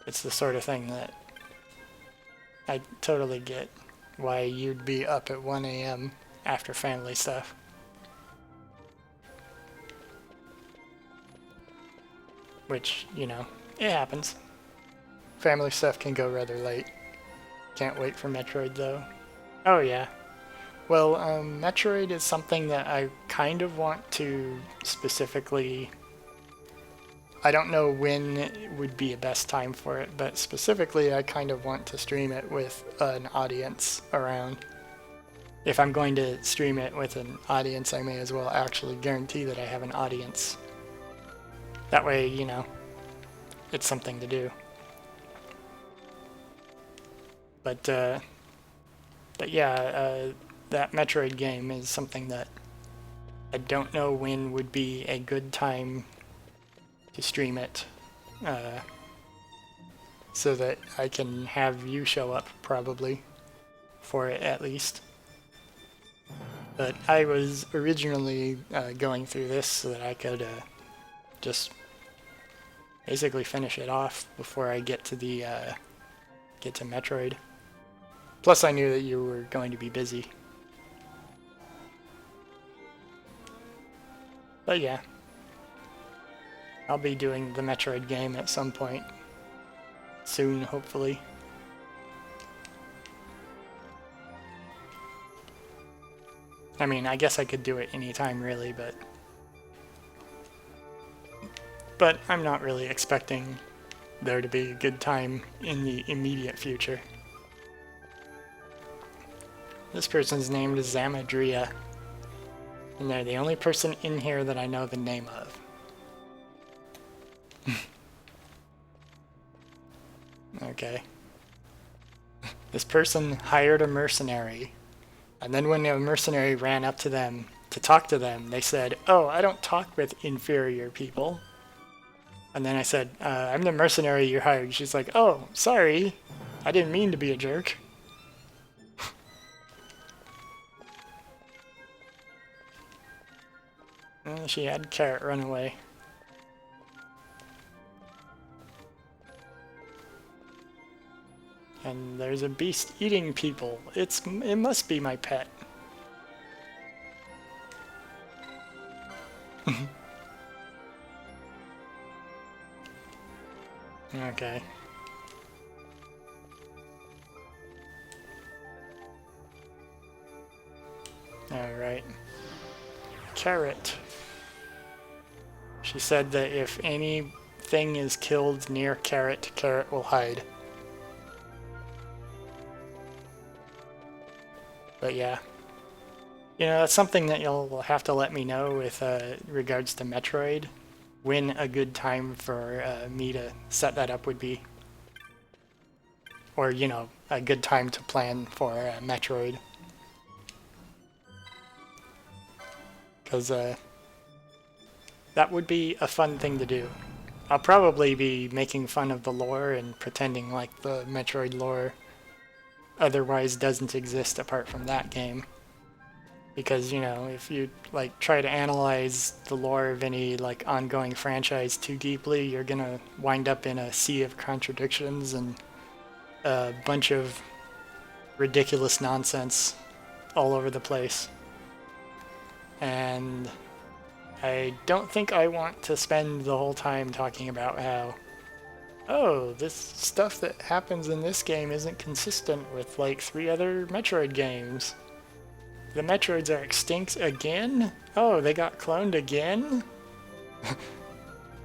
it's the sort of thing that I totally get why you'd be up at 1 a.m. after family stuff. Which, you know, it happens. Family stuff can go rather late. Can't wait for Metroid though. Oh yeah. Well, Metroid is something that I kind of want to specifically... I don't know when would be a best time for it, but specifically I kind of want to stream it with an audience around. If I'm going to stream it with an audience, I may as well actually guarantee that I have an audience. That way, you know, it's something to do. But yeah, that Metroid game is something that I don't know when would be a good time to stream it, so that I can have you show up, probably, for it at least. But I was originally going through this so that I could just basically finish it off before I get to the get to Metroid. Plus I knew that you were going to be busy. But yeah, I'll be doing the Metroid game at some point soon, hopefully. I mean, I guess I could do it anytime really, but I'm not really expecting there to be a good time in the immediate future. This person's name is Zamadria, and they're the only person in here that I know the name of. Okay. This person hired a mercenary, and then when a mercenary ran up to them to talk to them, they said, "Oh, I don't talk with inferior people." And then I said, "I'm the mercenary you hired." She's like, "Oh, sorry. I didn't mean to be a jerk." She had Carrot run away. And there's a beast eating people. It must be my pet. Okay. Alright. Carrot. She said that if anything is killed near Carrot, Carrot will hide. But yeah. You know, that's something that you'll have to let me know with regards to Metroid, when a good time for me to set that up would be. Or, you know, a good time to plan for Metroid. Because that would be a fun thing to do. I'll probably be making fun of the lore and pretending like the Metroid lore otherwise doesn't exist apart from that game. Because, you know, if you like try to analyze the lore of any like ongoing franchise too deeply, you're gonna wind up in a sea of contradictions and a bunch of ridiculous nonsense all over the place. And I don't think I want to spend the whole time talking about how oh, this stuff that happens in this game isn't consistent with like 3 other Metroid games. The Metroids are extinct again? Oh, they got cloned again?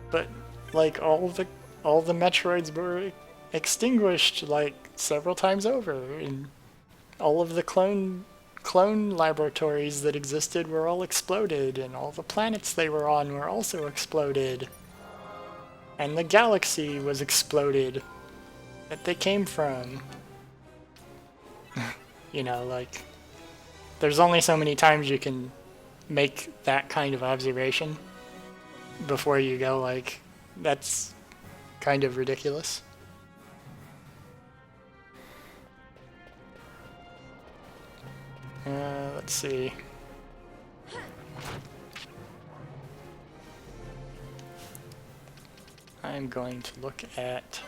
But like all the Metroids were extinguished like several times over, and all of the clone laboratories that existed were all exploded, and all the planets they were on were also exploded. And the galaxy was exploded that they came from. You know, like, there's only so many times you can make that kind of observation before you go like, that's kind of ridiculous. Let's see. I'm going to look at...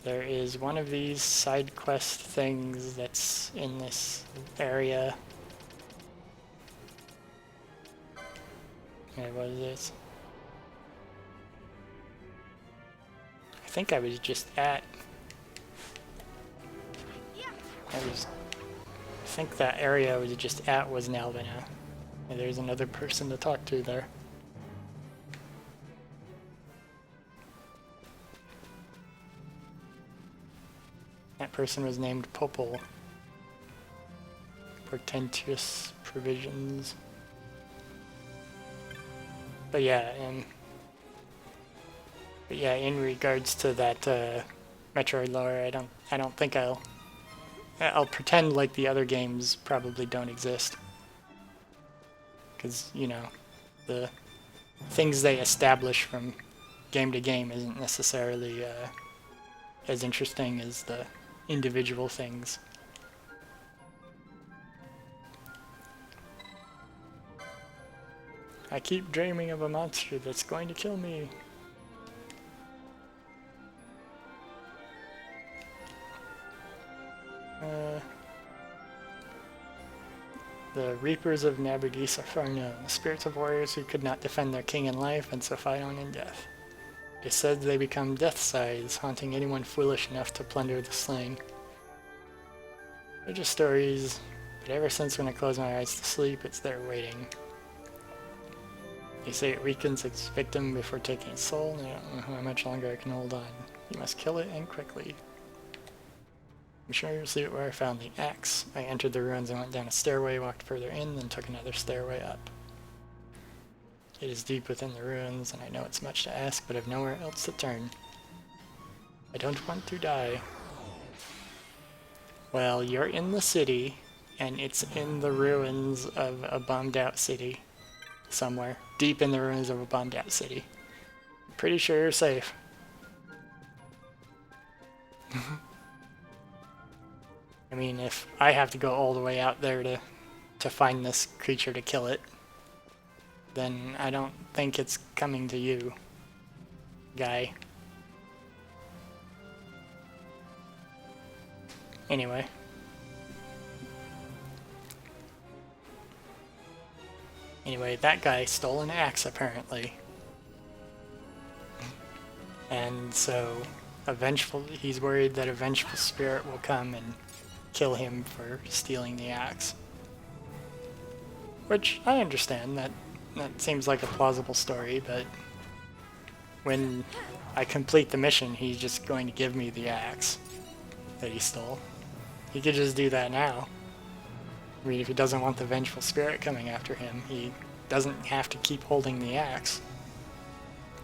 There is one of these side quest things that's in this area. Okay, what is this? I think I was just at... I think that area I was just at was Nalvina. And there's another person to talk to there. That person was named Popol. Portentous provisions. But yeah, in regards to that Metroid lore, I don't think I'll pretend like the other games probably don't exist. Because, you know, the things they establish from game to game isn't necessarily as interesting as the individual things. I keep dreaming of a monster that's going to kill me. The Reapers of Nabardis are far known, the spirits of warriors who could not defend their king in life and so fight on in death. It is said they become death sides, haunting anyone foolish enough to plunder the slain. They're just stories, but ever since when I close my eyes to sleep, it's there waiting. They say it weakens its victim before taking its soul, and I don't know how much longer I can hold on. You must kill it, and quickly. I'm sure you'll see where I found the axe. I entered the ruins and went down a stairway, walked further in, then took another stairway up. It is deep within the ruins, and I know it's much to ask, but I've nowhere else to turn. I don't want to die. Well, you're in the city, and it's in the ruins of a bombed-out city. Somewhere. Deep in the ruins of a bombed-out city. I'm pretty sure you're safe. I mean, if I have to go all the way out there to find this creature to kill it, then I don't think it's coming to you, guy. Anyway. Anyway, that guy stole an axe, apparently. And so, he's worried that a vengeful spirit will come and kill him for stealing the axe. Which, I understand, that seems like a plausible story, but when I complete the mission, he's just going to give me the axe that he stole. He could just do that now. I mean, if he doesn't want the vengeful spirit coming after him, he doesn't have to keep holding the axe.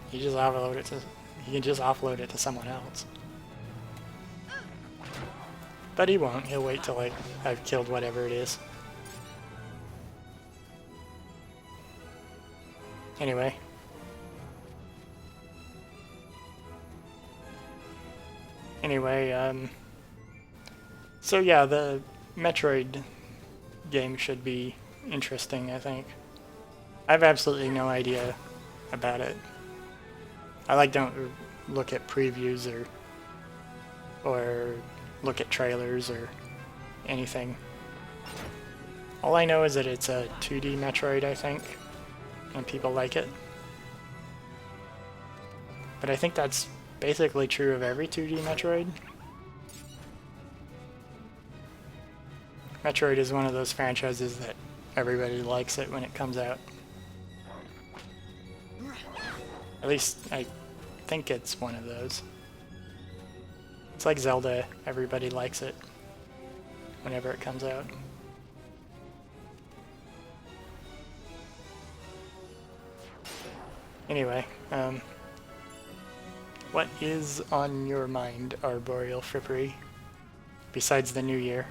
He can just offload it to someone else. But he won't. He'll wait till I've killed whatever it is. Anyway. So yeah, the Metroid game should be interesting, I think. I have absolutely no idea about it. I don't look at previews or look at trailers or anything. All I know is that it's a 2D Metroid, I think, and people like it. But I think that's basically true of every 2D Metroid. Metroid is one of those franchises that everybody likes it when it comes out. At least I think it's one of those. It's like Zelda, everybody likes it whenever it comes out. Anyway, what is on your mind, Arboreal Frippery, besides the new year?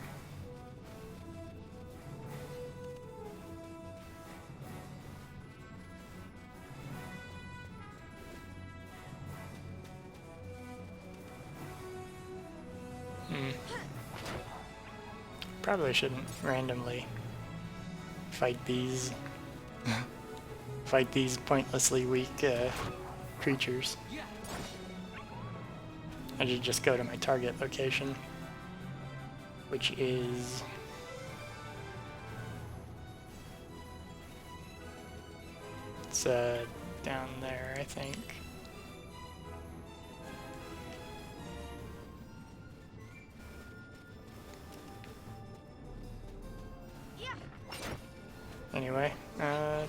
Probably shouldn't randomly fight these pointlessly weak creatures. I should just go to my target location, which is down there, I think. Anyway, I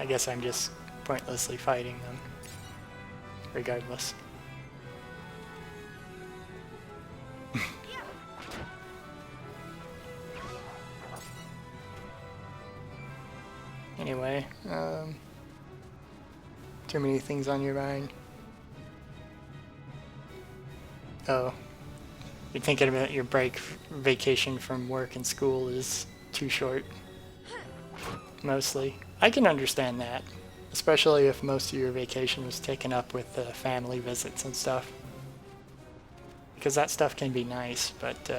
guess I'm just pointlessly fighting them, regardless. Anyway, too many things on your mind. Oh. You're thinking about your vacation from work and school is too short. Mostly. I can understand that. Especially if most of your vacation was taken up with family visits and stuff. Because that stuff can be nice, but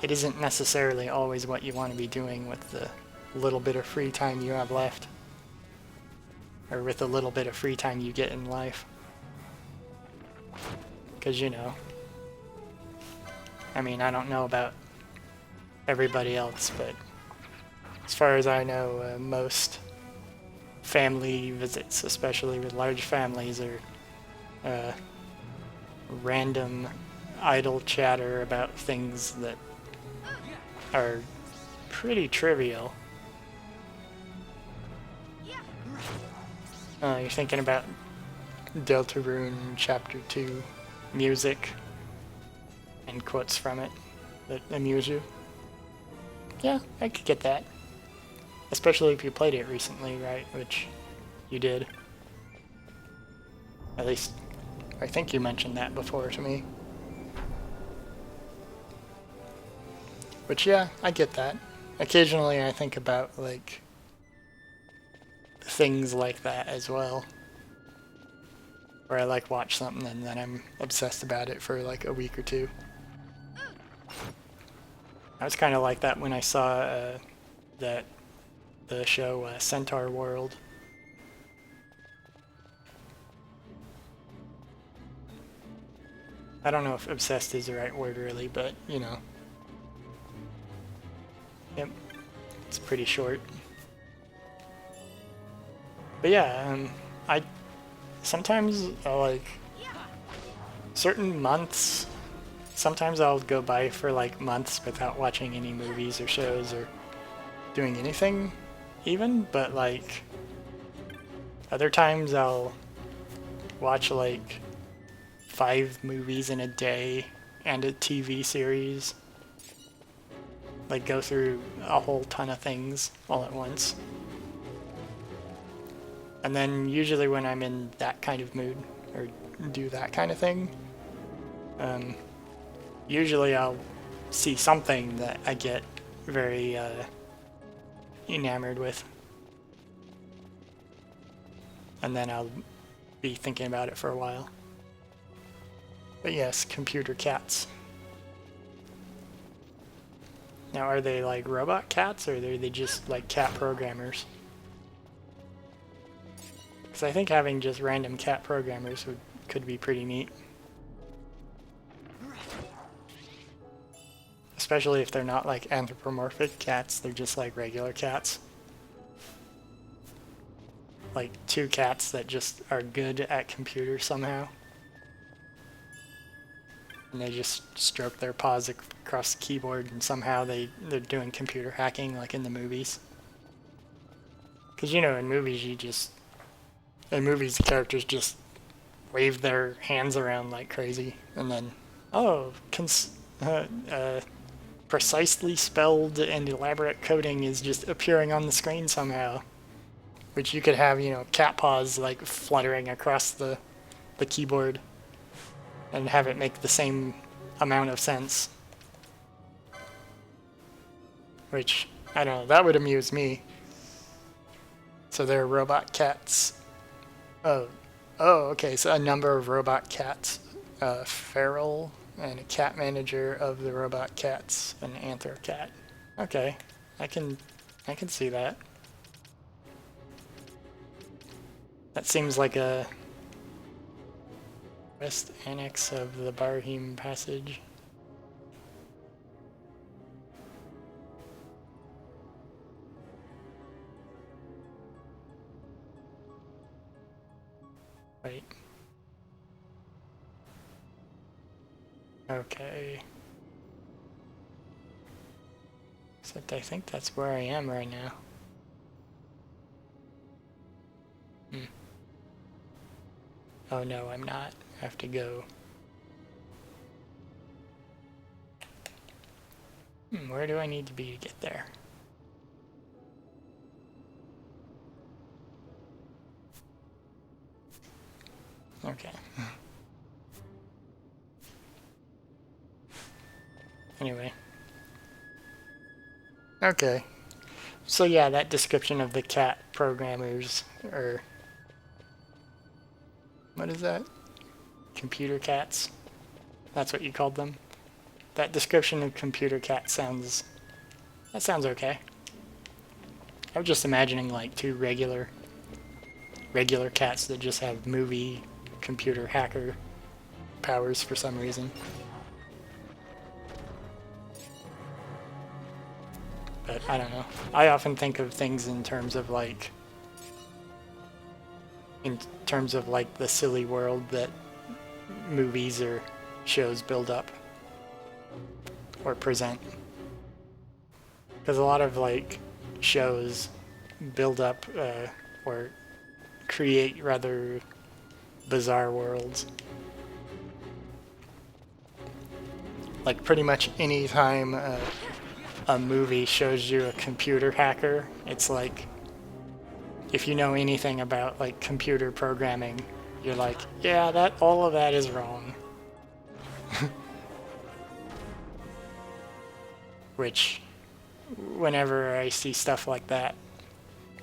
it isn't necessarily always what you want to be doing with the little bit of free time you have left. Or with the little bit of free time you get in life. Because, you know, I mean, I don't know about everybody else, but as far as I know, most family visits, especially with large families, are random idle chatter about things that are pretty trivial. You're thinking about Deltarune Chapter 2 music and quotes from it that amuse you. Yeah, I could get that. Especially if you played it recently, right? Which you did. At least, I think you mentioned that before to me. But yeah, I get that. Occasionally I think about, like, things like that as well. Where I, like, watch something and then I'm obsessed about it for, like, a week or two. I was kind of like that when I saw the show Centaur World. I don't know if obsessed is the right word really, but you know. Yep, it's pretty short. But yeah, I sometimes like certain months. Sometimes I'll go by for like months without watching any movies or shows or doing anything even, but like other times I'll watch like 5 movies in a day and a TV series. Like go through a whole ton of things all at once. And then usually when I'm in that kind of mood or do that kind of thing, usually I'll see something that I get very enamored with. And then I'll be thinking about it for a while. But yes, computer cats. Now are they like robot cats or are they just like cat programmers? Because I think having just random cat programmers could be pretty neat. Especially if they're not like anthropomorphic cats, they're just like regular cats. like two cats that just are good at computers somehow. And they just stroke their paws across the keyboard, and somehow they're doing computer hacking like in the movies. Because, you know, in movies the characters just wave their hands around like crazy, and then, oh, precisely spelled and elaborate coding is just appearing on the screen somehow. Which you could have, you know, cat paws like fluttering across the keyboard and have it make the same amount of sense. Which, I don't know, that would amuse me. So there are robot cats. Oh, okay, so a number of robot cats. Feral, and a cat manager of the robot cats, an anthro cat. Okay, I can see that. That seems like a west annex of the Barheim Passage. Right. Okay. Except I think that's where I am right now. Oh no, I'm not. I have to go. Where do I need to be to get there? Okay. Anyway. Okay. So yeah, that description of the cat programmers, or what is that? Computer cats? That's what you called them? That description of computer cat sounds okay. I was just imagining like two regular cats that just have movie computer hacker powers for some reason. But I don't know. I often think of things in terms of like the silly world that movies or shows build up or present. Because a lot of like shows build up or create rather bizarre worlds. Like pretty much any time a movie shows you a computer hacker, it's like, if you know anything about like computer programming, you're like, yeah, all of that is wrong. Which, whenever I see stuff like that,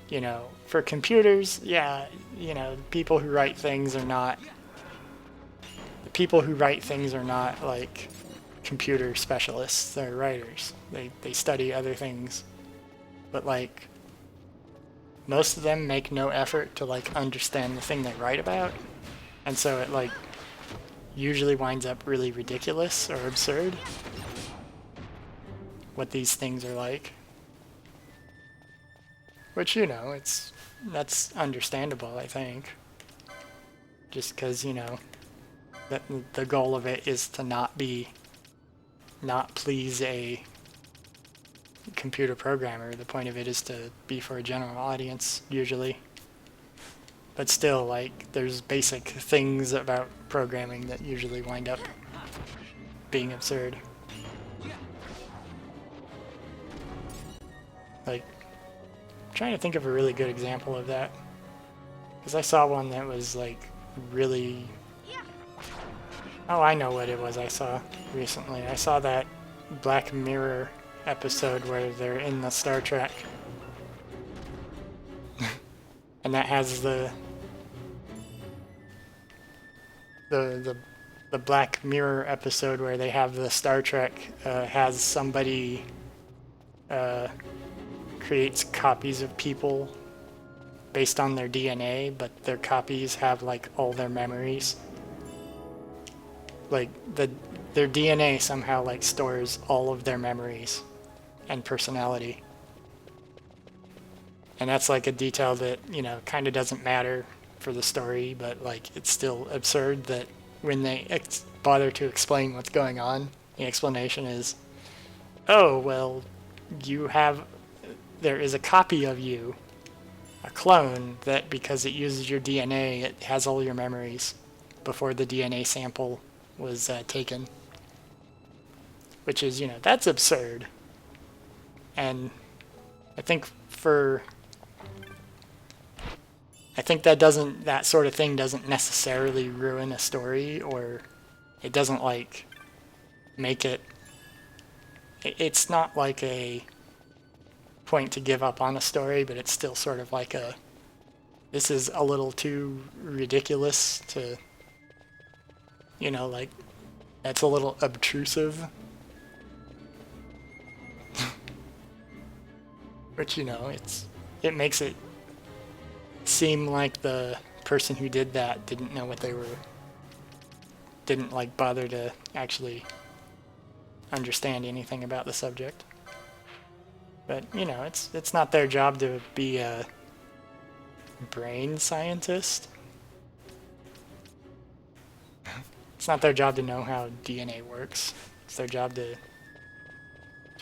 you know, for computers, yeah, you know, the people who write things are not like computer specialists. They're writers. They study other things. But like, most of them make no effort to like understand the thing they write about. And so it like usually winds up really ridiculous or absurd what these things are like. Which, you know, that's understandable, I think. Just because, you know, that the goal of it is to not please a computer programmer. The point of it is to be for a general audience, usually. But still, like, there's basic things about programming that usually wind up being absurd. Like, I'm trying to think of a really good example of that. Because I saw one that was, like, really... Oh, I know what it was I saw recently. I saw that Black Mirror episode where they're in the Star Trek. And that has the Black Mirror episode where they have the Star Trek has somebody creates copies of people based on their DNA, but their copies have like all their memories. Like their DNA somehow like stores all of their memories and personality. And that's like a detail that, you know, kind of doesn't matter for the story, but like it's still absurd that when they bother to explain what's going on, the explanation is, oh, well, there is a copy of you, a clone, that because it uses your DNA, it has all your memories before the DNA sample was taken. Which is, you know, that's absurd. And I think that sort of thing doesn't necessarily ruin a story, or it doesn't like make it's not like a point to give up on a story, but it's still sort of like this is a little too ridiculous to, you know, like, that's a little obtrusive. Which, you know, it makes it seem like the person who did that didn't know what they were, didn't like bother to actually understand anything about the subject. But, you know, it's not their job to be a brain scientist. It's not their job to know how DNA works. It's their job to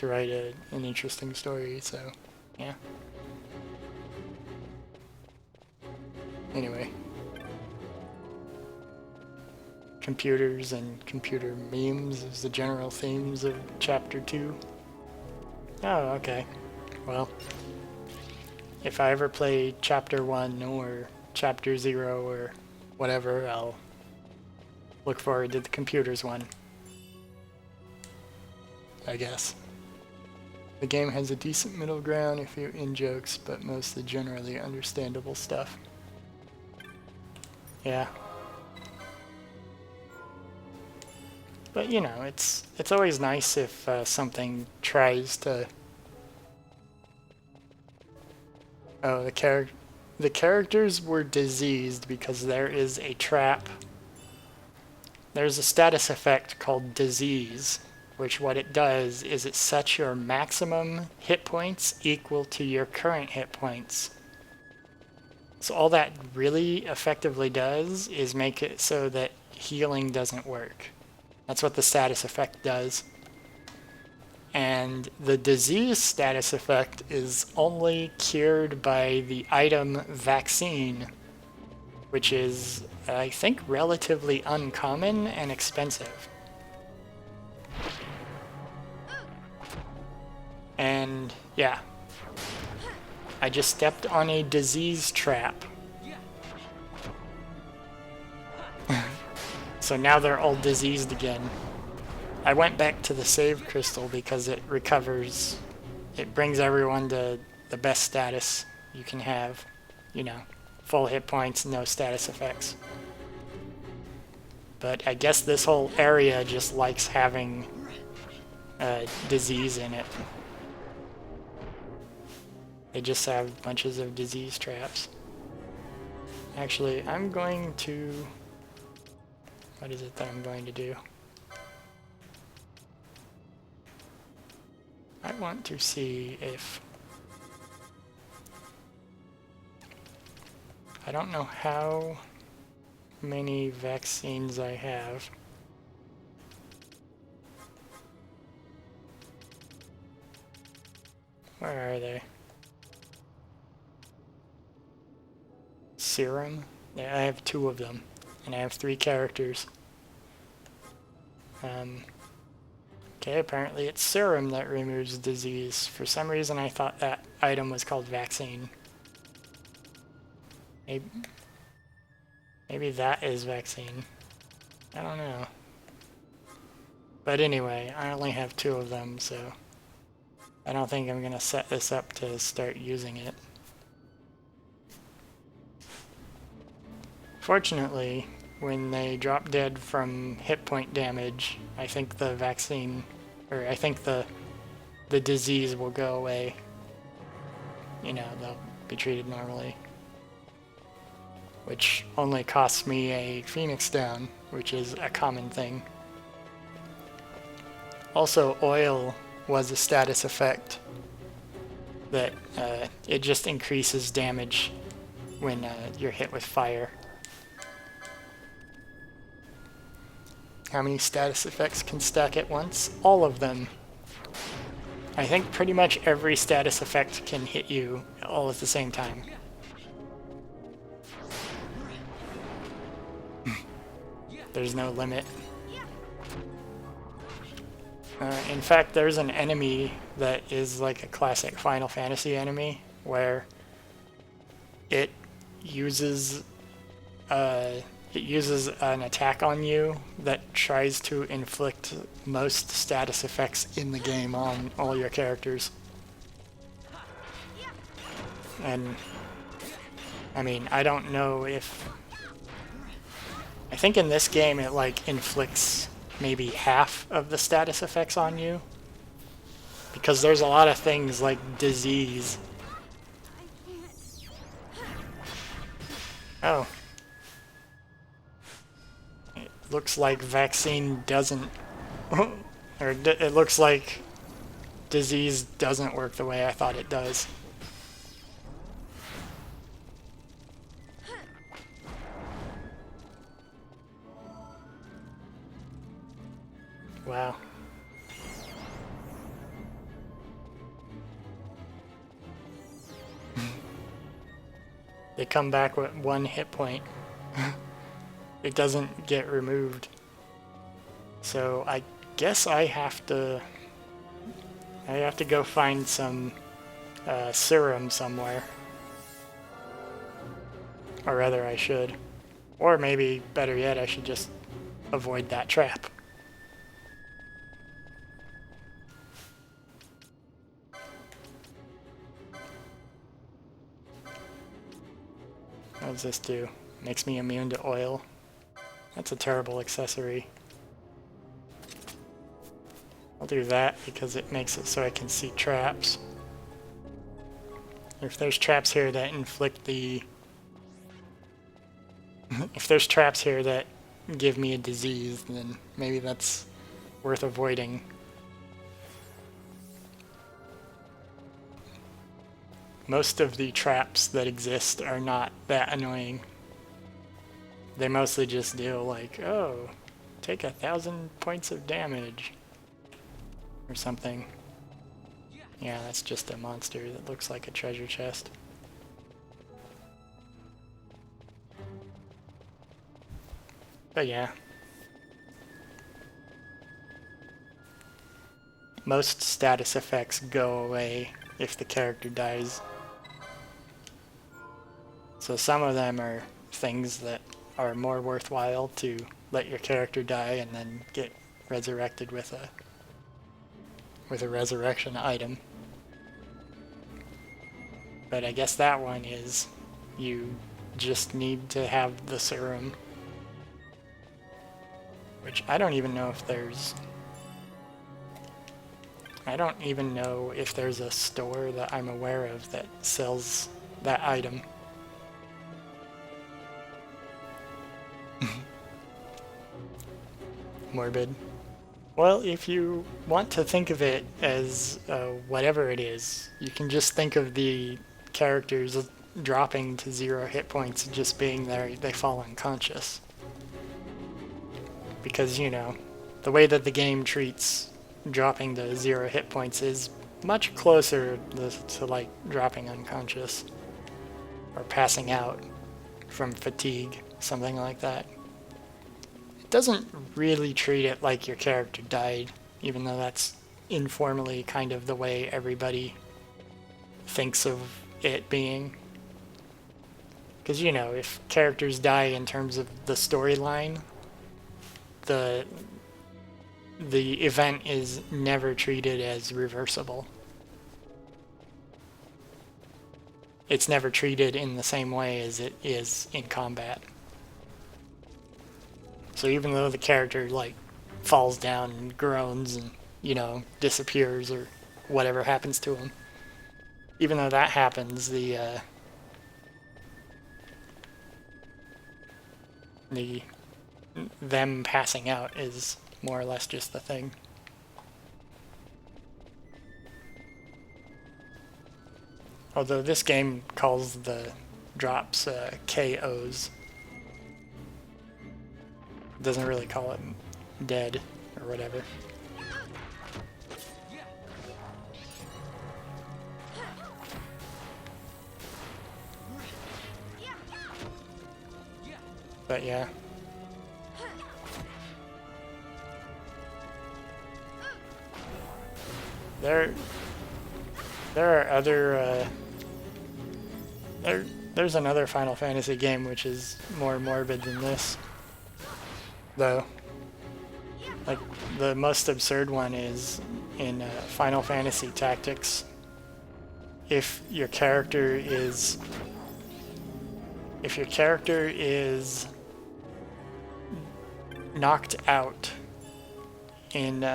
write an interesting story, so yeah. Anyway. Computers and computer memes is the general themes of Chapter 2. Oh, okay. Well, if I ever play Chapter 1 or Chapter 0 or whatever, I'll look forward to the computers one, I guess. The game has a decent middle ground, a few in-jokes, but mostly generally understandable stuff. Yeah. But, you know, it's always nice if something tries to... Oh, the characters were diseased because there is a trap. There's a status effect called disease, which what it does is it sets your maximum hit points equal to your current hit points. So all that really effectively does is make it so that healing doesn't work. That's what the status effect does. And the disease status effect is only cured by the item vaccine, which is, I think, relatively uncommon and expensive. And yeah, I just stepped on a disease trap. So now they're all diseased again. I went back to the save crystal because it recovers, it brings everyone to the best status you can have. You know, full hit points, no status effects. But I guess this whole area just likes having disease in it. They just have bunches of disease traps. Actually, I'm going to... What is it that I'm going to do? I want to see if... I don't know how many vaccines I have. Where are they? Serum? Yeah, I have 2 of them. And I have 3 characters. Okay, apparently it's serum that removes disease. For some reason I thought that item was called vaccine. Maybe that is vaccine. I don't know. But anyway, I only have 2 of them, so I don't think I'm gonna set this up to start using it. Fortunately, when they drop dead from hit point damage, I think the vaccine, or I think the disease will go away. You know, they'll be treated normally. Which only costs me a Phoenix down, which is a common thing. Also, oil was a status effect. that it just increases damage when you're hit with fire. How many status effects can stack at once? All of them. I think pretty much every status effect can hit you all at the same time. There's no limit. In fact, there's an enemy that is like a classic Final Fantasy enemy where it uses an attack on you that tries to inflict most status effects in the game on all your characters. And I mean, I don't know if... I think in this game it like inflicts maybe half of the status effects on you. Because there's a lot of things like disease. Oh. It looks like vaccine doesn't... or it looks like disease doesn't work the way I thought it does. Wow. They come back with 1 hit point. It doesn't get removed. So I guess I have to go find some serum somewhere. Or rather I should. Or maybe, better yet, I should just avoid that trap. What does this do? Makes me immune to oil. That's a terrible accessory. I'll do that because it makes it so I can see traps. If there's traps here that inflict the... if there's traps here that give me a disease, then maybe that's worth avoiding. Most of the traps that exist are not that annoying. They mostly just deal like, oh, take 1,000 points of damage. Or something. Yeah, that's just a monster that looks like a treasure chest. But yeah. Most status effects go away if the character dies. So some of them are things that are more worthwhile to let your character die and then get resurrected with a resurrection item. But I guess that one is you just need to have the serum. Which I don't even know if there's... I don't even know if there's a store that I'm aware of that sells that item. Morbid. Well, if you want to think of it as whatever it is, you can just think of the characters dropping to 0 hit points and just being there, they fall unconscious. Because, you know, the way that the game treats dropping to 0 hit points is much closer to like dropping unconscious or passing out from fatigue, something like that. It doesn't really treat it like your character died, even though that's informally kind of the way everybody thinks of it being. Because, you know, if characters die in terms of the storyline, the event is never treated as reversible. It's never treated in the same way as it is in combat. So even though the character like falls down and groans and, you know, disappears or whatever happens to him, even though that happens, them passing out is more or less just the thing. Although this game calls the drops KOs. Doesn't really call it dead or whatever. But yeah. There are other there's another Final Fantasy game which is more morbid than this, though. Like, the most absurd one is in Final Fantasy Tactics. If your character is knocked out in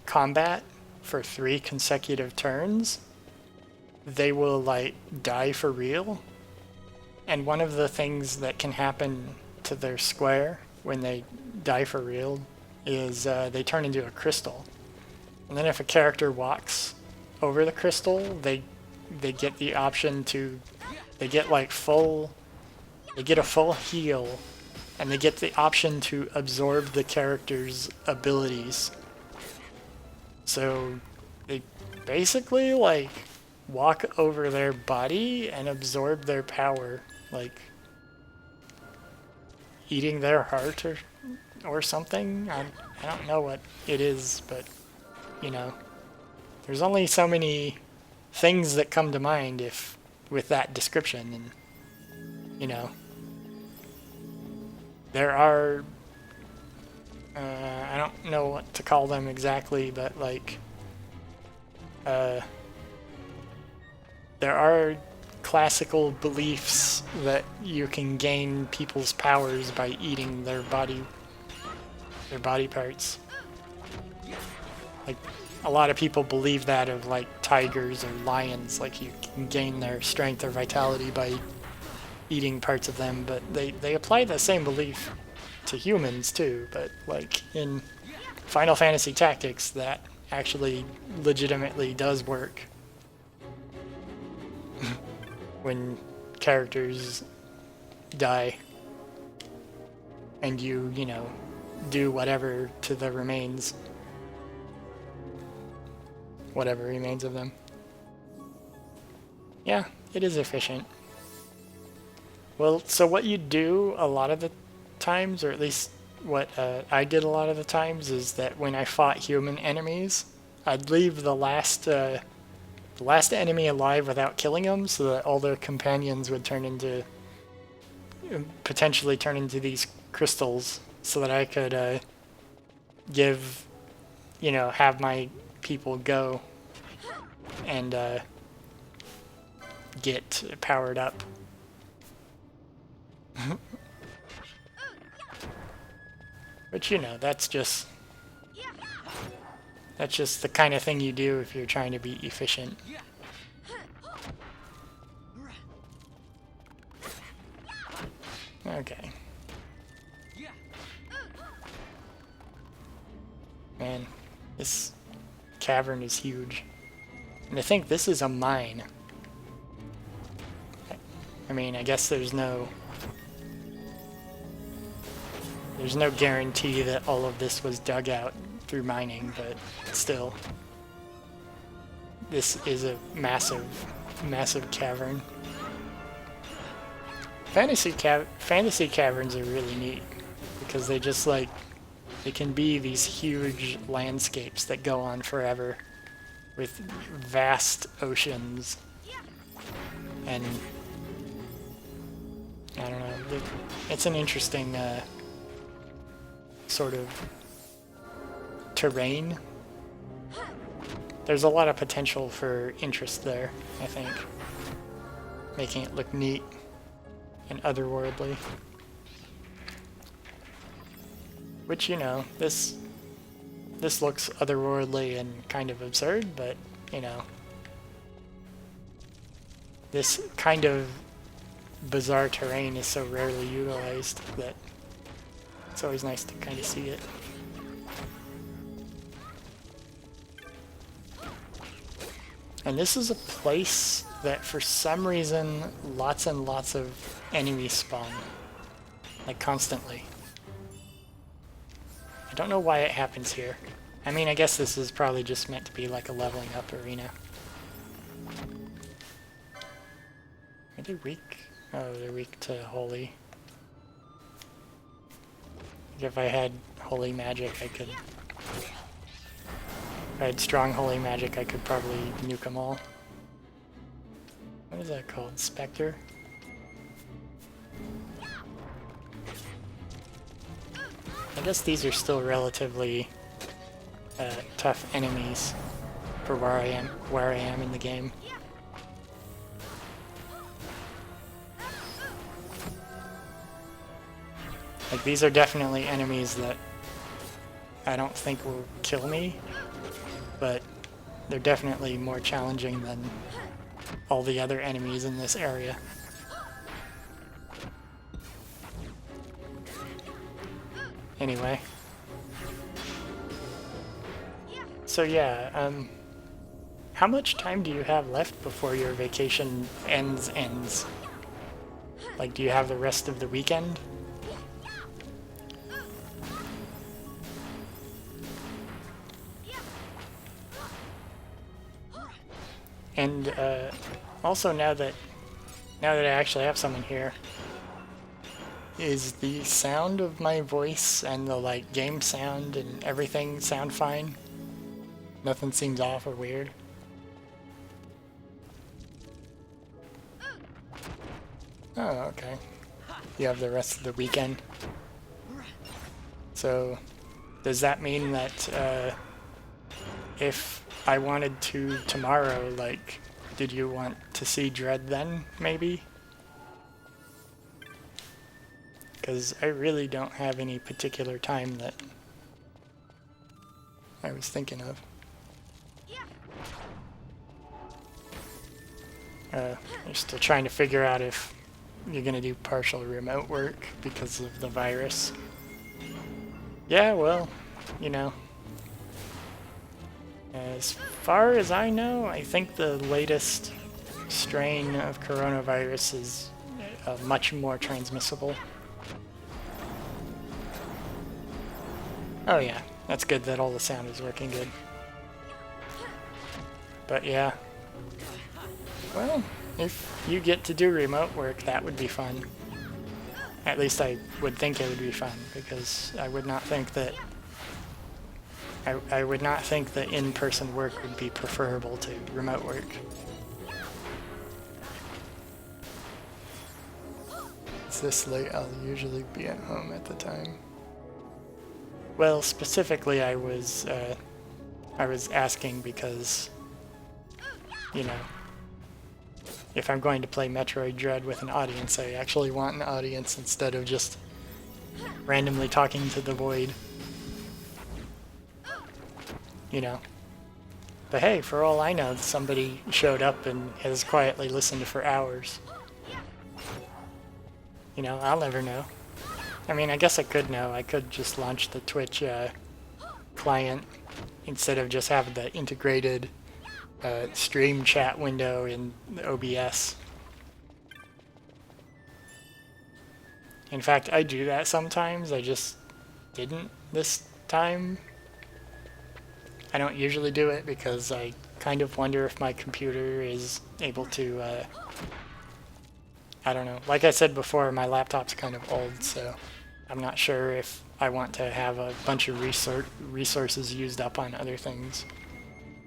combat for 3 consecutive turns, they will like die for real. And one of the things that can happen to their square when they die for real is they turn into a crystal. And then if a character walks over the crystal, they get the option to, they get a full heal, and they get the option to absorb the character's abilities. So they basically like walk over their body and absorb their power, like eating their heart or something. I don't know what it is, but you know, there's only so many things that come to mind with that description, and you know, there are I don't know what to call them exactly, but like there are classical beliefs that you can gain people's powers by eating their body parts. Like, a lot of people believe that of like tigers or lions, like you can gain their strength or vitality by eating parts of them, but they apply the same belief to humans too, but like in Final Fantasy Tactics that actually legitimately does work. When characters die and you know, do whatever to the remains, whatever remains of them. Yeah, it is efficient. Well, so what you do a lot of the times, or at least what I did a lot of the times, is that when I fought human enemies, I'd leave the last enemy alive without killing them, so that all their companions would potentially turn into these crystals, so that I could have my people go and get powered up. But you know, that's just the kind of thing you do if you're trying to be efficient. Okay. Man, this cavern is huge. And I think this is a mine. I mean, I guess there's no guarantee that all of this was dug out through mining, but still. This is a massive, massive cavern. Fantasy caverns are really neat because they just like, they can be these huge landscapes that go on forever with vast oceans. And I don't know, it's an interesting sort of terrain. There's a lot of potential for interest there, I think, making it look neat and otherworldly. Which, you know, this looks otherworldly and kind of absurd, but, you know, this kind of bizarre terrain is so rarely utilized that it's always nice to kind of see it. And this is a place that for some reason lots and lots of enemies spawn. Like constantly. I don't know why it happens here. I mean, I guess this is probably just meant to be like a leveling up arena. Are they weak? Oh, they're weak to holy. If I had holy magic, I could... If I had strong holy magic, I could probably nuke them all. What is that called? Spectre? I guess these are still relatively tough enemies for where I am in the game. Like, these are definitely enemies that I don't think will kill me, but they're definitely more challenging than all the other enemies in this area. Anyway. So yeah, how much time do you have left before your vacation ends? Like, do you have the rest of the weekend? And also now that I actually have someone here, is the sound of my voice and the like game sound and everything sound fine? Nothing seems off or weird? Oh, okay. You have the rest of the weekend. So does that mean that if I wanted to tomorrow, like, did you want to see Dread then, maybe? Because I really don't have any particular time that I was thinking of. You're still trying to figure out if you're gonna do partial remote work because of the virus. Yeah, well, you know. As far as I know, I think the latest strain of coronavirus is much more transmissible. Oh yeah, that's good that all the sound is working good. But yeah. Well, if you get to do remote work, that would be fun. At least I would think it would be fun, because I would not think that I would not think that in-person work would be preferable to remote work. It's this late, I'll usually be at home at the time. Well, specifically I was asking because, you know, if I'm going to play Metroid Dread with an audience, I actually want an audience instead of just randomly talking to the void. You know. But hey, for all I know, somebody showed up and has quietly listened for hours. You know, I'll never know. I mean, I guess I could know. I could just launch the Twitch client instead of just having the integrated stream chat window in the OBS. In fact, I do that sometimes. I just didn't this time. I don't usually do it because I kind of wonder if my computer is able to, I don't know. Like I said before, my laptop's kind of old, so I'm not sure if I want to have a bunch of resources used up on other things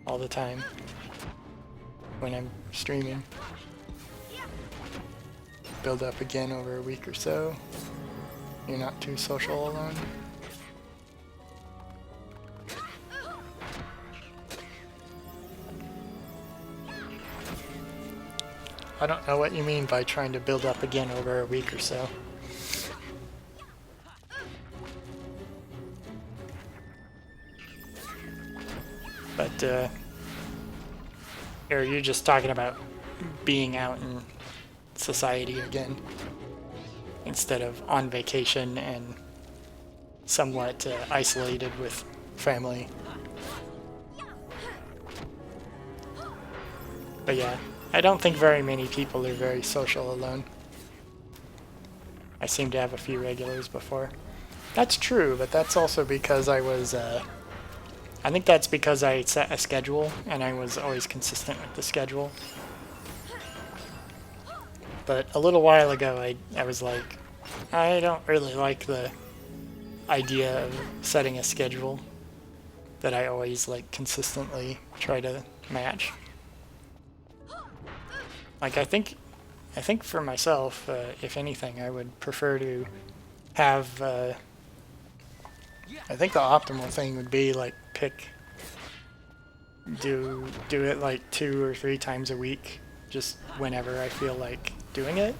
all the time when I'm streaming. Build up again over a week or so. You're not too social alone. I don't know what you mean by trying to build up again over a week or so. But, are you just talking about being out in society again, instead of on vacation and somewhat isolated with family? But yeah, I don't think very many people are very social alone. I seem to have a few regulars before. That's true, but that's also because I was, I think that's because I set a schedule and I was always consistent with the schedule. But a little while ago, I was like, I don't really like the idea of setting a schedule that I always like consistently try to match. Like I think for myself, if anything, I would prefer to have. I think the optimal thing would be like do it like 2 or 3 times a week, just whenever I feel like doing it.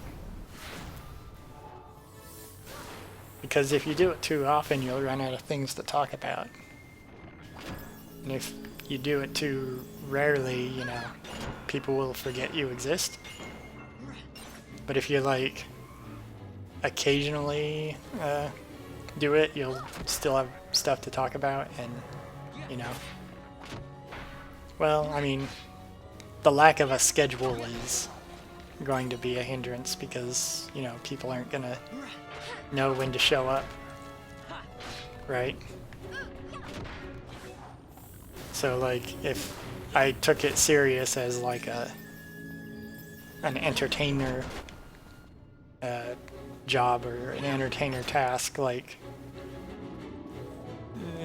Because if you do it too often, you'll run out of things to talk about. And if you do it too rarely, you know, people will forget you exist. But if you like occasionally do it, you'll still have stuff to talk about, and you know, well, I mean, the lack of a schedule is going to be a hindrance because, you know, people aren't gonna know when to show up, right? So like if I took it serious as like an entertainer job or an entertainer task, like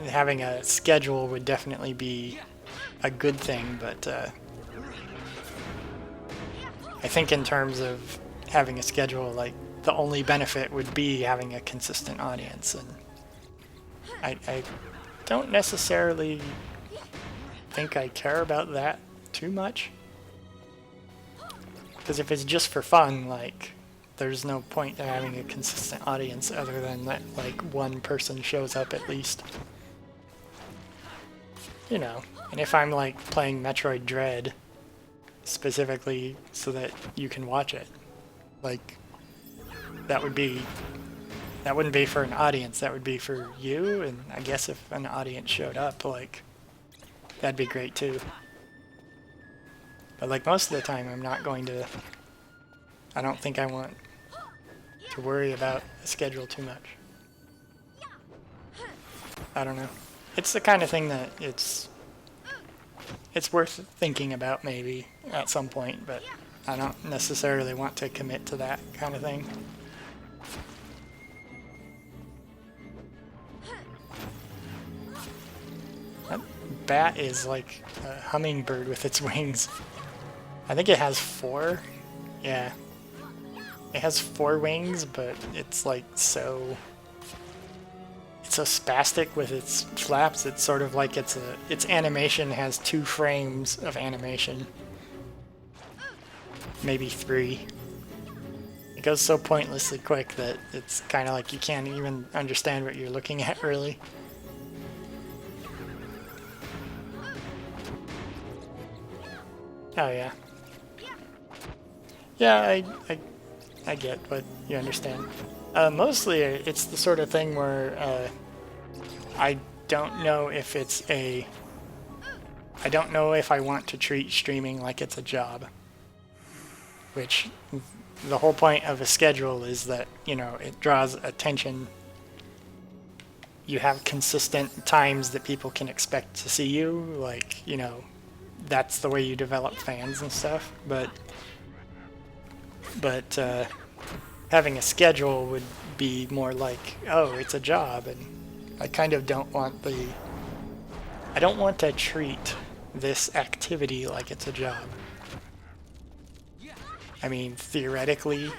having a schedule would definitely be a good thing, but I think in terms of having a schedule, like the only benefit would be having a consistent audience, and I don't necessarily think I care about that too much, because if it's just for fun, like there's no point in having a consistent audience other than that like one person shows up at least, you know. And if I'm like playing Metroid Dread specifically so that you can watch it, like that wouldn't be for an audience, that would be for you. And I guess if an audience showed up, like that'd be great too. But like most of the time I don't think I want to worry about the schedule too much. I don't know. It's the kind of thing that it's worth thinking about maybe at some point, but I don't necessarily want to commit to that kind of thing. That bat is like a hummingbird with its wings. I think it has 4. Yeah. It has 4 wings, but it's like so spastic with its flaps. It's sort of like its animation has 2 frames of animation. Maybe 3. It goes so pointlessly quick that it's kind of like you can't even understand what you're looking at, really. Oh yeah. Yeah, I get what you understand. Mostly it's the sort of thing where I don't know if I want to treat streaming like it's a job. Which the whole point of a schedule is that, you know, it draws attention. You have consistent times that people can expect to see you, like, you know, that's the way you develop fans and stuff, but having a schedule would be more like, oh, it's a job, and I kind of don't want to treat this activity like it's a job. I mean, theoretically,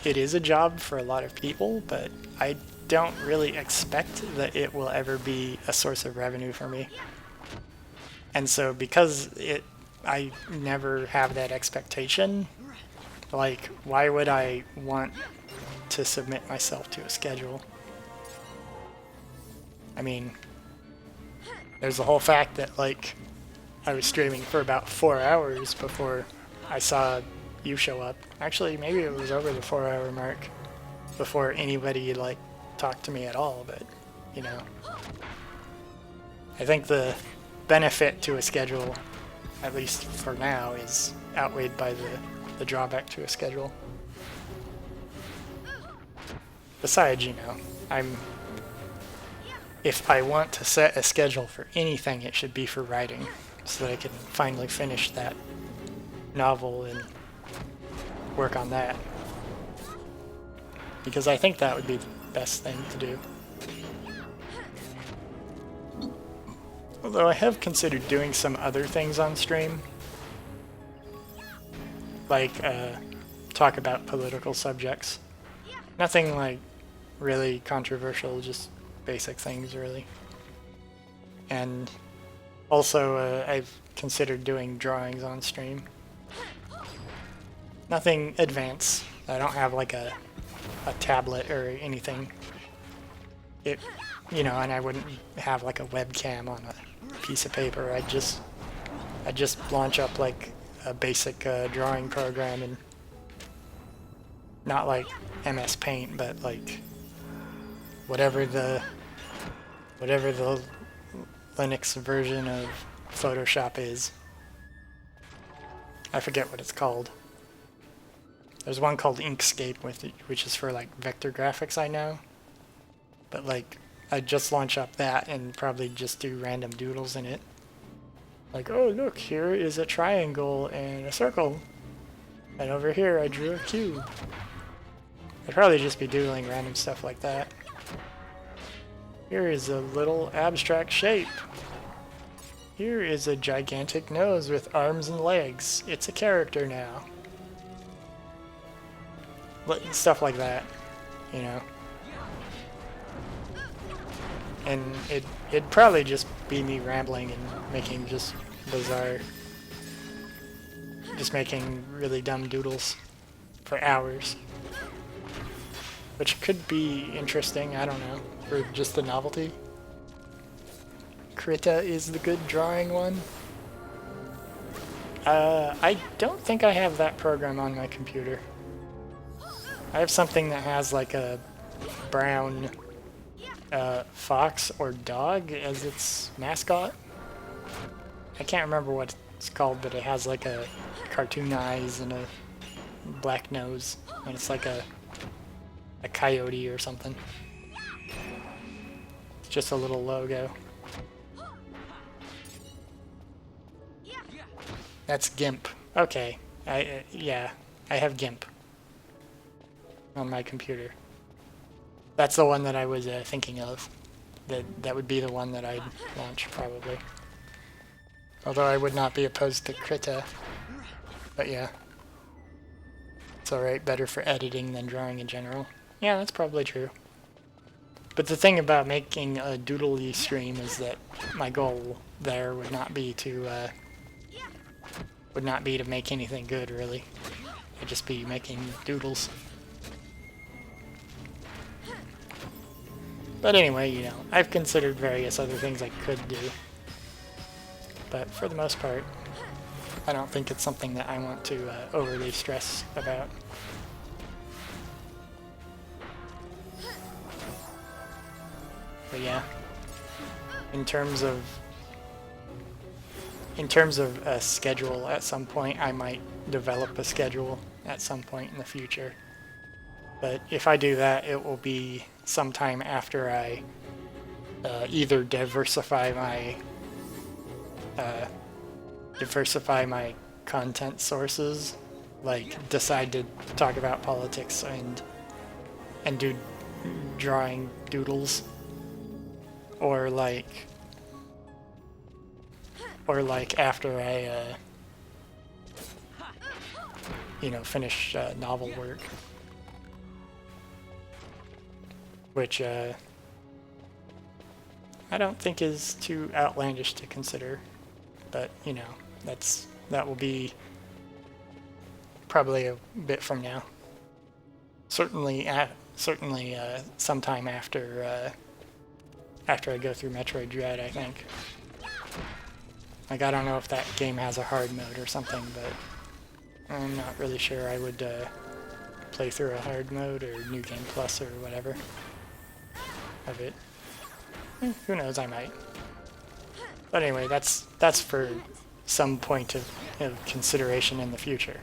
it is a job for a lot of people, but I don't really expect that it will ever be a source of revenue for me. And so because I never have that expectation, like, why would I want to submit myself to a schedule? I mean, there's the whole fact that, like, I was streaming for about 4 hours before I saw you show up. Actually, maybe it was over the 4-hour mark before anybody, like, talked to me at all, but, you know. I think the benefit to a schedule, at least for now, is outweighed by the drawback to a schedule. Besides, you know, if I want to set a schedule for anything, it should be for writing, so that I can finally finish that novel and work on that. Because I think that would be the best thing to do. Although I have considered doing some other things on stream, like talk about political subjects. Nothing like really controversial, just basic things really. And also I've considered doing drawings on stream. Nothing advanced. I don't have like a tablet or anything. It, you know, and I wouldn't have like a webcam on a piece of paper. I'd just launch up like a basic drawing program, and not like MS Paint, but like whatever the Linux version of Photoshop is. I forget what it's called. There's one called Inkscape which is for like vector graphics, I know. But like I'd just launch up that and probably just do random doodles in it. Like, oh look, here is a triangle and a circle. And over here I drew a cube. I'd probably just be doodling random stuff like that. Here is a little abstract shape. Here is a gigantic nose with arms and legs. It's a character now. Stuff like that, you know. And it'd probably just be me rambling and making just bizarre, just making really dumb doodles for hours. Which could be interesting, I don't know, for just the novelty. Krita is the good drawing one. I don't think I have that program on my computer. I have something that has like a brown fox or dog as its mascot. I can't remember what it's called, but it has like a cartoon eyes and a black nose, and it's like a coyote or something. It's just a little logo. That's GIMP. Okay. Yeah, I have GIMP on my computer. That's the one that I was thinking of. That would be the one that I'd launch, probably. Although I would not be opposed to Krita. But yeah. It's alright, better for editing than drawing in general. Yeah, that's probably true. But the thing about making a doodly stream is that my goal there would not be to make anything good, really. It'd just be making doodles. But anyway, you know, I've considered various other things I could do. But for the most part, I don't think it's something that I want to overly stress about. But yeah, in terms of a schedule, at some point I might develop a schedule at some point in the future. But if I do that, it will be sometime after I either diversify my content sources, like decide to talk about politics and do drawing doodles, or like after I you know, finish novel work, which I don't think is too outlandish to consider, but you know, that will be probably a bit from now. Certainly sometime after I go through Metroid Dread, I think. Like, I don't know if that game has a hard mode or something, but I'm not really sure I would play through a hard mode or New Game Plus or whatever of it. Who knows, I might. But anyway, that's for some point of consideration in the future.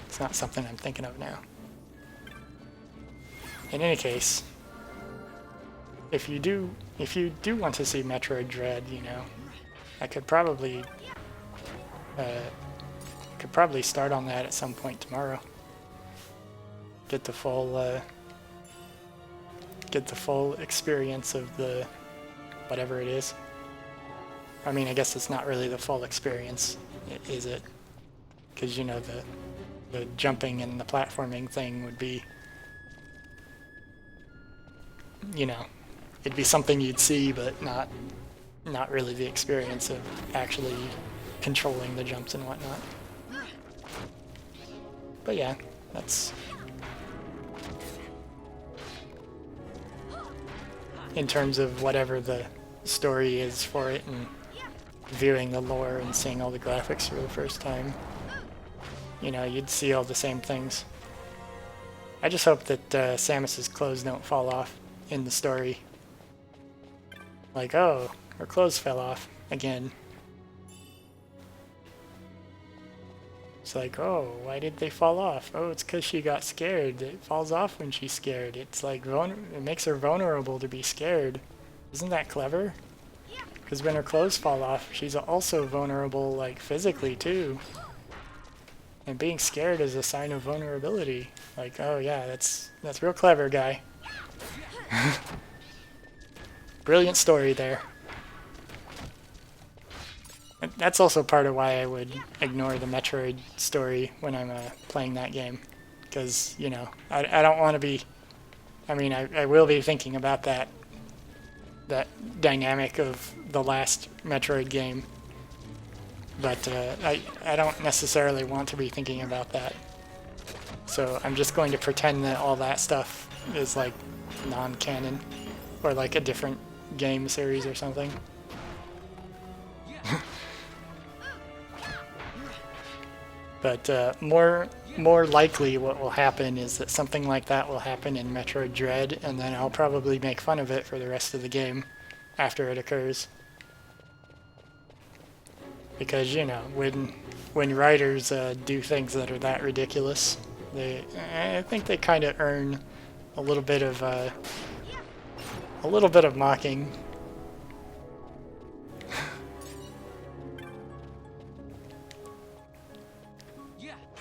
It's not something I'm thinking of now. In any case, if you do want to see Metroid Dread, you know, I could probably start on that at some point tomorrow. Get the full experience of the whatever it is. I mean, I guess it's not really the full experience, is it? Because, you know, the jumping and the platforming thing would be, you know, it'd be something you'd see, but not really the experience of actually controlling the jumps and whatnot. But yeah, that's... in terms of whatever the story is for it and viewing the lore and seeing all the graphics for the first time, you know, you'd see all the same things. I just hope that Samus's clothes don't fall off in the story. Like, oh, her clothes fell off again. It's like, oh, why did they fall off? Oh, it's because she got scared. It falls off when she's scared. It's like, it makes her vulnerable to be scared. Isn't that clever? Because when her clothes fall off, she's also vulnerable, like, physically, too. And being scared is a sign of vulnerability. Like, oh yeah, that's real clever, guy. Brilliant story there. That's also part of why I would ignore the Metroid story when I'm playing that game. Because, you know, I don't want to be... I mean, I will be thinking about that dynamic of the last Metroid game. But I don't necessarily want to be thinking about that. So I'm just going to pretend that all that stuff is like non-canon. Or like a different game series or something. But more likely what will happen is that something like that will happen in Metroid Dread, and then I'll probably make fun of it for the rest of the game after it occurs. Because, you know, when writers do things that are that ridiculous, I think they kind of earn a little bit of mocking.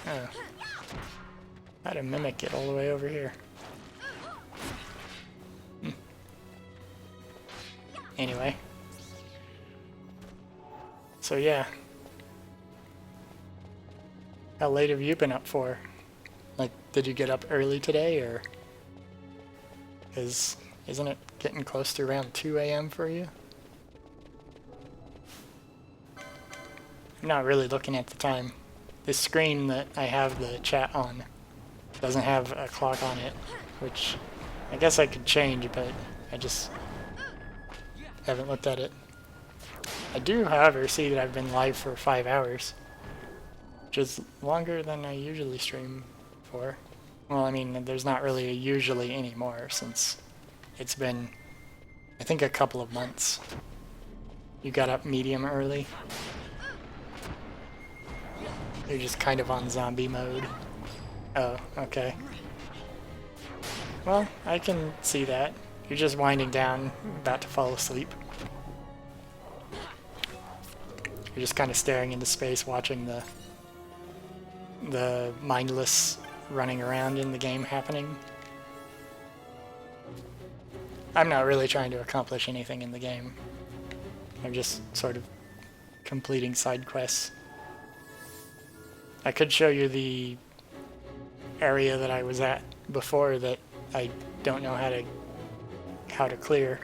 Oh. How to mimic it all the way over here. Anyway. So yeah. How late have you been up for? Like, did you get up early today, or... Isn't it getting close to around 2 a.m. for you? I'm not really looking at the time. This screen that I have the chat on doesn't have a clock on it, which I guess I could change, but I just haven't looked at it. I do, however, see that I've been live for 5 hours, which is longer than I usually stream for. Well, I mean, there's not really a usually anymore, since it's been, I think, a couple of months. You got up medium early. You're just kind of on zombie mode. Oh, okay. Well, I can see that. You're just winding down, about to fall asleep. You're just kind of staring into space, watching the mindless running around in the game happening. I'm not really trying to accomplish anything in the game. I'm just sort of completing side quests. I could show you the area that I was at before that I don't know how to clear.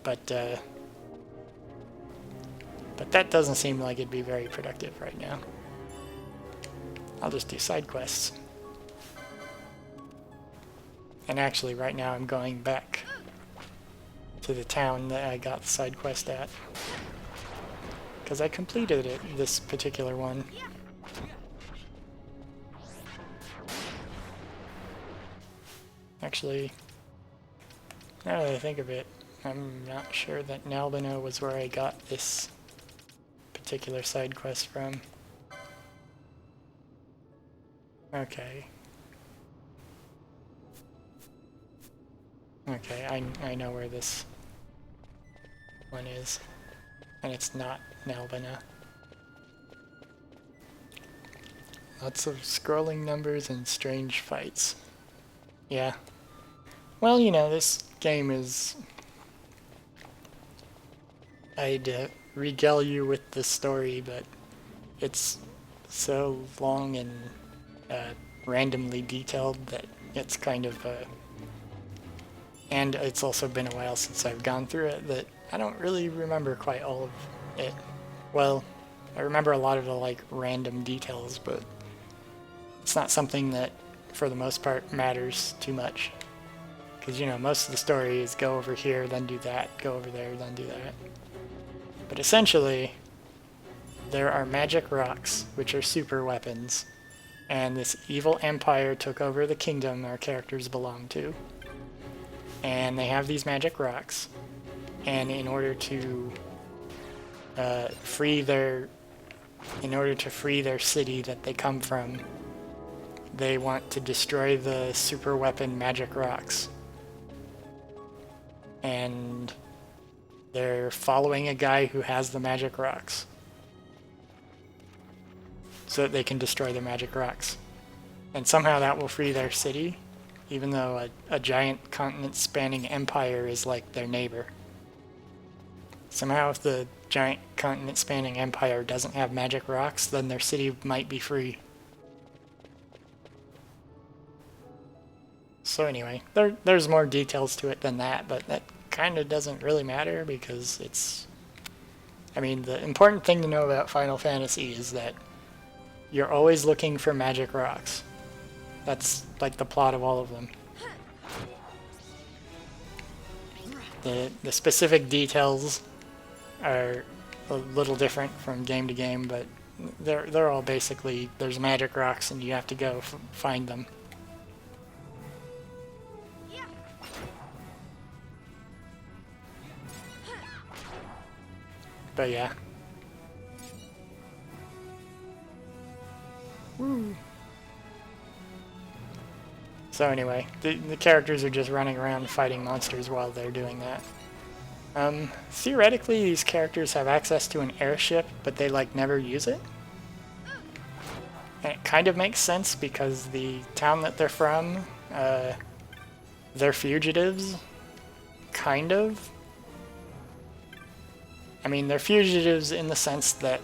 But that doesn't seem like it'd be very productive right now. I'll just do side quests. And actually, right now I'm going back to the town that I got the side quest at. Because I completed it, this particular one. Actually, now that I think of it, I'm not sure that Nalbina was where I got this particular side quest from. Okay. Okay, I know where this one is. And it's not Nalbina. Lots of scrolling numbers and strange fights. Yeah. Well, you know, this game is... I'd regale you with the story, but it's so long and randomly detailed that it's kind of... and it's also been a while since I've gone through it that I don't really remember quite all of it. Well, I remember a lot of the like random details, but it's not something that for the most part matters too much. Because, you know, most of the story is go over here, then do that, go over there, then do that. But essentially, there are magic rocks, which are super weapons, and this evil empire took over the kingdom our characters belong to. And they have these magic rocks, and in order to free their city that they come from, they want to destroy the super weapon magic rocks. And they're following a guy who has the magic rocks so that they can destroy the magic rocks. And somehow that will free their city, even though a giant continent-spanning empire is like their neighbor. Somehow if the giant continent-spanning empire doesn't have magic rocks, then their city might be free. So anyway, there's more details to it than that, but that kind of doesn't really matter because it's... I mean, the important thing to know about Final Fantasy is that you're always looking for magic rocks. That's like the plot of all of them. The specific details are a little different from game to game, but they're all basically, there's magic rocks and you have to go find them. But yeah. Woo. So anyway, the characters are just running around fighting monsters while they're doing that. Theoretically, these characters have access to an airship, but they like never use it. And it kind of makes sense because the town that they're from, they're fugitives, kind of. I mean, they're fugitives in the sense that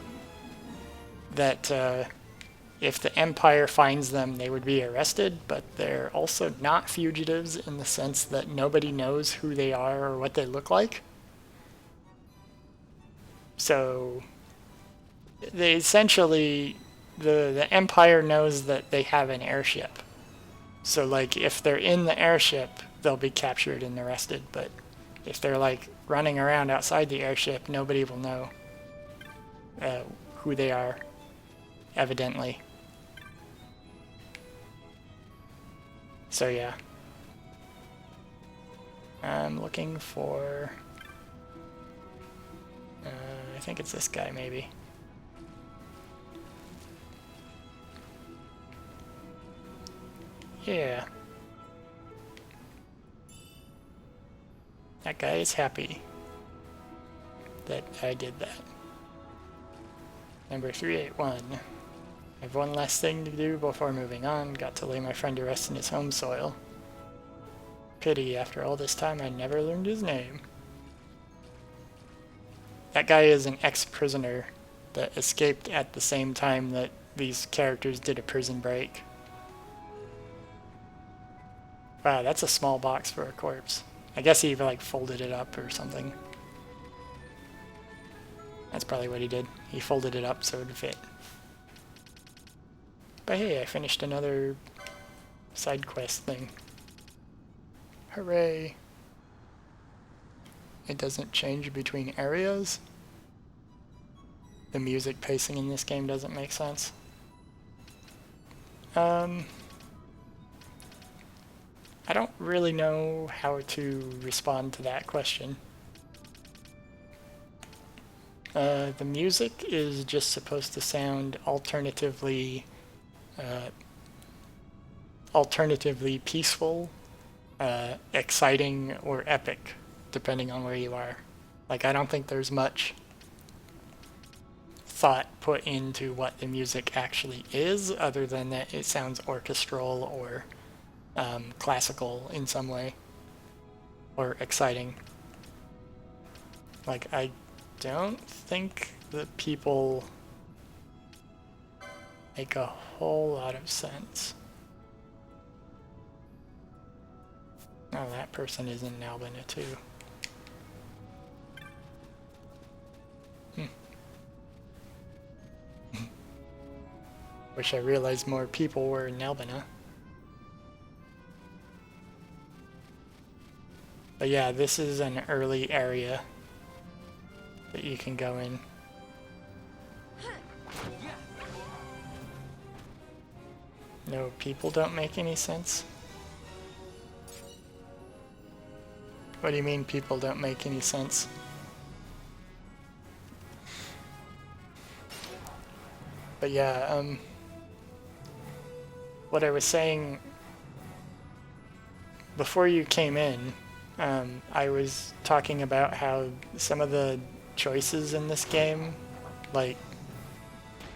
if the Empire finds them, they would be arrested, but they're also not fugitives in the sense that nobody knows who they are or what they look like. So, they essentially, the Empire knows that they have an airship. So, like, if they're in the airship, they'll be captured and arrested, but if they're, like, running around outside the airship, nobody will know who they are, evidently. So yeah. I'm looking for... I think it's this guy, maybe. Yeah. That guy is happy that I did that. Number 381. I have one last thing to do before moving on. Got to lay my friend to rest in his home soil. Pity, after all this time I never learned his name. That guy is an ex-prisoner that escaped at the same time that these characters did a prison break. Wow, that's a small box for a corpse. I guess he like folded it up or something. That's probably what he did. He folded it up so it would fit. But hey, I finished another side quest thing. Hooray! It doesn't change between areas. The music pacing in this game doesn't make sense. I don't really know how to respond to that question. The music is just supposed to sound alternatively peaceful, exciting, or epic, depending on where you are. Like, I don't think there's much thought put into what the music actually is, other than that it sounds orchestral or classical in some way, or exciting. Like, I don't think the people make a whole lot of sense. Oh, that person is in Albina too. Wish I realized more people were in Albina. But yeah, this is an early area that you can go in. No, people don't make any sense? What do you mean people don't make any sense? But yeah, what I was saying before you came in, I was talking about how some of the choices in this game, like,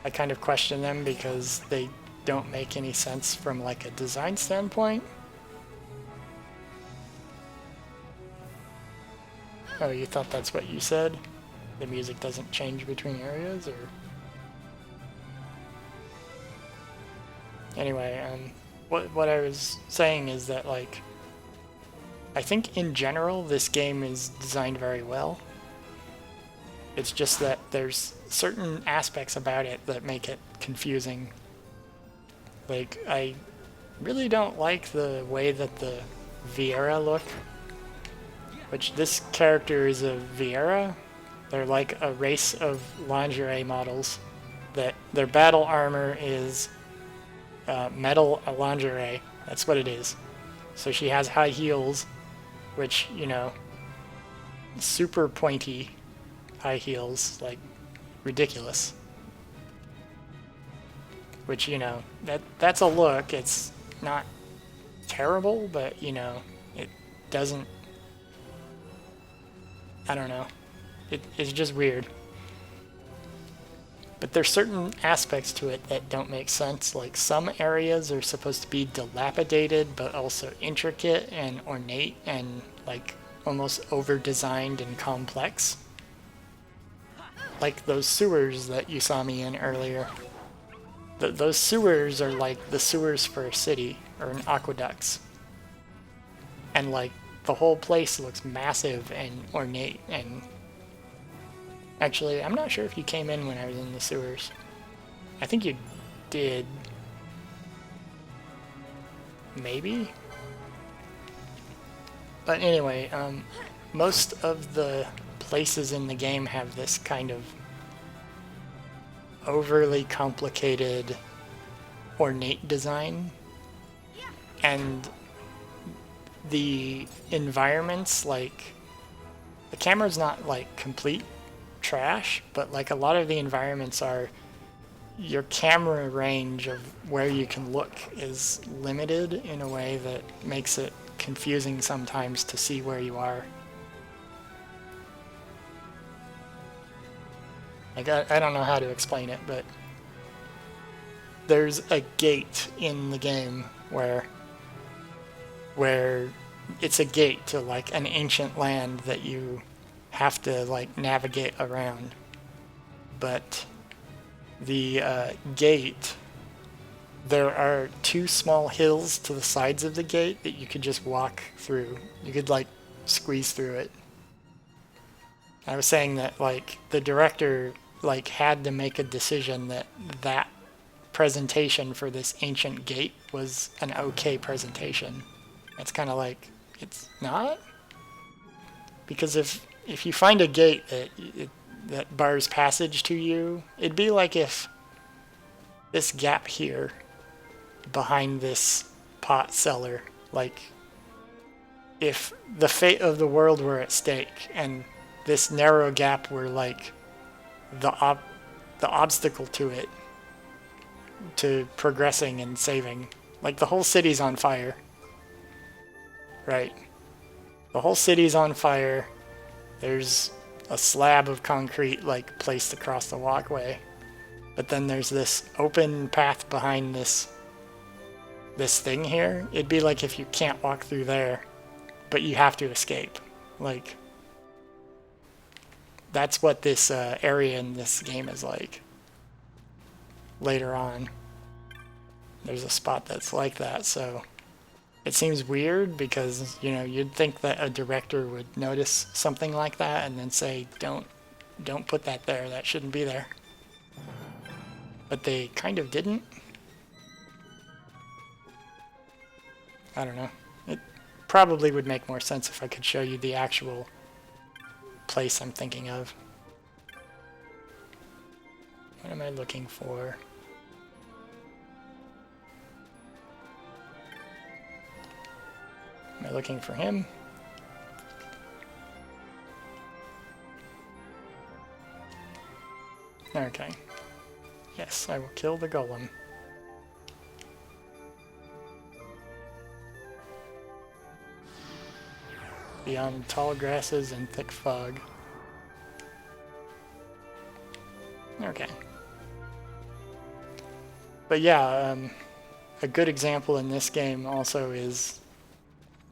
I kind of question them because they don't make any sense from like a design standpoint. Oh, you thought that's what you said? The music doesn't change between areas, or? Anyway, what I was saying is that, like, I think in general this game is designed very well. It's just that there's certain aspects about it that make it confusing. Like, I really don't like the way that the Viera look. Which, this character is a Viera. They're like a race of lingerie models that their battle armor is metal lingerie. That's what it is. So she has high heels, which, you know, super pointy high heels, like ridiculous. Which, you know, that's a look. It's not terrible, but, you know, it doesn't, I don't know. It's just weird. But there's certain aspects to it that don't make sense. Like, some areas are supposed to be dilapidated, but also intricate and ornate and, like, almost over-designed and complex. Like those sewers that you saw me in earlier. Those sewers are like the sewers for a city, or an aqueducts. And, like, the whole place looks massive and ornate and... Actually, I'm not sure if you came in when I was in the sewers. I think you did. Maybe? But anyway, most of the places in the game have this kind of overly complicated, ornate design. And the environments, like, the camera's not like complete trash, but like a lot of the environments are, your camera range of where you can look is limited in a way that makes it confusing sometimes to see where you are. Like, I don't know how to explain it, but there's a gate in the game where it's a gate to like an ancient land that you have to like navigate around. But the gate, there are two small hills to the sides of the gate that you could just walk through. You could like squeeze through it. I was saying that like the director like had to make a decision that that presentation for this ancient gate was an okay presentation. It's kind of like, it's not? Because if you find a gate that bars passage to you, it'd be like if this gap here behind this pot cellar, like if the fate of the world were at stake and this narrow gap were like the obstacle to it, to progressing and saving. Like, the whole city's on fire. Right. The whole city's on fire. There's a slab of concrete, like, placed across the walkway. But then there's this open path behind this thing here. It'd be like if you can't walk through there, but you have to escape. Like, that's what this area in this game is like. Later on, there's a spot that's like that, so it seems weird because, you know, you'd think that a director would notice something like that and then say, don't put that there, that shouldn't be there. But they kind of didn't. I don't know. It probably would make more sense if I could show you the actual place I'm thinking of. What am I looking for? Am I looking for him? Okay. Yes, I will kill the golem. Beyond tall grasses and thick fog. Okay. But yeah, a good example in this game also is,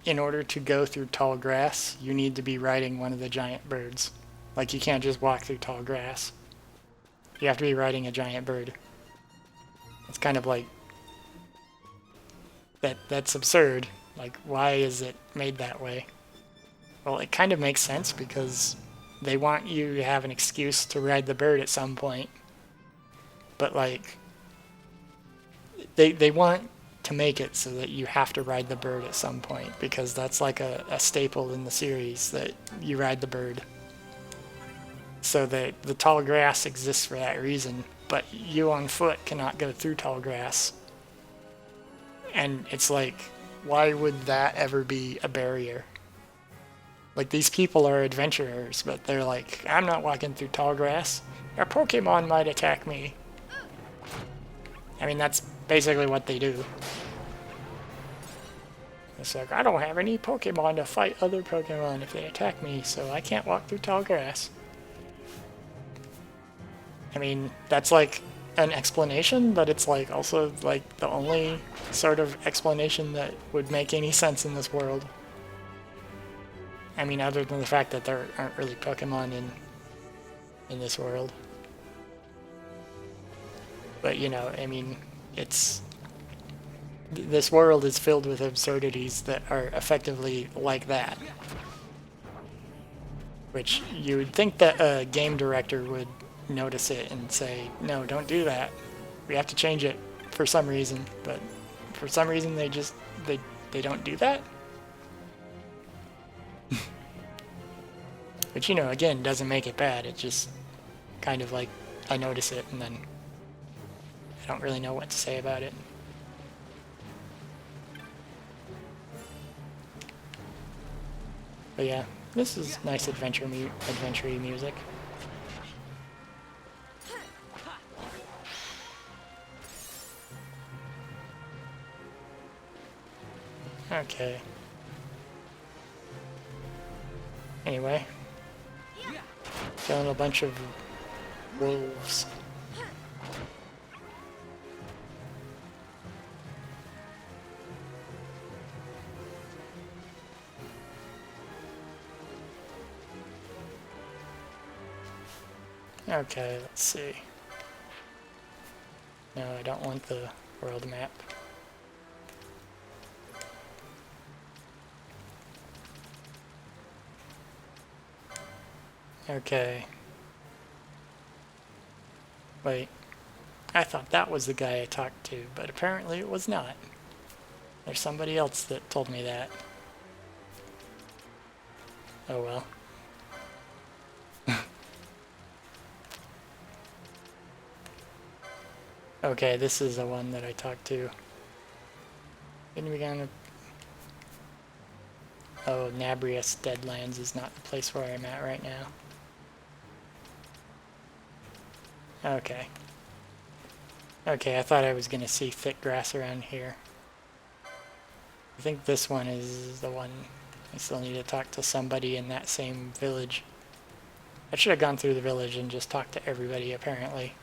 in order to go through tall grass, you need to be riding one of the giant birds. Like, you can't just walk through tall grass. You have to be riding a giant bird. It's kind of like... That's absurd. Like, why is it made that way? Well, it kind of makes sense because they want you to have an excuse to ride the bird at some point. But, like, they want to make it so that you have to ride the bird at some point, because that's like a staple in the series, that you ride the bird. So the tall grass exists for that reason, but you on foot cannot go through tall grass. And it's like, why would that ever be a barrier? Like, these people are adventurers, but they're like, I'm not walking through tall grass. A Pokemon might attack me. I mean, that's basically what they do. It's like, I don't have any Pokemon to fight other Pokemon if they attack me, so I can't walk through tall grass. I mean, that's like an explanation, but it's like also like the only sort of explanation that would make any sense in this world. I mean, other than the fact that there aren't really Pokemon in this world. But, you know, I mean, this world is filled with absurdities that are effectively like that. Which you would think that a game director would notice it and say, no, don't do that. We have to change it for some reason. But for some reason they don't do that. Which, you know, again, doesn't make it bad. It just kind of like, I notice it and then I don't really know what to say about it. But yeah, this is nice adventure-y music. Okay. Anyway. Killing a bunch of wolves. Okay, let's see. No, I don't want the world map. Okay. Wait. I thought that was the guy I talked to, but apparently it was not. There's somebody else that told me that. Oh well. Okay, this is the one that I talked to. Didn't we gonna... Oh, Nabrius Deadlands is not the place where I'm at right now. Okay. Okay, I thought I was gonna see thick grass around here. I think this one is the one. I still need to talk to somebody in that same village. I should have gone through the village and just talked to everybody, apparently.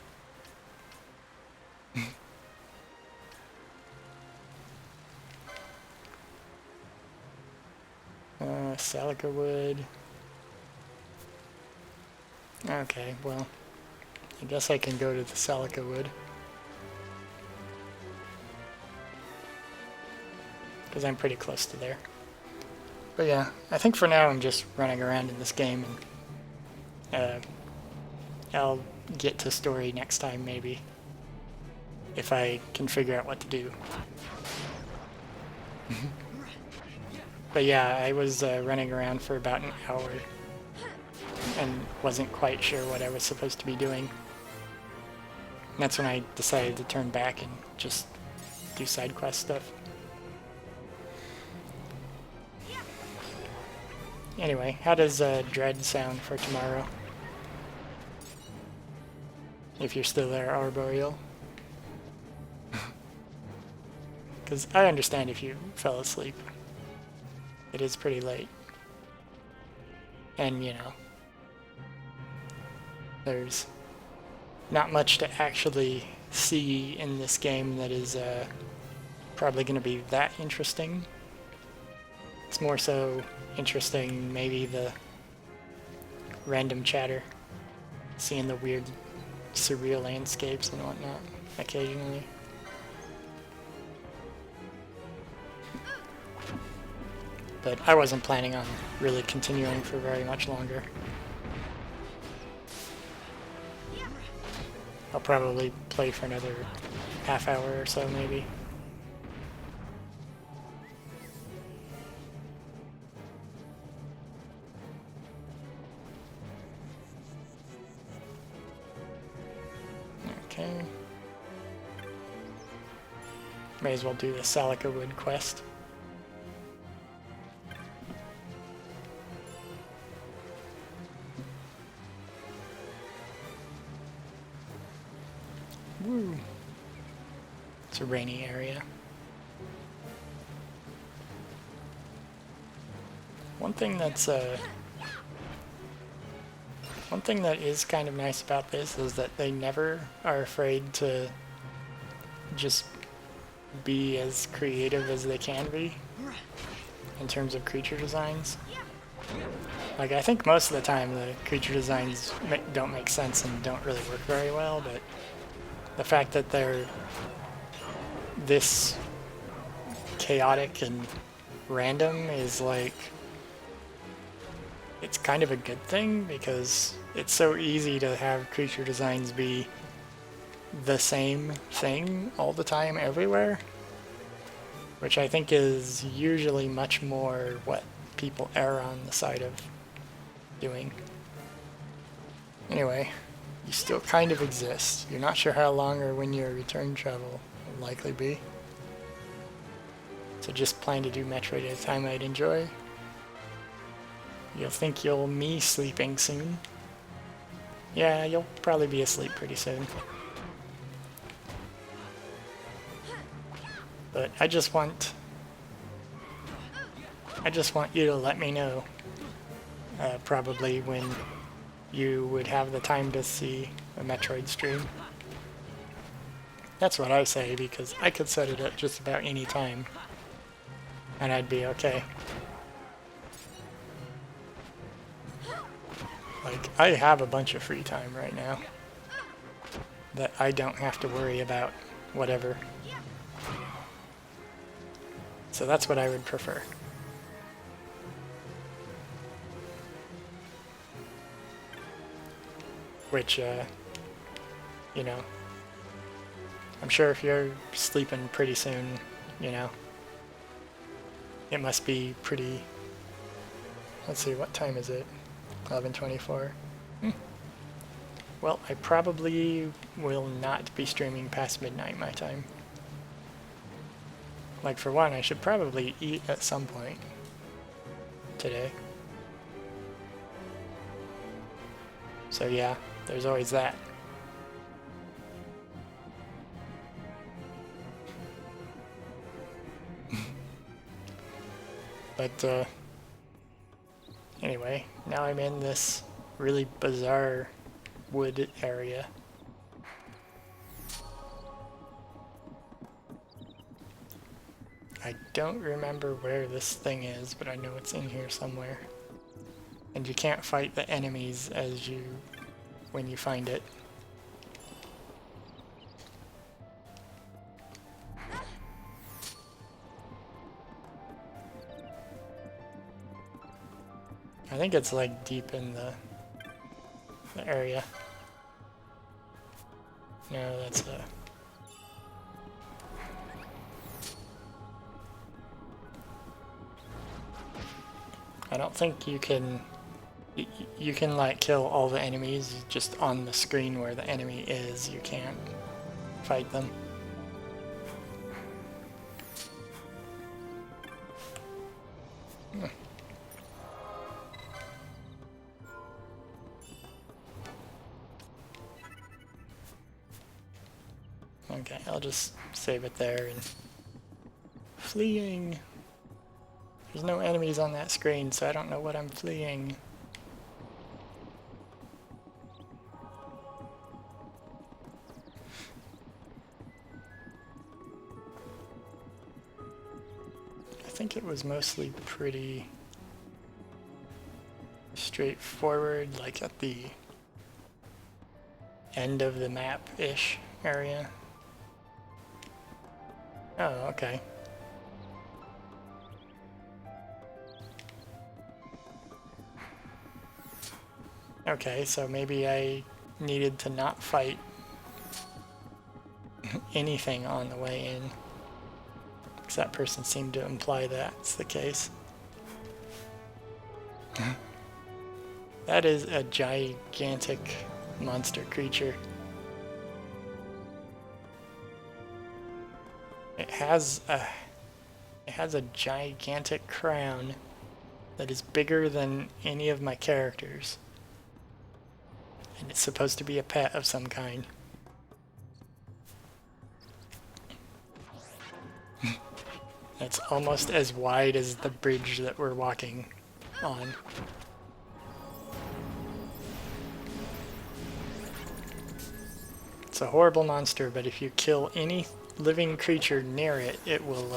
Salica wood. Okay, well, I guess I can go to the Salica wood. Because I'm pretty close to there. But yeah, I think for now I'm just running around in this game, and I'll get to story next time maybe, if I can figure out what to do. But yeah, I was running around for about an hour and wasn't quite sure what I was supposed to be doing. And that's when I decided to turn back and just do side quest stuff. Anyway, how does Dread sound for tomorrow? If you're still there, Arboreal. Because I understand if you fell asleep. It is pretty late. And, you know, there's not much to actually see in this game that is probably going to be that interesting. It's more so interesting, maybe the random chatter, seeing the weird, surreal landscapes and whatnot occasionally. But I wasn't planning on really continuing for very much longer. I'll probably play for another half hour or so, maybe. Okay. May as well do the Salica Wood quest. Woo. It's a rainy area. One thing that is kind of nice about this is that they never are afraid to just be as creative as they can be in terms of creature designs. Like, I think most of the time the creature designs don't make sense and don't really work very well, but the fact that they're this chaotic and random is like, it's kind of a good thing, because it's so easy to have creature designs be the same thing all the time everywhere, which I think is usually much more what people err on the side of doing. Anyway, you still kind of exist. You're not sure how long or when your return travel will likely be. So just plan to do Metroid at a time I'd enjoy. You'll think you'll me sleeping soon. Yeah, you'll probably be asleep pretty soon. But I just want you to let me know, probably when you would have the time to see a Metroid stream. That's what I say, because I could set it at just about any time, and I'd be okay. Like, I have a bunch of free time right now that I don't have to worry about whatever. So that's what I would prefer. Which, you know, I'm sure if you're sleeping pretty soon, you know, it must be pretty... Let's see, what time is it? 11:24. Well, I probably will not be streaming past midnight my time. Like, for one, I should probably eat at some point today. So yeah, there's always that. But anyway, now I'm in this really bizarre wood area. I don't remember where this thing is, but I know it's in here somewhere. And you can't fight the enemies when you find it. I think it's like deep in the area. No, that's a... I don't think you can... You can like kill all the enemies just on the screen where the enemy is. You can't fight them. Okay, I'll just save it there and... Fleeing! There's no enemies on that screen, so I don't know what I'm fleeing. I think it was mostly pretty straightforward, like at the end of the map-ish area. Oh, okay. Okay, so maybe I needed to not fight anything on the way in. Because that person seemed to imply that's the case. That is a gigantic monster creature. It has a gigantic crown that is bigger than any of my characters. And it's supposed to be a pet of some kind. That's almost as wide as the bridge that we're walking on. It's a horrible monster, but if you kill any living creature near it, it will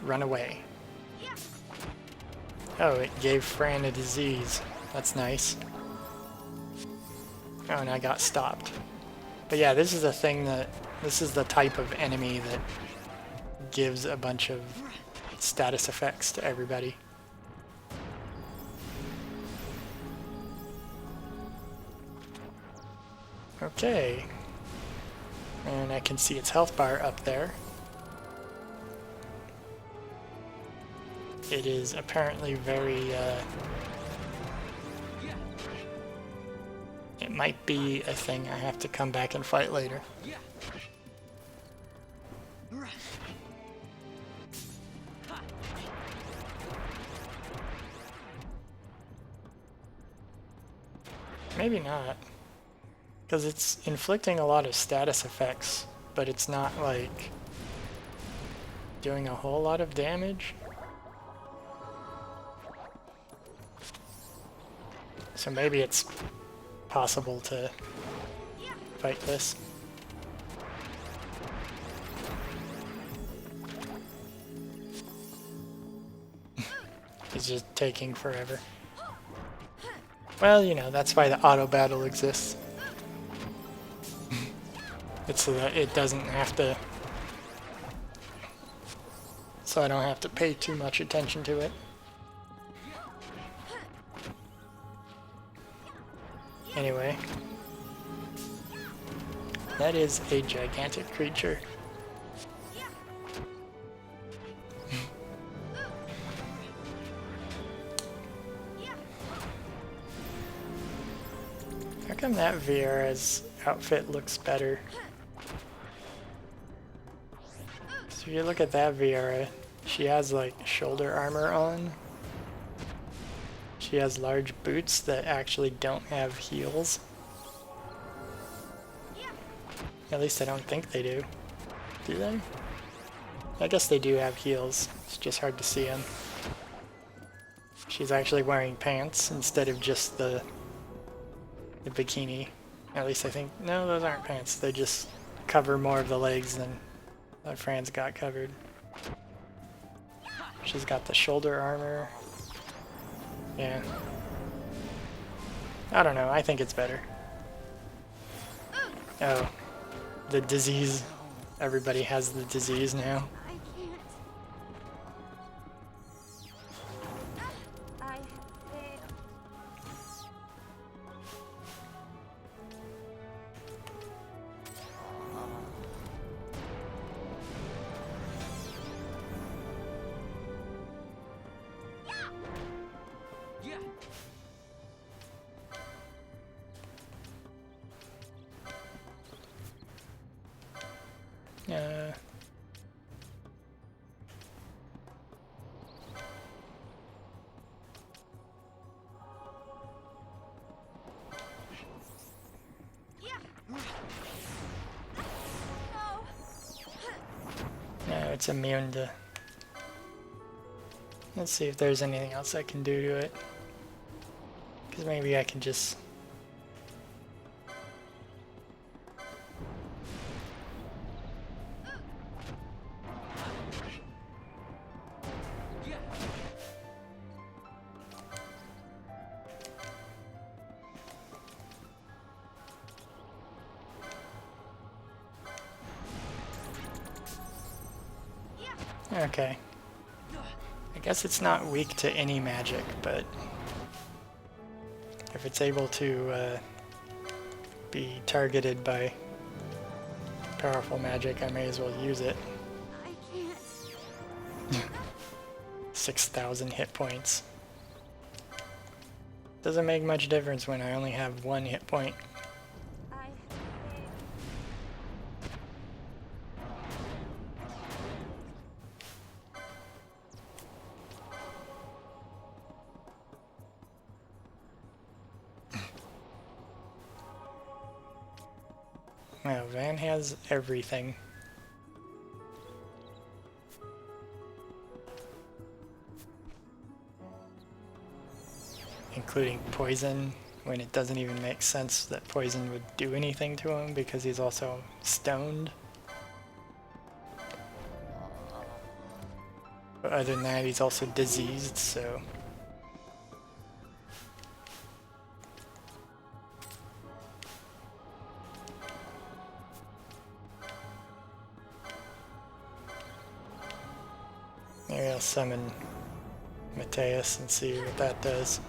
run away. Oh, it gave Fran a disease. That's nice. Oh, and I got stopped. But yeah, this is a thing this is the type of enemy that gives a bunch of status effects to everybody. Okay. And I can see its health bar up there. It is apparently very, it might be a thing I have to come back and fight later. Maybe not. Because it's inflicting a lot of status effects, but it's not like doing a whole lot of damage. So maybe it's possible to fight this. It's just taking forever. Well, you know, that's why the auto battle exists. It's so that it doesn't have to... So I don't have to pay too much attention to it. Anyway. That is a gigantic creature. How come that Vieira's outfit looks better? So if you look at that Vieira, she has like shoulder armor on. She has large boots that actually don't have heels. At least I don't think they do. Do they? I guess they do have heels. It's just hard to see them. she's actually wearing pants instead of just the bikini. At least I think, no, those aren't pants. They just cover more of the legs than Fran's got covered. She's got the shoulder armor. Yeah. I don't know, I think it's better. Oh, the disease. Everybody has the disease now. I can't. I have failed. Yeah. Uh, no, it's immune to... Let's see if there's anything else I can do to it. Because maybe I can just... Yeah. Okay. I guess it's not weak to any magic, but if it's able to be targeted by powerful magic, I may as well use it. I can't. 6,000 hit points. Doesn't make much difference when I only have 1 hit point. I have failed. Wow, Van has everything. Including poison, when it doesn't even make sense that poison would do anything to him because he's also stoned. But other than that, he's also diseased, so... Maybe I'll summon Mateus and see what that does.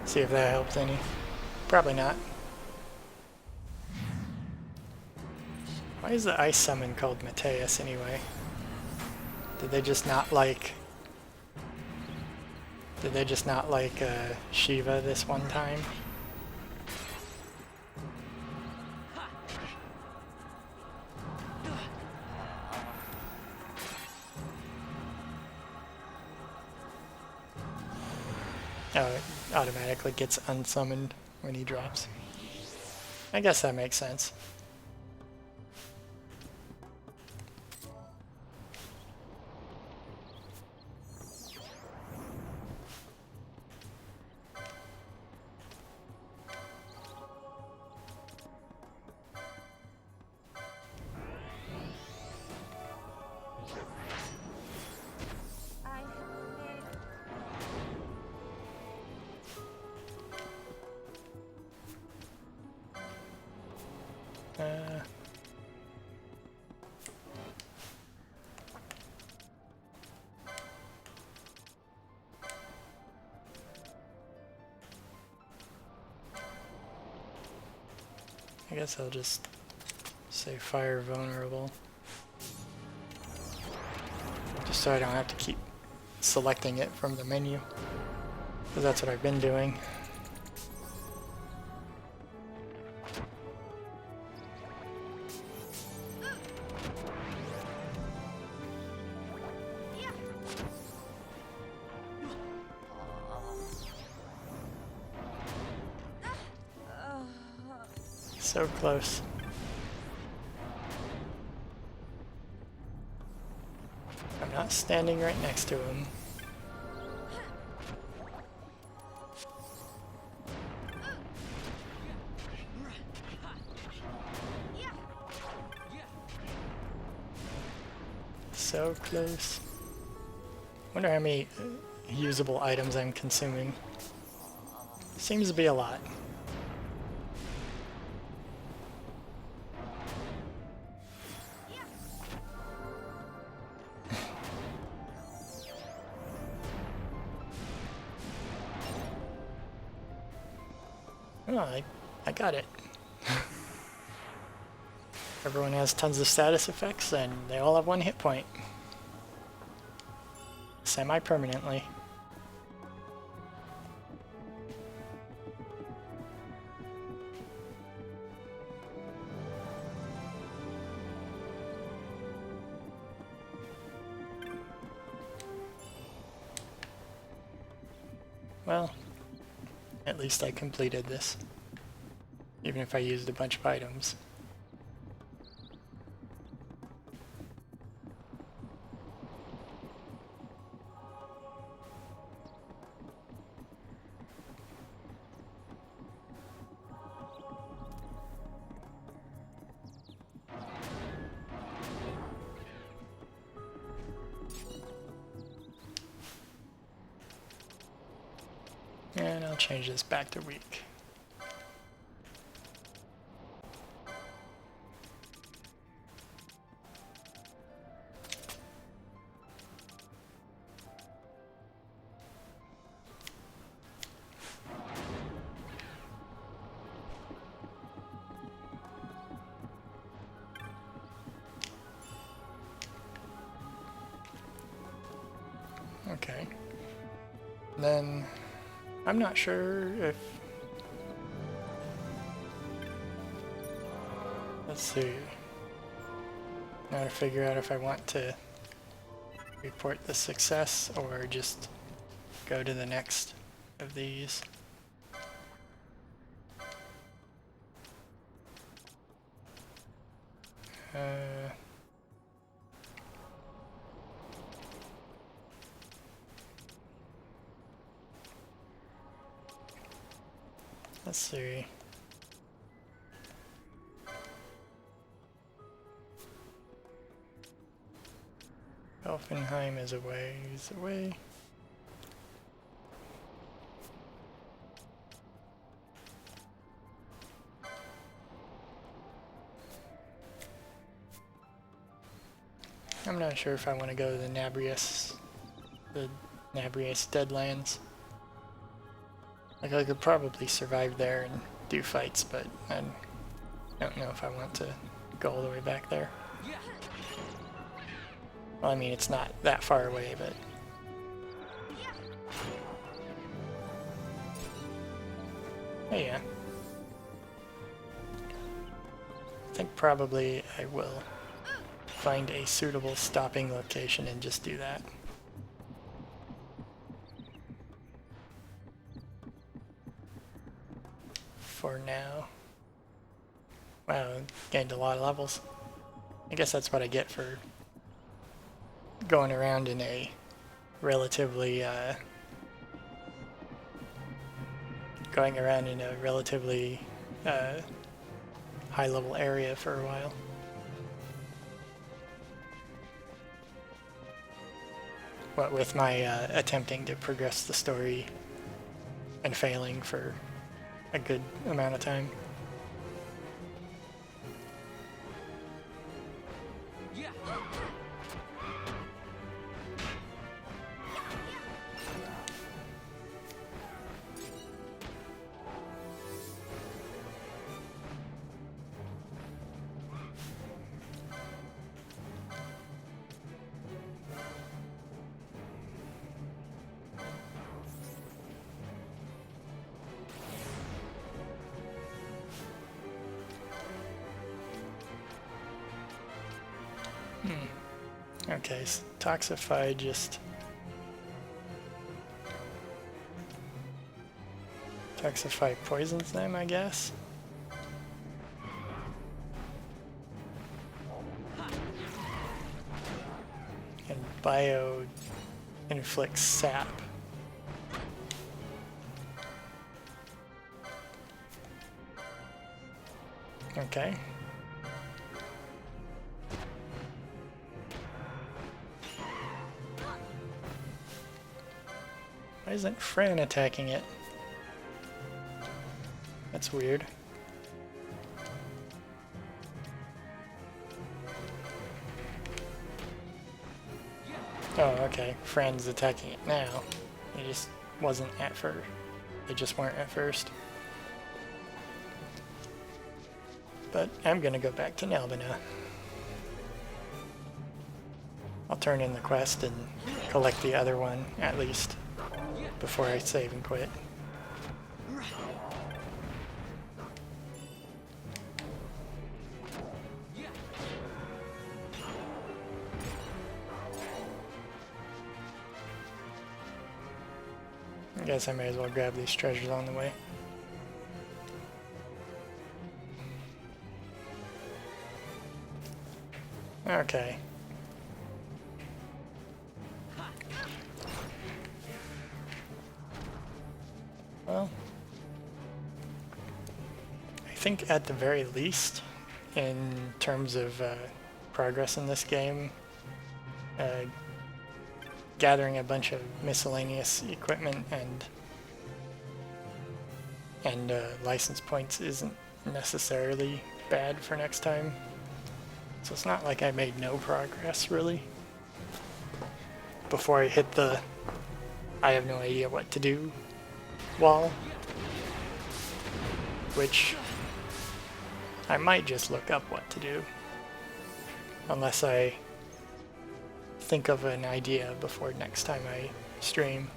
See if that helped any. Probably not. Why is the ice summon called Mateus anyway? Did they just not like... Did they just not like Shiva this one time? Oh, it automatically gets unsummoned when he drops. I guess that makes sense. I have failed. I guess I'll just say fire vulnerable. Just so I don't have to keep selecting it from the menu. Because that's what I've been doing. So close. standing right next to him. So close. Wonder how many usable items I'm consuming. Seems to be a lot. Oh, I got it. Everyone has tons of status effects and they all have 1 hit point. Semi-permanently. Well, at least I completed this. Even if I used a bunch of items. And I'll change this back to week. Okay. Then I'm not sure if... Let's see. Now to figure out if I want to report the success or just go to the next of these. Let's see. Elfenheim is away. He's away. I'm not sure if I want to go to the Nabrius Deadlands. Like, I could probably survive there and do fights, but I don't know if I want to go all the way back there. Well, I mean, it's not that far away, but... Oh yeah. I think probably I will find a suitable stopping location and just do that. For now. Wow, gained a lot of levels. I guess that's what I get for going around in a relatively high level area for a while. What with my attempting to progress the story and failing for a good amount of time. Okay, so Toxify just... Toxify poisons them, I guess? And Bio inflicts sap. Okay. Why isn't Fran attacking it? That's weird. Oh, okay. Fran's attacking it now. It just wasn't at first. They just weren't at first. But I'm gonna go back to Nelbina. I'll turn in the quest and collect the other one, at least, before I save and quit. I guess I may as well grab these treasures on the way. Okay. Well, I think at the very least, in terms of progress in this game, gathering a bunch of miscellaneous equipment and license points isn't necessarily bad for next time. So it's not like I made no progress, really. Before I hit the I have no idea what to do wall, which I might just look up what to do, unless I think of an idea before next time I stream.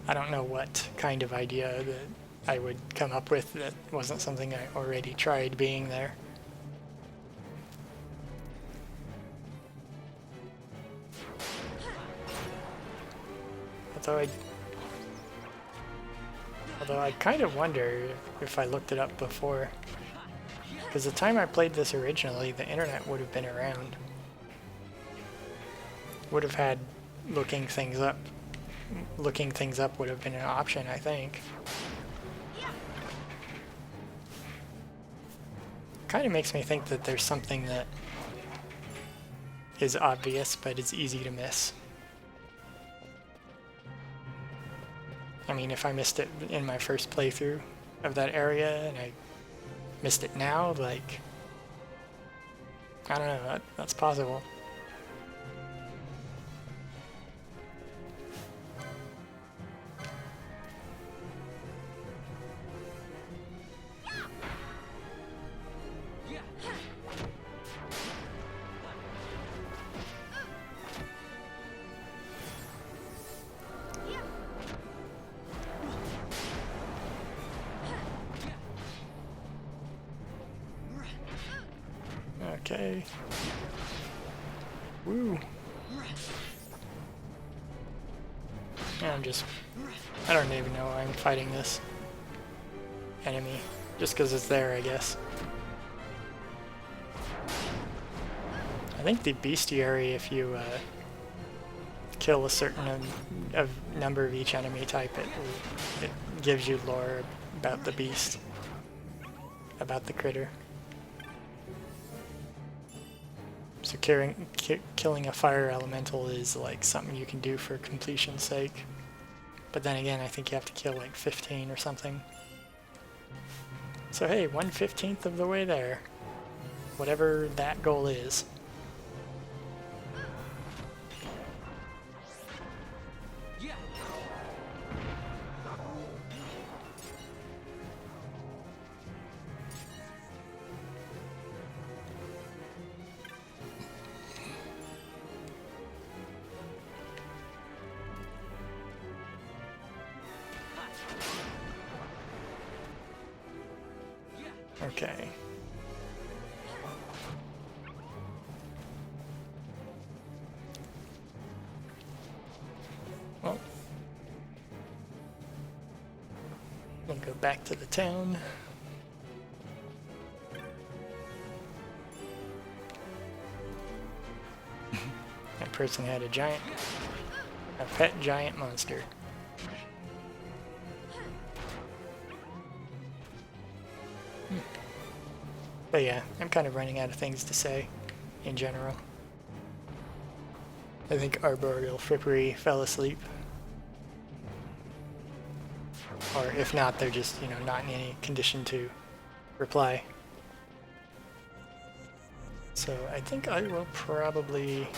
I don't know what kind of idea that I would come up with that wasn't something I already tried being there. Although I kind of wonder if I looked it up before, because the time I played this originally, the internet would have been around. Would have had looking things up. Looking things up would have been an option, I think. Kind of makes me think that there's something that is obvious, but it's easy to miss. I mean, if I missed it in my first playthrough of that area and I missed it now, like, I don't know, that's possible. Okay. Woo. Yeah, I don't even know why I'm fighting this enemy. Just because it's there, I guess. I think the bestiary, if you kill a certain number of each enemy type, it gives you lore about the beast, about the critter. So killing a fire elemental is like something you can do for completion's sake. But then again, I think you have to kill like 15 or something. So hey, 1/15 of the way there. Whatever that goal is. Okay. Well, we'll go back to the town. I'm person had a pet giant monster. But yeah, I'm kind of running out of things to say in general. I think Arboreal Frippery fell asleep. Or if not, they're just, you know, not in any condition to reply. So I think I will probably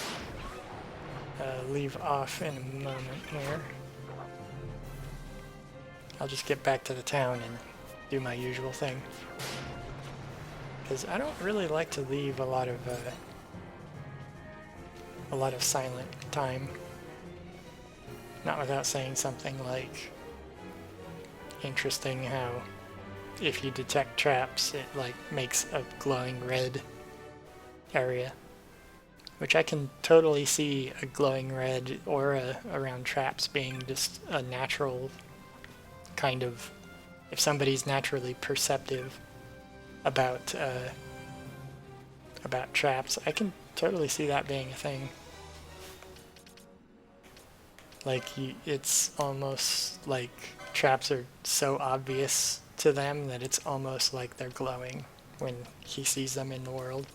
leave off in a moment here. I'll just get back to the town and do my usual thing. Because I don't really like to leave a lot of silent time. Not without saying something like, interesting how if you detect traps, it like makes a glowing red area. Which I can totally see a glowing red aura around traps being just a natural kind of, if somebody's naturally perceptive about traps, I can totally see that being a thing. Like, it's almost like traps are so obvious to them that it's almost like they're glowing when he sees them in the world.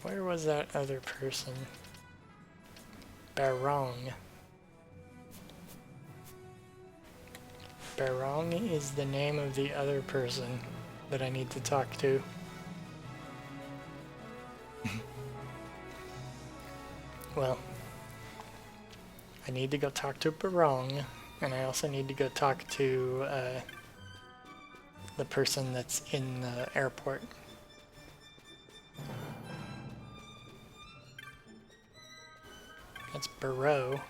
Where was that other person? Barong. Barong is the name of the other person that I need to talk to. Well, I need to go talk to Barong, and I also need to go talk to the person that's in the airport. That's Barrow.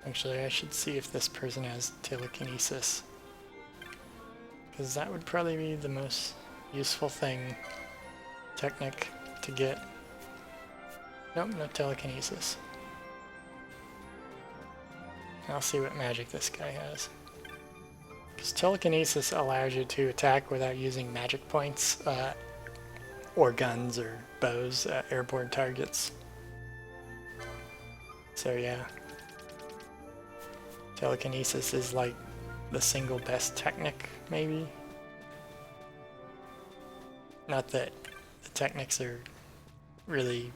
Actually, I should see if this person has telekinesis. Because that would probably be the most useful thing, technic, to get. Nope, no telekinesis. I'll see what magic this guy has. Because telekinesis allows you to attack without using magic points, or guns or bows at airborne targets. So yeah. Telekinesis is like the single best technic, maybe. Not that the techniques are really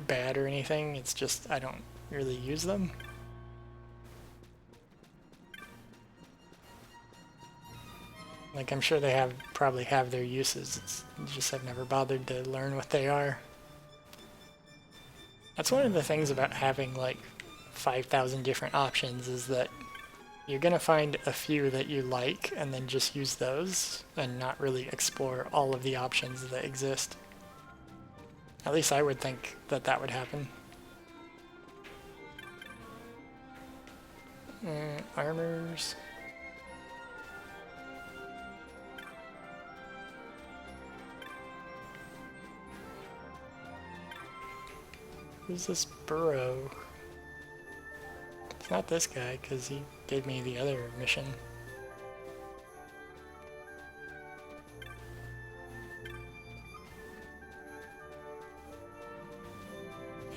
bad or anything, it's just I don't really use them. Like, I'm sure they probably have their uses, it's just I've never bothered to learn what they are. That's one of the things about having like 5,000 different options, is that you're gonna find a few that you like and then just use those and not really explore all of the options that exist. At least I would think that that would happen. Armors. Who's this Burrow? It's not this guy, because he gave me the other mission.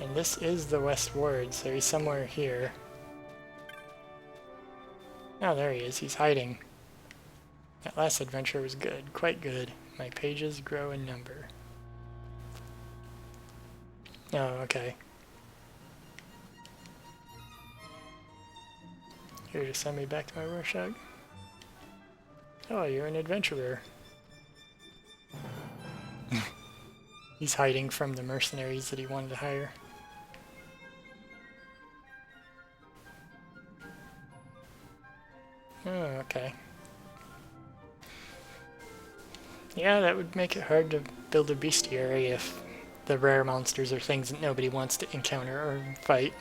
And this is the West Ward, so he's somewhere here. Oh, there he is. He's hiding. That last adventure was good. Quite good. My pages grow in number. Oh, okay. Here to send me back to my Rorschach. Oh, you're an adventurer. He's hiding from the mercenaries that he wanted to hire. Oh, okay. Yeah, that would make it hard to build a bestiary if the rare monsters are things that nobody wants to encounter or fight.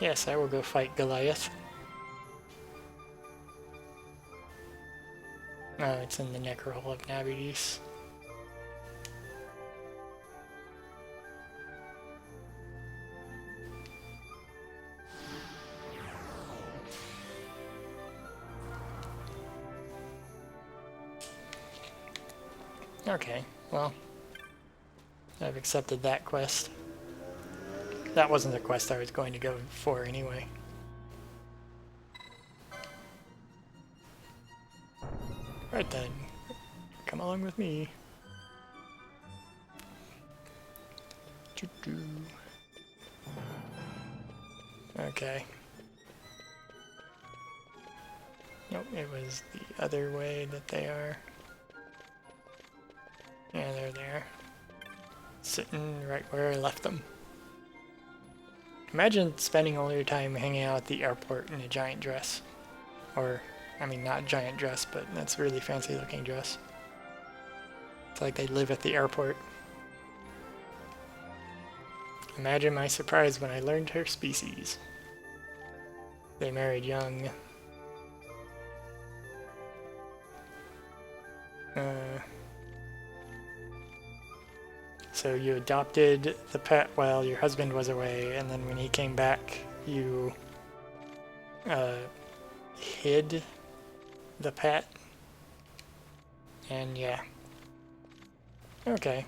Yes, I will go fight Goliath. Oh, it's in the Necrohole of Nabudis. Okay, well, I've accepted that quest. That wasn't the quest I was going to go for anyway. Right then, come along with me. Choo-choo. Okay. Nope, it was the other way that they are. Yeah, they're there. Sitting right where I left them. Imagine spending all your time hanging out at the airport in a giant dress. Or, I mean, not giant dress, but that's a really fancy looking dress. It's like they live at the airport. Imagine my surprise when I learned her species. They married young. So you adopted the pet while your husband was away, and then when he came back, you hid the pet. And yeah. Okay.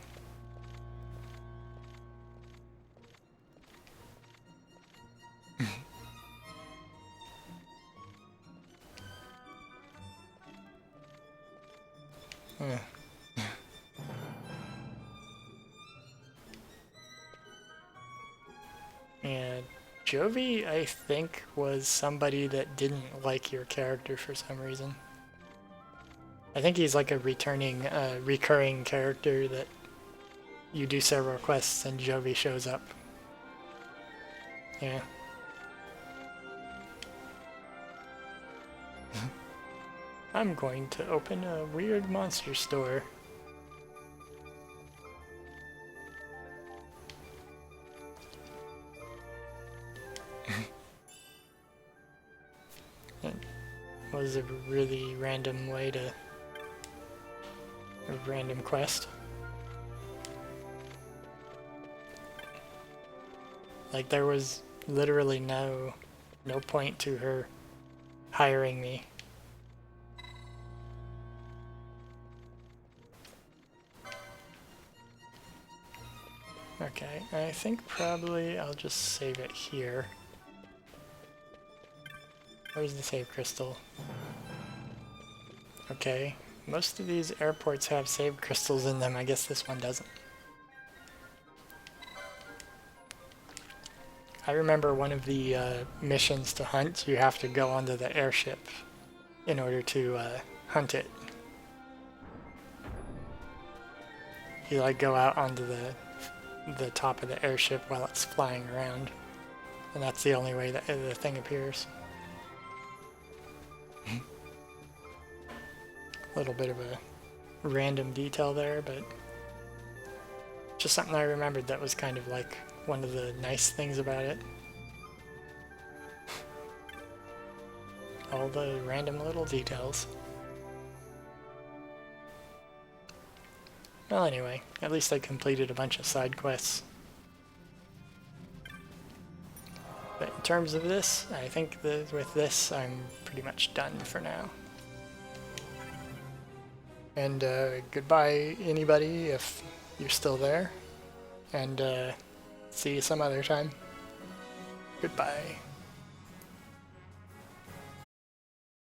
And Jovi, I think, was somebody that didn't like your character for some reason. I think he's like a returning, recurring character that you do several quests and Jovi shows up. Yeah. I'm going to open a weird monster store. That was a really random way to... a random quest. Like, there was literally no point to her hiring me. Okay, I think probably I'll just save it here. Where's the save crystal? Okay, most of these airports have save crystals in them. I guess this one doesn't. I remember one of the missions to hunt, you have to go onto the airship in order to hunt it. You like go out onto the top of the airship while it's flying around, and that's the only way that the thing appears. A little bit of a random detail there, but just something I remembered that was kind of like one of the nice things about it. All the random little details. Well, anyway, at least I completed a bunch of side quests. But in terms of this, I think with this, I'm pretty much done for now. And goodbye, anybody, if you're still there. And see you some other time. Goodbye.